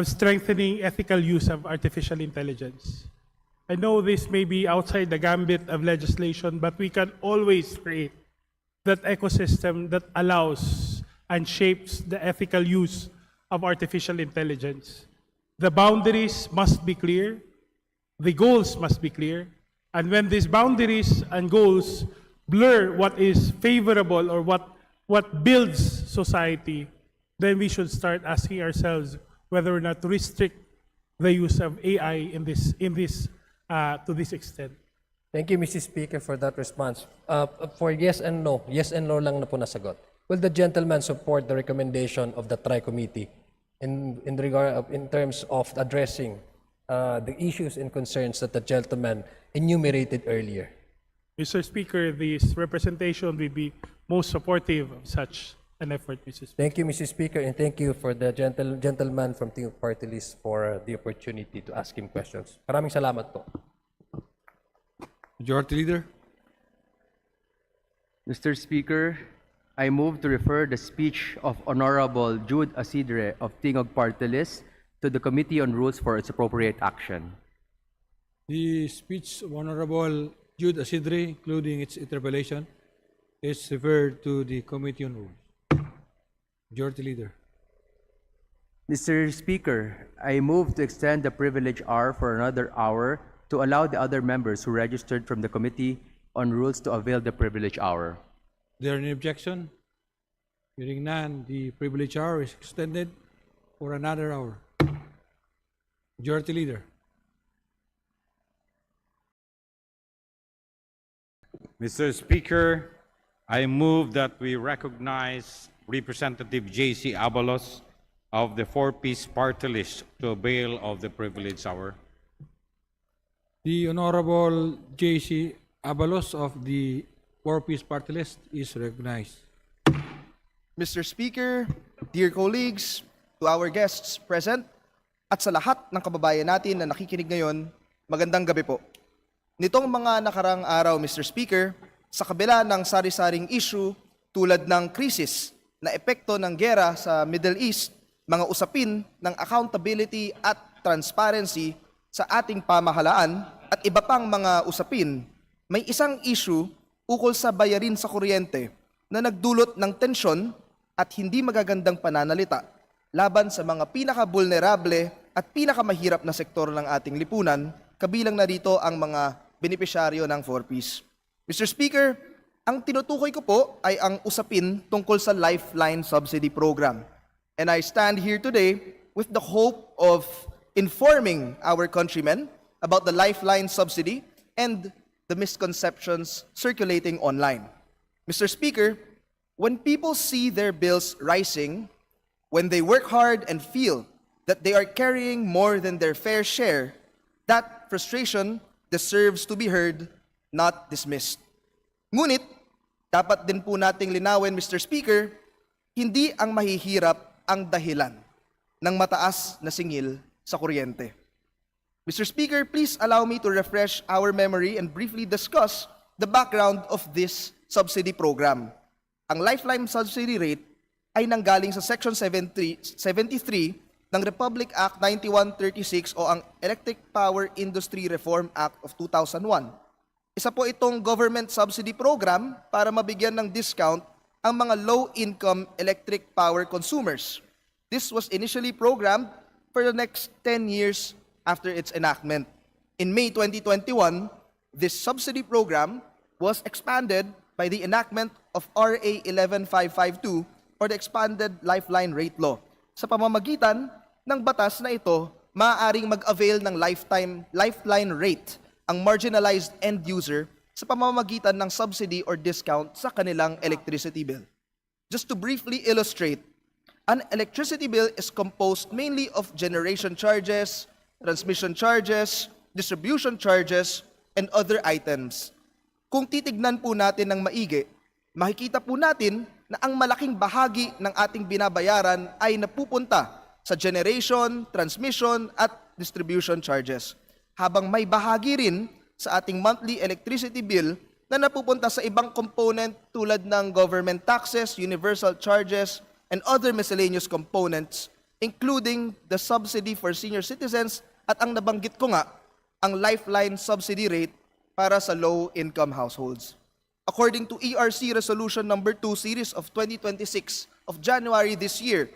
strengthening ethical use of artificial intelligence. I know this may be outside the gambit of legislation, but we can always create that ecosystem that allows and shapes the ethical use of artificial intelligence. The boundaries must be clear, the goals must be clear, and when these boundaries and goals blur what is favorable or what builds society, then we should start asking ourselves whether or not to restrict the use of AI to this extent. Thank you, Mr. Speaker, for that response. For yes and no lang na po nasagot. Will the gentleman support the recommendation of the Tri-Committee in terms of addressing the issues and concerns that the gentleman enumerated earlier? Mr. Speaker, this representation will be most supportive of such an effort, Mr. Speaker. Thank you, Mr. Speaker, and thank you for the gentleman from Team Party List for the opportunity to ask him questions. Maraming salamat po. Majority Leader. Mr. Speaker, I move to refer the speech of Honorable Jude Asidre of Tingog Party List to the Committee on Rules for its appropriate action. The speech of Honorable Jude Asidre, including its interpellation, is referred to the Committee on Rules. Majority Leader. Mr. Speaker, I move to extend the privilege hour for another hour to allow the other members who registered from the Committee on Rules to avail the privilege hour. Is there any objection? Hearing none, the privilege hour is extended for another hour. Majority Leader. Mr. Speaker, I move that we recognize Representative J.C. Abalos of the four-piece party list to avail of the privilege hour. The Honorable J.C. Abalos of the four-piece party list is recognized. Mr. Speaker, dear colleagues, to our guests present, at sa lahat ng kababayan natin na nakikinig ngayon, magandang gabi po. Nitong mga nakarang araw, Mr. Speaker, sa kabila ng sari-saring issue tulad ng krisis na epekto ng gera sa Middle East, mga usapin ng accountability at transparency sa ating pamahalaan at iba pang mga usapin, may isang issue ukol sa bayarin sa kuryente na nagdulot ng tensyon at hindi magagandang pananalita laban sa mga pinaka-vulnerable at pinakamahirap na sektor ng ating lipunan, kabilang na dito ang mga benepisyaryo ng 4Ps. Mr. Speaker, ang tinutukoy ko po ay ang usapin tungkol sa Lifeline Subsidy Program. And I stand here today with the hope of informing our countrymen about the Lifeline Subsidy and the misconceptions circulating online. Mr. Speaker, when people see their bills rising, when they work hard and feel that they are carrying more than their fair share, that frustration deserves to be heard, not dismissed. Ngunit, dapat din po nating linawin, Mr. Speaker, hindi ang mahihirap ang dahilan ng mataas na singil sa kuryente. Mr. Speaker, please allow me to refresh our memory and briefly discuss the background of this subsidy program. Ang Lifeline Subsidy Rate ay nanggaling sa Section 73 ng Republic Act 9136 o ang Electric Power Industry Reform Act of 2001. Isa po itong government subsidy program para mabigyan ng discount ang mga low-income electric power consumers. This was initially programmed for the next 10 years after its enactment. In May 2021, this subsidy program was expanded by the enactment of RA 11552 or the Expanded Lifeline Rate Law. Sa pamamagitan ng batas na ito, maaaring mag-avail ng lifeline rate ang marginalized end user sa pamamagitan ng subsidy or discount sa kanilang electricity bill. Just to briefly illustrate, an electricity bill is composed mainly of generation charges, transmission charges, distribution charges, and other items. Kung titignan po natin ng maigi, makikita po natin na ang malaking bahagi ng ating binabayaran ay napupunta sa generation, transmission, at distribution charges. Habang may bahagi rin sa ating monthly electricity bill na napupunta sa ibang component tulad ng government taxes, universal charges, and other miscellaneous components, including the subsidy for senior citizens at ang nabanggit ko nga, ang Lifeline Subsidy Rate para sa low-income households. According to ERC Resolution Number 2 Series of 2026 of January this year,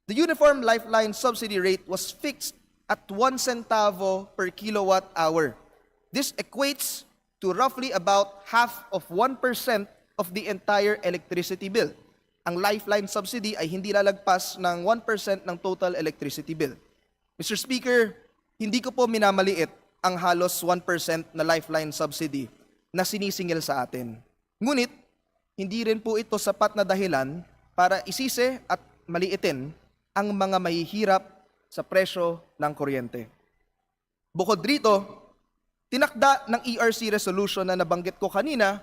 the Uniform Lifeline Subsidy Rate was fixed at 1 centavo per kilowatt hour. This equates to roughly about half of 1% of the entire electricity bill. Ang Lifeline Subsidy ay hindi lalagpas ng 1% ng total electricity bill. Mr. Speaker, hindi ko po minamaliit ang halos 1% na Lifeline Subsidy na sinisingil sa atin. Ngunit, hindi rin po ito sapat na dahilan para isisi at maliitin ang mga mahihirap sa presyo ng kuryente. Bukod rito, tinakda ng ERC resolution na nabanggit ko kanina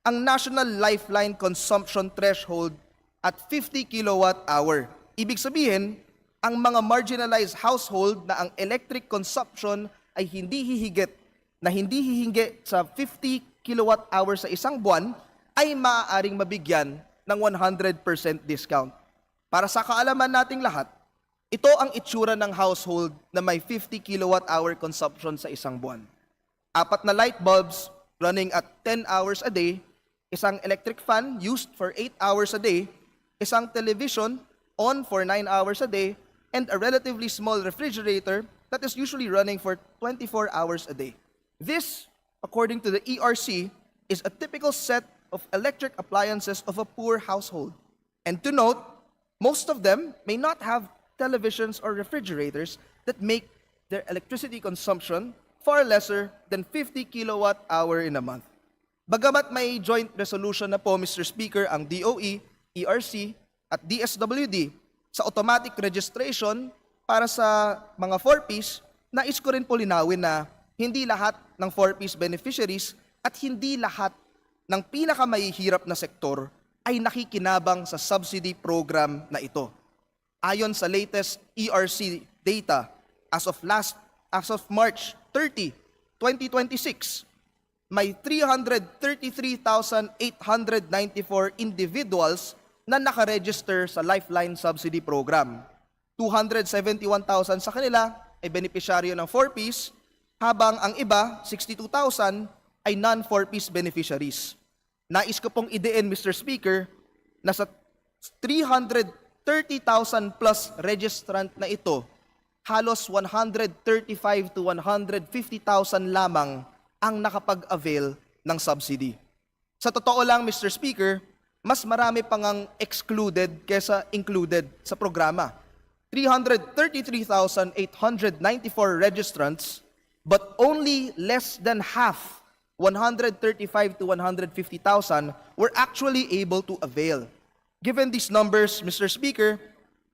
ang National Lifeline Consumption Threshold at 50 kilowatt hour. Ibig sabihin, ang mga marginalized household na ang electric consumption ay hindi hihingi sa 50 kilowatt hour sa isang buwan ay maaaring mabigyan ng 100% discount. Para sa kaalaman nating lahat, ito ang itsura ng household na may 50 kilowatt hour consumption sa isang buwan. 4 na light bulbs running at 10 hours a day, isang electric fan used for 8 hours a day, isang television on for 9 hours a day, and a relatively small refrigerator that is usually running for 24 hours a day. This, according to the ERC, is a typical set of electric appliances of a poor household. And to note, most of them may not have televisions or refrigerators that make their electricity consumption far lesser than 50 kilowatt hour in a month. Bagamat may joint resolution na po, Mr. Speaker, ang DOE, ERC, at DSWD sa automatic registration para sa mga 4Ps, nais ko rin po linawin na hindi lahat ng 4Ps beneficiaries at hindi lahat ng pinakamahihirap na sektor ay nakikinabang sa subsidy program na ito. Ayon sa latest ERC data, as of March 30, 2026, may 333,894 individuals na nakaregister sa Lifeline Subsidy Program. 271,000 sa kanila ay benepisyaryo ng 4Ps, habang ang iba, 62,000, ay non-4Ps beneficiaries. Nais ko pong idein, Mr. Speaker, na sa 330,000 plus registrant na ito, halos 135 to 150,000 lamang ang nakapag-avail ng subsidy. Sa totoo lang, Mr. Speaker, mas marami pang ang excluded kesa included sa programa. 333,894 registrants, but only less than half, 135 to 150,000, were actually able to avail. Given these numbers, Mr. Speaker,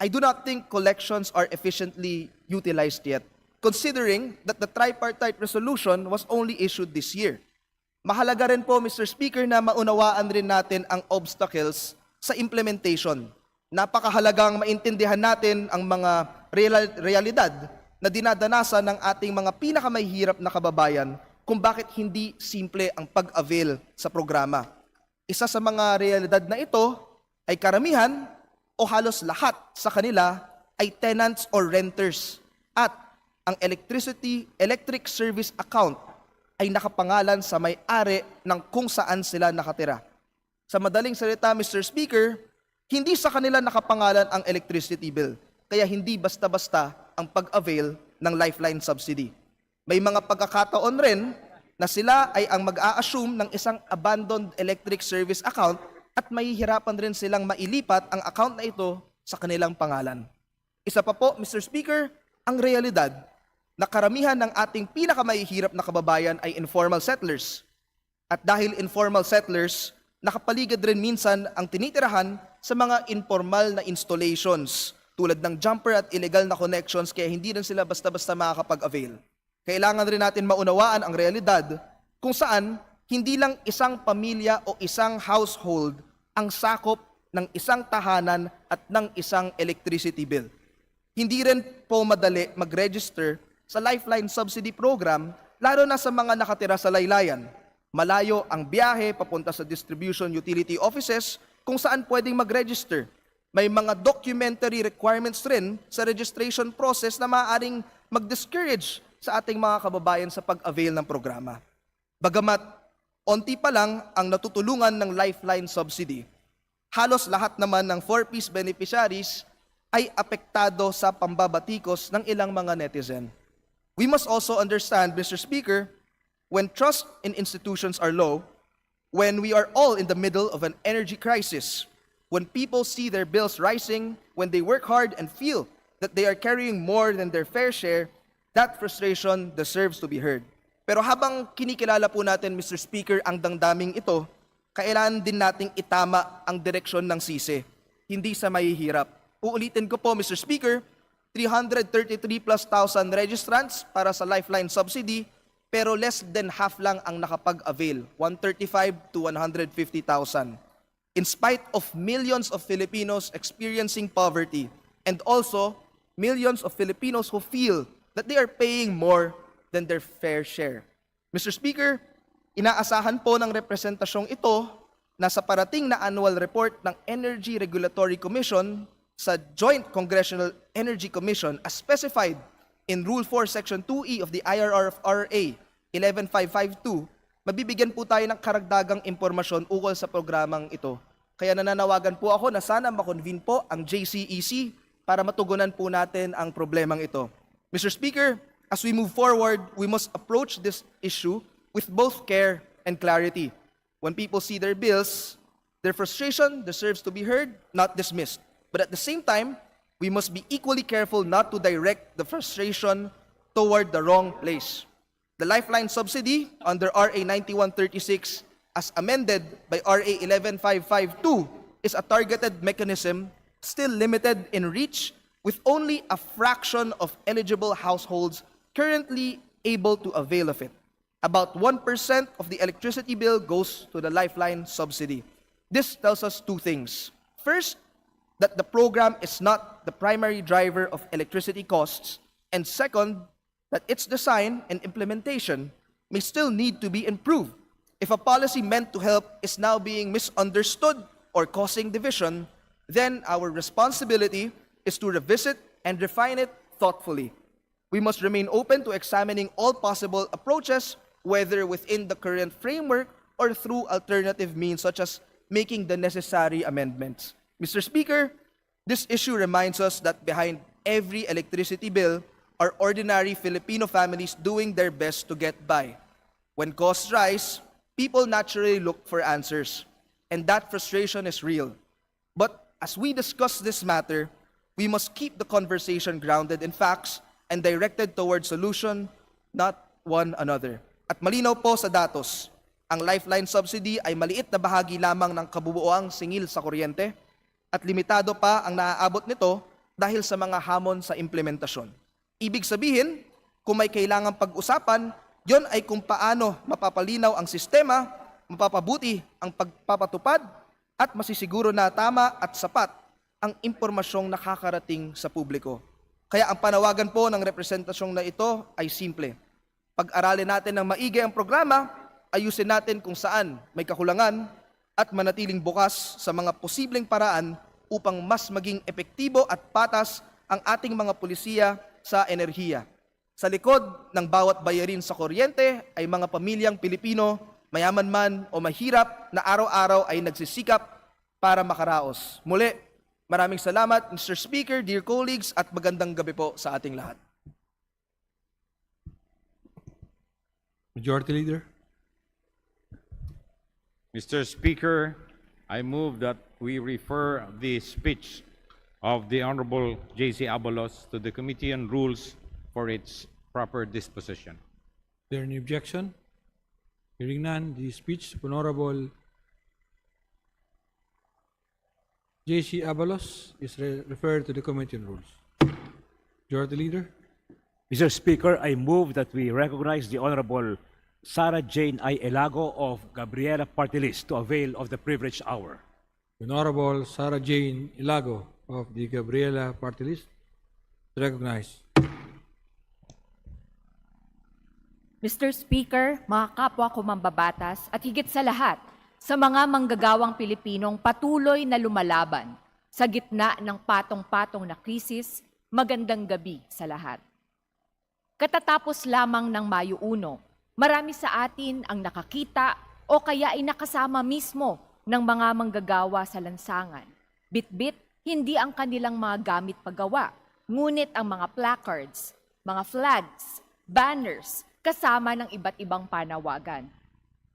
I do not think collections are efficiently utilized yet, considering that the tripartite resolution was only issued this year. Mahalaga rin po, Mr. Speaker, na maunawaan rin natin ang obstacles sa implementation. Napakahalagang maintindihan natin ang mga realidad na dinadanasan ng ating mga pinakamahihirap na kababayan kung bakit hindi simple ang pag-avail sa programa. Isa sa mga realidad na ito ay karamihan o halos lahat sa kanila ay tenants or renters, at ang electric service account ay nakapangalan sa may-ari ng kung saan sila nakatira. Sa madaling salita, Mr. Speaker, hindi sa kanila nakapangalan ang electricity bill, kaya hindi basta-basta ang pag-avail ng Lifeline subsidy. May mga pagkakataon rin na sila ay ang mag-a-assume ng isang abandoned electric service account at mahihirapan rin silang mailipat ang account na ito sa kanilang pangalan. Isa pa po, Mr. Speaker, ang realidad na karamihan ng ating pinakamahihirap na kababayan ay informal settlers. At dahil informal settlers, nakapaligid rin minsan ang tinitirahan sa mga informal na installations tulad ng jumper at illegal na connections, kaya hindi rin sila basta-basta makakapag-avail. Kailangan rin natin maunawaan ang realidad kung saan hindi lang isang pamilya o isang household ang sakop ng isang tahanan at ng isang electricity bill. Hindi rin po madali mag-register sa Lifeline Subsidy Program, lalo na sa mga nakatira sa laylayan. Malayo ang biyahe papunta sa distribution utility offices kung saan pwedeng mag-register. May mga documentary requirements rin sa registration process na maaaring mag-discourage sa ating mga kababayan sa pag-avail ng programa. Bagamat onti pa lang ang natutulungan ng Lifeline Subsidy, halos lahat naman ng 4Ps beneficiaries ay apektado sa pambabatikos ng ilang mga netizen. We must also understand, Mr. Speaker, when trust in institutions are low, when we are all in the middle of an energy crisis, when people see their bills rising, when they work hard and feel that they are carrying more than their fair share, that frustration deserves to be heard. Pero habang kinikilala po natin, Mr. Speaker, ang damdaming ito, kailangan din nating itama ang direksyon ng sisi, hindi sa mahihirap. Uulitin ko po, Mr. Speaker, 333 plus thousand registrants para sa Lifeline Subsidy, pero less than half lang ang nakapag-avail, 135 to 150,000. In spite of millions of Filipinos experiencing poverty, and also millions of Filipinos who feel that they are paying more than their fair share. Mr. Speaker, inaasahan po ng representasyong ito na sa parating na annual report ng Energy Regulatory Commission sa Joint Congressional Energy Commission as specified in Rule 4 Section 2E of the IRR of RA 11552, mabibigyan po tayo ng karagdagang impormasyon ukol sa programang ito. Kaya nananawagan po ako na sana makonvene po ang JCEC para matugunan po natin ang problemang ito. Mr. Speaker, as we move forward, we must approach this issue with both care and clarity. When people see their bills, their frustration deserves to be heard, not dismissed. But at the same time, we must be equally careful not to direct the frustration toward the wrong place. The Lifeline Subsidy under RA 9136 as amended by RA 11552 is a targeted mechanism still limited in reach with only a fraction of eligible households currently able to avail of it. About 1% of the electricity bill goes to the Lifeline Subsidy. This tells us two things. First, that the program is not the primary driver of electricity costs, And second, that its design and implementation may still need to be improved. If a policy meant to help is now being misunderstood or causing division, then our responsibility is to revisit and refine it thoughtfully. We must remain open to examining all possible approaches, whether within the current framework or through alternative means such as making the necessary amendments. Mr. Speaker, this issue reminds us that behind every electricity bill are ordinary Filipino families doing their best to get by. When costs rise, people naturally look for answers, and that frustration is real. But as we discuss this matter, we must keep the conversation grounded in facts and directed toward solution, not one another. At malinaw po sa datos, ang lifeline subsidy ay maliit na bahagi lamang ng kabubuoang singil sa kuryente at limitado pa ang naaabot nito dahil sa mga hamon sa implementasyon. Ibig sabihin, kung may kailangang pag-usapan, yon ay kung paano mapapalinaw ang sistema, mapapabuti ang pagpapatupad, at masisiguro na tama at sapat ang impormasyong nakakarating sa publiko. Kaya ang panawagan po ng representasyong na ito ay simple. Pag-aralin natin ng maigi ang programa, ayusin natin kung saan may kakulangan, at manatiling bukas sa mga posibleng paraan upang mas maging epektibo at patas ang ating mga pulisiya sa enerhiya. Sa likod ng bawat bayarin sa kuryente ay mga pamilyang Pilipino, mayaman man o mahirap, na araw-araw ay nagsisikap para makaraos. Muli, maraming salamat, Mr. Speaker, dear colleagues, at magandang gabi po sa ating lahat. Majority Leader. Mr. Speaker, I move that we refer the speech of the Honorable J.C. Abalos to the Committee on Rules for its proper disposition. Is there any objection? Hearing none, the speech of Honorable J.C. Abalos is referred to the Committee on Rules. Majority Leader. Mr. Speaker, I move that we recognize the Honorable Sarah Jane I. Elago of Gabriela Party List to avail of the privileged hour. Honorable Sarah Jane Ilago of the Gabriela Party List, recognized. Mr. Speaker, mga kapwa ko mambabatas at higit sa lahat, sa mga manggagawang Pilipinong patuloy na lumalaban sa gitna ng patong-patong na krisis, magandang gabi sa lahat. Katatapos lamang ng Mayo 1, marami sa atin ang nakakita o kaya ay nakasama mismo ng mga manggagawa sa lansangan. Bit-bit, hindi ang kanilang mga gamit paggawa, ngunit ang mga placards, mga flags, banners, kasama ng iba't ibang panawagan.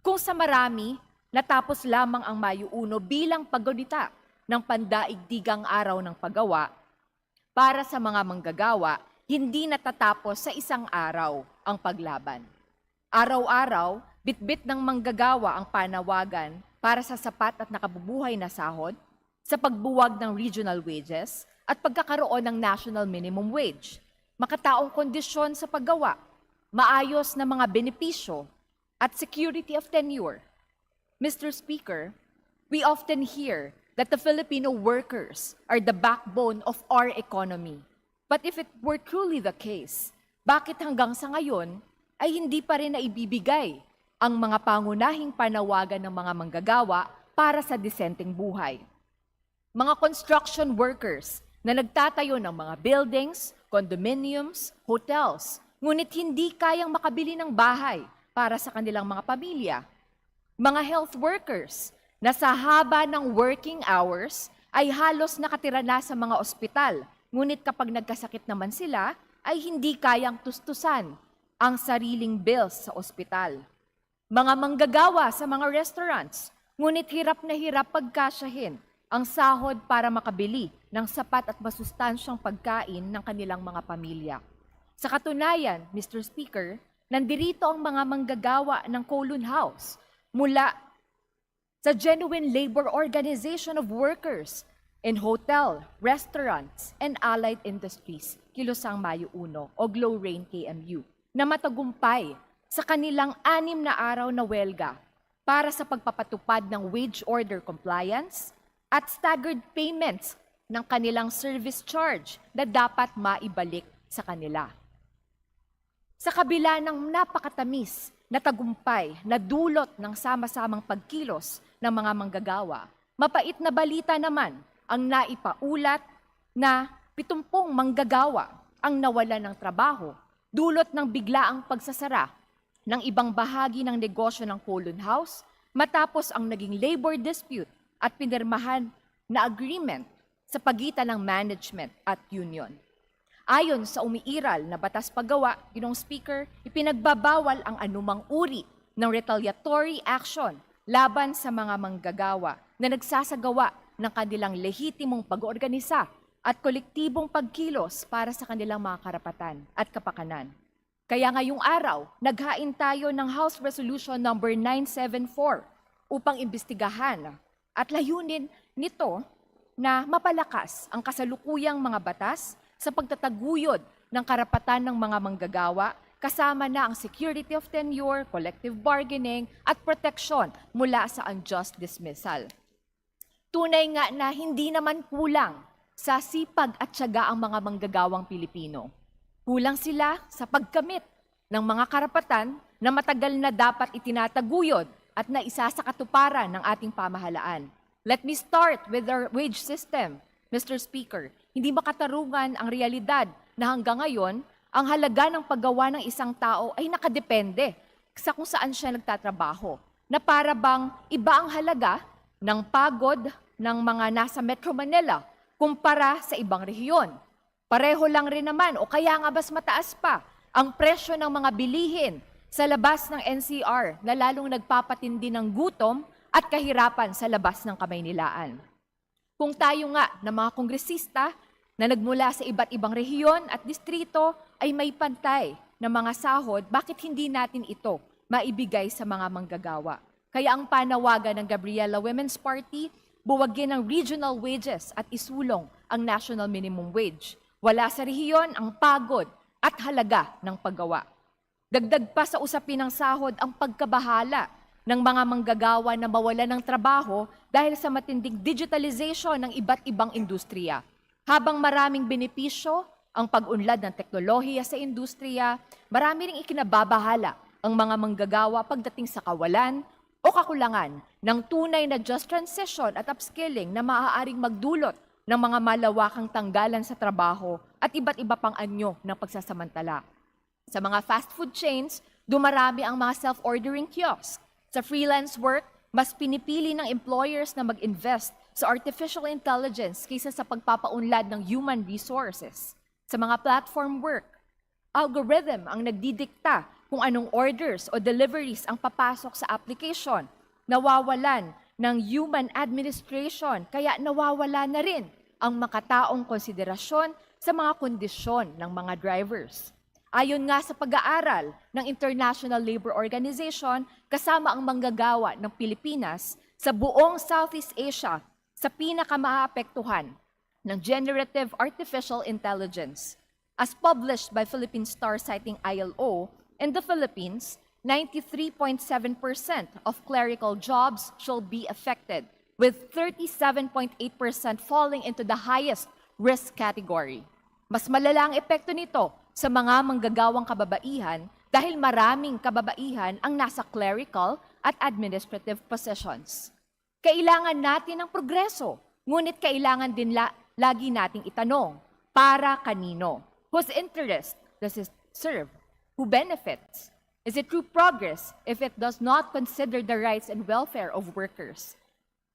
Kung sa marami, natapos lamang ang Mayo 1 bilang paggunita ng pandaigdigang araw ng paggawa, para sa mga manggagawa, hindi natatapos sa isang araw ang paglaban. Araw-araw, bitbit ng manggagawa ang panawagan para sa sapat at nakabubuhay na sahod, sa pagbuwag ng regional wages at pagkakaroon ng national minimum wage, makataong kondisyon sa paggawa, maayos na mga benepisyo at security of tenure. Mr. Speaker, we often hear that the Filipino workers are the backbone of our economy. But if it were truly the case, bakit hanggang sa ngayon ay hindi pa rin naibibigay ang mga pangunahing panawagan ng mga manggagawa para sa disenteng buhay? Mga construction workers na nagtatayo ng mga buildings, condominiums, hotels, ngunit hindi kayang makabili ng bahay para sa kanilang mga pamilya. Mga health workers na sa haba ng working hours ay halos nakatira na sa mga ospital, ngunit kapag nagkasakit naman sila ay hindi kayang tustusan ang sariling bills sa ospital. Mga manggagawa sa mga restaurants, ngunit hirap na hirap pagkasyahin ang sahod para makabili ng sapat at masustansyang pagkain ng kanilang mga pamilya. Sa katunayan, Mr. Speaker, nandirito ang mga manggagawa ng Kowloon House mula sa Genuine Labor Organization of Workers in Hotel, Restaurants, and Allied Industries, Kilosang Mayo 1 o Glow Rain KMU, na matagumpay sa kanilang 6 na araw na welga para sa pagpapatupad ng wage order compliance at staggered payments ng kanilang service charge na dapat maibalik sa kanila. Sa kabila ng napakatamis na tagumpay na dulot ng sama-samang pagkilos ng mga manggagawa, mapait na balita naman ang naipaulat na 70 manggagawa ang nawalan ng trabaho dulot ng biglaang pagsasara ng ibang bahagi ng negosyo ng Colon House matapos ang naging labor dispute at pinirmahan na agreement sa pagitan ng management at union. Ayon sa umiiral na batas paggawa, Ginoong Speaker, ipinagbabawal ang anumang uri ng retaliatory action laban sa mga manggagawa na nagsasagawa ng kanilang lehitimong pag-oorganisa at kolektibong pagkilos para sa kanilang mga karapatan at kapakanan. Kaya ngayong araw, naghain tayo ng House Resolution number 974 upang imbestigahan at layunin nito na mapalakas ang kasalukuyang mga batas sa pagtataguyod ng karapatan ng mga manggagawa kasama na ang security of tenure, collective bargaining at proteksyon mula sa unjust dismissal. Tunay nga na hindi naman kulang sa sipag at tiyaga ang mga manggagawang Pilipino. Kulang sila sa pagkamit ng mga karapatan na matagal na dapat itinataguyod at naisa sa katuparan ng ating pamahalaan. Let me start with our wage system, Mr. Speaker. Hindi makatarungan ang realidad na hanggang ngayon, ang halaga ng paggawa ng isang tao ay nakadepende sa kung saan siya nagtatrabaho. Na para bang iba ang halaga ng pagod ng mga nasa Metro Manila kumpara sa ibang rehiyon. Pareho lang rin naman o kaya nga mas mataas pa ang presyo ng mga bilihin sa labas ng NCR na lalong nagpapatindi ng gutom at kahirapan sa labas ng Kamaynilaan. Kung tayo nga na mga kongresista na nagmula sa iba't ibang rehiyon at distrito ay may pantay na mga sahod, bakit hindi natin ito maibigay sa mga manggagawa? Kaya ang panawagan ng Gabriela Women's Party, buwagin ang regional wages at isulong ang national minimum wage. Wala sa rehiyon ang pagod at halaga ng paggawa. Dagdag pa sa usapin ng sahod ang pagkabahala ng mga manggagawa na mawalan ng trabaho dahil sa matinding digitalization ng iba't ibang industriya. Habang maraming benepisyo ang pag-unlad ng teknolohiya sa industriya, marami ring ikinababahala ang mga manggagawa pagdating sa kawalan o kakulangan ng tunay na just transition at upskilling na maaaring magdulot ng mga malawakang tanggalan sa trabaho at iba't iba pang anyo ng pagsasamantala. Sa mga fast food chains, dumarami ang mga self-ordering kiosk. Sa freelance work, mas pinipili ng employers na mag-invest sa artificial intelligence kaysa sa pagpapaunlad ng human resources. Sa mga platform work, algorithm ang nagdidikta kung anong orders o deliveries ang papasok sa application. Nawawalan ng human administration, kaya nawawala na rin ang makataong konsiderasyon sa mga kondisyon ng mga drivers. Ayon nga sa pag-aaral ng International Labour Organization, kasama ang manggagawa ng Pilipinas sa buong Southeast Asia sa pinakamaapektuhan ng generative artificial intelligence. As published by Philippine Star citing ILO, in the Philippines, 93.7% of clerical jobs shall be affected, with 37.8% falling into the highest risk category. Mas malala ang epekto nito sa mga manggagawang kababaihan dahil maraming kababaihan ang nasa clerical at administrative positions. Kailangan natin ng progreso, ngunit kailangan din lagi nating itanong, para kanino? Whose interest does it serve? Who benefits? Is it true progress if it does not consider the rights and welfare of workers?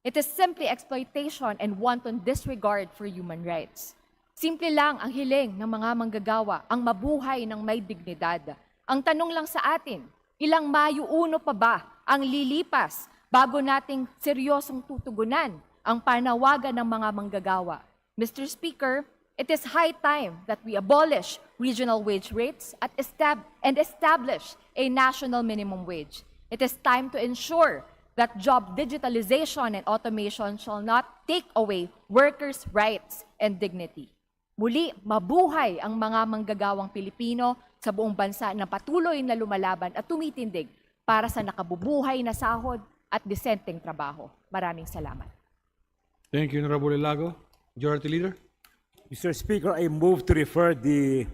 It is simply exploitation and wanton disregard for human rights. Simple lang ang hiling ng mga manggagawa, ang mabuhay ng may dignidad. Ang tanong lang sa atin, ilang Mayo 1 pa ba ang lilipas bago nating seryosong tutugunan ang panawagan ng mga manggagawa? Mr. Speaker, it is high time that we abolish regional wage rates and establish a national minimum wage. It is time to ensure that job digitalization and automation shall not take away workers' rights and dignity. Muli, mabuhay ang mga manggagawang Pilipino sa buong bansa na patuloy na lumalaban at tumitindig para sa nakabubuhay na sahod at disenteng trabaho. Maraming salamat. Thank you, Honorable Ilago. Majority Leader. Mr. Speaker, I move to refer the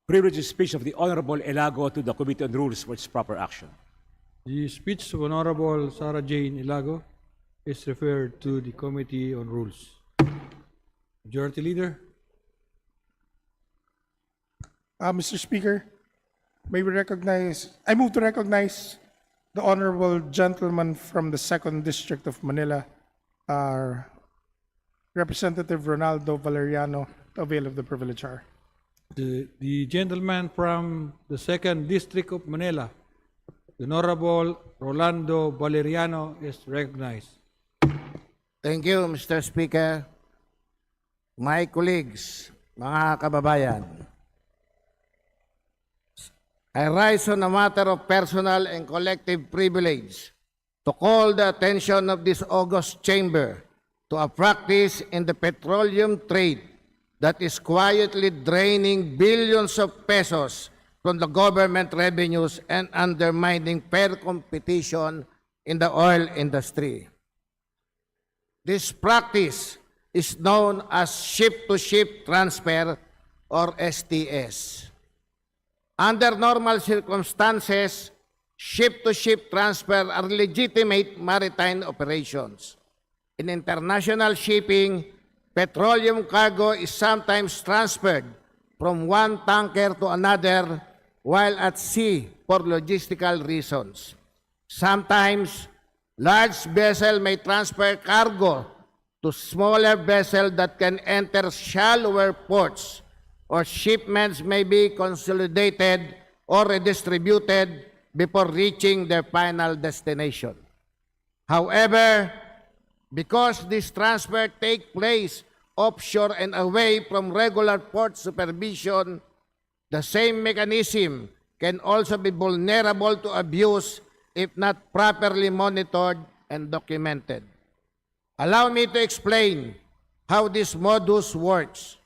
privilege the speech of the Honorable Elago to the Committee on Rules for its proper action. The speech of Honorable Sarah Jane Ilago is referred to the Committee on Rules. Majority Leader. Mr. Speaker, I move to recognize the honorable gentleman from the 2nd District of Manila, Representative Ronaldo Valeriano, to avail of the privilege hour. The gentleman from the 2nd District of Manila, the Honorable Rolando Valeriano, is recognized. Thank you, Mr. Speaker. My colleagues, mga kababayan, I rise on a matter of personal and collective privilege to call the attention of this august chamber to a practice in the petroleum trade that is quietly draining billions of pesos from the government revenues and undermining fair competition in the oil industry. This practice is known as ship-to-ship transfer or STS. Under normal circumstances, ship-to-ship transfer are legitimate maritime operations. In international shipping, petroleum cargo is sometimes transferred from one tanker to another while at sea for logistical reasons. Sometimes, large vessel may transfer cargo to smaller vessel that can enter shallower ports, or shipments may be consolidated or redistributed before reaching their final destination. However, because this transfer take place offshore and away from regular port supervision, the same mechanism can also be vulnerable to abuse if not properly monitored and documented. Allow me to explain how this modus works.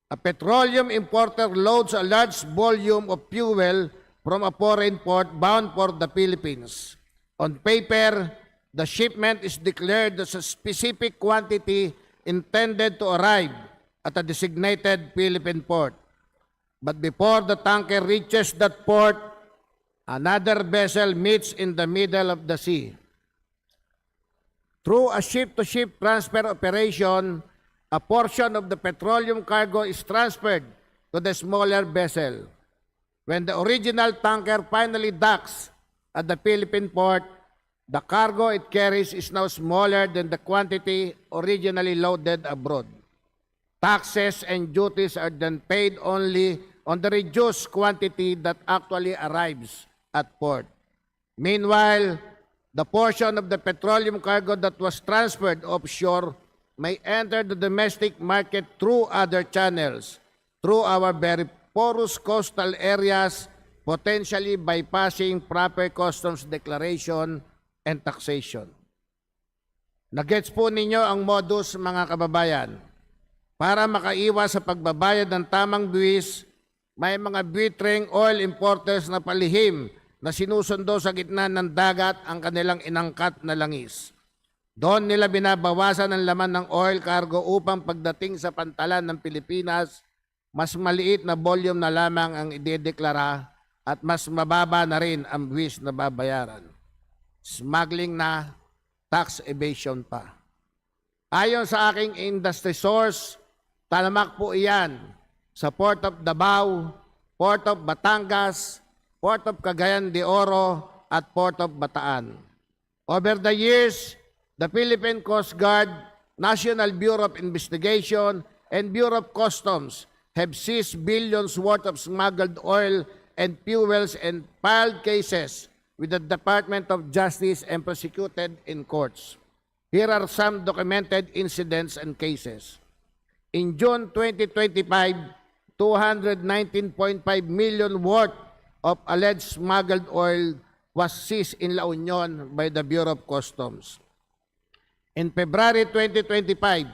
A petroleum importer loads a large volume of fuel from a foreign port bound for the Philippines. On paper, the shipment is declared as a specific quantity intended to arrive at a designated Philippine port. But before the tanker reaches that port, another vessel meets in the middle of the sea. Through a ship-to-ship transfer operation, a portion of the petroleum cargo is transferred to the smaller vessel. When the original tanker finally docks at the Philippine port, the cargo it carries is now smaller than the quantity originally loaded abroad. Taxes and duties are then paid only on the reduced quantity that actually arrives at port. Meanwhile, the portion of the petroleum cargo that was transferred offshore may enter the domestic market through other channels, through our very porous coastal areas, potentially bypassing proper customs declaration and taxation. Nagets po ninyo ang modus, mga kababayan. Para makaiwas sa pagbabayad ng tamang buwis, may mga buitreng oil importers na palihim na sinusundo sa gitna ng dagat ang kanilang inangkat na langis. Doon nila binabawasan ang laman ng oil cargo upang pagdating sa pantalan ng Pilipinas, mas maliit na volume na lamang ang idedeklara at mas mababa na rin ang buwis na babayaran. Smuggling na, tax evasion pa. Ayon sa aking industry source, talamak po iyan sa Port of Davao, Port of Batangas, Port of Cagayan de Oro at Port of Bataan. Over the years, the Philippine Coast Guard, National Bureau of Investigation, and Bureau of Customs have seized billions worth of smuggled oil and fuels and filed cases with the Department of Justice and prosecuted in courts. Here are some documented incidents and cases. In June 2025, 219.5 million worth of alleged smuggled oil was seized in La Union by the Bureau of Customs. In February 2025,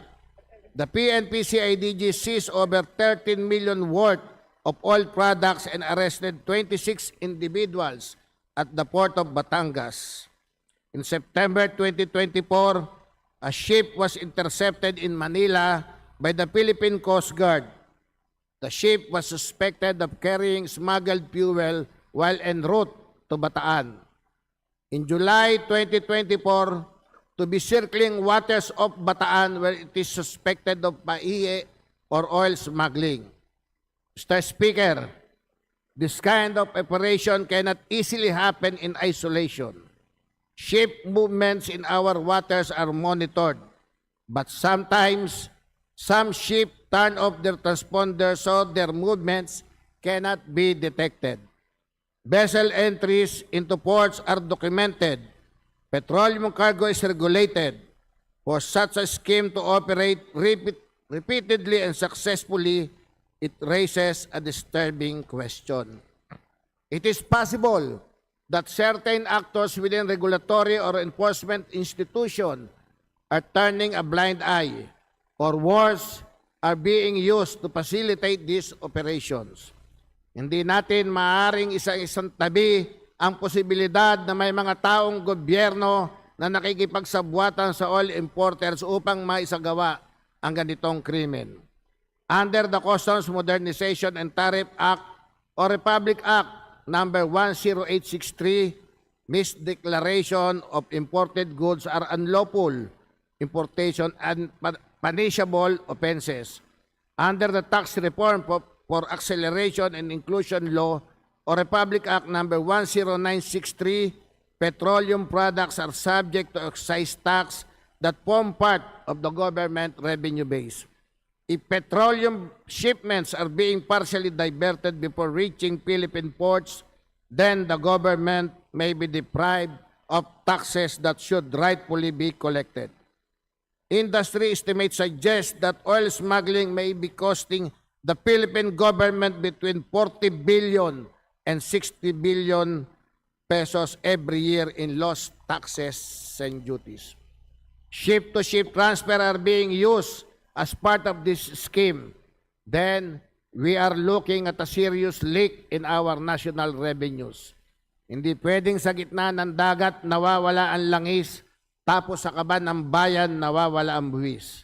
the PNP-CIDG seized over 13 million worth of oil products and arrested 26 individuals at the Port of Batangas. In September 2024, a ship was intercepted in Manila by the Philippine Coast Guard. The ship was suspected of carrying smuggled fuel while en route to Bataan. In July 2024, to be circling waters of Bataan where it is suspected of paiye or oil smuggling. Mr. Speaker, this kind of operation cannot easily happen in isolation. Ship movements in our waters are monitored, but sometimes some ships turn off their transponders so their movements cannot be detected. Vessel entries into ports are documented. Petroleum cargo is regulated. For such a scheme to operate repeatedly and successfully, it raises a disturbing question. It is possible that certain actors within regulatory or enforcement institution are turning a blind eye, or worse, are being used to facilitate these operations. Hindi natin maaaring isang tabi ang posibilidad na may mga taong gobyerno na nakikipagsabwatan sa oil importers upang maisagawa ang ganitong krimen. Under the Customs Modernization and Tariff Act or Republic Act number 10863, misdeclaration of imported goods are unlawful importation and punishable offenses. Under the Tax Reform for Acceleration and Inclusion Law or Republic Act number 10963, petroleum products are subject to excise tax that form part of the government revenue base. If petroleum shipments are being partially diverted before reaching Philippine ports, then the government may be deprived of taxes that should rightfully be collected. Industry estimates suggest that oil smuggling may be costing the Philippine government between 40 billion and 60 billion pesos every year in lost taxes and duties. Ship-to-ship transfer are being used as part of this scheme. Then, we are looking at a serious leak in our national revenues. Hindi pwedeng sa gitna ng dagat nawawala ang langis, tapos sa kaban ng bayan nawawala ang buwis.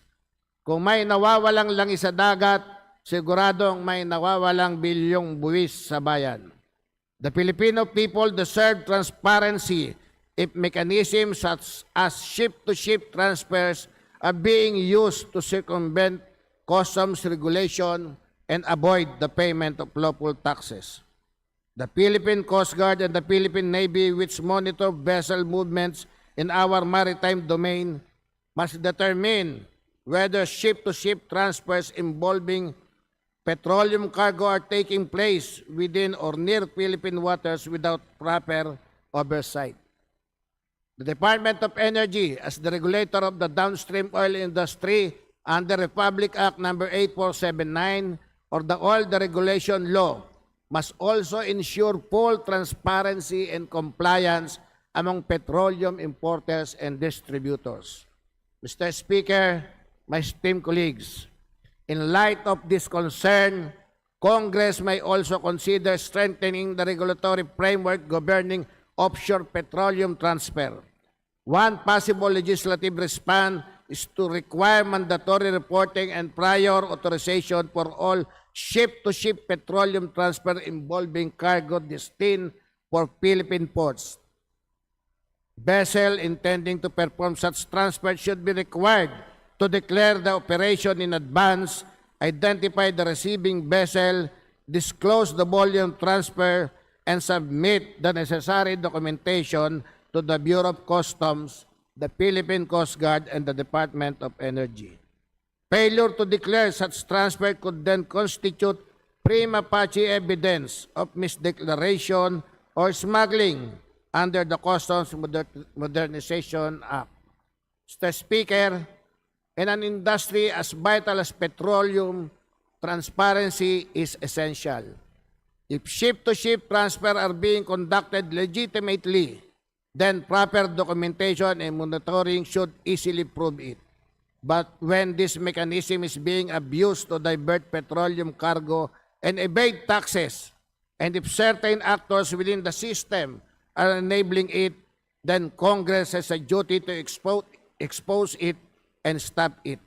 Kung may nawawalang langis sa dagat, siguradong may nawawalang bilyong buwis sa bayan. The Filipino people deserve transparency if mechanisms such as ship-to-ship transfers are being used to circumvent customs regulation and avoid the payment of lawful taxes. The Philippine Coast Guard and the Philippine Navy, which monitor vessel movements in our maritime domain, must determine whether ship-to-ship transfers involving petroleum cargo are taking place within or near Philippine waters without proper oversight. The Department of Energy, as the regulator of the downstream oil industry under Republic Act number 8479 or the Oil Deregulation Law, must also ensure full transparency and compliance among petroleum importers and distributors. Mr. Speaker, my esteemed colleagues, in light of this concern, Congress may also consider strengthening the regulatory framework governing offshore petroleum transfer. One possible legislative response is to require mandatory reporting and prior authorization for all ship-to-ship petroleum transfer involving cargo destined for Philippine ports. Vessel intending to perform such transfer should be required to declare the operation in advance, identify the receiving vessel, disclose the volume transfer, and submit the necessary documentation to the Bureau of Customs, the Philippine Coast Guard, and the Department of Energy. Failure to declare such transfer could then constitute prima facie evidence of misdeclaration or smuggling under the Customs Modernization Act. Mr. Speaker, in an industry as vital as petroleum, transparency is essential. If ship-to-ship transfer are being conducted legitimately, then proper documentation and monitoring should easily prove it. But when this mechanism is being abused to divert petroleum cargo and evade taxes, and if certain actors within the system are enabling it, then Congress has a duty to expose it and stop it.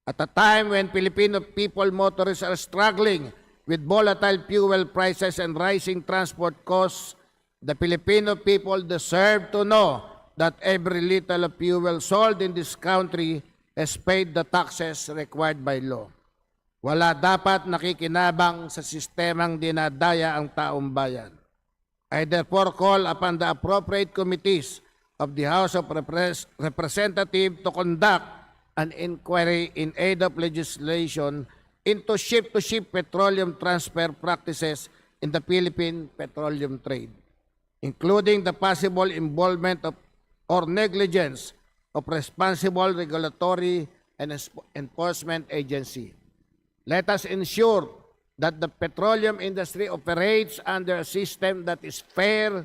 At a time when Filipino people motorists are struggling with volatile fuel prices and rising transport costs, the Filipino people deserve to know that every liter of fuel sold in this country has paid the taxes required by law. Wala dapat nakikinabang sa sistemang dinadaya ang taong bayan. I therefore call upon the appropriate committees of the House of Representatives to conduct an inquiry in aid of legislation into ship-to-ship petroleum transfer practices in the Philippine petroleum trade, including the possible involvement of or negligence of responsible regulatory and enforcement agency. Let us ensure that the petroleum industry operates under a system that is fair,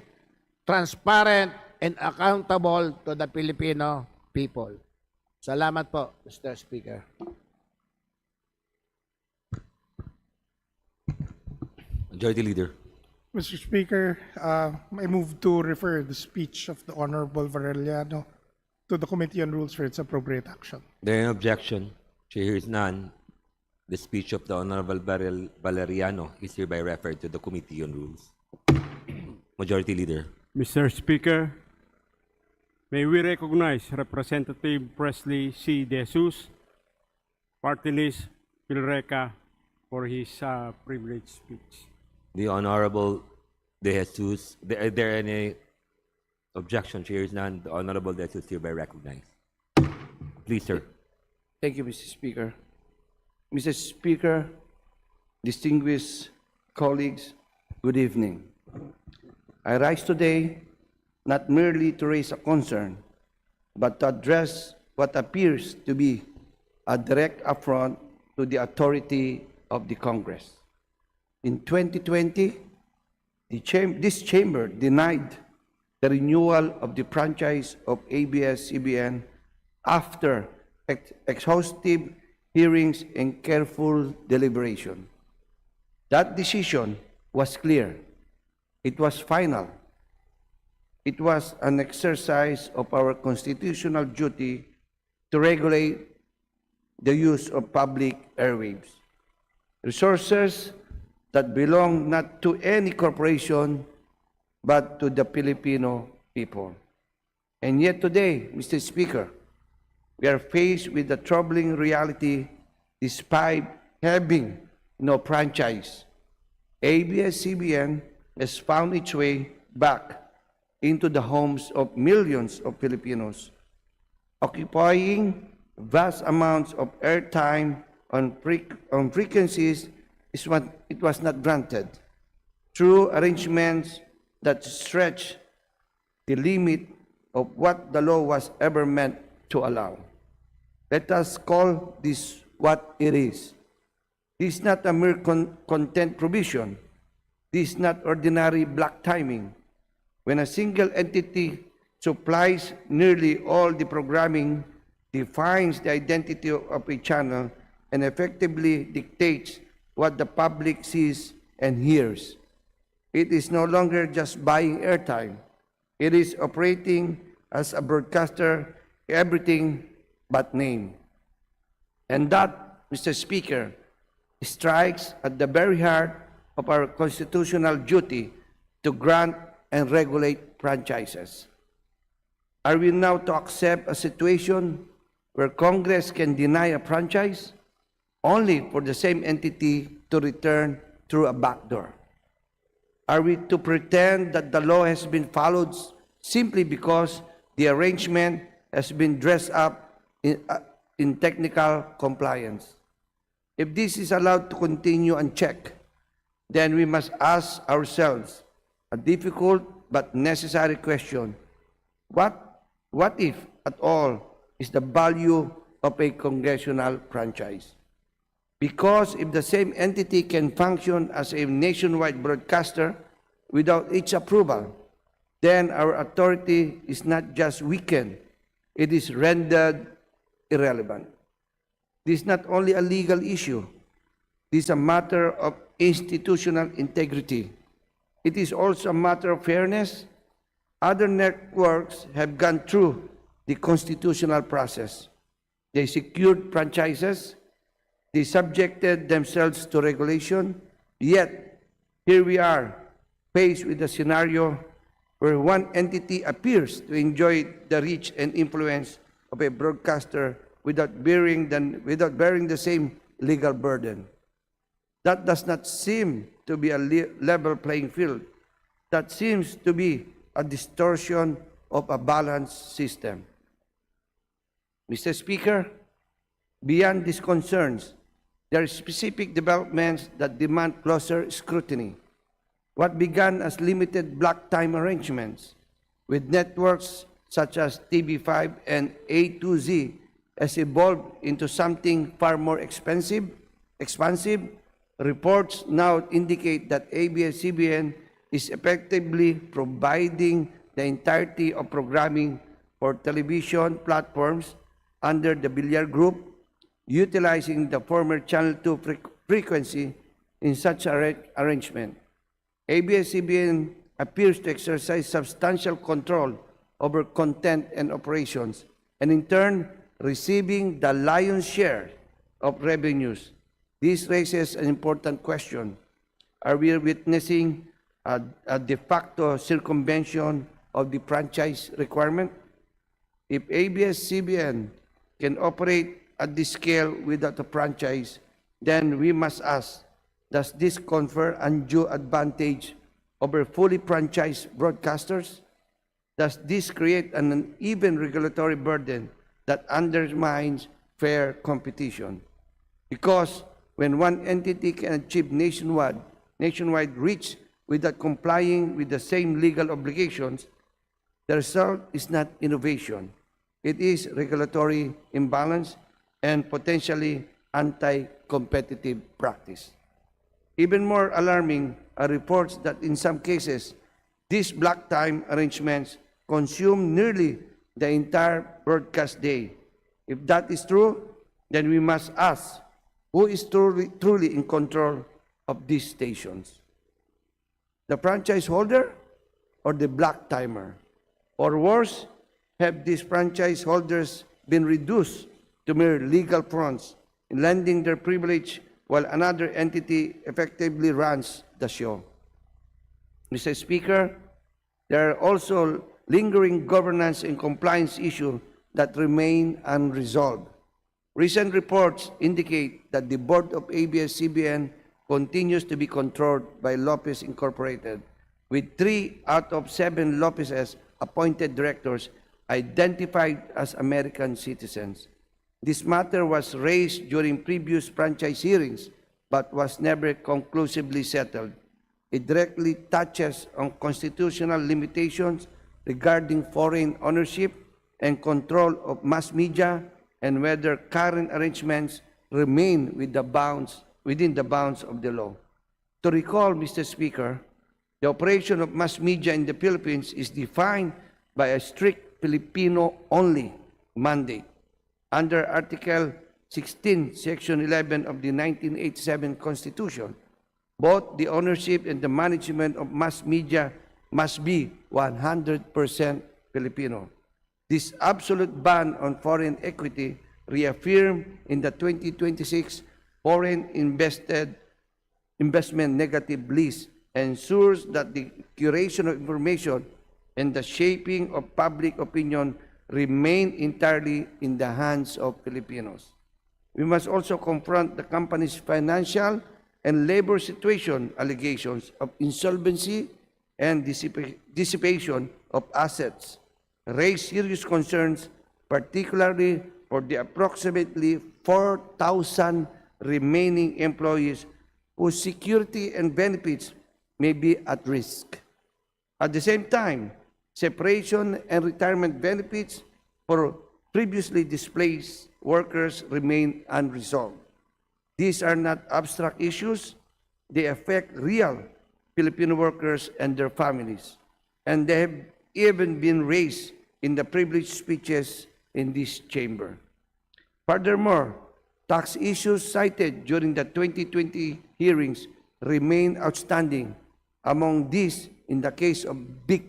transparent, and accountable to the Filipino people. Salamat po, Mr. Speaker. Majority Leader. Mr. Speaker, I move to refer the speech of the Honorable Vareliano to the Committee on Rules for its appropriate action. There is objection. Chair hears none. The speech of the Honorable Valeriano is hereby referred to the Committee on Rules. Majority Leader. Mr. Speaker, may we recognize Representative Presley C. De Jesus, Party List, Pilreca, for his privileged speech. The Honorable De Jesus. Are there any objection? Chair hears none. The Honorable De Jesus hereby recognized. Please, sir. Thank you, Mr. Speaker. Mr. Speaker, distinguished colleagues, good evening. I rise today not merely to raise a concern, but to address what appears to be a direct affront to the authority of the Congress. In 2020, this chamber denied the renewal of the franchise of ABS-CBN after exhaustive hearings and careful deliberation. That decision was clear. It was final. It was an exercise of our constitutional duty to regulate the use of public airwaves, resources that belong not to any corporation but to the Filipino people. And yet today, Mr. Speaker, we are faced with the troubling reality despite having no franchise. ABS-CBN has found its way back into the homes of millions of Filipinos, occupying vast amounts of airtime on frequencies it was not granted, through arrangements that stretch the limit of what the law was ever meant to allow. Let us call this what it is. This is not a mere content provision. This is not ordinary black timing. When a single entity supplies nearly all the programming, defines the identity of a channel, and effectively dictates what the public sees and hears, it is no longer just buying airtime. It is operating as a broadcaster, everything but name. And that, Mr. Speaker, strikes at the very heart of our constitutional duty to grant and regulate franchises. Are we now to accept a situation where Congress can deny a franchise only for the same entity to return through a back door? Are we to pretend that the law has been followed simply because the arrangement has been dressed up in technical compliance? If this is allowed to continue unchecked, then we must ask ourselves a difficult but necessary question. What if, at all, is the value of a congressional franchise? Because if the same entity can function as a nationwide broadcaster without its approval, then our authority is not just weakened, it is rendered irrelevant. This is not only a legal issue, this is a matter of institutional integrity. It is also a matter of fairness. Other networks have gone through the constitutional process. They secured franchises. They subjected themselves to regulation. Yet, here we are, faced with a scenario where one entity appears to enjoy the reach and influence of a broadcaster without bearing the same legal burden. That does not seem to be a level playing field. That seems to be a distortion of a balanced system. Mr. Speaker, beyond these concerns, there are specific developments that demand closer scrutiny. What began as limited block time arrangements with networks such as TV5 and A2Z has evolved into something far more expansive. Reports now indicate that ABS-CBN is effectively providing the entirety of programming for television platforms under the Villar Group, utilizing the former Channel 2 frequency in such arrangement. ABS-CBN appears to exercise substantial control over content and operations, and in turn, receiving the lion's share of revenues. This raises an important question. Are we witnessing a de facto circumvention of the franchise requirement? If ABS-CBN can operate at this scale without a franchise, then we must ask, does this confer undue advantage over fully franchised broadcasters? Does this create an uneven regulatory burden that undermines fair competition? Because when one entity can achieve nationwide reach without complying with the same legal obligations, the result is not innovation. It is regulatory imbalance and potentially anti-competitive practice. Even more alarming are reports that in some cases, these block time arrangements consume nearly the entire broadcast day. If that is true, then we must ask, who is truly in control of these stations? The franchise holder or the block timer? Or worse, have these franchise holders been reduced to mere legal fronts in lending their privilege while another entity effectively runs the show? Mr. Speaker, there are also lingering governance and compliance issues that remain unresolved. Recent reports indicate that the board of ABS-CBN continues to be controlled by Lopez Incorporated, with 3 out of 7 Lopez's appointed directors identified as American citizens. This matter was raised during previous franchise hearings, but was never conclusively settled. It directly touches on constitutional limitations regarding foreign ownership and control of mass media, and whether current arrangements remain within the bounds of the law. To recall, Mr. Speaker, the operation of mass media in the Philippines is defined by a strict Filipino-only mandate. Under Article 16, Section 11 of the 1987 Constitution, both the ownership and the management of mass media must be 100% Filipino. This absolute ban on foreign equity, reaffirmed in the 2026 Foreign Investment Negative List, ensures that the curation of information and the shaping of public opinion remain entirely in the hands of Filipinos. We must also confront the company's financial and labor situation allegations of insolvency and dissipation of assets, raise serious concerns, particularly for the approximately 4,000 remaining employees whose security and benefits may be at risk. At the same time, separation and retirement benefits for previously displaced workers remain unresolved. These are not abstract issues. They affect real Filipino workers and their families, and they have even been raised in the privileged speeches in this chamber. Furthermore, tax issues cited during the 2020 hearings remain outstanding. Among these, in the case of Big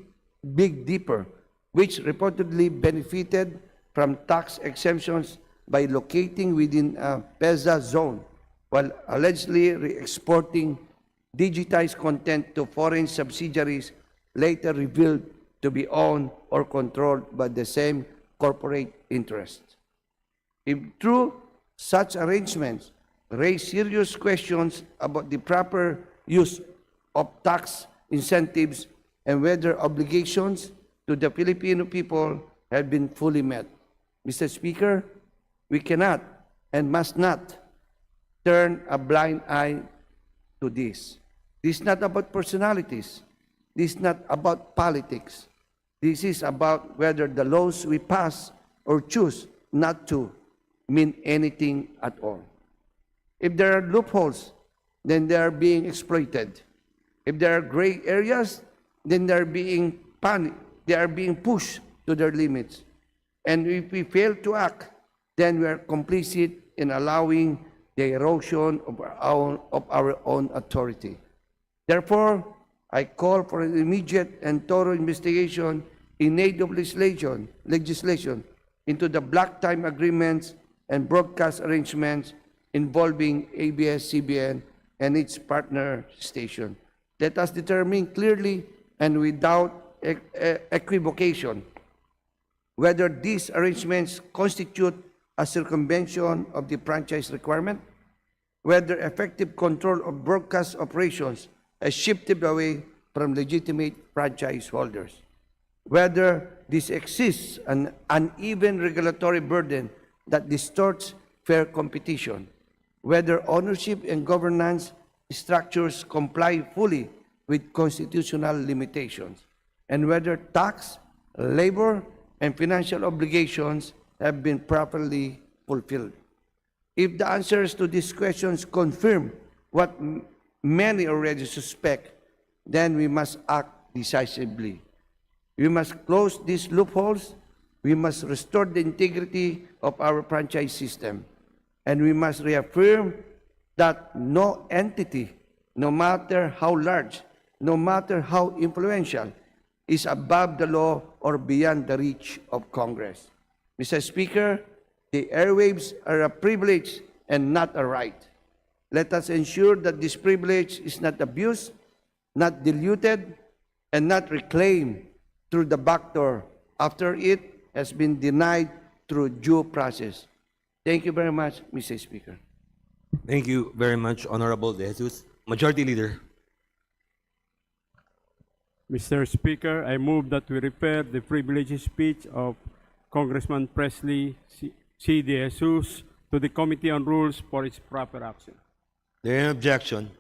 Dipper, which reportedly benefited from tax exemptions by locating within a PEZA zone while allegedly re-exporting digitized content to foreign subsidiaries later revealed to be owned or controlled by the same corporate interests. If true, such arrangements raise serious questions about the proper use of tax incentives and whether obligations to the Filipino people have been fully met. Mr. Speaker, we cannot and must not turn a blind eye to this. This is not about personalities. This is not about politics. This is about whether the laws we pass or choose not to mean anything at all. If there are loopholes, then they are being exploited. If there are gray areas, then they are being pushed to their limits. And if we fail to act, then we are complicit in allowing the erosion of our own authority. Therefore, I call for an immediate and thorough investigation in aid of legislation into the black time agreements and broadcast arrangements involving ABS-CBN and its partner station. Let us determine clearly and without equivocation whether these arrangements constitute a circumvention of the franchise requirement, whether effective control of broadcast operations has shifted away from legitimate franchise holders, whether this exists an uneven regulatory burden that distorts fair competition, whether ownership and governance structures comply fully with constitutional limitations, and whether tax, labor, and financial obligations have been properly fulfilled. If the answers to these questions confirm what many already suspect, then we must act decisively. We must close these loopholes, we must restore the integrity of our franchise system, and we must reaffirm that no entity, no matter how large, no matter how influential, is above the law or beyond the reach of Congress. Mr. Speaker, the airwaves are a privilege and not a right. Let us ensure that this privilege is not abused, not diluted, and not reclaimed through the back door after it has been denied through due process. Thank you very much, Mr. Speaker. Thank you very much, Honorable De Jesus. Majority Leader. Mr. Speaker, I move that we refer the privileged speech of Congressman Presley C. De Jesus to the Committee on Rules for its proper action. There is no objection.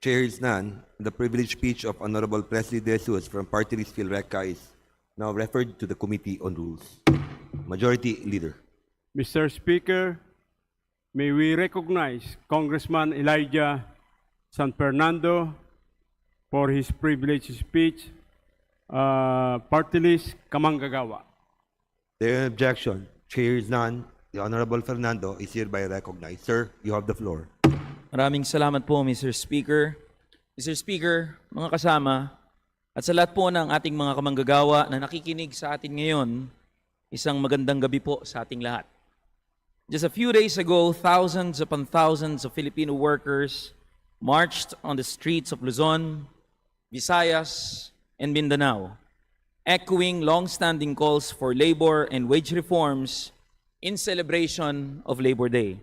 Chair is none. The privileged speech of Honorable Presley De Jesus from Party List PhilReca is now referred to the Committee on Rules. Majority Leader. Mr. Speaker, may we recognize Congressman Elijah San Fernando for his privileged speech, Party List Kamanggagawa. There is no objection. Chair is none. The Honorable Fernando is hereby recognized. Sir, you have the floor. Maraming salamat po, Mr. Speaker. Mr. Speaker, mga kasama, at sa lahat po ng ating mga kamanggagawa na nakikinig sa atin ngayon, isang magandang gabi po sa ating lahat. Just a few days ago, thousands upon thousands of Filipino workers marched on the streets of Luzon, Visayas, and Mindanao, echoing long-standing calls for labor and wage reforms in celebration of Labor Day.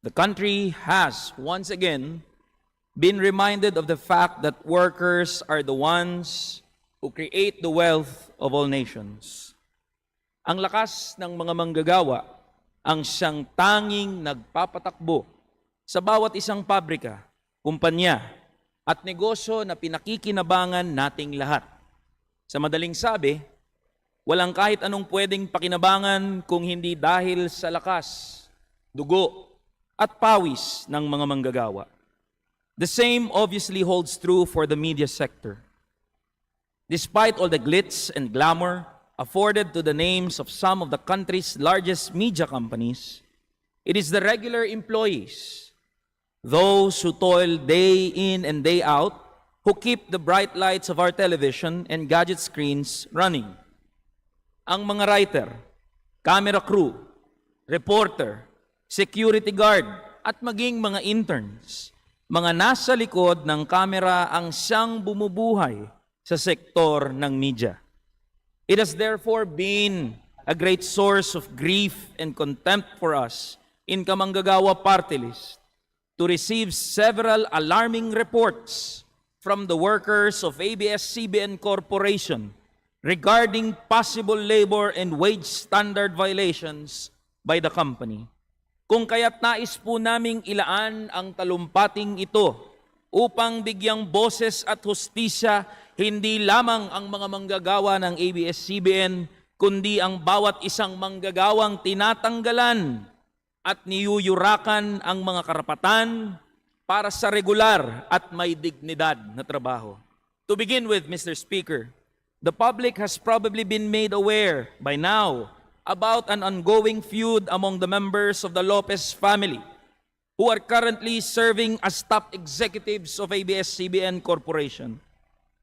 The country has, once again, been reminded of the fact that workers are the ones who create the wealth of all nations. Ang lakas ng mga manggagawa ang siyang tanging nagpapatakbo sa bawat isang pabrika, kumpanya, at negosyo na pinakikinabangan nating lahat. Sa madaling sabi, walang kahit anong pwedeng pakinabangan kung hindi dahil sa lakas, dugo, at pawis ng mga manggagawa. The same obviously holds true for the media sector. Despite all the glitz and glamour afforded to the names of some of the country's largest media companies, it is the regular employees, those who toil day in and day out, who keep the bright lights of our television and gadget screens running. Ang mga writer, camera crew, reporter, security guard, at maging mga interns, mga nasa likod ng kamera ang siyang bumubuhay sa sektor ng media. It has therefore been a great source of grief and contempt for us in Kamanggagawa Party List to receive several alarming reports from the workers of ABS-CBN Corporation regarding possible labor and wage standard violations by the company. Kung kaya't nais po naming ilaan ang talumpating ito upang bigyang boses at hustisya hindi lamang ang mga manggagawa ng ABS-CBN, kundi ang bawat isang manggagawang tinatanggalan at niyuyurakan ang mga karapatan para sa regular at may dignidad na trabaho. To begin with, Mr. Speaker, the public has probably been made aware by now about an ongoing feud among the members of the Lopez family who are currently serving as top executives of ABS-CBN Corporation.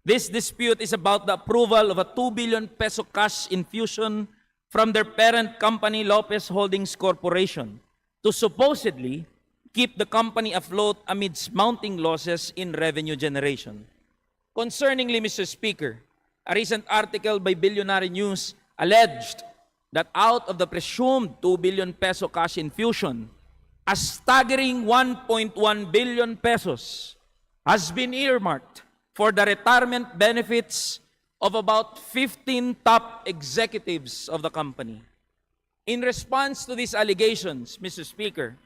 This dispute is about the approval of a 2 billion peso cash infusion from their parent company Lopez Holdings Corporation to supposedly keep the company afloat amidst mounting losses in revenue generation. Concerningly, Mr. Speaker, a recent article by Billionaire News alleged that out of the presumed 2 billion peso cash infusion, a staggering 1.1 billion pesos has been earmarked for the retirement benefits of about 15 top executives of the company. In response to these allegations, Mr. Speaker,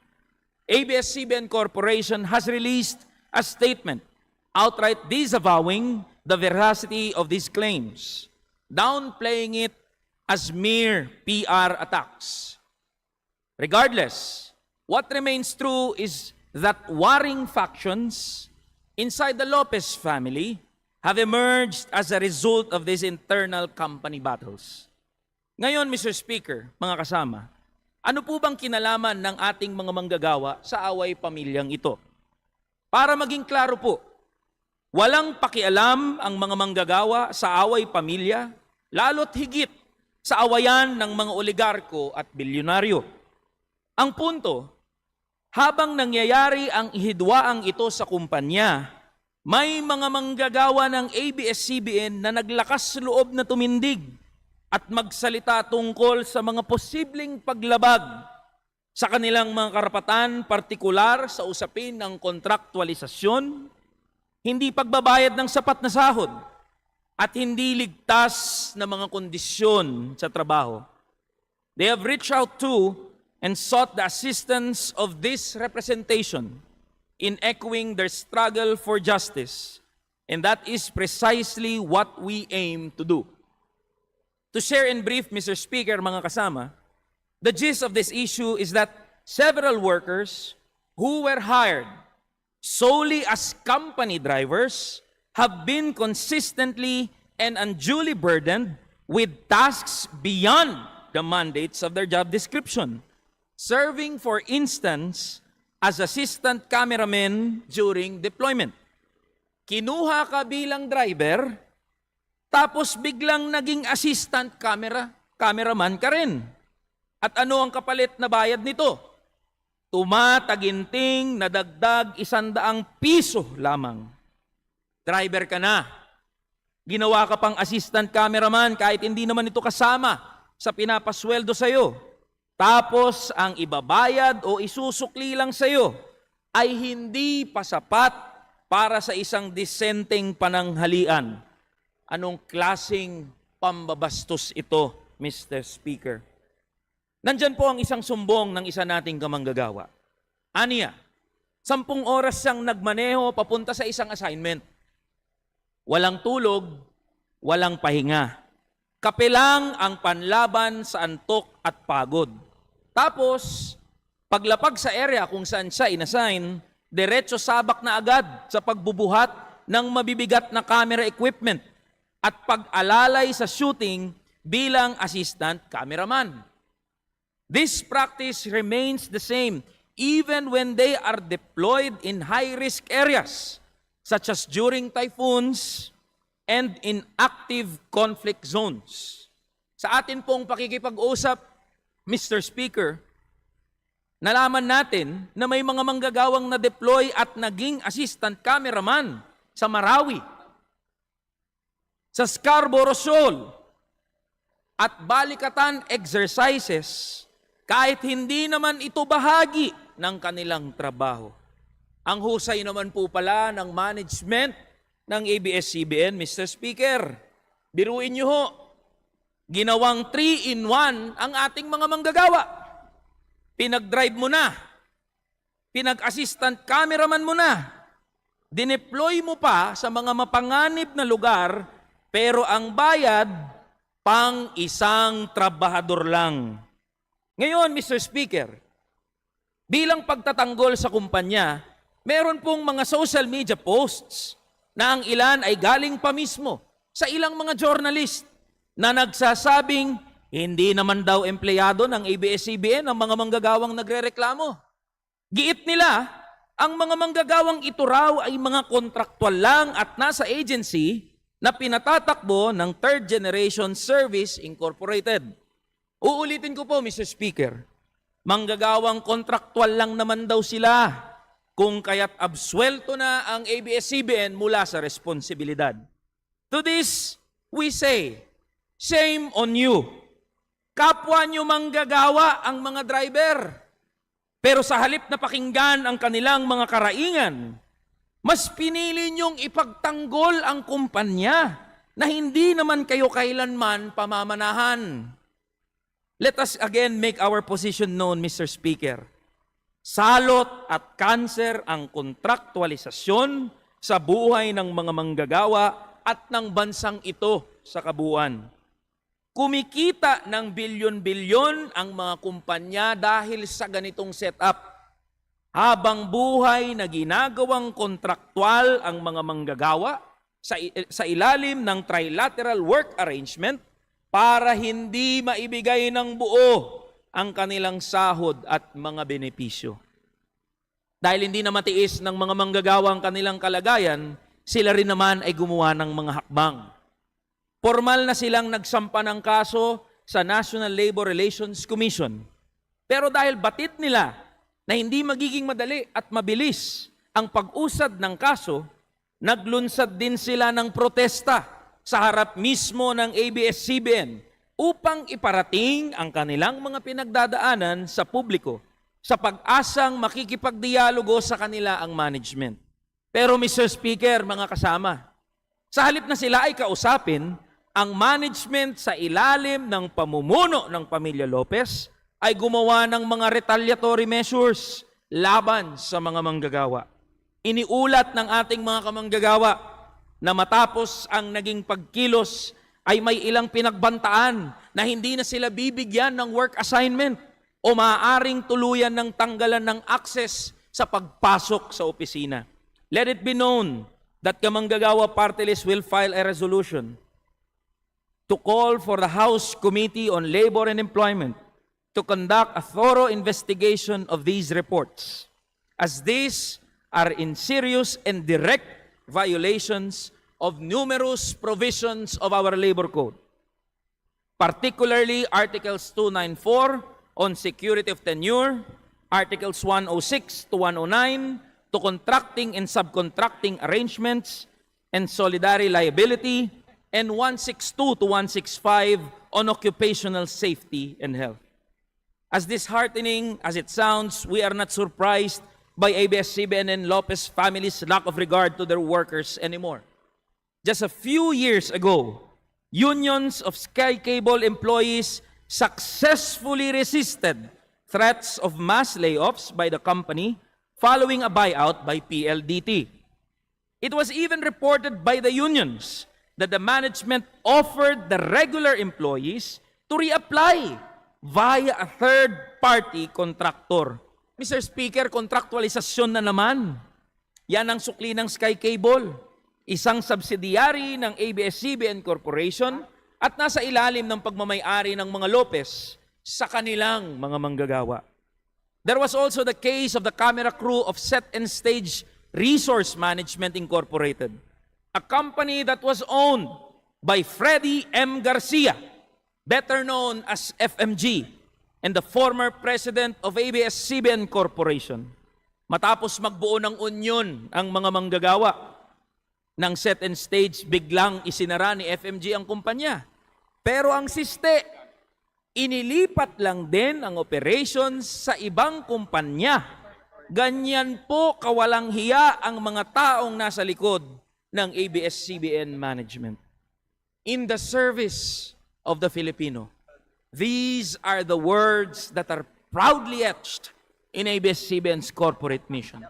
ABS-CBN Corporation has released a statement outright disavowing the veracity of these claims, downplaying it as mere PR attacks. Regardless, what remains true is that warring factions inside the Lopez family have emerged as a result of these internal company battles. Ngayon, Mr. Speaker, mga kasama, ano po bang kinalaman ng ating mga manggagawa sa away pamilyang ito? Para maging klaro po, walang pakialam ang mga manggagawa sa away pamilya, lalo't higit sa awayan ng mga oligarko at bilyonaryo. Ang punto, habang nangyayari ang ihidwaang ito sa kumpanya, may mga manggagawa ng ABS-CBN na naglakas loob na tumindig at magsalita tungkol sa mga posibleng paglabag sa kanilang mga karapatan, partikular sa usapin ng kontraktualisasyon, hindi pagbabayad ng sapat na sahod, at hindi ligtas na mga kondisyon sa trabaho. They have reached out to and sought the assistance of this representation in echoing their struggle for justice. And that is precisely what we aim to do. To share in brief, Mr. Speaker, mga kasama, the gist of this issue is that several workers who were hired solely as company drivers have been consistently and unduly burdened with tasks beyond the mandates of their job description, serving, for instance, as assistant cameramen during deployment. Kinuha ka bilang driver, tapos biglang naging assistant cameraman ka rin. At ano ang kapalit na bayad nito? Tumataginting na dagdag 100 piso lamang. Driver ka na. Ginawa ka pang assistant cameraman kahit hindi naman ito kasama sa pinapasweldo sa'yo. Tapos ang ibabayad o isusukli lang sa'yo ay hindi pa sapat para sa isang disenteng pananghalian. Anong klaseng pambabastos ito, Mr. Speaker? Nandyan po ang isang sumbong ng isa nating kamanggagawa. Aniya, 10 oras siyang nagmaneho papunta sa isang assignment. Walang tulog, walang pahinga. Kape lang ang panlaban sa antok at pagod. Tapos, paglapag sa area kung saan siya inassign, diretso sabak na agad sa pagbubuhat ng mabibigat na camera equipment at pag-alalay sa shooting bilang assistant cameraman. This practice remains the same even when they are deployed in high-risk areas, such as during typhoons and in active conflict zones. Sa atin pong pakikipag-usap, Mr. Speaker, nalaman natin na may mga manggagawang na-deploy at naging assistant cameraman sa Marawi, sa Scarborough Shoal, at balikatan exercises kahit hindi naman ito bahagi ng kanilang trabaho. Ang husay naman po pala ng management ng ABS-CBN, Mr. Speaker. Biruin niyo ho, ginawang 3-in-1 ang ating mga manggagawa. Pinag-drive mo na, pinag-assistant cameraman mo na, dineploy mo pa sa mga mapanganib na lugar, pero ang bayad, pang isang trabahador lang. Ngayon, Mr. Speaker, bilang pagtatanggol sa kumpanya, meron pong mga social media posts na ang ilan ay galing pa mismo sa ilang mga journalist na nagsasabing hindi naman daw empleyado ng ABS-CBN ang mga manggagawang nagrereklamo. Giit nila, ang mga manggagawang ito raw ay mga kontraktual lang at nasa agency na pinatatakbo ng Third Generation Service Incorporated. Uulitin ko po, Mr. Speaker, manggagawang kontraktual lang naman daw sila, kung kaya't absuelto na ang ABS-CBN mula sa responsibilidad. To this, we say, shame on you. Kapwa nyo manggagawa ang mga driver. Pero sa halip na pakinggan ang kanilang mga karaingan, mas pinili nyong ipagtanggol ang kumpanya na hindi naman kayo kailanman pamamanahan. Let us again make our position known, Mr. Speaker. Salot at kanser ang kontraktualisasyon sa buhay ng mga manggagawa at ng bansang ito sa kabuuan. Kumikita ng bilyon-bilyon ang mga kumpanya dahil sa ganitong setup. Habang buhay na ginagawang kontraktual ang mga manggagawa sa ilalim ng trilateral work arrangement para hindi maibigay ng buo ang kanilang sahod at mga benepisyo. Dahil hindi na matiis ng mga manggagawa ang kanilang kalagayan, sila rin naman ay gumawa ng mga hakbang. Formal na silang nagsampa ng kaso sa National Labor Relations Commission. Pero dahil batid nila na hindi magiging madali at mabilis ang pag-usad ng kaso, naglunsad din sila ng protesta sa harap mismo ng ABS-CBN upang iparating ang kanilang mga pinagdadaanan sa publiko sa pag-asang makikipagdialogo sa kanila ang management. Pero Mr. Speaker, mga kasama, sa halip na sila ay kausapin, ang management sa ilalim ng pamumuno ng pamilya Lopez ay gumawa ng mga retaliatory measures laban sa mga manggagawa. Iniulat ng ating mga kamanggagawa na matapos ang naging pagkilos ay may ilang pinagbantaan na hindi na sila bibigyan ng work assignment o maaaring tuluyan ng tanggalan ng access sa pagpasok sa opisina. Let it be known that Kamanggagawa Party List will file a resolution to call for the House Committee on Labor and Employment to conduct a thorough investigation of these reports, as these are in serious and direct violations of numerous provisions of our labor code, particularly Articles 294 on security of tenure, Articles 106 to 109 to contracting and subcontracting arrangements and solidary liability, and 162 to 165 on occupational safety and health. As disheartening as it sounds, we are not surprised by ABS-CBN and Lopez families' lack of regard to their workers anymore. Just a few years ago, unions of Sky Cable employees successfully resisted threats of mass layoffs by the company following a buyout by PLDT. It was even reported by the unions that the management offered the regular employees to reapply via a third-party contractor. Mr. Speaker, kontraktualisasyon na naman. Yan ang sukli ng Sky Cable, isang subsidiary ng ABS-CBN Corporation at nasa ilalim ng pagmamay-ari ng mga Lopez sa kanilang mga manggagawa. There was also the case of the camera crew of Set and Stage Resource Management Incorporated, a company that was owned by Freddie M. Garcia, better known as FMG, and the former president of ABS-CBN Corporation. Matapos magbuo ng union ang mga manggagawa ng set and stage, biglang isinara ni FMG ang kumpanya. Pero ang siste, inilipat lang din ang operations sa ibang kumpanya. Ganyan po kawalang hiya ang mga taong nasa likod ng ABS-CBN management. In the service of the Filipino. These are the words that are proudly etched in ABS-CBN's corporate mission.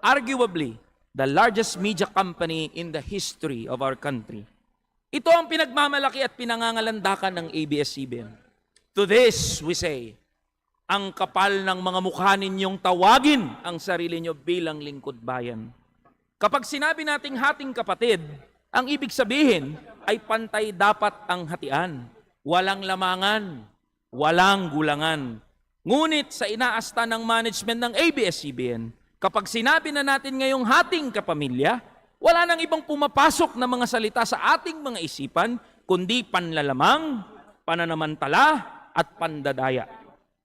Arguably, the largest media company in the history of our country. Ito ang pinagmamalaki at pinangangalandakan ng ABS-CBN. To this, we say, ang kapal ng mga mukha ninyong tawagin ang sarili nyo bilang lingkod bayan. Kapag sinabi nating hating kapatid, ang ibig sabihin ay pantay dapat ang hatian. Walang lamangan, walang gulangan. Ngunit sa inaasta ng management ng ABS-CBN, kapag sinabi na natin ngayong hating kapamilya, wala nang ibang pumapasok na mga salita sa ating mga isipan, kundi panlalamang, pananamantala, at pandadaya.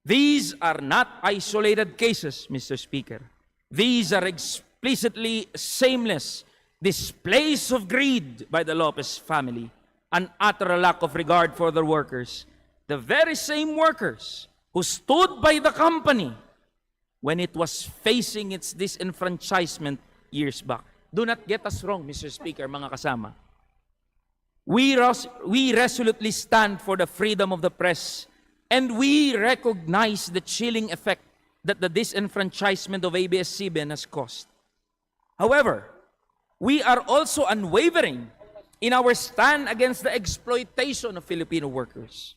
These are not isolated cases, Mr. Speaker. These are explicitly shameless displays of greed by the Lopez family, an utter lack of regard for their workers. The very same workers who stood by the company when it was facing its disenfranchisement years back. Do not get us wrong, Mr. Speaker, mga kasama. We resolutely stand for the freedom of the press, and we recognize the chilling effect that the disenfranchisement of ABS-CBN has caused. However, we are also unwavering in our stand against the exploitation of Filipino workers.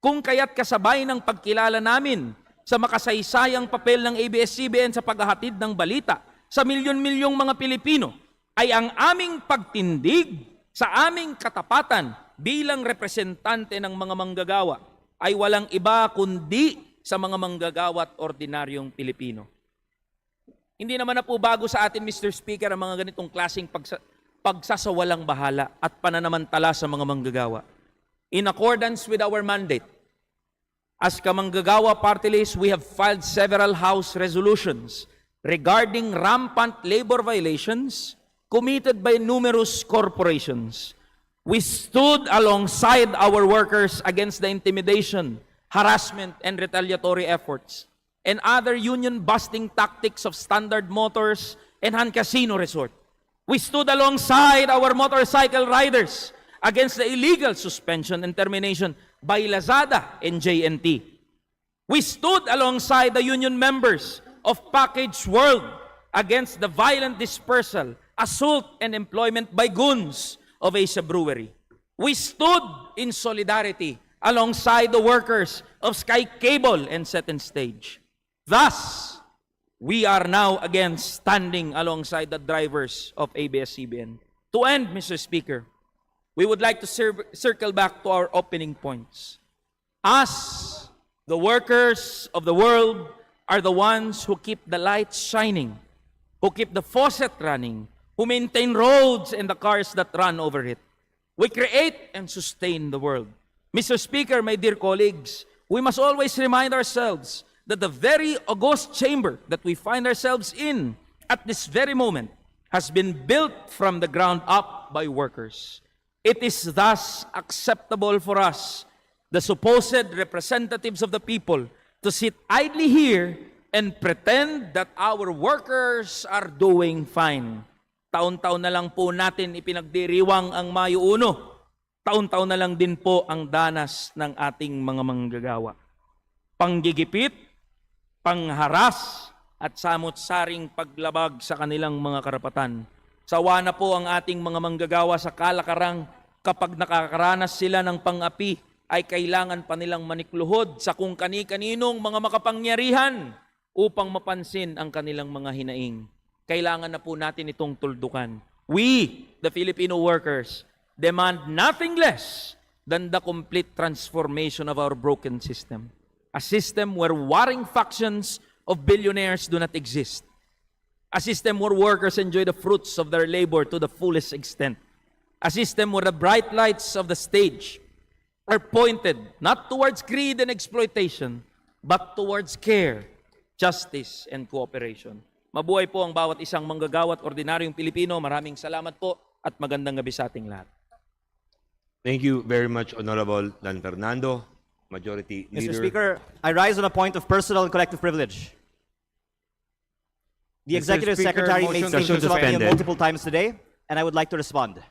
Kung kaya't kasabay ng pagkilala namin sa makasaysayang papel ng ABS-CBN sa paghahatid ng balita sa milyon-milyong mga Pilipino, ay ang aming pagtindig sa aming katapatan bilang representante ng mga manggagawa ay walang iba kundi sa mga manggagawa at ordinaryong Pilipino. Hindi naman na po bago sa atin, Mr. Speaker, ang mga ganitong klaseng pagsasawalang bahala at pananamantala sa mga manggagawa. In accordance with our mandate, as Kamanggagawa Party List, we have filed several House resolutions regarding rampant labor violations committed by numerous corporations. We stood alongside our workers against the intimidation, harassment, and retaliatory efforts, and other union-busting tactics of Standard Motors and Han Casino Resort. We stood alongside our motorcycle riders against the illegal suspension and termination by Lazada and JNT. We stood alongside the union members of Package World against the violent dispersal, assault, and employment by goons of Asia Brewery. We stood in solidarity alongside the workers of Sky Cable and Set and Stage. Thus, we are now again standing alongside the drivers of ABS-CBN. To end, Mr. Speaker, we would like to circle back to our opening points. Us, the workers of the world, are the ones who keep the lights shining, who keep the faucet running, who maintain roads and the cars that run over it. We create and sustain the world. Mr. Speaker, my dear colleagues, we must always remind ourselves that the very august chamber that we find ourselves in at this very moment has been built from the ground up by workers. It is thus acceptable for us, the supposed representatives of the people, to sit idly here and pretend that our workers are doing fine. Taon-taon na lang po natin ipinagdiriwang ang Mayo 1. Taon-taon na lang din po ang danas ng ating mga manggagawa. Panggigipit, pangharas, at samot-saring paglabag sa kanilang mga karapatan. Sawa na po ang ating mga manggagawa sa kalakarang kapag nakakaranas sila ng pang-api ay kailangan pa nilang manikluhod sa kung kani-kaninong mga makapangyarihan upang mapansin ang kanilang mga hinaing. Kailangan na po natin itong tuldukan. We, the Filipino workers, demand nothing less than the complete transformation of our broken system. A system where warring factions of billionaires do not exist. A system where workers enjoy the fruits of their labor to the fullest extent. A system where the bright lights of the stage are pointed not towards greed and exploitation, but towards care, justice, and cooperation. Mabuhay po ang bawat isang manggagawa at ordinaryong Pilipino. Maraming salamat po at magandang gabi sa ating lahat. Thank you very much, Honorable Dan Fernando, Majority Leader. Mr. Speaker, I rise on a point of personal and collective privilege. The Mr. Executive Speaker, Secretary made motion statements about me suspended. multiple times today, and I would like to respond.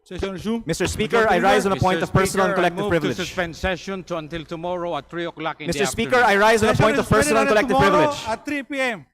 Session resumed. Mr. Speaker, I rise on a point of personal and collective I move privilege. to suspend session to until tomorrow at 3 o'clock in the Mr. afternoon. Speaker, I rise on a point of personal and collective privilege. At 3 p.m.